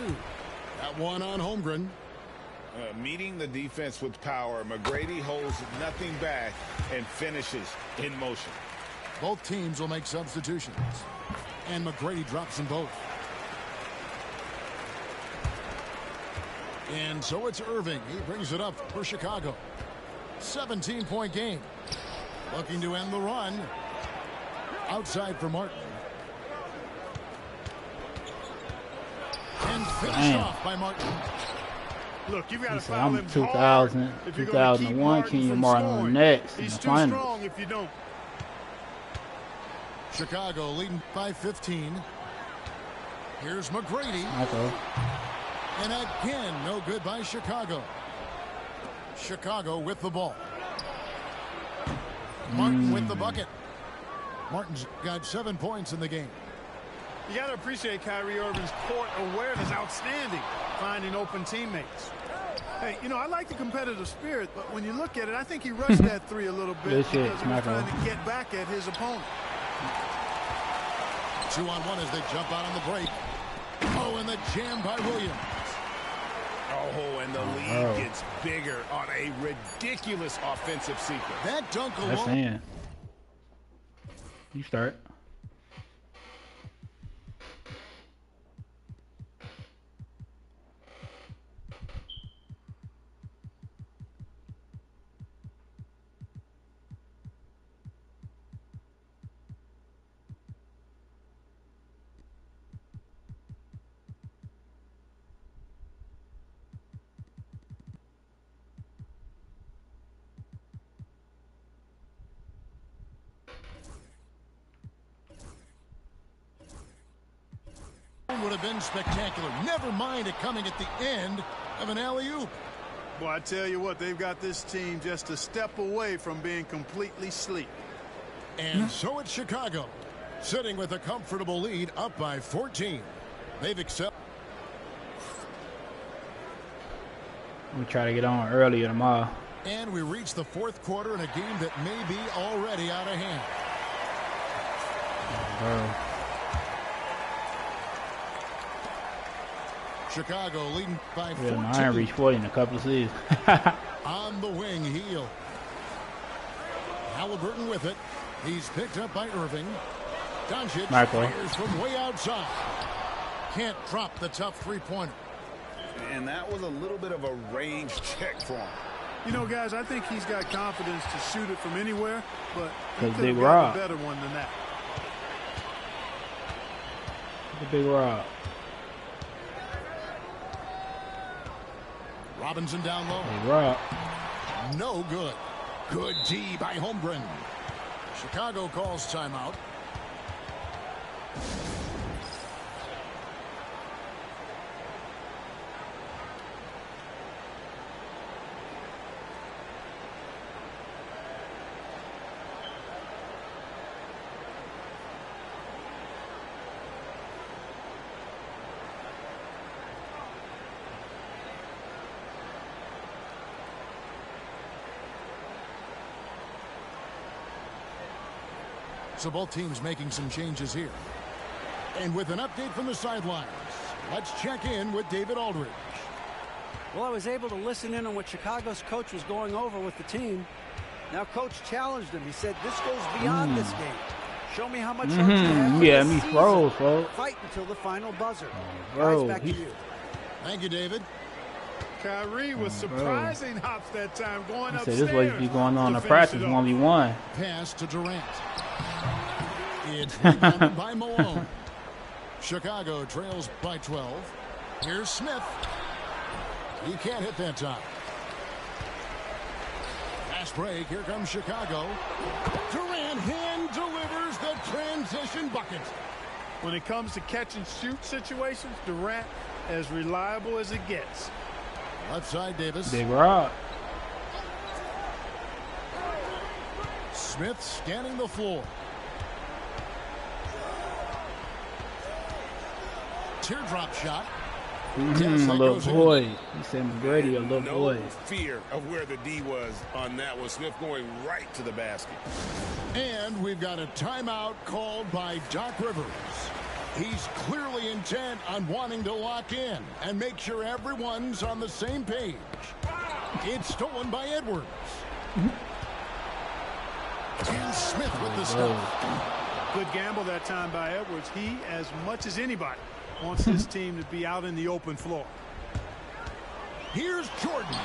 That one on Holmgren.
Meeting the defense with power, McGrady holds nothing back and finishes in motion.
Both teams will make substitutions. And McGrady drops them both. And so it's Irving. He brings it up for Chicago. 17-point game. Looking to end the run. Outside for Martin. And finished off by Martin.
Look, you've got to foul him
2000, 2001, Kenyon Martin on the next in the finals.
He's too strong if you don't.
Chicago leading by 15. Here's McGrady. And again, no good by Chicago. Chicago with the ball. Martin with the bucket. Martin's got 7 points in the game.
You got to appreciate Kyrie Irving's court awareness, outstanding, finding open teammates. Hey, you know, I like the competitive spirit, but when you look at it, I think he rushed that three a little bit because he was trying to get back at his opponent.
2-on-1 as they jump out on the break. Oh, and the jam by Williams.
Oh, and the lead gets bigger on a ridiculous offensive sequence.
That dunk alone.
That's in. You start.
Would have been spectacular. Never mind it coming at the end of an alley-oop.
Well, I tell you what, they've got this team just a step away from being completely sleep.
And so it's Chicago, sitting with a comfortable lead, up by 14. They've excelled.
We try to get on earlier tomorrow.
And we reach the fourth quarter in a game that may be already out of hand. Chicago leading by 14.
I ain't reached 40 in a couple of seasons.
On the wing, Heel. Halliburton with it. He's picked up by Irving. Doncic fires from way outside. Can't drop the tough three-pointer.
And that was a little bit of a range check for him.
You know, guys, I think he's got confidence to shoot it from anywhere, but he could
big
have got a better one than that.
The big rock.
Robinson down low.
Big rock.
No good. Good D by Holmgren. Chicago calls timeout. So both teams making some changes here. And with an update from the sidelines, let's check in with David Aldridge.
Well, I was able to listen in on what Chicago's coach was going over with the team. Now, coach challenged him. He said, this goes beyond this game. Show me how much you have
yeah, me froze, folks.
Fight until the final buzzer.
Bro,
Guys, back to you.
Thank you, David.
Kyrie was surprising hops that time going upstairs.
This was be going on in practice 1v1.
Pass to Durant. It's rebounded by Malone. Chicago trails by 12. Here's Smith. He can't hit that time. Fast break. Here comes Chicago. Durant hand delivers the transition bucket.
When it comes to catch and shoot situations, Durant as reliable as it gets.
Left side, Davis.
Big rock.
Smith scanning the floor. Teardrop shot.
A little boy. He said McGrady, a little boy.
No fear of where the D was on that one. Smith going right to the basket.
And we've got a timeout called by Doc Rivers. He's clearly intent on wanting to lock in and make sure everyone's on the same page. It's stolen by Edwards. And Smith with the stop.
Good gamble that time by Edwards. He, as much as anybody, wants his team to be out in the open floor.
Here's Jordan.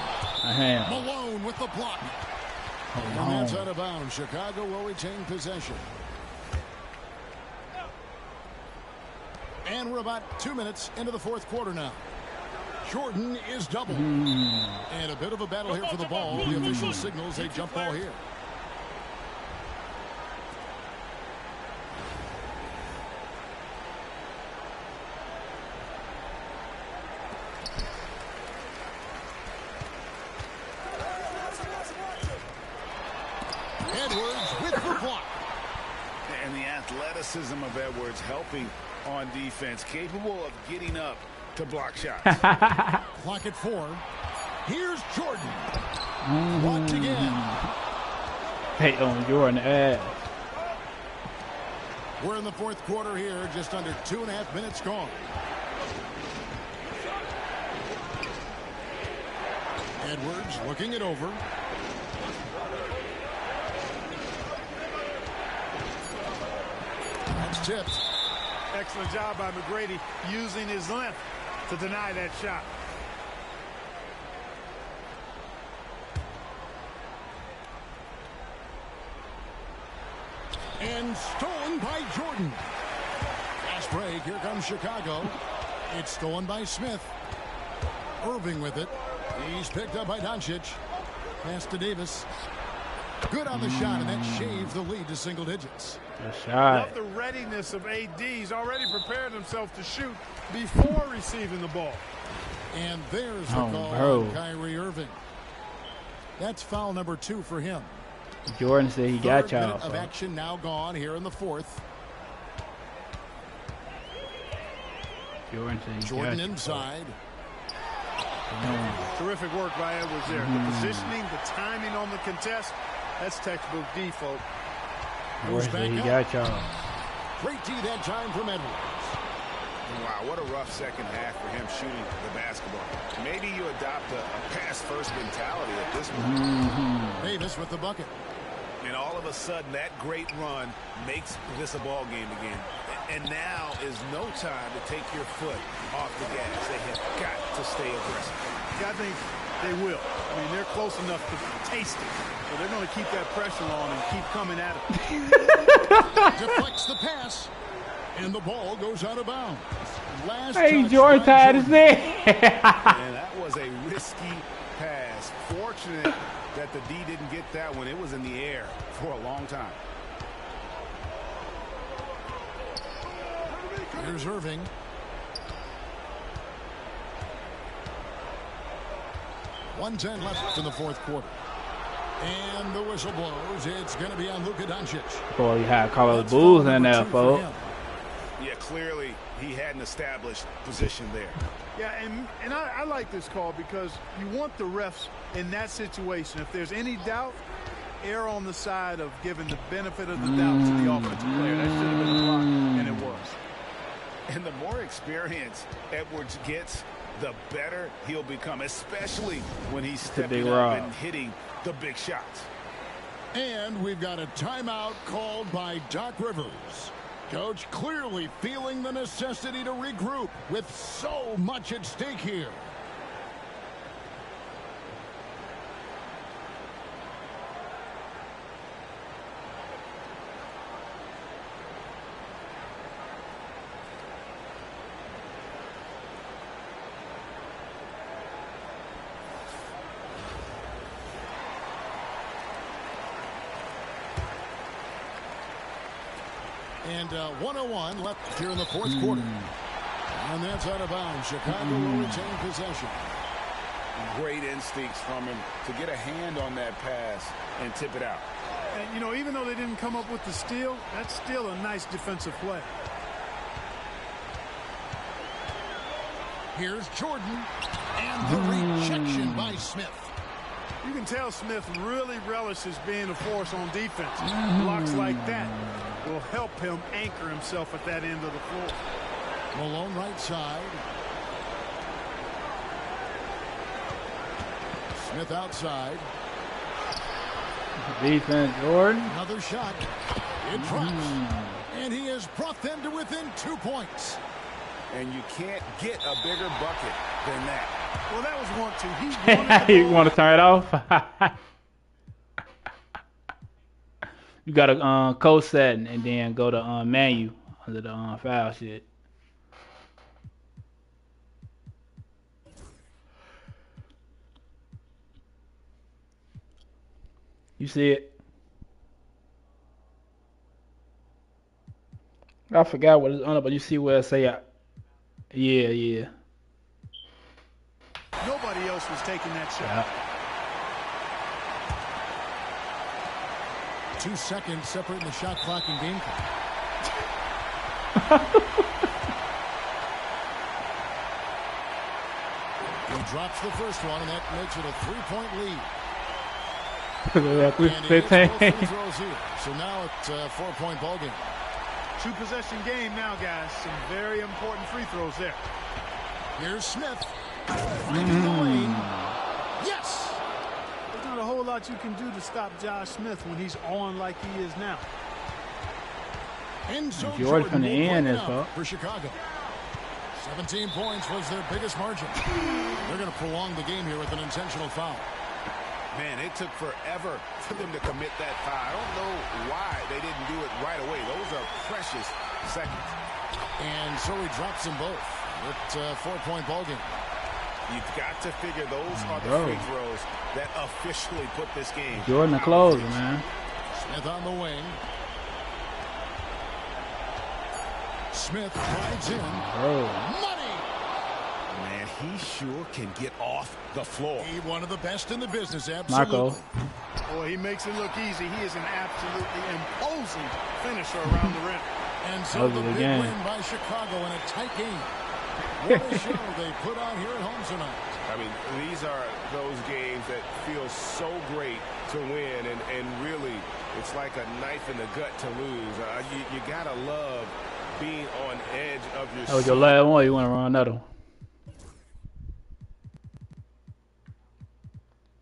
Malone with the block. And that's out of bounds. Chicago will retain possession. And we're about 2 minutes into the fourth quarter now. Jordan is doubled. And a bit of a battle here for the ball. The official signals a jump ball here. Edwards with the block.
And the athleticism of Edwards helping on defense, capable of getting up to block shots.
Clock at 4. Here's Jordan. Blocked again.
Hey, on Jordan ass.
We're in the fourth quarter here, just under 2.5 minutes gone. Edwards looking it over. That's tipped.
Excellent job by McGrady using his length to deny that shot.
And stolen by Jordan. Fast break. Here comes Chicago. It's stolen by Smith. Irving with it. He's picked up by Doncic. Pass to Davis. Good on the shot, and that shaved the lead to single digits.
Love the readiness of AD. He's already prepared himself to shoot before receiving the ball.
And there's the call on Kyrie Irving. That's foul number 2 for him.
Jordan said he got y'all.
Minute of action now gone here in the fourth.
Jordan said he
Jordan
got
inside.
Terrific work by Edwards there. The positioning, the timing on the contest, that's textbook D, folks.
Goes back
he
up.
got y'all.
Great D that time from Edwards.
Wow, what a rough second half for him shooting the basketball. Maybe you adopt a pass-first mentality at this point.
Davis with the bucket.
And all of a sudden, that great run makes this a ball game again. And now is no time to take your foot off the gas. They have got to stay aggressive.
I think they will. I mean, they're close enough to taste it. So they're going to keep that pressure on and keep coming at it.
Deflects the pass. And the ball goes out of bounds.
Hey, Jordan tied his neck.
And that was a risky pass. Fortunate that the D didn't get that one. It was in the air for a long time.
Here's Irving. .110 left in the fourth quarter. And the whistle blows. It's going to be on Luka Doncic.
Boy, you had Carlos Bulls in there, folks.
Yeah, clearly he had an established position there.
Yeah, and I like this call because you want the refs in that situation. If there's any doubt, err on the side of giving the benefit of the doubt to the offensive player. That should have been a block, and it was.
And the more experience Edwards gets, the better he'll become, especially when he's stepping up and hitting the big shots.
And we've got a timeout called by Doc Rivers. Coach clearly feeling the necessity to regroup with so much at stake here. And 1:01 left here in the fourth quarter. And that's out of bounds. Chicago will retain possession.
Great instincts from him to get a hand on that pass and tip it out.
And, you know, even though they didn't come up with the steal, that's still a nice defensive play.
Here's Jordan. And the rejection by Smith.
You can tell Smith really relishes being a force on defense. Blocks like that will help him anchor himself at that end of the floor.
Malone right side. Smith outside.
Defense, Jordan.
Another shot. It drops. And he has brought them to within 2 points.
And you can't get a bigger bucket than that.
Well, that was want to.
You want to turn it off? You got to code setting and then go to menu under the file shit. You see it? I forgot what it's on, but you see where it say, yeah.
Nobody else was taking that shot.
Yeah.
2 seconds separating the shot clock and game clock. He drops the first one, and that makes it a 3-point lead. And he hits both free throws here. So now it's a 4-point ball game.
2-possession game now, guys. Some very important free throws there.
Here's Smith.
Yes! There's not a whole lot you can do to stop Josh Smith when he's on like he is now.
Jordan from the end is
for Chicago. 17 points was their biggest margin. They're going to prolong the game here with an intentional foul.
Man, it took forever for them to commit that foul. I don't know why they didn't do it right away. Those are precious seconds.
And so he drops them both. It's a 4-point ball game.
You've got to figure those are the free throws that officially put this game.
Jordan the closer, man.
Smith on the wing. Smith rides in. Money!
Man, he sure can get off the floor.
He's one of the best in the business, absolutely.
Boy, he makes it look easy. He is an absolutely imposing finisher around the rim.
And so the big win by Chicago in a tight game. What a show they put on here at home tonight.
I mean, these are those games that feel so great to win, and really, it's like a knife in the gut to lose. You gotta love being on edge of your seat.
That was your last one. You want to run another one?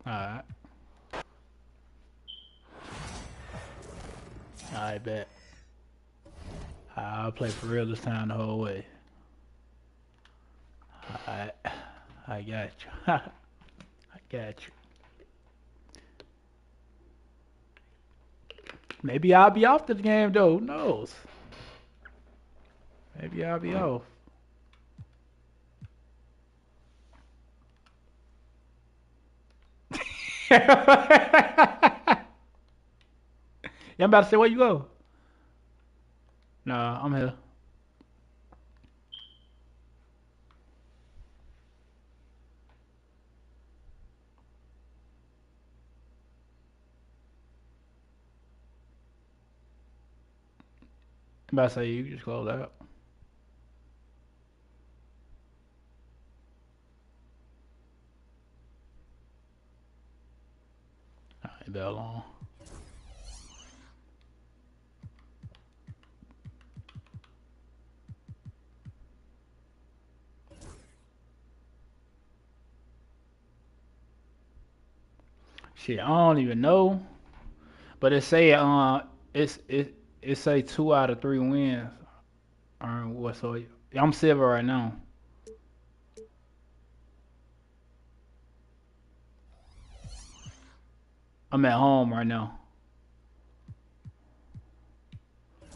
All right. I bet. I'll play for real this time the whole way. I got you. I got you. Maybe I'll be off this game though. Who knows? Maybe I'll be off. Yeah, I'm about to say, where you go? Nah, I'm here. I'm about to say, you just close out. Alright, bell on. Shit, I don't even know, but it say it say 2 out of 3 wins. What? So I'm silver right now. I'm at home right now.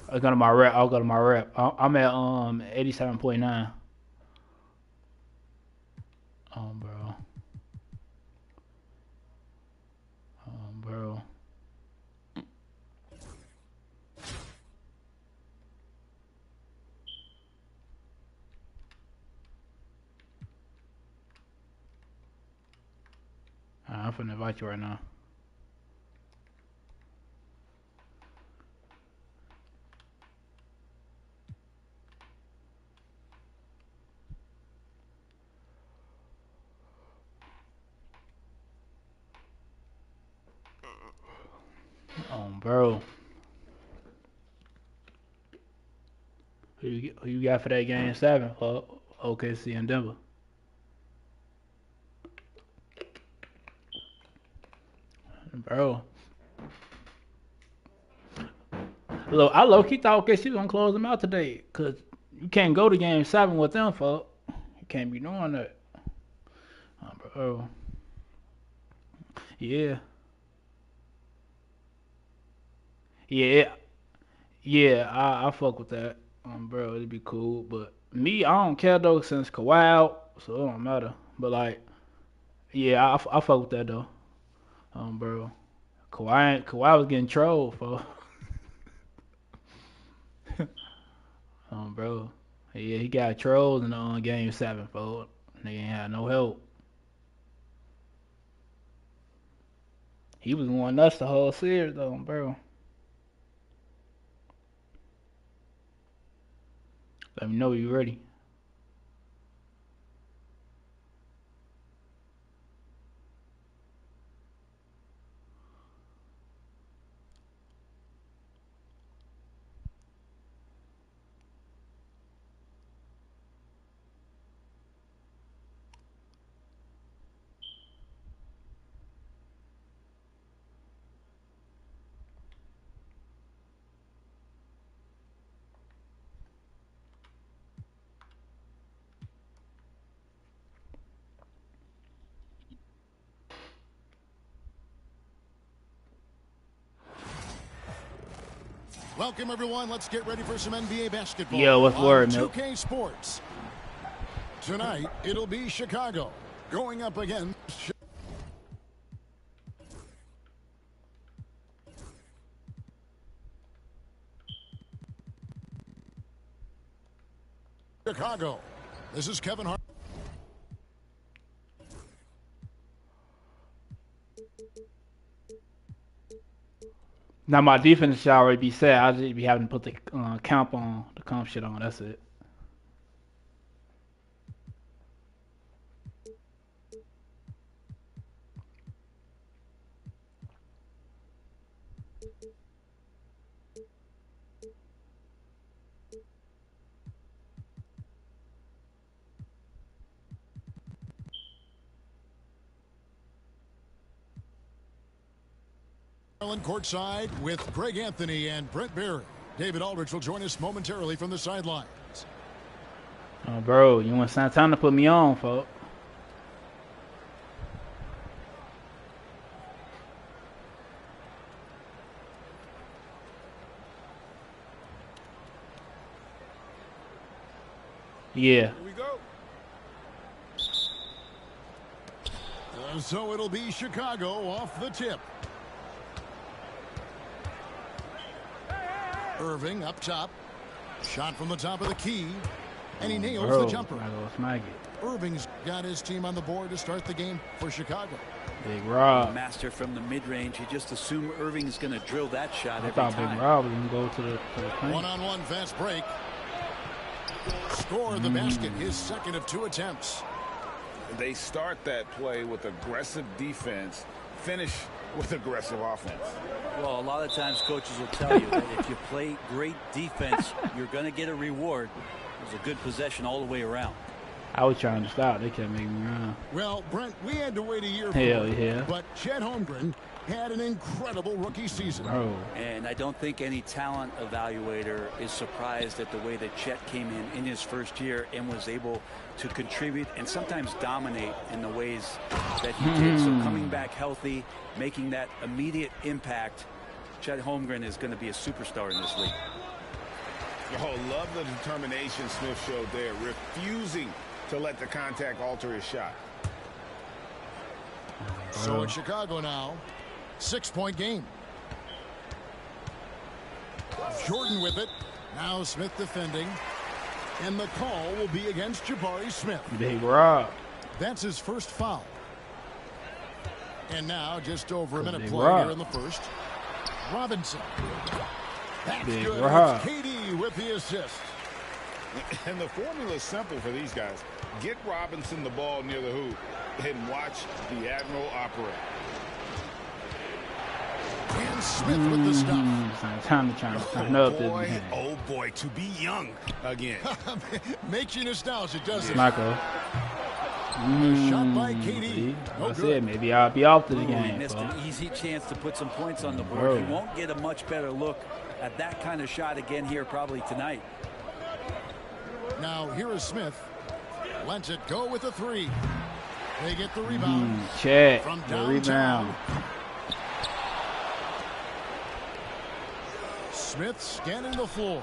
I'll go to my rep. I'm at 87.9. Bro. Bro. I'm finna invite you right now. Bro. Who you got for that game 7 for OKC and Denver? Bro. Look, I low-key thought OKC was gonna close them out today, cause you can't go to game 7 with them, folks. You can't be doing that. Bro. Yeah. Yeah. Yeah, I fuck with that. Bro, it'd be cool. But me, I don't care though since Kawhi out, so it don't matter. But like, yeah, I fuck with that though. Bro, Kawhi was getting trolled for. Bro, yeah, he got trolled in Game 7, for. Nigga ain't had no help. He was going nuts the whole series though, bro. Let me know you ready.
Welcome, everyone. Let's get ready for some NBA basketball.
Yo, what's word, man?
2K Sports. Tonight, it'll be Chicago going up against Chicago. This is Kevin Hart.
Now my defense should already be set. I just be having to put the comp shit on. That's it.
Courtside with Greg Anthony and Brent Barry. David Aldridge will join us momentarily from the sidelines.
Oh, bro, you want Santana to put me on, folks? Yeah.
Here we go.
So it'll be Chicago off the tip. Irving up top. Shot from the top of the key. And he nails the jumper. Irving's got his team on the board to start the game for Chicago.
Big Rob.
Master from the mid-range. You just assume Irving's going to drill that shot every
time. I thought Big Rob was going to go to the paint.
One-on-one fast break. Score the basket, his second of 2 attempts.
They start that play with aggressive defense, finish with aggressive offense.
Well, a lot of times coaches will tell you that if you play great defense, you're going to get a reward. It was a good possession all the way around.
I was trying to stop. They kept making me run.
Well, Brent, we had to wait a year
for it,
but Chet Holmgren had an incredible rookie season.
And I don't think any talent evaluator is surprised at the way that Chet came in his first year and was able to contribute and sometimes dominate in the ways that he did. So coming back healthy, making that immediate impact, Chet Holmgren is going to be a superstar in this league.
Oh, love the determination Smith showed there, refusing to let the contact alter his shot.
So in Chicago now, 6-point game. Jordan with it. Now Smith defending. And the call will be against Jabari Smith.
Big Rob.
That's his first foul. And now just over a minute play here in the first. Robinson. That's
Big
good.
Rob.
KD with the assist.
And the formula is simple for these guys. Get Robinson the ball near the hoop and watch the Admiral operate.
And Smith with the stop.
Time to turn up this game.
Oh boy, to be young again.
Makes you nostalgic, doesn't it?
Smacko.
Shot by KD.
I said maybe I'll be off to the game.
He missed an easy chance to put some points on the board. He won't get a much better look at that kind of shot again here probably tonight.
Now here is Smith. Lets it go with a 3. They get the rebound.
Check.
From
the rebound.
Smith scanning the floor.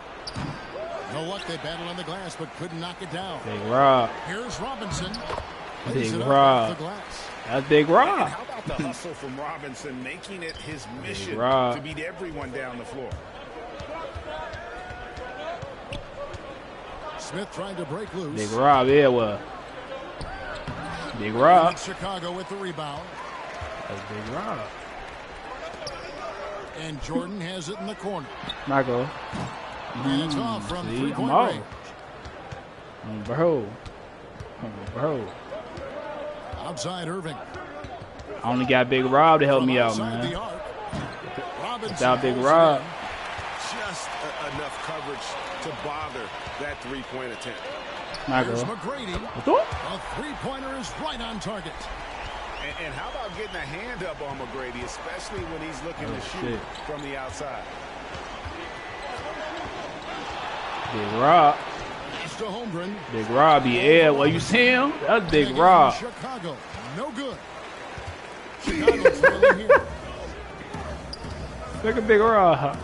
No luck, they battled on the glass, but couldn't knock it down.
Big Rob.
Here's Robinson.
Big Rob. That's Big Rob.
And how about the hustle from Robinson, making it his mission to beat everyone down the floor.
Smith trying to break loose.
Big Rob, yeah, well. Big Rob.
Chicago with the rebound.
That's Big Rob.
And Jordan has it in the corner.
Michael.
And it's off from three-point range.
Bro.
Outside Irving.
I only got Big Rob to help me out, man. Without Big Rob.
Just enough coverage to bother that three-point attempt.
Michael.
Here's McGrady. A three-pointer is right on target.
And how about getting a hand up on McGrady, especially when he's looking to shoot from the outside?
Big Rob. Big Rob, yeah. Well, you see him? That's Big Rob.
Chicago, no good. Chicago trailing here.
Look at Big Rob.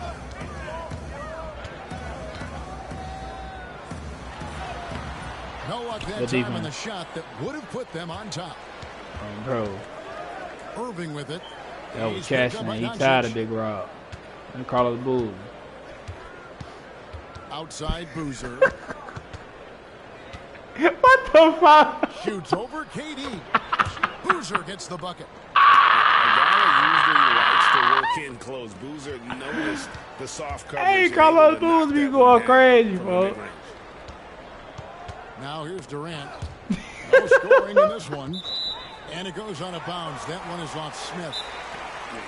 No luck that time on the shot that would have put them on top.
Bro.
Irving with it.
That was Cashman. He tired of Big Rob. And Carlos Boozer.
Outside Boozer.
What the fuck?
Shoots over KD. Boozer gets the bucket.
A guy usually likes to work in close. Boozer noticed the soft coverage.
Hey, Carlos Boozer be going crazy, bro.
Now here's Durant. No scoring in this one. And it goes out of bounds. That one is off Smith.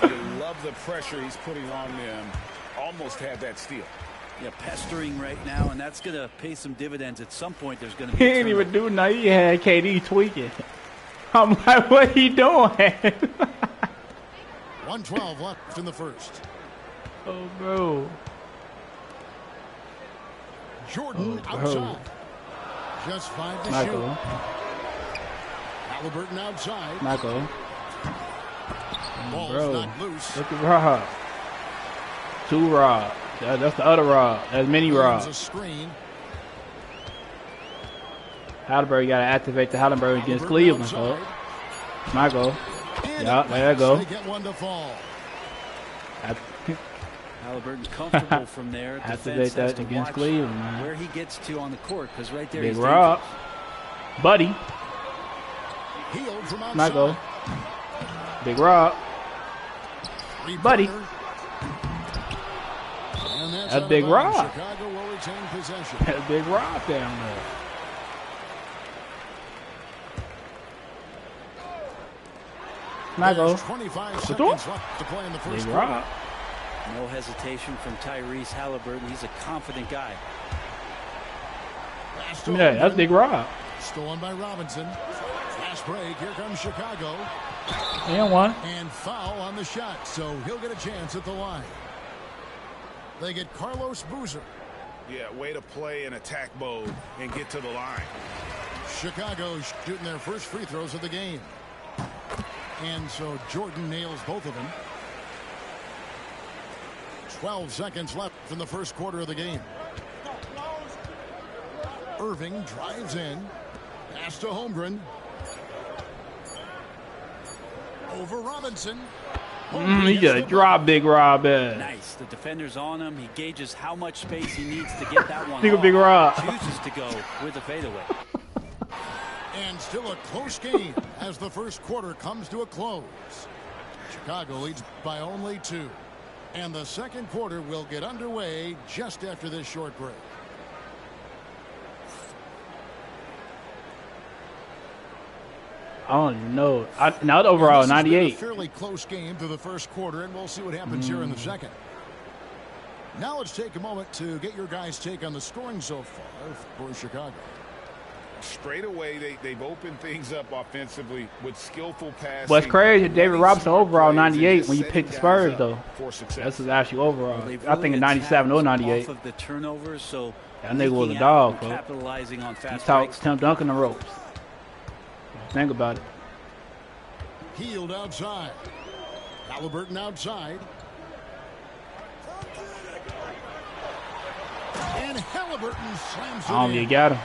You love the pressure he's putting on them. Almost had that steal.
Yeah, pestering right now, and that's going to pay some dividends. At some point, there's going to
He
be
ain't even do nothing. He had KD tweaking. I'm like, what he doing?
1:12 left in the first.
Oh, bro.
Jordan outside. Just 5 to shoot. Halliburton outside.
Michael.
Ball's not loose.
Look at Rob. 2 Rob. That's the other Rob. That's mini Rob.
A screen.
Halliburton got to activate the Halliburton against Cleveland. So. Michael. Yeah, there you go.
They get one to fall.
Halliburton comfortable from there.
Activate that against Cleveland, man.
Where he gets to on the court, because right there
Big
he's
Rob. Buddy.
Healed from outside.
Michael. Big Rob. Buddy. That's Big Rob.
Chicago will retain possession.
That's Big Rob down there. Michael.
25 seconds left to play in the first
Big
quarter.
Rob.
No hesitation from Tyrese Halliburton. He's a confident guy.
Yeah, that's Big Rob.
Stolen by Robinson. Fast break. Here comes Chicago.
And one.
And foul on the shot, so he'll get a chance at the line. They get Carlos Boozer.
Yeah, way to play in attack mode and get to the line.
Chicago shooting their first free throws of the game. And so Jordan nails both of them. 12 seconds left in the first quarter of the game. Irving drives in. Pass to Holmgren. Over Robinson.
He just dropped Big Rob.
Nice. The defender's on him. He gauges how much space he needs to get that one off.
Big Rob.
Chooses to go with the fadeaway.
And still a close game as the first quarter comes to a close. Chicago leads by only 2. And the second quarter will get underway just after this short break.
I don't even know. Now overall, 98.
A fairly close game through the first quarter, and we'll see what happens here in the second. Now let's take a moment to get your guys' take on the scoring so far for Chicago.
Straight away, they've opened things up offensively with skillful passing.
What's crazy, David Robinson overall 98 when you pick the Spurs, though. That's his actual overall.
Well,
I think in 97 or 98.
Off of the turnovers, so
that nigga was a dog, bro.
Capitalizing on fast
breaks. Tim Duncan the ropes. Think about it.
Healed outside. Halliburton outside. And Halliburton slams it in.
You got him.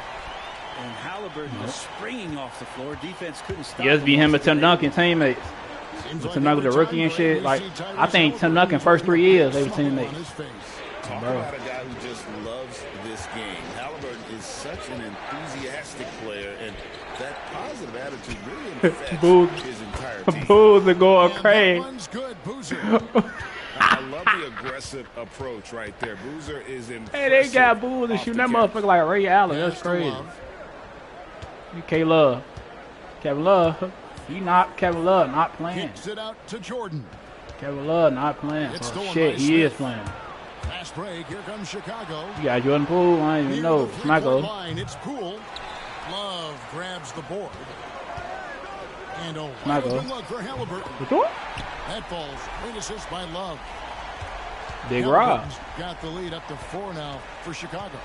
And Halliburton was springing off the floor. Defense couldn't stop him.
Yes, be him and Tim Duncan teammates. With Tim Duncan, the rookie and shit. Like, I think Tim Duncan first 3 years they were teammates.
Talk about a guy who just loves this game. Halliburton is such an enthusiastic player, and that positive attitude really affects his entire team.
Boozer going crazy.
I love the aggressive approach right there. Boozer is in.
Hey, they got Boozer shooting that motherfucker like Ray Allen. That's crazy. K-Love. Kevin Love. Kevin Love not playing.
Kicks it out to Jordan.
Kevin Love not playing. Oh, shit, he is playing.
Fast break. Here comes Chicago.
You got Jordan Poole. I don't even know. Smacko.
It's Poole. Love grabs the board. And a
wide
open look for Halliburton. That falls. Great assist by Love.
Big Rob.
Got the lead up to 4 now for Chicago.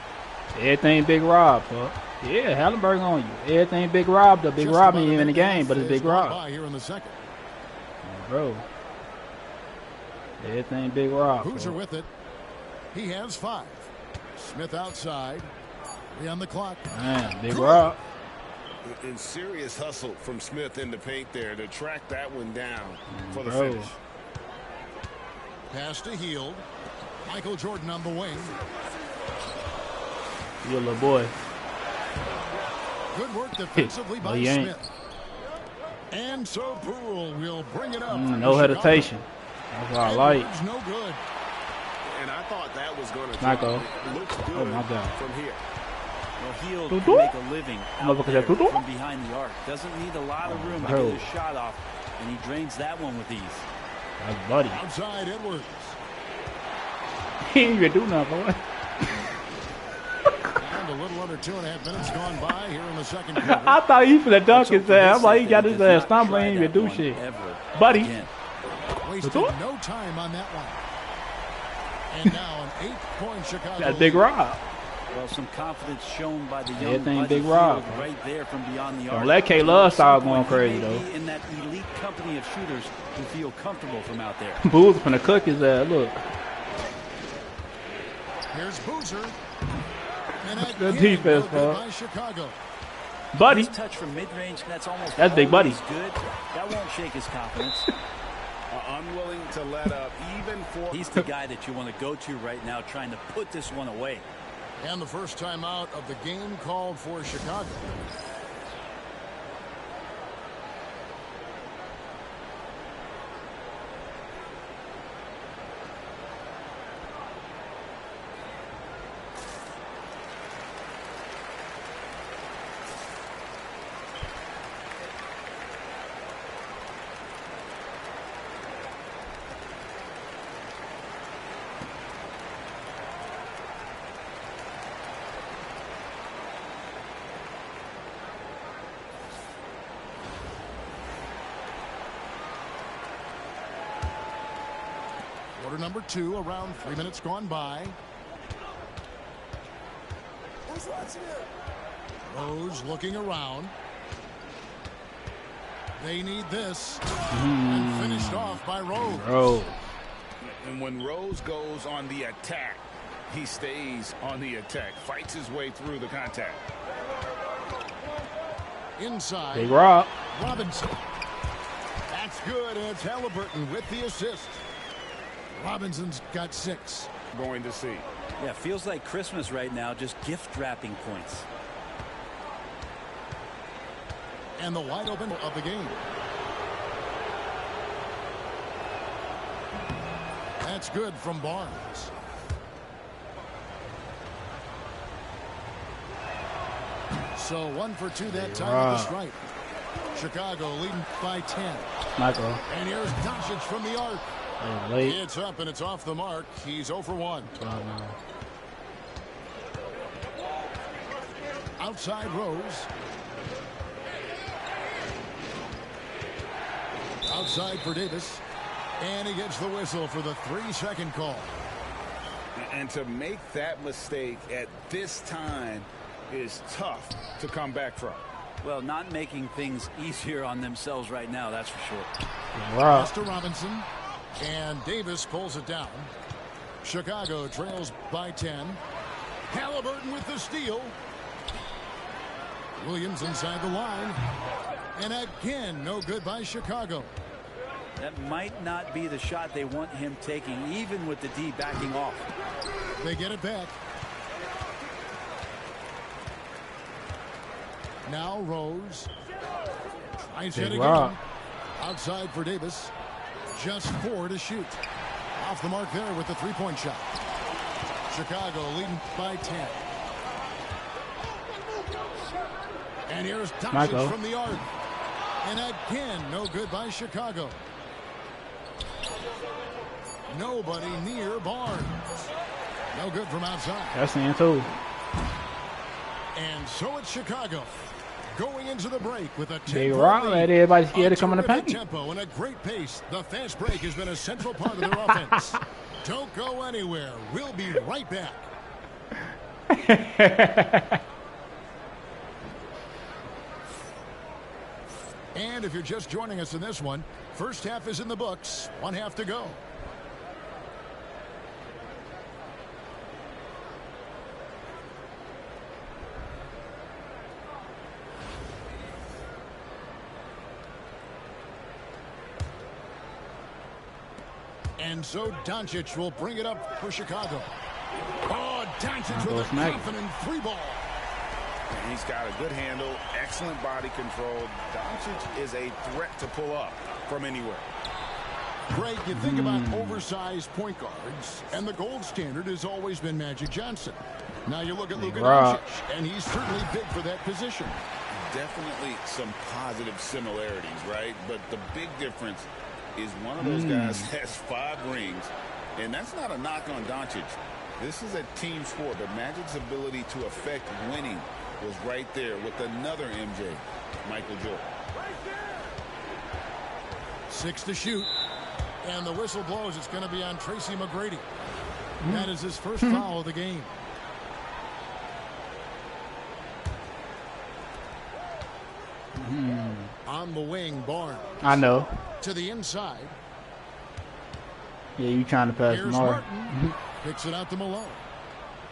Everything Big Rob, huh? Yeah, Halliburton on you. Everything Big Rob. The Big Rob ain't even in the game, but it's Big Rob.
Here in the second.
Bro. Everything Big Rob.
Boozer with it. He has 5. Smith outside. 3 on the clock.
Man, Big Rob.
In serious hustle from Smith in the paint there to track that one down for the
Bro.
finish.
Pass to Hield. Michael Jordan on the wing.
You a little boy.
Good work defensively by Smith. And so Poole will bring it up.
No hesitation. That's what I like.
No good.
And I thought that was going to
Smacko.
looks good
Oh my God.
from here.
Well, Hield can make a living out there from behind the arc. Doesn't need a lot of room to get his shot off, and he drains that one with ease.
That's buddy.
Outside Edwards.
He ain't even do nothing, boy.
And a little under 2.5 minutes gone by here in the second quarter.
I thought he finna dunk his ass. I'm like, he got his ass stumbling. He ain't even do shit. Buddy.
Wasted no time on that one. And now an 8-point Chicago.
That's Big Rob.
Well, some confidence shown by the young
Everything Big Rob.
right there from beyond the arc.
Don't let K-Love start going crazy, though.
In that elite company of shooters who feel comfortable from out there.
Boozer finna cook his ass. Look.
Here's Boozer.
Good defense, bro.
Chicago.
Buddy.
Nice touch from mid-range.
That's Big Buddy.
Good. That won't shake his confidence.
Unwilling to let up even for.
He's the guy that you want to go to right now, trying to put this one away.
And the first time out of the game called for Chicago. Quarter number 2, around 3 minutes gone by. Rose looking around. They need this. And finished off by Rose.
And when Rose goes on the attack, he stays on the attack, fights his way through the contact.
Inside.
Big Rob.
Robinson. That's good. And it's Halliburton with the assist. Robinson's got 6.
Going to see.
Yeah, feels like Christmas right now, just gift wrapping points.
And the wide open of the game. That's good from Barnes. So 1 for 2 that time at the stripe. Chicago leading by 10.
Smacko.
And here's Doncic from the arc.
Late.
It's up and it's off the mark. He's 0 for 1. Outside Rose. Outside for Davis. And he gets the whistle for the 3-second call.
And to make that mistake at this time is tough to come back from.
Well, not making things easier on themselves right now, that's for sure.
Pass to Robinson, and Davis pulls it down. Chicago trails by 10. Halliburton with the steal. Williams inside the line. And again, no good by Chicago.
That might not be the shot they want him taking, even with the D backing off.
They get it back. Now Rose. Tries it again. Outside for Davis. Just 4 to shoot. Off the mark there with the three-point shot. Chicago leading by 10. And here's Doncic from the arc. And again, no good by Chicago. Nobody near Barnes. No good from outside.
That's the too.
And so it's Chicago going into the break with a
big rock. Everybody's scared to come in the paint.
Tempo and a great pace. The fast break has been a central part of their offense. Don't go anywhere. We'll be right back. And if you're just joining us in this one, first half is in the books. 1 half to go. And so Doncic will bring it up for Chicago. Oh, Doncic with a confident three ball.
And he's got a good handle, excellent body control. Doncic is a threat to pull up from anywhere.
Greg, you think about oversized point guards, and the gold standard has always been Magic Johnson. Now you look at Luka Doncic, and he's certainly big for that position.
Definitely some positive similarities, right? But the big difference is one of those guys has 5 rings, and that's not a knock on Doncic. This is a team sport, but Magic's ability to affect winning was right there with another MJ, Michael Jordan.
6 to shoot, and the whistle blows. It's going to be on Tracy McGrady. That is his first foul of the game. On the wing, Barnes.
I know.
To the inside.
Yeah, you trying to pass more.
Picks it out to Malone.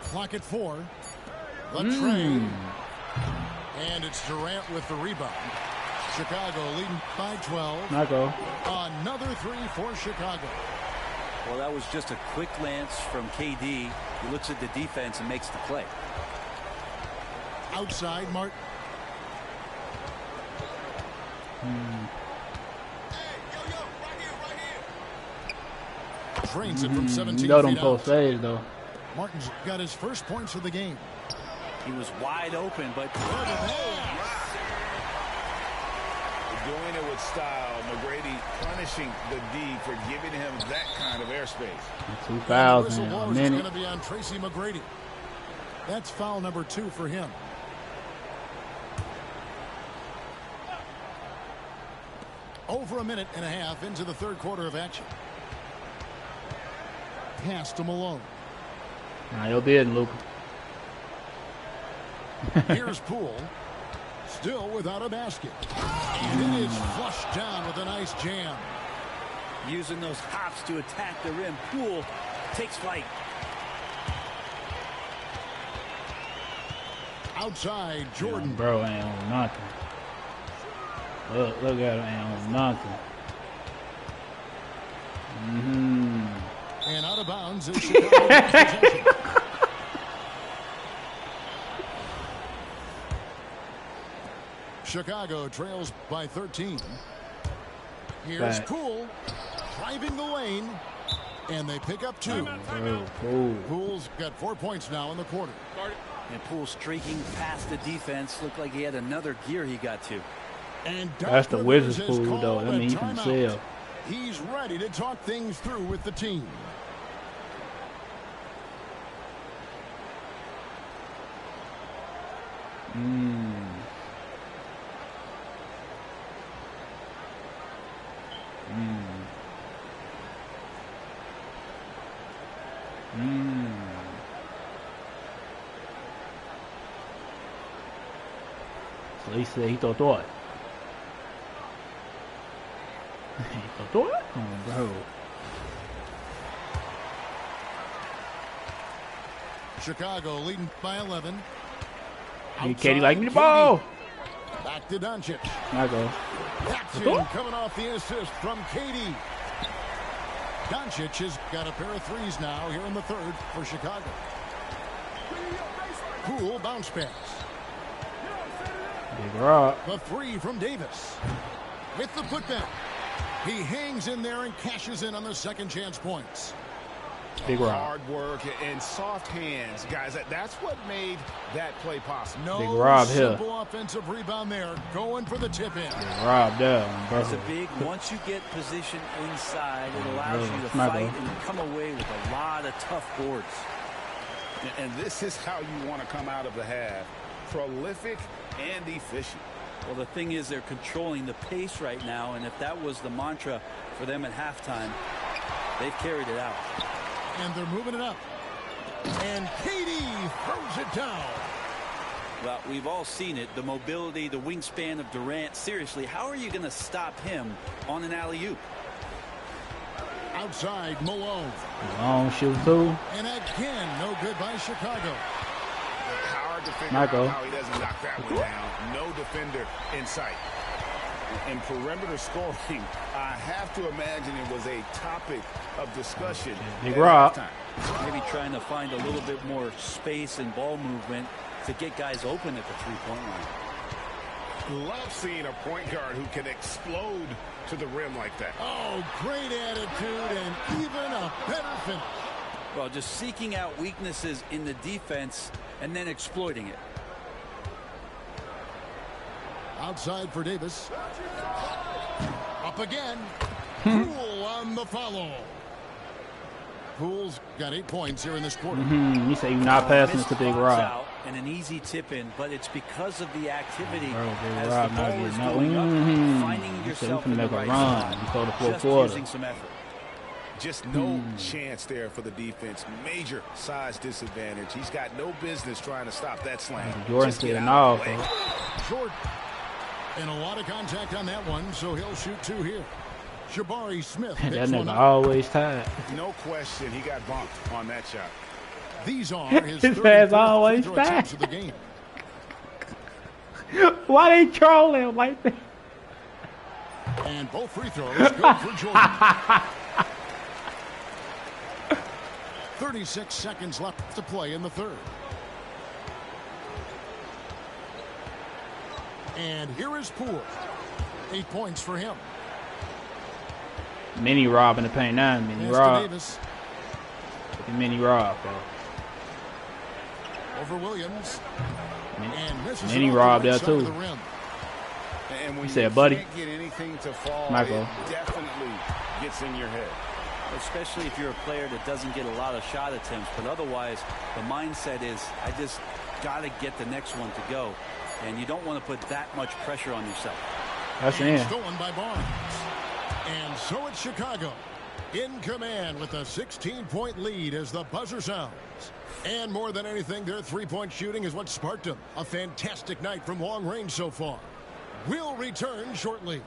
Clock at 4. The trade. And it's Durant with the rebound. Chicago leading by 12. Another 3 for Chicago.
Well, that was just a quick glance from KD. He looks at the defense and makes the play.
Outside, Martin. Drains it from 17
you know them
feet
post fades, though.
Martin's got his first points of the game.
He was wide open, but
doing it with style. McGrady punishing the D for giving him that kind of airspace.
2 fouls in a minute.
It's going to be on Tracy McGrady. That's foul number 2 for him. Over a minute and a half into the third quarter of action. Pass to Malone.
Nah, you'll be in, Luka.
Here's Poole. Still without a basket. And it is flushed down with a nice jam.
Using those hops to attack the rim. Poole takes flight.
Outside, Jordan.
Yeah, bro ain't on nothing. Look at him, ain't on nothing.
And out of bounds is Chicago. Chicago trails by 13. Here's Poole driving the lane, and they pick up 2. Poole's got 4 points now in the quarter.
And Poole streaking past the defense. Looked like he had another gear he got to.
And
that's the Wizards Poole, though. That means he can sell.
He's ready to talk things through with the team.
So he said he thought it. He thought it? Oh, bro.
Chicago leading by 11.
Hey, Katie, like me the ball.
Back to Doncic.
Smacko.
Jackson coming off the assist from Katie. Doncic has got a pair of threes now here in the third for Chicago. Poole bounce pass.
Big Rob.
The three from Davis. With the putback. He hangs in there and cashes in on the second chance points.
Big Rob.
Hard work and soft hands, guys. That's what made that play possible.
No
Big Rob
simple
here.
Offensive rebound there. Going for the tip in.
Big Rob there.
It's a big, once you get position inside, it allows you to fight and come away with a lot of tough boards.
And this is how you want to come out of the half. Prolific and efficient.
Well, the thing is, they're controlling the pace right now, and if that was the mantra for them at halftime, they've carried it out.
And they're moving it up. And Katie throws it down.
Well, we've all seen it. The mobility, the wingspan of Durant. Seriously, how are you going to stop him on an alley-oop?
Outside, Malone.
Malone shoot two.
And again, no good by Chicago.
Hard to figure out how he doesn't knock that one down. No defender in sight. In perimeter scoring, I have to imagine it was a topic of discussion.
Big Rob.
Maybe trying to find a little bit more space and ball movement to get guys open at the three-point line.
Love seeing a point guard who can explode to the rim like that.
Oh, great attitude and even a better finish.
Well, just seeking out weaknesses in the defense and then exploiting it.
Outside for Davis. Up again. Poole on the follow. Poole's got 8 points here in this quarter.
You say you're not passing it to Big Rob.
And an easy tip in, but it's because of the activity
Big
as
Rob
the
not
ball is
getting
going up, finding
up.
yourself
You
in the
make a
right
run
spot.
before the fourth
Just
quarter.
using some effort.
Just no chance there for the defense. Major size disadvantage. He's got no business trying to stop that slam.
Jordan said no.
Jordan. And a lot of contact on that one, so he'll shoot 2 here. Jabari Smith.
That nigga always tied.
No question, he got bumped on that shot.
These are his
ass always tied.
of the game.
Why they trolling him like that?
And both free throws go for Jordan. 36 seconds left to play in the third. And here is Poole. 8 points for him.
Mini Rob in the paint now. Mini Rob. Mini Rob, bro.
Over Williams. And
Mini Rob there too.
And when
you said,
you
buddy.
Can't get anything to fall,
Smacko.
it definitely gets in your head.
Especially if you're a player that doesn't get a lot of shot attempts, but otherwise the mindset is, I just got to get the next one to go, and you don't want to put that much pressure on yourself.
That's in.
Stolen by Barnes. And so it's Chicago in command with a 16-point lead as the buzzer sounds. And more than anything, their three-point shooting is what sparked them. A fantastic night from long range so far. We'll return shortly.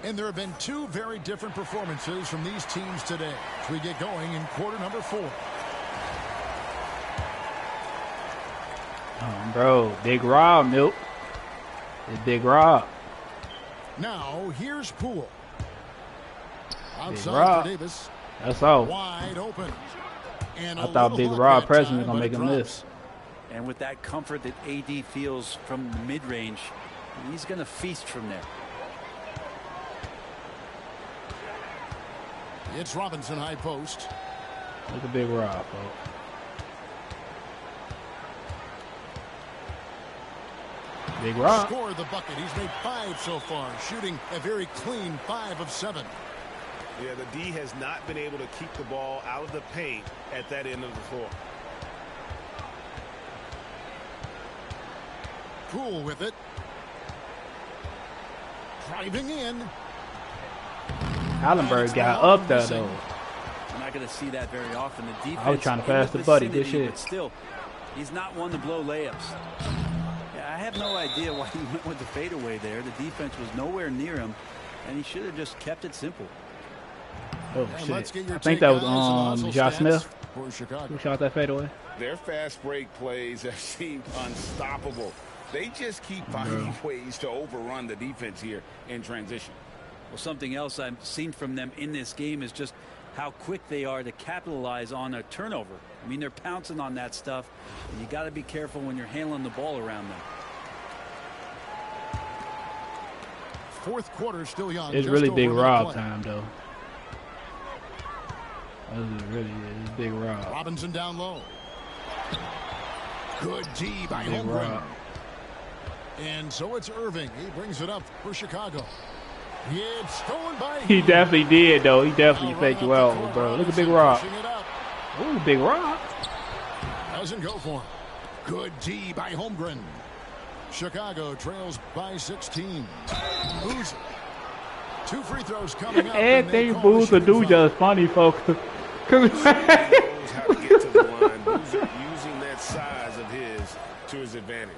And there have been 2 very different performances from these teams today as we get going in quarter number 4.
Bro, Big Rob, Milk. It's Big Rob.
Now, here's Poole. Outside
Rob.
for Davis.
That's all.
Wide open. And
I thought Big Rob pressing was going to make him miss.
And with that comfort that AD feels from mid-range, he's going to feast from there.
It's Robinson high post.
Look at Big Rob, bro. Big Rob.
Scored the bucket. He's made 5 so far, shooting a very clean 5 of 7.
Yeah, the D has not been able to keep the ball out of the paint at that end of the floor.
Poole with it. Driving in.
Hallenberg got up there, though.
And I not going to see that very often. The defense.
I was trying to pass the buddy. Good shit.
But still, he's not one to blow layups. Yeah, I have no idea why he went with the fadeaway there. The defense was nowhere near him, and he should have just kept it simple.
Oh, shit. I think that was Josh Smith who shot that fadeaway.
Their fast break plays have seemed unstoppable. They just keep finding ways to overrun the defense here in transition.
Well, something else I've seen from them in this game is just how quick they are to capitalize on a turnover. I mean, they're pouncing on that stuff, and you got to be careful when you're handling the ball around them.
Fourth quarter still young.
It's really big Rob time, though. This is really it's big Rob.
Robinson down low. Good D by Holmgren. And so it's Irving. He brings it up for Chicago. It's stolen by
He definitely did, though. He definitely faked you out, bro. Look at Big Rob. Ooh, Big Rob.
Doesn't go for him. Good D by Holmgren. Chicago trails by 16. Boozer. 2 free throws coming up.
Everything Boozer do just funny, folks.
Knows how to get to the line. Boozer using that size of his to his advantage.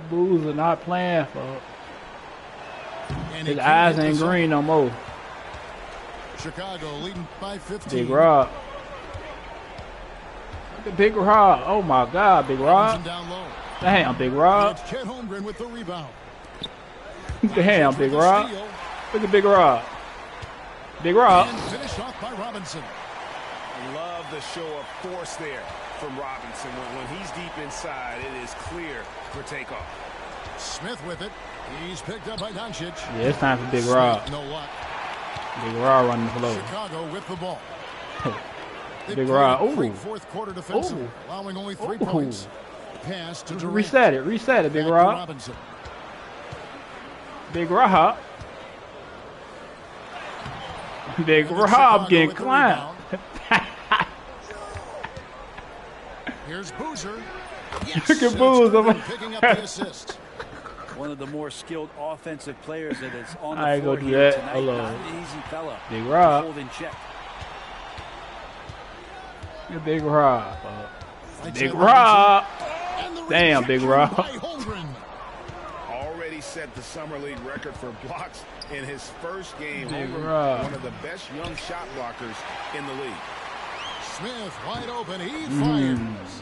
Boozer not playing, folks. His eyes ain't green no more.
Chicago leading by 15.
Big Rob. Look at Big Rob. Oh my God, Big Rob. Damn, Big Rob.
Chet Holmgren with the rebound.
Damn, Big Rob. Look at Big Rob. Big Rob.
And finished off by Robinson.
I love the show of force there from Robinson. When he's deep inside, it is clear for takeoff.
Smith with it. He's picked up by Doncic.
Yeah, it's time for Big Rob.
No luck.
Big Rob running the floor.
Chicago with the ball.
Big Rob. Ooh.
Fourth quarter defensive, allowing only 3 points. Pass to Durant.
Reset it, Big Rob.
Robinson.
Big Rob. Big Rob getting climbed.
Here's Boozer.
Yes, look at Boozer
picking up the assist.
One of the more skilled offensive players that is on the
I
floor
go do
here
that.
tonight.
Hello.
Not an easy fella.
Big Rob.
Hold in check.
Big Rob. Big Rob. Damn, Big Rob.
Already set the summer league record for blocks in his first game.
Big Rob.
One of the best young shot blockers in the league.
Smith wide open. He fires.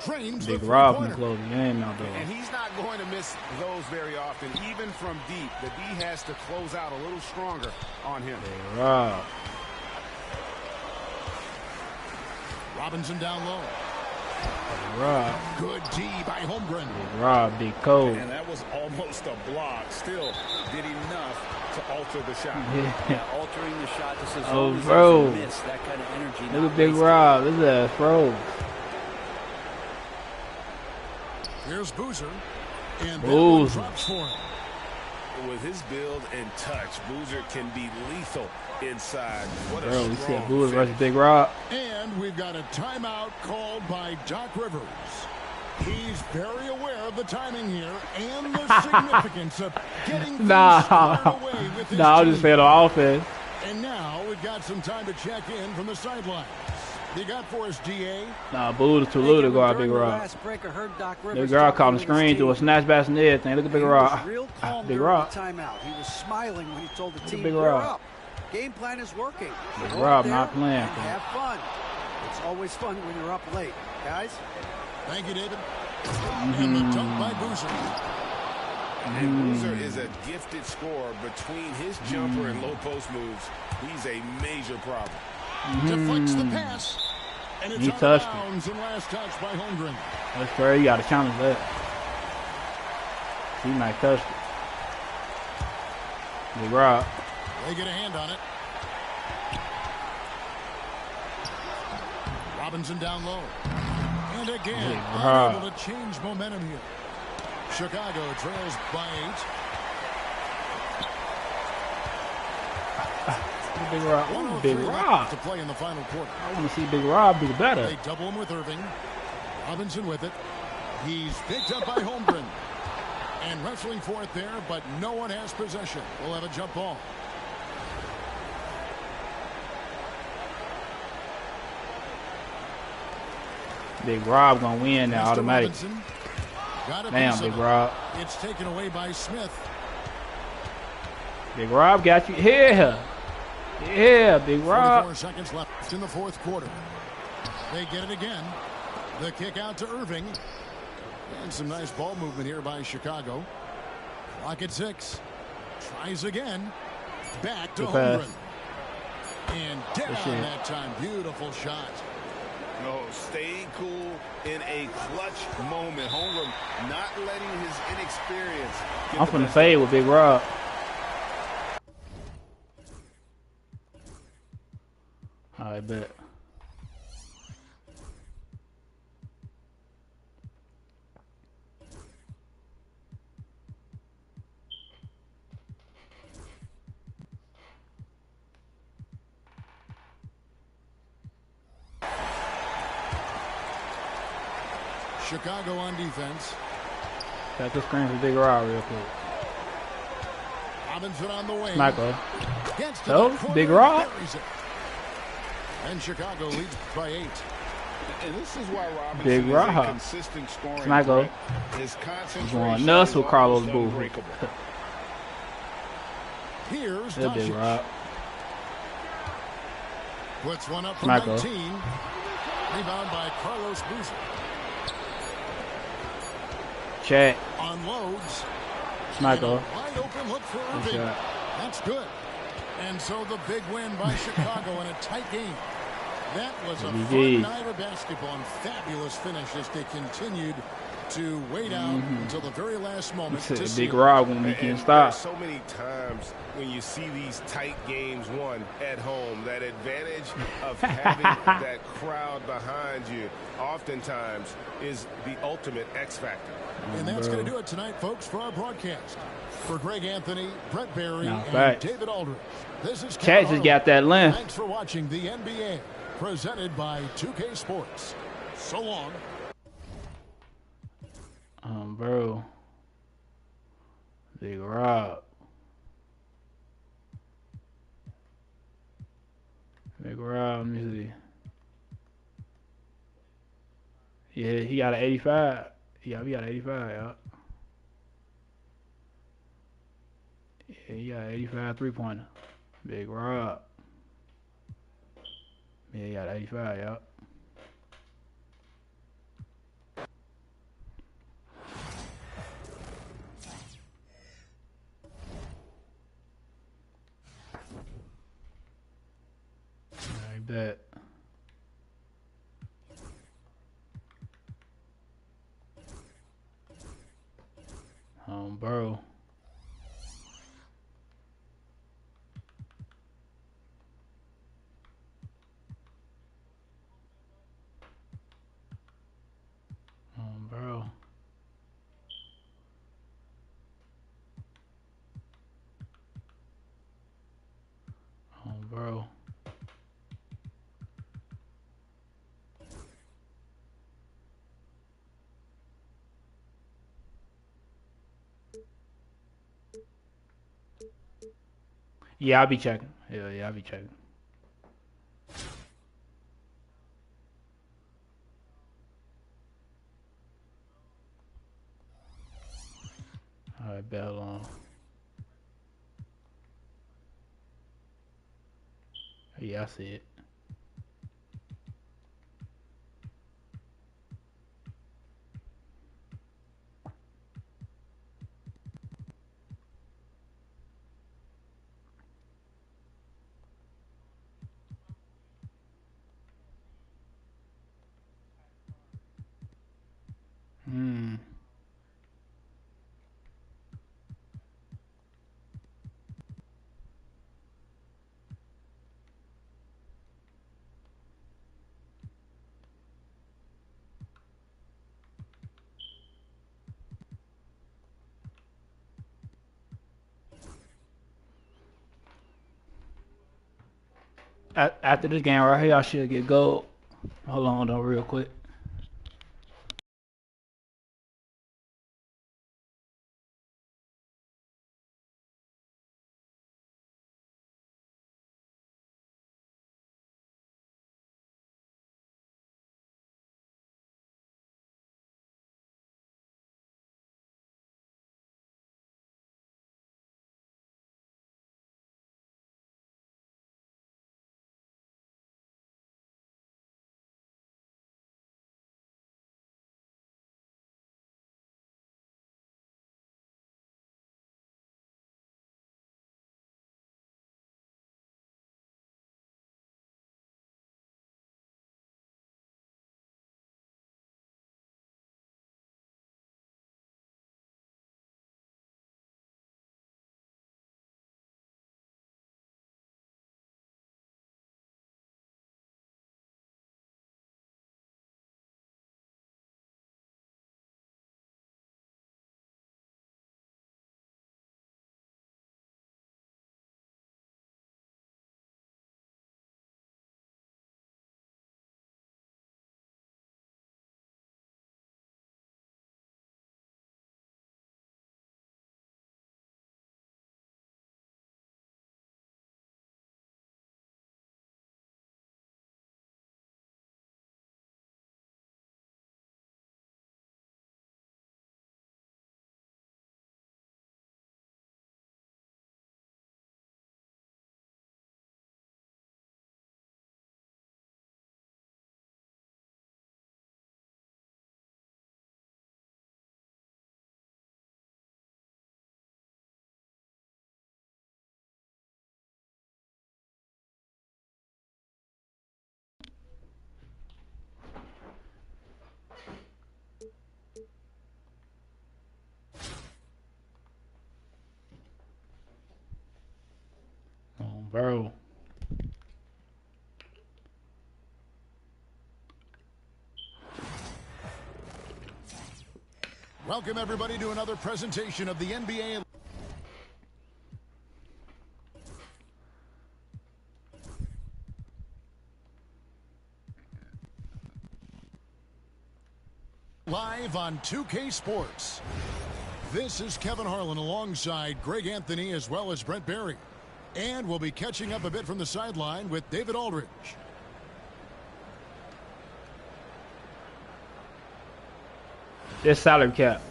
Trains
Big Rob can close the game now, though.
And he's not going to miss those very often. Even from deep, the D has to close out a little stronger on him.
Big Rob.
Robinson down low.
Big Rob.
Good D by Holmgren.
Big Rob, big cold.
And that was almost a block. Still did enough to alter the shot.
Yeah,
altering the shot just as
oh,
long as
bro.
there's a miss. That kind of energy.
Look at Big Rob. This is a throw.
Here's Boozer. And
Boozer.
drops for him.
With his build and touch, Boozer can be lethal inside. What a
Bro, we
strong
see Boozer versus Big Rob.
And we've got a timeout called by Doc Rivers. He's very aware of the timing here and the significance of getting things away with his
I'll
team.
just say the offense.
And now we've got some time to check in from the sidelines. You got for us, DA?
Nah, Boozer too little to go out Big Rob. Big Rob caught him screen, do a snatchback and everything. Look at Big Rob. Big Rob.
Timeout. He was smiling when he told the team,
Big
"We're
Rob.
up. Game plan is working.
Big
Go
Rob
out there
not playing.
and have fun. It's always fun when you're up late, guys."
Thank you, David. And the dunk by Boozer.
And Boozer is a gifted scorer. Between his jumper and low post moves, he's a major problem.
Deflects the pass. And it's
He
out
touched
of bounds and last touch by Holmgren.
That's fair. You got to challenge that. He might touch it. Big Rob.
They get a hand on it. Robinson down low. And again, unable to change momentum here. Chicago trails by 8.
Big Rob. Big Rob.
To play in the final quarter.
I want to see Big Rob do better.
They double him with Irving. Robinson with it. He's picked up by Holmgren. And wrestling for it there, but no one has possession. We'll have a jump ball.
Big Rob gonna win now automatic. Damn, Big Rob.
It's taken away by Smith.
Big Rob got you here. Yeah, Big Rob.
44 seconds left in the fourth quarter. They get it again. The kick out to Irving. And some nice ball movement here by Chicago. Clock at 6. Tries again. Back to Holmgren. And down that time. Beautiful shot.
No, staying cool in a clutch moment. Holmgren not letting his inexperience.
I'm from the fade with Big Rob. I bet.
Chicago on defense.
Got the screen for Big Rob real quick.
Robinson on the wing.
Smacko. No, Big Rob.
And Chicago leads by 8.
And this is why Robinson
Big Rob.
is a consistent scoring
Smacko.
His concentration
going nuts with Carlos Booth.
Here's
Big Rob.
Puts one up from
Smacko.
19. Rebound by Carlos Boozer.
Check.
Unloads.
Smacko.
Wide open look for Irving. That's good. And so the big win by Chicago in a tight game. That was a fun night of basketball and fabulous finish as they continued to wait out until the very last moment.
Big Rob when we can stop.
So many times when you see these tight games won at home, that advantage of having that crowd behind you oftentimes is the ultimate X factor.
And that's going to do it tonight, folks, for our broadcast. For Greg Anthony, Brett Barry, and David Aldridge, this is
Cat just got that length.
Thanks for watching the NBA, presented by 2K Sports. So long.
Bro. Big Rob. Big Rob, let me see. Yeah, he got an 85. Yeah, we got an 85, y'all. Yeah, he got an 85 3-pointer. Big Rob. Yeah, he got an 85, y'all. I bet. Bro. Bro. Bro. Yeah, I'll be checking. Yeah, I'll be checking. All right, bet on. Yeah, I see it. After this game right here, I should get gold. Hold on though, real quick. Bro.
Welcome, everybody, to another presentation of the NBA. Live on 2K Sports. This is Kevin Harlan alongside Greg Anthony as well as Brent Barry. And we'll be catching up a bit from the sideline with David Aldridge.
This salary cap.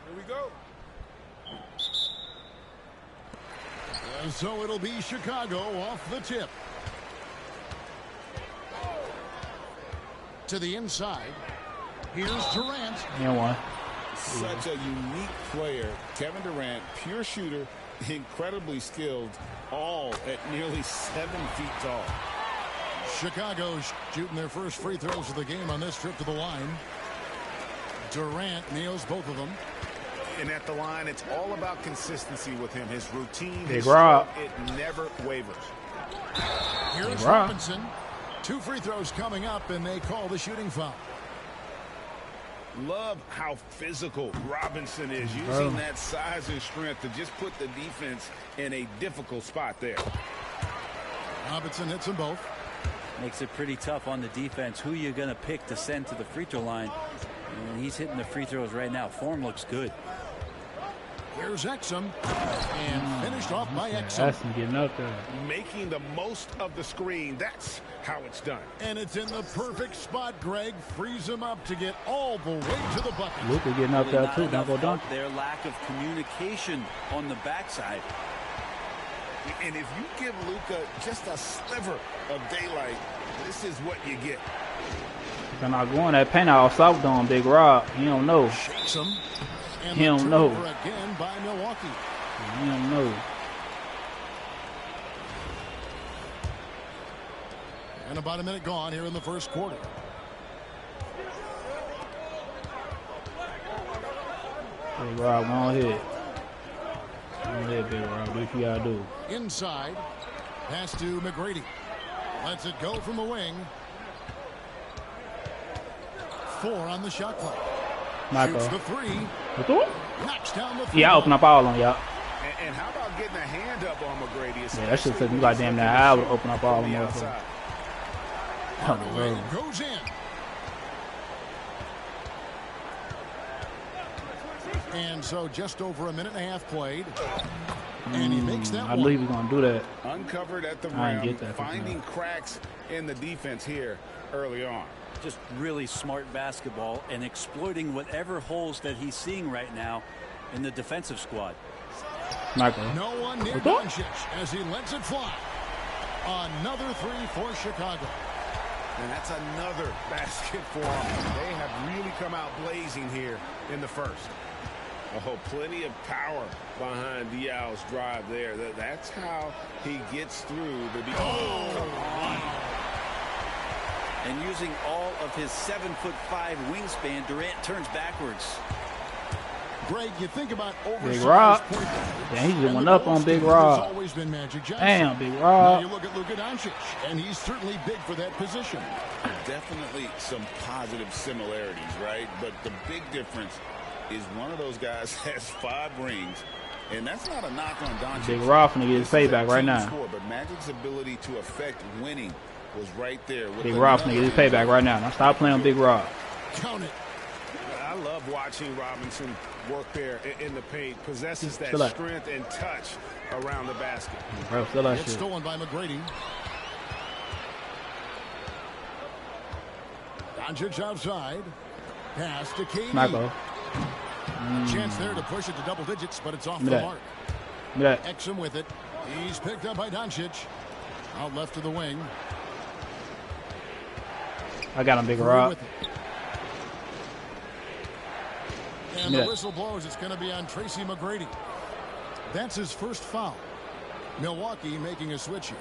Here we go.
And so it'll be Chicago off the tip. To the inside. Here's Durant.
Yeah, one.
Such a unique player. Kevin Durant, pure shooter, incredibly skilled, all at nearly 7 feet tall.
Chicago shooting their first free throws of the game on this trip to the line. Durant nails both of them.
And at the line, it's all about consistency with him. His routine,
Big Rob.
It never wavers.
Here's Robinson. 2 free throws coming up, and they call the shooting foul.
Love how physical Robinson is, using that size and strength to just put the defense in a difficult spot there.
Robinson hits them both.
Makes it pretty tough on the defense. Who you're going to pick to send to the free throw line. And he's hitting the free throws right now. Form looks good.
Here's Exum, and finished off by Exum.
Exum getting up there.
Making the most of the screen. That's how it's done.
And it's in the perfect spot, Greg. Frees him up to get all the way to the bucket.
Luka getting up there too. Don't go dunk.
Their lack of communication on the backside.
And if you give Luka just a sliver of daylight, this is what you get.
If I'm not going that paint out soft on Big Rob. He don't know.
Shakes him. And
he don't know.
Again by Milwaukee.
He don't know.
And about a minute gone here in the first quarter.
Big Rob, go ahead. Go ahead, Big Rob. Do what you gotta do.
Inside. Pass to McGrady. Lets it go from the wing. 4 on the shot clock.
Michael.
Shoots the 3. Knocks down the 3.
Yeah, I open up all on y'all.
And how about getting a hand up on McGrady?
Yeah, that shit took me like damn near an hour to open up all on
outside. Goes in. And so just over a minute and a half played. And he makes that
I knew he was going to do that.
Uncovered at the rim, finding cracks in the defense here early on.
Just really smart basketball and exploiting whatever holes that he's seeing right now in the defensive squad.
Michael.
No one near Doncic as he lets it fly. Another 3 for Chicago.
And that's another basket for them. They have really come out blazing here in the first.
Oh, plenty of power behind Diaw's drive there. That's how he gets through the defense.
Oh, come on. And using all of his 7'5" wingspan, Durant turns backwards.
Greg, you think about
Big Rob. Yeah, he just went up on Big Rob.
Always been Magic Johnson.
Damn, Big Rob.
Now you look at Luka Doncic, and he's certainly big for that position.
Definitely some positive similarities, right? But the big difference is one of those guys has 5 rings, and that's not a knock on Doncic.
Big Rob finna get his payback right now.
But Magic's ability to affect winning was right there.
Big Rob finna get his payback right now. Now stop playing on Big Rob.
Count it.
I love watching Robinson work there in the paint. Possesses that strength and touch around the basket.
Bro, still that
shit. Stolen by McGrady. Doncic outside. Pass to KD.
Michael.
A chance there to push it to double digits, but it's off the mark. Exum with it. He's picked up by Doncic. Out left to the wing.
I got him, Big Rob.
And the whistle blows. It's going to be on Tracy McGrady. That's his first foul. Milwaukee making a switch here.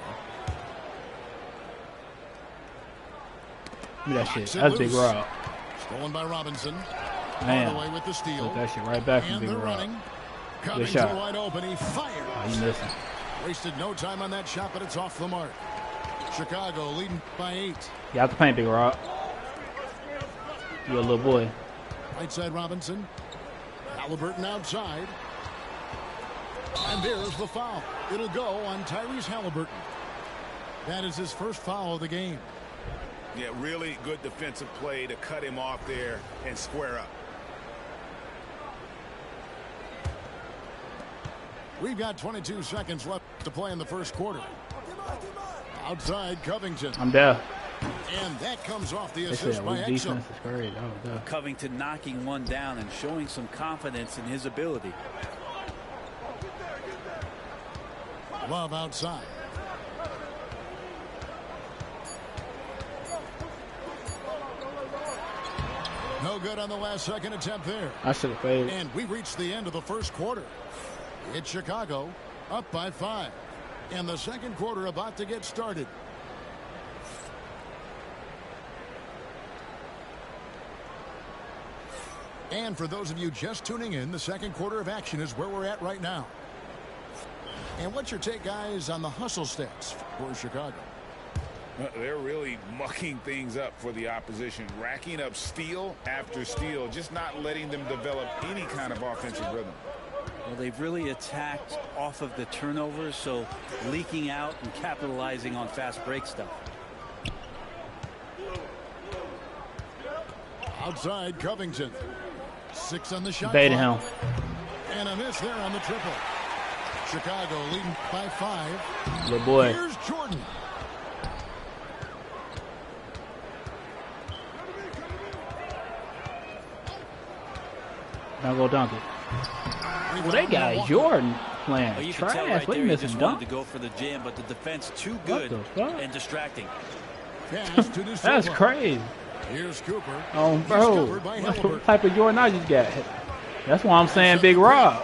Look at that shit. That's Big Rob.
Stolen by Robinson.
Man.
Away with the steal.
Put that shit right back from Big Rob.
Good shot. Wide open. He fired.
Oh, he missing.
Wasted no time on that shot, but it's off the mark. Chicago leading by 8.
You have to paint, Big Rob. You're a little boy.
Right side Robinson. Halliburton outside. And there's the foul. It'll go on Tyrese Halliburton. That is his first foul of the game.
Yeah, really good defensive play to cut him off there and square up.
We've got 22 seconds left to play in the first quarter. Outside Covington.
I'm there.
And that comes off the assist by Exum.
Covington knocking one down and showing some confidence in his ability.
Love outside. No good on the last second attempt there.
I should have faded.
And we reached the end of the first quarter. It's Chicago up by 5. And the second quarter about to get started. And for those of you just tuning in, the second quarter of action is where we're at right now. And what's your take, guys, on the hustle stats for Chicago?
They're really mucking things up for the opposition, racking up steal after steal, just not letting them develop any kind of offensive rhythm.
Well, they've really attacked off of the turnovers, so leaking out and capitalizing on fast break stuff.
Outside Covington. 6 on the shot.
Baited him.
And a miss there on the triple. Chicago leading by 5.
Good boy.
Here's Jordan.
Now go dunk it. Well, they got Jordan playing
well, you
trash.
Can tell right
What
there,
he
he
missing
just
dunk?
wanted to go for the jam, but the defense too good and distracting.
That's crazy.
Here's Cooper.
Oh, bro. What type of Jordan I just got? That's why I'm saying Big Rob.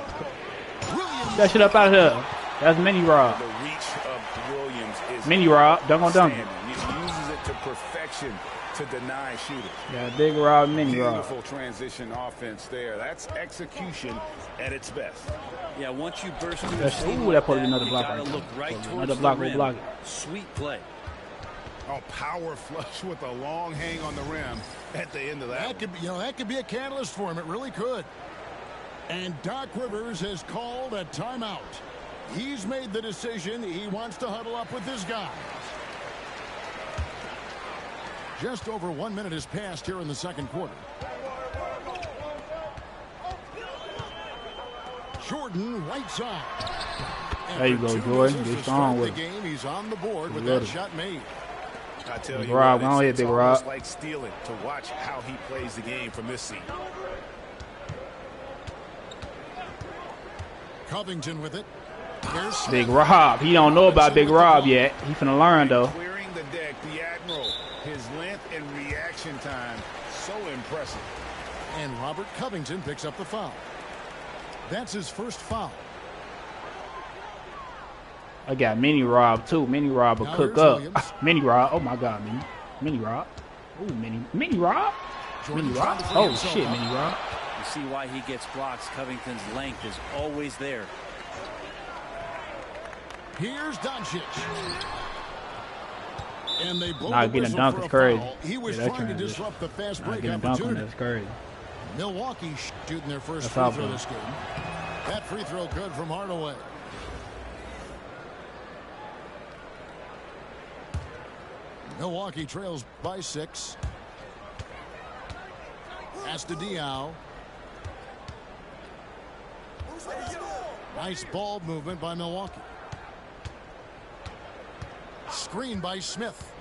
That shit up out of here. That's Mini Rob.
The reach of Williams is
Mini Rob. Dunk on dunk.
He uses it to perfection to deny shooters.
Yeah, Big Rob, Mini Rob.
Beautiful transition offense there. That's execution at its best.
Yeah, once you burst through
the
seam,
that probably another block.
You gotta look right towards
another block.
the rim.
Block it.
Sweet play.
Oh, power flush with a long hang on the rim at the end of that.
That could be, that could be a catalyst for him. It really could. And Doc Rivers has called a timeout. He's made the decision. He wants to huddle up with this guy. Just over 1 minute has passed here in the second quarter. Jordan, right side. And
there you go, Jordan. Get strong with
the game. He's on the board with that shot made.
I tell you,
Rob,
what,
it's
Big
Rob.
Like stealing to watch how he plays the game from this seat.
Covington with it.
Big Rob. He don't know about Big Rob yet. He finna learn though.
Clearing the deck, the Admiral. His length and reaction time, so impressive.
And Robert Covington picks up the foul. That's his first foul.
I got Mini Rob too. Mini Rob will cook up. Mini Rob. Oh my God, Mini Rob. Ooh, Mini Rob. Mini Rob. Oh shit, Mini Rob.
You see why he gets blocks. Covington's length is always there.
Here's Doncic. And they both
not getting a dunk is crazy.
He was trying to disrupt the fast break opportunity.
That's crazy.
Milwaukee shooting their first free throw this game. That free throw good from Hardaway. Milwaukee trails by 6. Pass to Diaw. Nice ball movement by Milwaukee. Screen by Smith.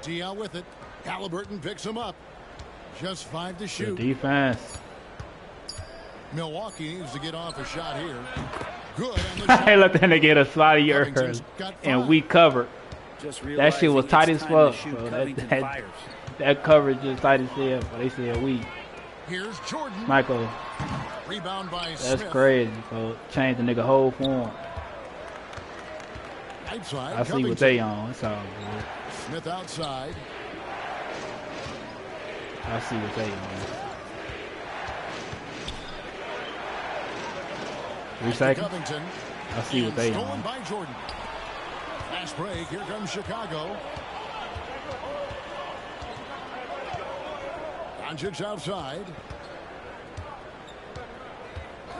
Diaw with it. Halliburton picks him up. Just 5 to shoot.
Good defense.
Milwaukee needs to get off a shot here. Good.
Hey, let them get a slotty early, and we covered. That shit was tight as fuck. That coverage is tight as hell. But they said we.
Here's Jordan.
Michael.
Rebound by
That's
Smith.
crazy. So change the nigga whole form.
Outside,
I see what they on. It's all good.
Smith outside.
I see what they on. 3 seconds.
Covington.
I see what they
stolen
on.
by Jordan. Fast break. Here comes Chicago. Doncic outside.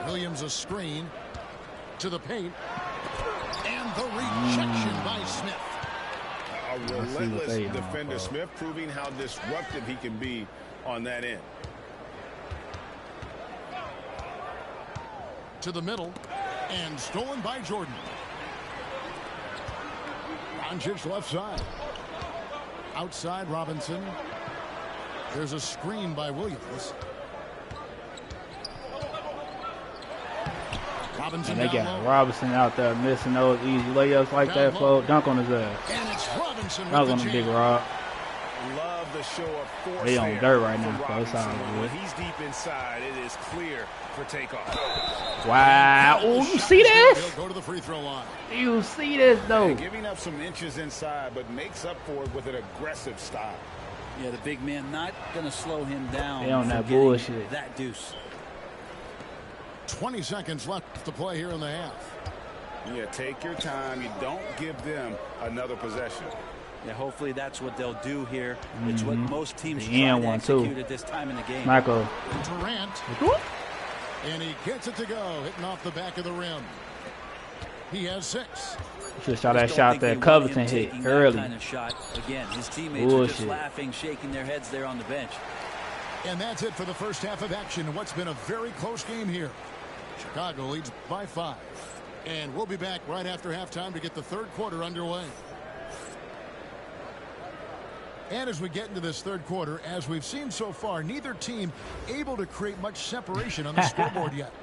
Williams a screen to the paint. And the rejection by Smith.
A relentless defender. Smith proving how disruptive he can be on that end.
To the middle. And stolen by Jordan. Doncic left side. Outside Robinson. There's a screen by Williams. Robinson
and they got Robinson out there missing those easy layups like that, folks. Dunk on his ass. Dunk on the big Rob.
Love the show of force.
They on dirt right now, so it's all good.
When he's deep inside, it is clear for takeoff.
Wow. Oh, you see this?
Go to the free throw line.
You see this, though?
Yeah, giving up some inches inside, but makes up for it with an aggressive style.
Yeah, the big man not going to slow him down.
They on that bullshit.
That deuce.
20 seconds left to play here in the half.
Yeah, take your time. You don't give them another possession.
Yeah, hopefully that's what they'll do here. It's what most teams
try
to execute at this time in the game.
Smacko.
Durant. And he gets it to go, hitting off the back of the rim. He has 6.
Should have shot that shot that Covington hit early.
Kind of shot. Again, his teammates are just laughing, shaking their heads there on the bench.
And that's it for the first half of action in what's been a very close game here. Chicago leads by 5. And we'll be back right after halftime to get the third quarter underway. And as we get into this third quarter, as we've seen so far, neither team able to create much separation on the scoreboard yet.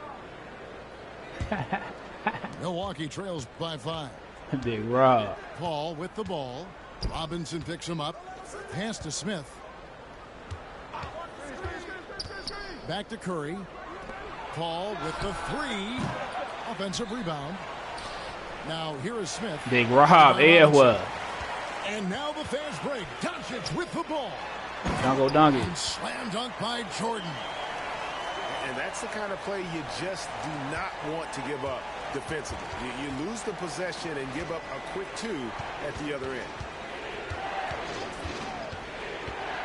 Milwaukee trails by 5.
Big Rob.
Paul with the ball. Robinson picks him up. Pass to Smith. Back to Curry. Paul with the 3. Offensive rebound. Now here is Smith.
Big Rob. Edward.
And now the fast break. Doncic with the ball.
Dungo Donkey.
Slam dunk by Jordan.
And that's the kind of play you just do not want to give up defensively. You lose the possession and give up a quick 2 at the other end.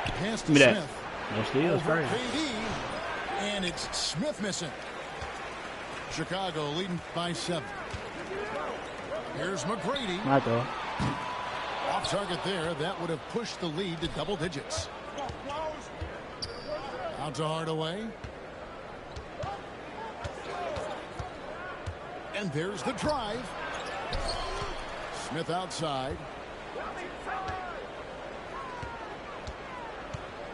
Pass to Smith.
No steals, crazy.
And it's Smith missing. Chicago leading by 7. Here's McGrady.
Michael.
Off target there. That would have pushed the lead to double digits. Out to Hardaway. And there's the drive. Smith outside.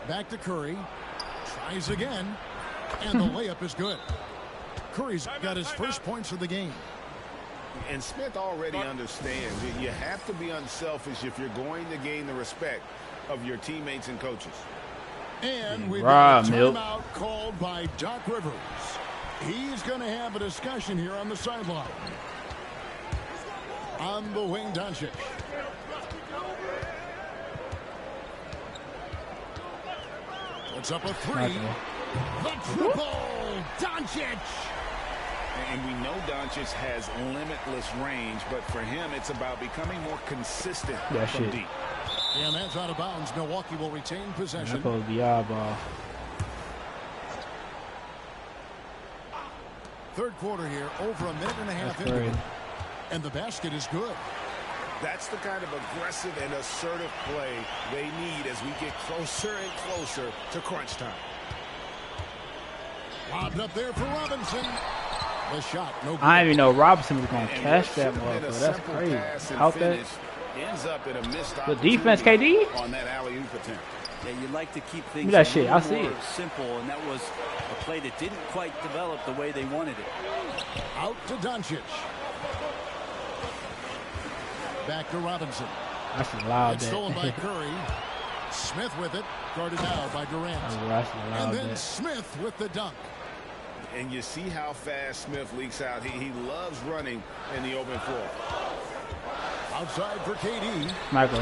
Back to Curry. Tries again. And the layup is good. Curry's got his first points of the game.
And Smith already understands that you have to be unselfish if you're going to gain the respect of your teammates and coaches.
And we've got a timeout called by Doc Rivers. He's going to have a discussion here on the sideline. On the wing, Doncic. Puts up a 3. The triple, Doncic.
And we know Doncic has limitless range, but for him, it's about becoming more consistent from deep.
And that's out of bounds. Milwaukee will retain possession.
That's supposed to be our ball.
Third quarter here, over a minute and a half into it. And the basket is good.
That's the kind of aggressive and assertive play they need as we get closer and closer to crunch time.
Lobbed up there for Robinson. The shot, no good.
I didn't even know Robinson was going to catch that motherfucker. That's crazy. Out that.
Ends up in a missed
the defense, KD?
On that alley-oop attempt.
Yeah, you like to keep things
that shit. I see it.
Simple, and that was a play that didn't quite develop the way they wanted it.
Out to Doncic. Back to Robinson.
That's allowed.
It's stolen by Curry. Smith with it, guarded now by Durant. And then Smith with the dunk.
And you see how fast Smith leaks out. He loves running in the open floor.
Outside for KD.
Michael.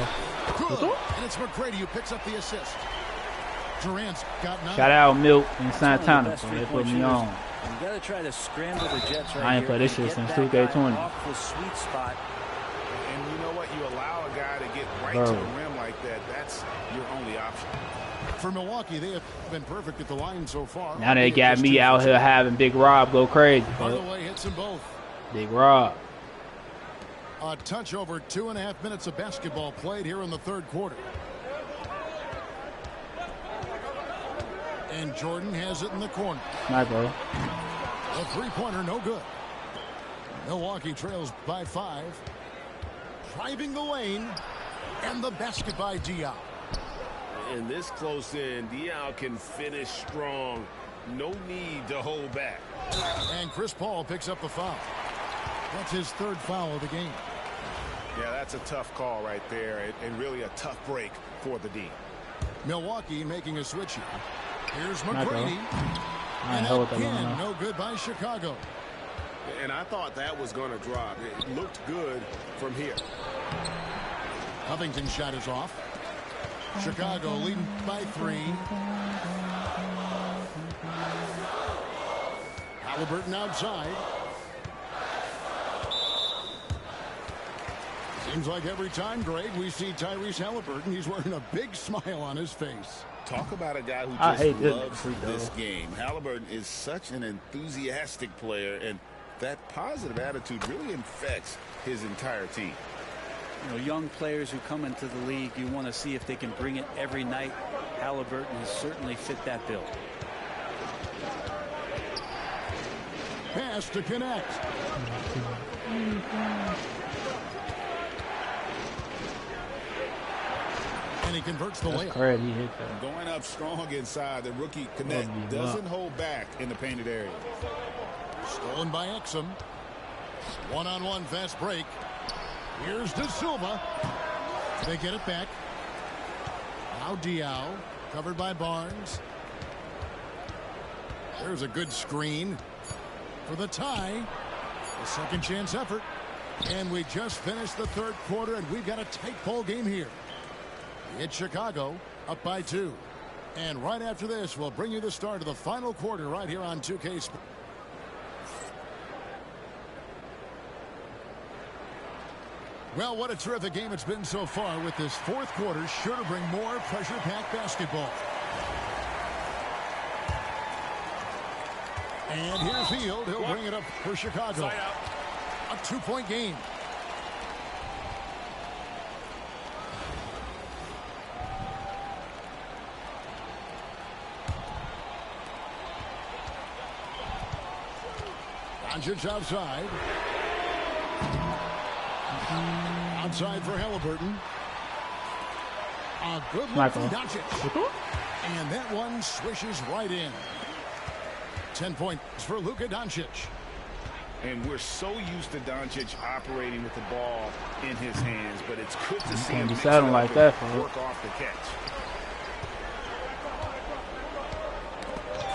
Good. And it's McGrady who picks up the assist. Durant's got 9.
Shout out Milk in Santana. They put me on.
You got to try to scramble the Jets right
I ain't played this shit since 2K20.
Off the sweet spot.
And you know what? You
right to the rim like that, that's your only option.
For Milwaukee, they have been perfect at the line so far.
Now they got me out here having Big Rob go crazy.
Hardaway hits them both.
Big Rob.
A touch over 2.5 minutes of basketball played here in the third quarter. And Jordan has it in the corner.
Smacko.
A three-pointer, no good. Milwaukee trails by 5. Driving the lane. And the basket by Diaw.
And this close in, Diaw can finish strong. No need to hold back.
And Chris Paul picks up the foul. That's his third foul of the game.
Yeah, that's a tough call right there, and really a tough break for the D.
Milwaukee making a switch here. Here's McGrady.
And
again, no good by Chicago.
And I thought that was going to drop. It looked good from here.
Covington's shot is off. Chicago leading by 3. Halliburton outside. Seems like every time, Greg, we see Tyrese Halliburton, he's wearing a big smile on his face.
Talk about a guy who just loves this game. Halliburton is such an enthusiastic player, and that positive attitude really infects his entire team.
You know, young players who come into the league, you want to see if they can bring it every night. Halliburton has certainly fit that bill.
Pass to connect. And he converts the layup.
Crazy, he hit that.
Going up strong inside. The rookie Connect doesn't hold back in the painted area.
Stolen by Exum. One-on-one fast break. Here's De Silva. They get it back. Now Diaw. Covered by Barnes. There's a good screen for the tie. A second chance effort. And we just finished the third quarter, and we've got a tight ball game here. It's Chicago up by 2. And right after this, we'll bring you the start of the final quarter right here on 2K Sports. Well, what a terrific game it's been so far, with this fourth quarter sure to bring more pressure-packed basketball. And here's Field. He'll bring it up for Chicago. A 2-point game. Doncic outside. Outside for Halliburton. A good look from Doncic. And that one swishes right in. 10 points for Luka Doncic.
And we're so used to Doncic operating with the ball in his hands, but it's good to see him
like that,
work off the catch.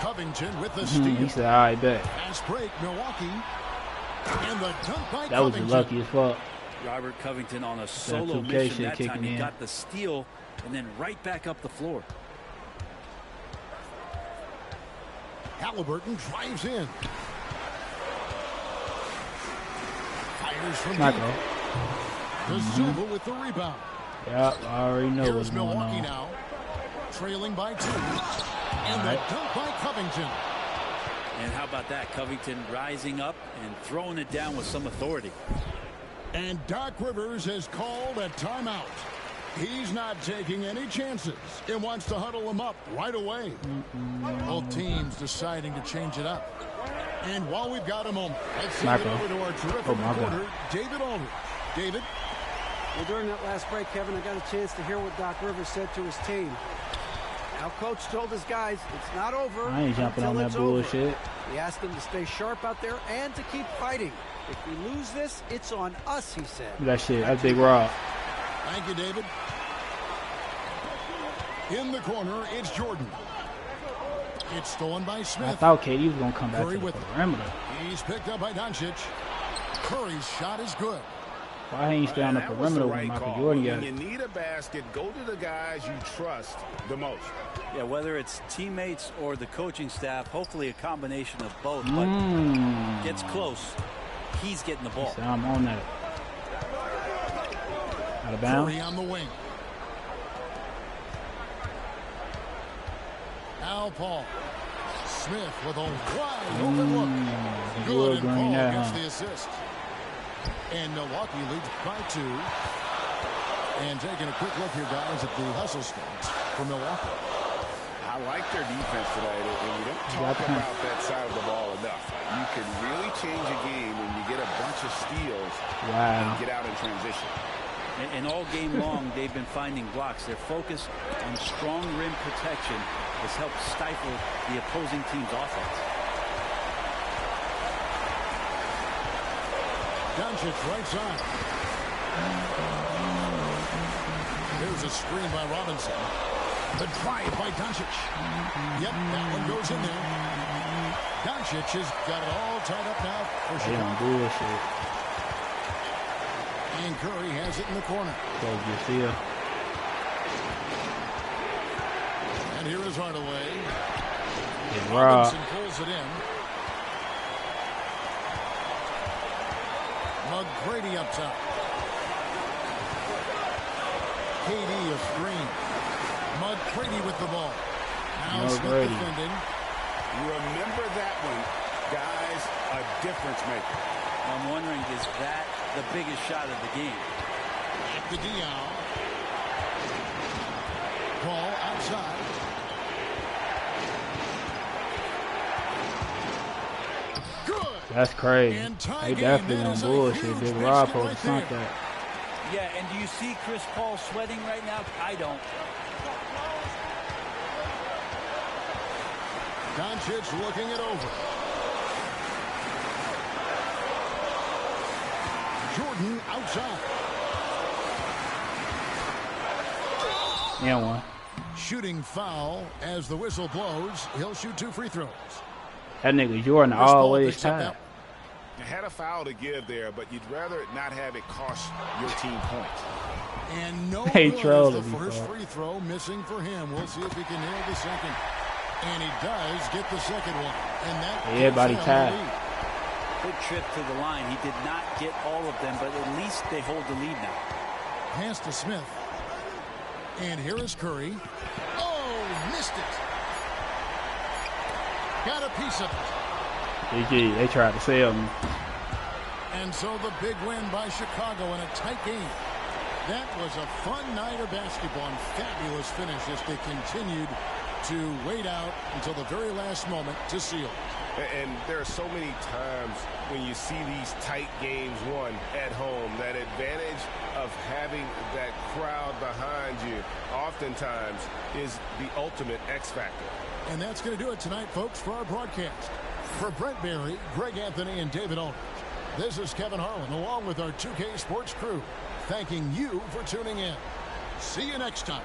Covington with the steal.
He said, "I bet."
Fast break, Milwaukee. And the dunk by
that was lucky as fuck.
Robert Covington on a solo mission that time. He got the steal and then right back up the floor.
Halliburton drives in. Fires from
Smacko.
De Silva with the rebound.
Yeah, I already know what's going on.
Milwaukee now, trailing by 2. And the dunk by Covington.
And how about that? Covington rising up and throwing it down with some authority.
And Doc Rivers has called a timeout. He's not taking any chances. He wants to huddle them up right away. Both teams deciding to change it up. And while we've got a moment, let's send it over to our terrific reporter, David Aldridge. David?
Well, during that last break, Kevin, I got a chance to hear what Doc Rivers said to his team. Now, Coach told his guys it's not over.
I ain't jumping on that bullshit.
He asked them to stay sharp out there and to keep fighting. If we lose this, it's on us, he said.
That shit, that's Big Rob.
Thank you, David. In the corner, it's Jordan. It's stolen by Smith.
I thought KD was going to come back to the perimeter.
He's picked up by Doncic. Curry's shot is good.
Why ain't he stay on the perimeter when Michael Jordan got it?
When you need a basket, go to the guys you trust the most.
Yeah, whether it's teammates or the coaching staff, hopefully a combination of both. But gets close, he's getting the ball.
I'm on that. Out of bounds.
Curry on the wing. Al Paul. Smith with a wide open look. Good, and Paul gets the assist. And Milwaukee leads by 2. And taking a quick look here, guys, at the hustle stats for Milwaukee.
I like their defense tonight, and we don't talk about that side of the ball enough. You can really change a game when you get a bunch of steals and get out in transition.
And all game long, they've been finding blocks. Their focus on strong rim protection has helped stifle the opposing team's offense.
Doncic right side. There's a screen by Robinson. The drive by Doncic. Yep, that one goes in there. Doncic has got it all tied up now for Chicago. And Curry has it in the corner. And here is Hardaway. Robinson pulls it in. McGrady up top. KD a screen. McGrady with the ball. Now Smith defending.
Remember that one, guys, a difference maker.
I'm wondering, is that the biggest shot of the game?
The Dion. Ball outside. Good.
That's crazy. They definitely on bullshit. Big Rob supposed to sunk that.
Yeah, and do you see Chris Paul sweating right now? I don't.
Doncic looking it over. Jordan outside.
Yeah, one.
Shooting foul as the whistle blows. He'll shoot 2 free throws.
That nigga Jordan always tied.
You had a foul to give there, but you'd rather not have it cost your team points.
And no
good
is the first free throw missing for him. We'll see if he can nail the second. And he does get the second one. And that
everybody tied.
Good trip to the line. He did not get all of them, but at least they hold the lead now.
Pass to Smith. And here is Curry. Oh, missed it. Got a piece of it.
They tried to sell me.
And so the big win by Chicago in a tight game. That was a fun night of basketball and fabulous finish as they continued to wait out until the very last moment to seal.
And there are so many times when you see these tight games won at home, that advantage of having that crowd behind you oftentimes is the ultimate X factor.
And that's going to do it tonight, folks, for our broadcast. For Brent Barry, Greg Anthony, and David Aldridge, this is Kevin Harlan along with our 2K Sports crew, thanking you for tuning in. See you next time.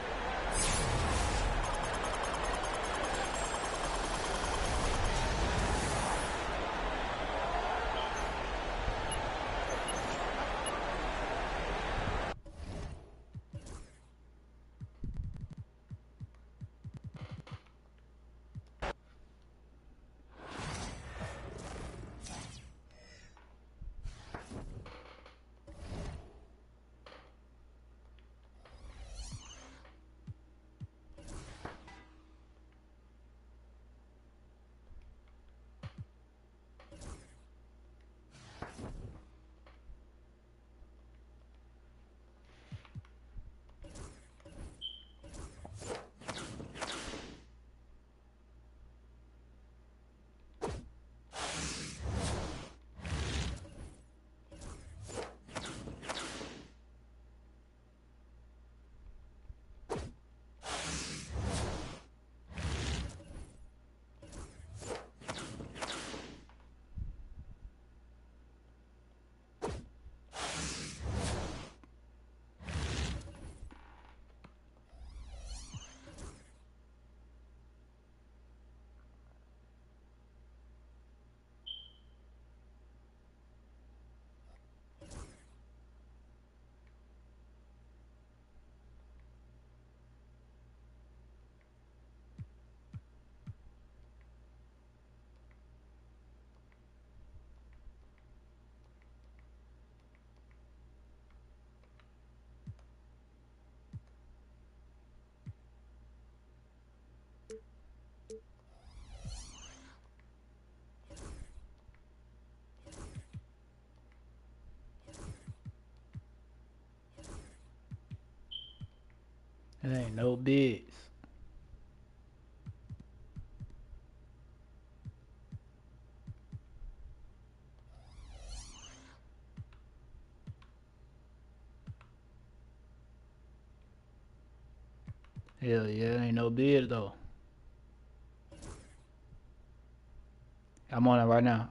It ain't no bids. Hell yeah, it ain't no bid though. I'm on it right now.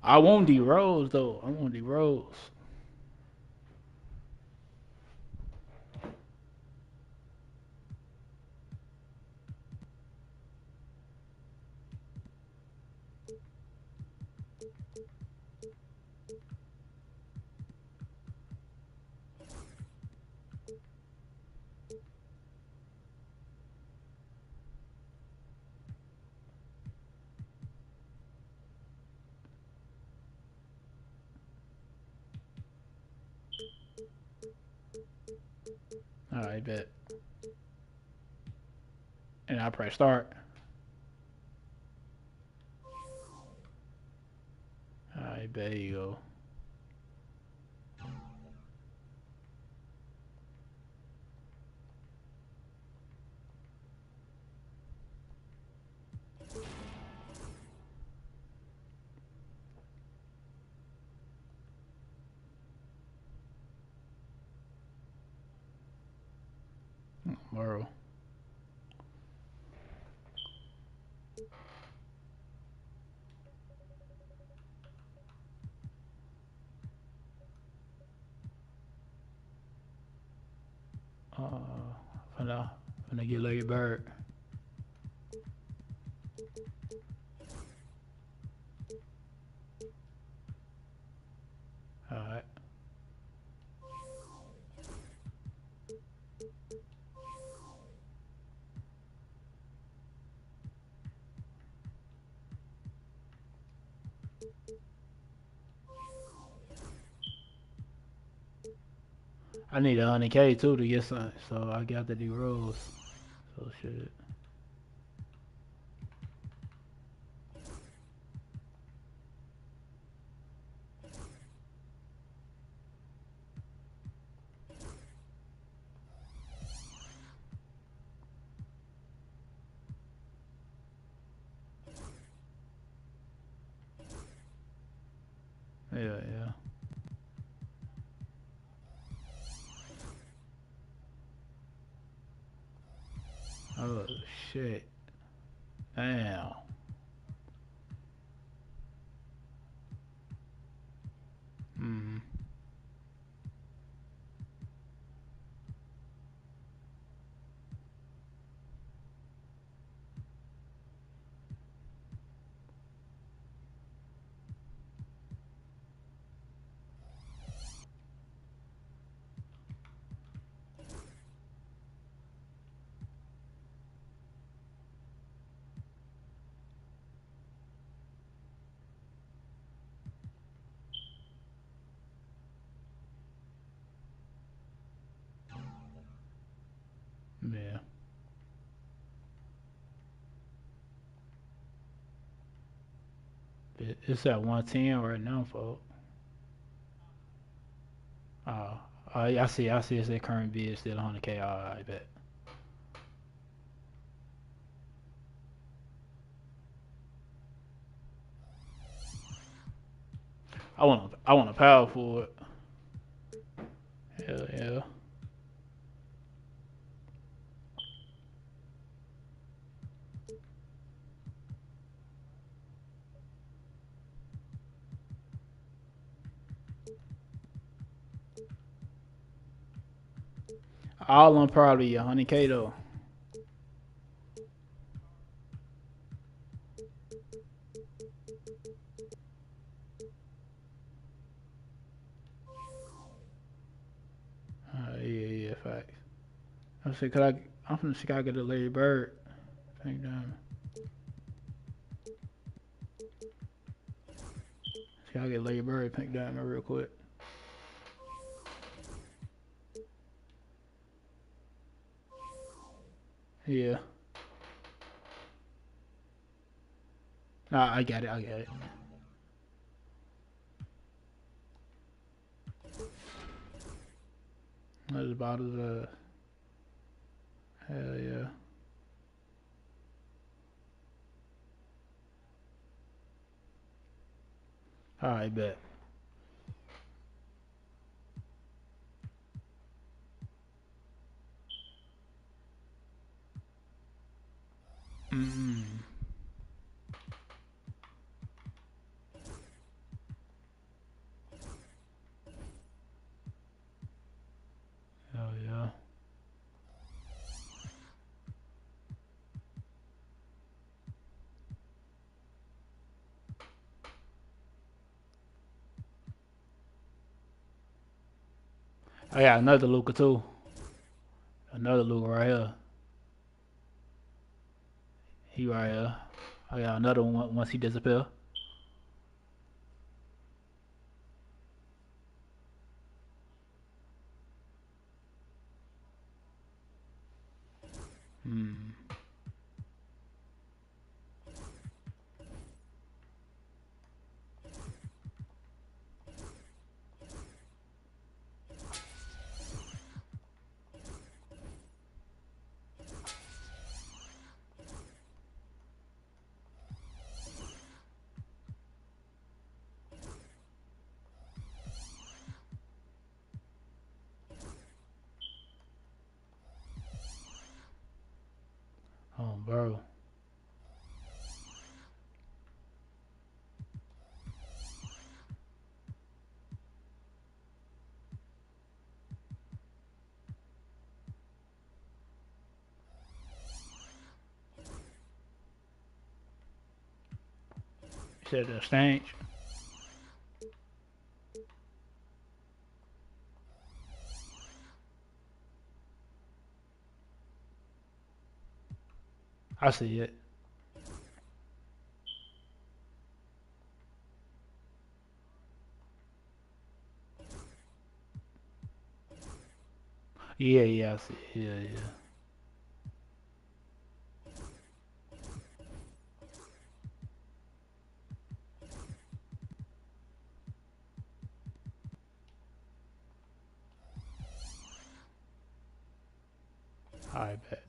I want D Rose though. I want D Rose. Alright, bet. And I press start. Alright, bet you go. Bro. Finna get Larry Bird. Alright. I need 100K too to get something, so I got to do rolls. So shit. Yeah. Oh shit. Damn. Yeah. It's at 110 right now, folks. I see it's the current bid still 100K. I bet. I want a power forward. Hell yeah. All on probably 100K though. Yeah, facts. I'm saying, I'm finna see, I get a Larry Bird. Pink diamond. See, I get Larry Bird, pink diamond real quick. Yeah. Nah, I get it. I get it. That's about as hell yeah. All right, bet. Mm. Hell yeah. I got another Luka too. Another Luka right here. He right here. I got another one once he disappear. Hmm. Oh, bro. You said the stanch. I see it. Yeah, yeah, I see it. Yeah, yeah. I bet.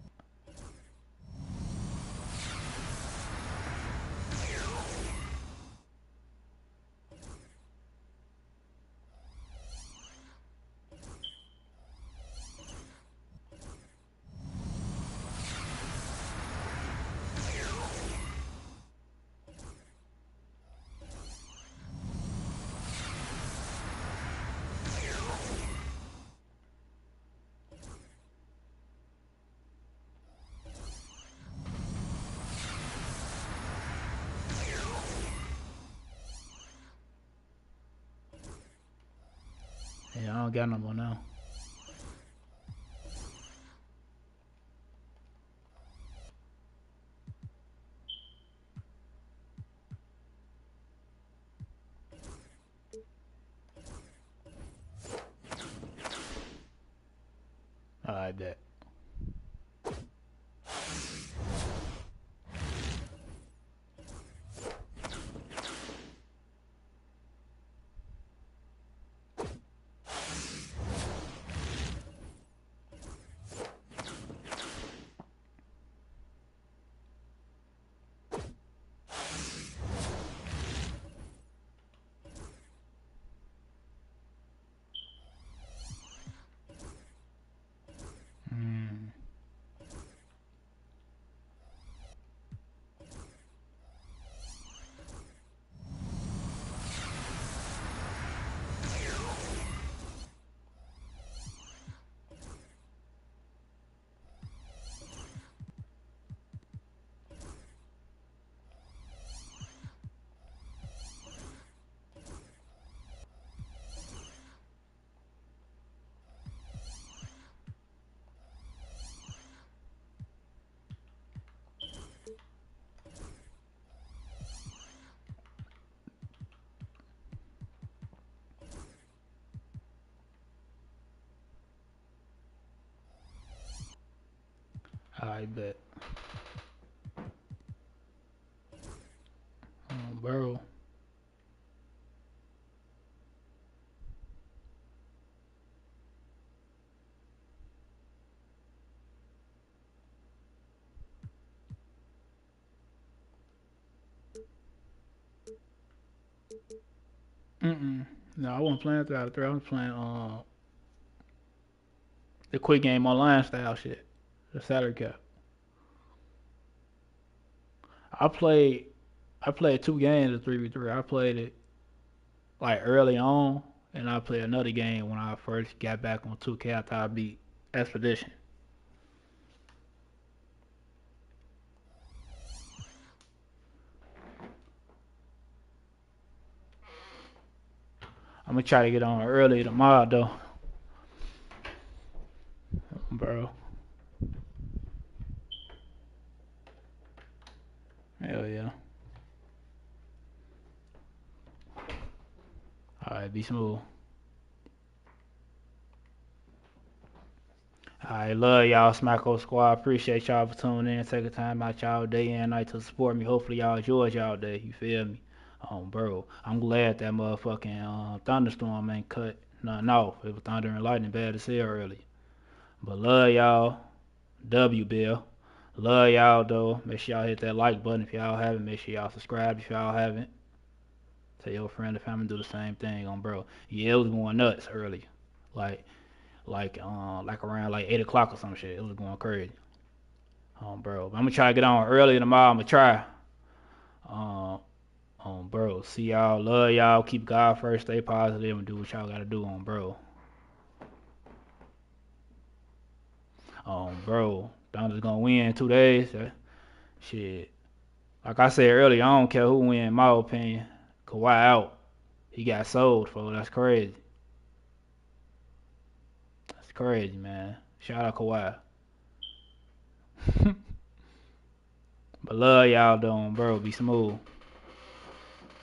Yeah, I don't got no more now. I bet. I bet. Bro. No, I wasn't playing 3-out-of-3. I was playing the quick game online style shit. The salary cap. I played 2 games of 3v3. I played it like early on, and I played another game when I first got back on 2K after I beat Expedition. I'm gonna try to get on early tomorrow though, bro. Hell yeah. Alright, be smooth. Alright, love y'all, Smacko Squad. Appreciate y'all for tuning in, taking time out y'all day and night to support me. Hopefully y'all enjoyed y'all day. You feel me? Bro, I'm glad that motherfucking thunderstorm ain't cut nothing off. It was thunder and lightning bad as hell early. But love y'all. W Bill. Love y'all though. Make sure y'all hit that like button if y'all haven't. Make sure y'all subscribe if y'all haven't. Tell your friend and family do the same thing on bro. Yeah, it was going nuts early. Like around like 8 o'clock or some shit. It was going crazy. Bro. But I'm gonna try to get on early tomorrow. I'm gonna try. Bro. See y'all. Love y'all. Keep God first. Stay positive and do what y'all gotta do on bro. Bro. Thunder's gonna win in 2 days. Shit. Like I said earlier, I don't care who win, in my opinion. Kawhi out. He got sold, folks. That's crazy. That's crazy, man. Shout out Kawhi. But love y'all though, bro. Be smooth.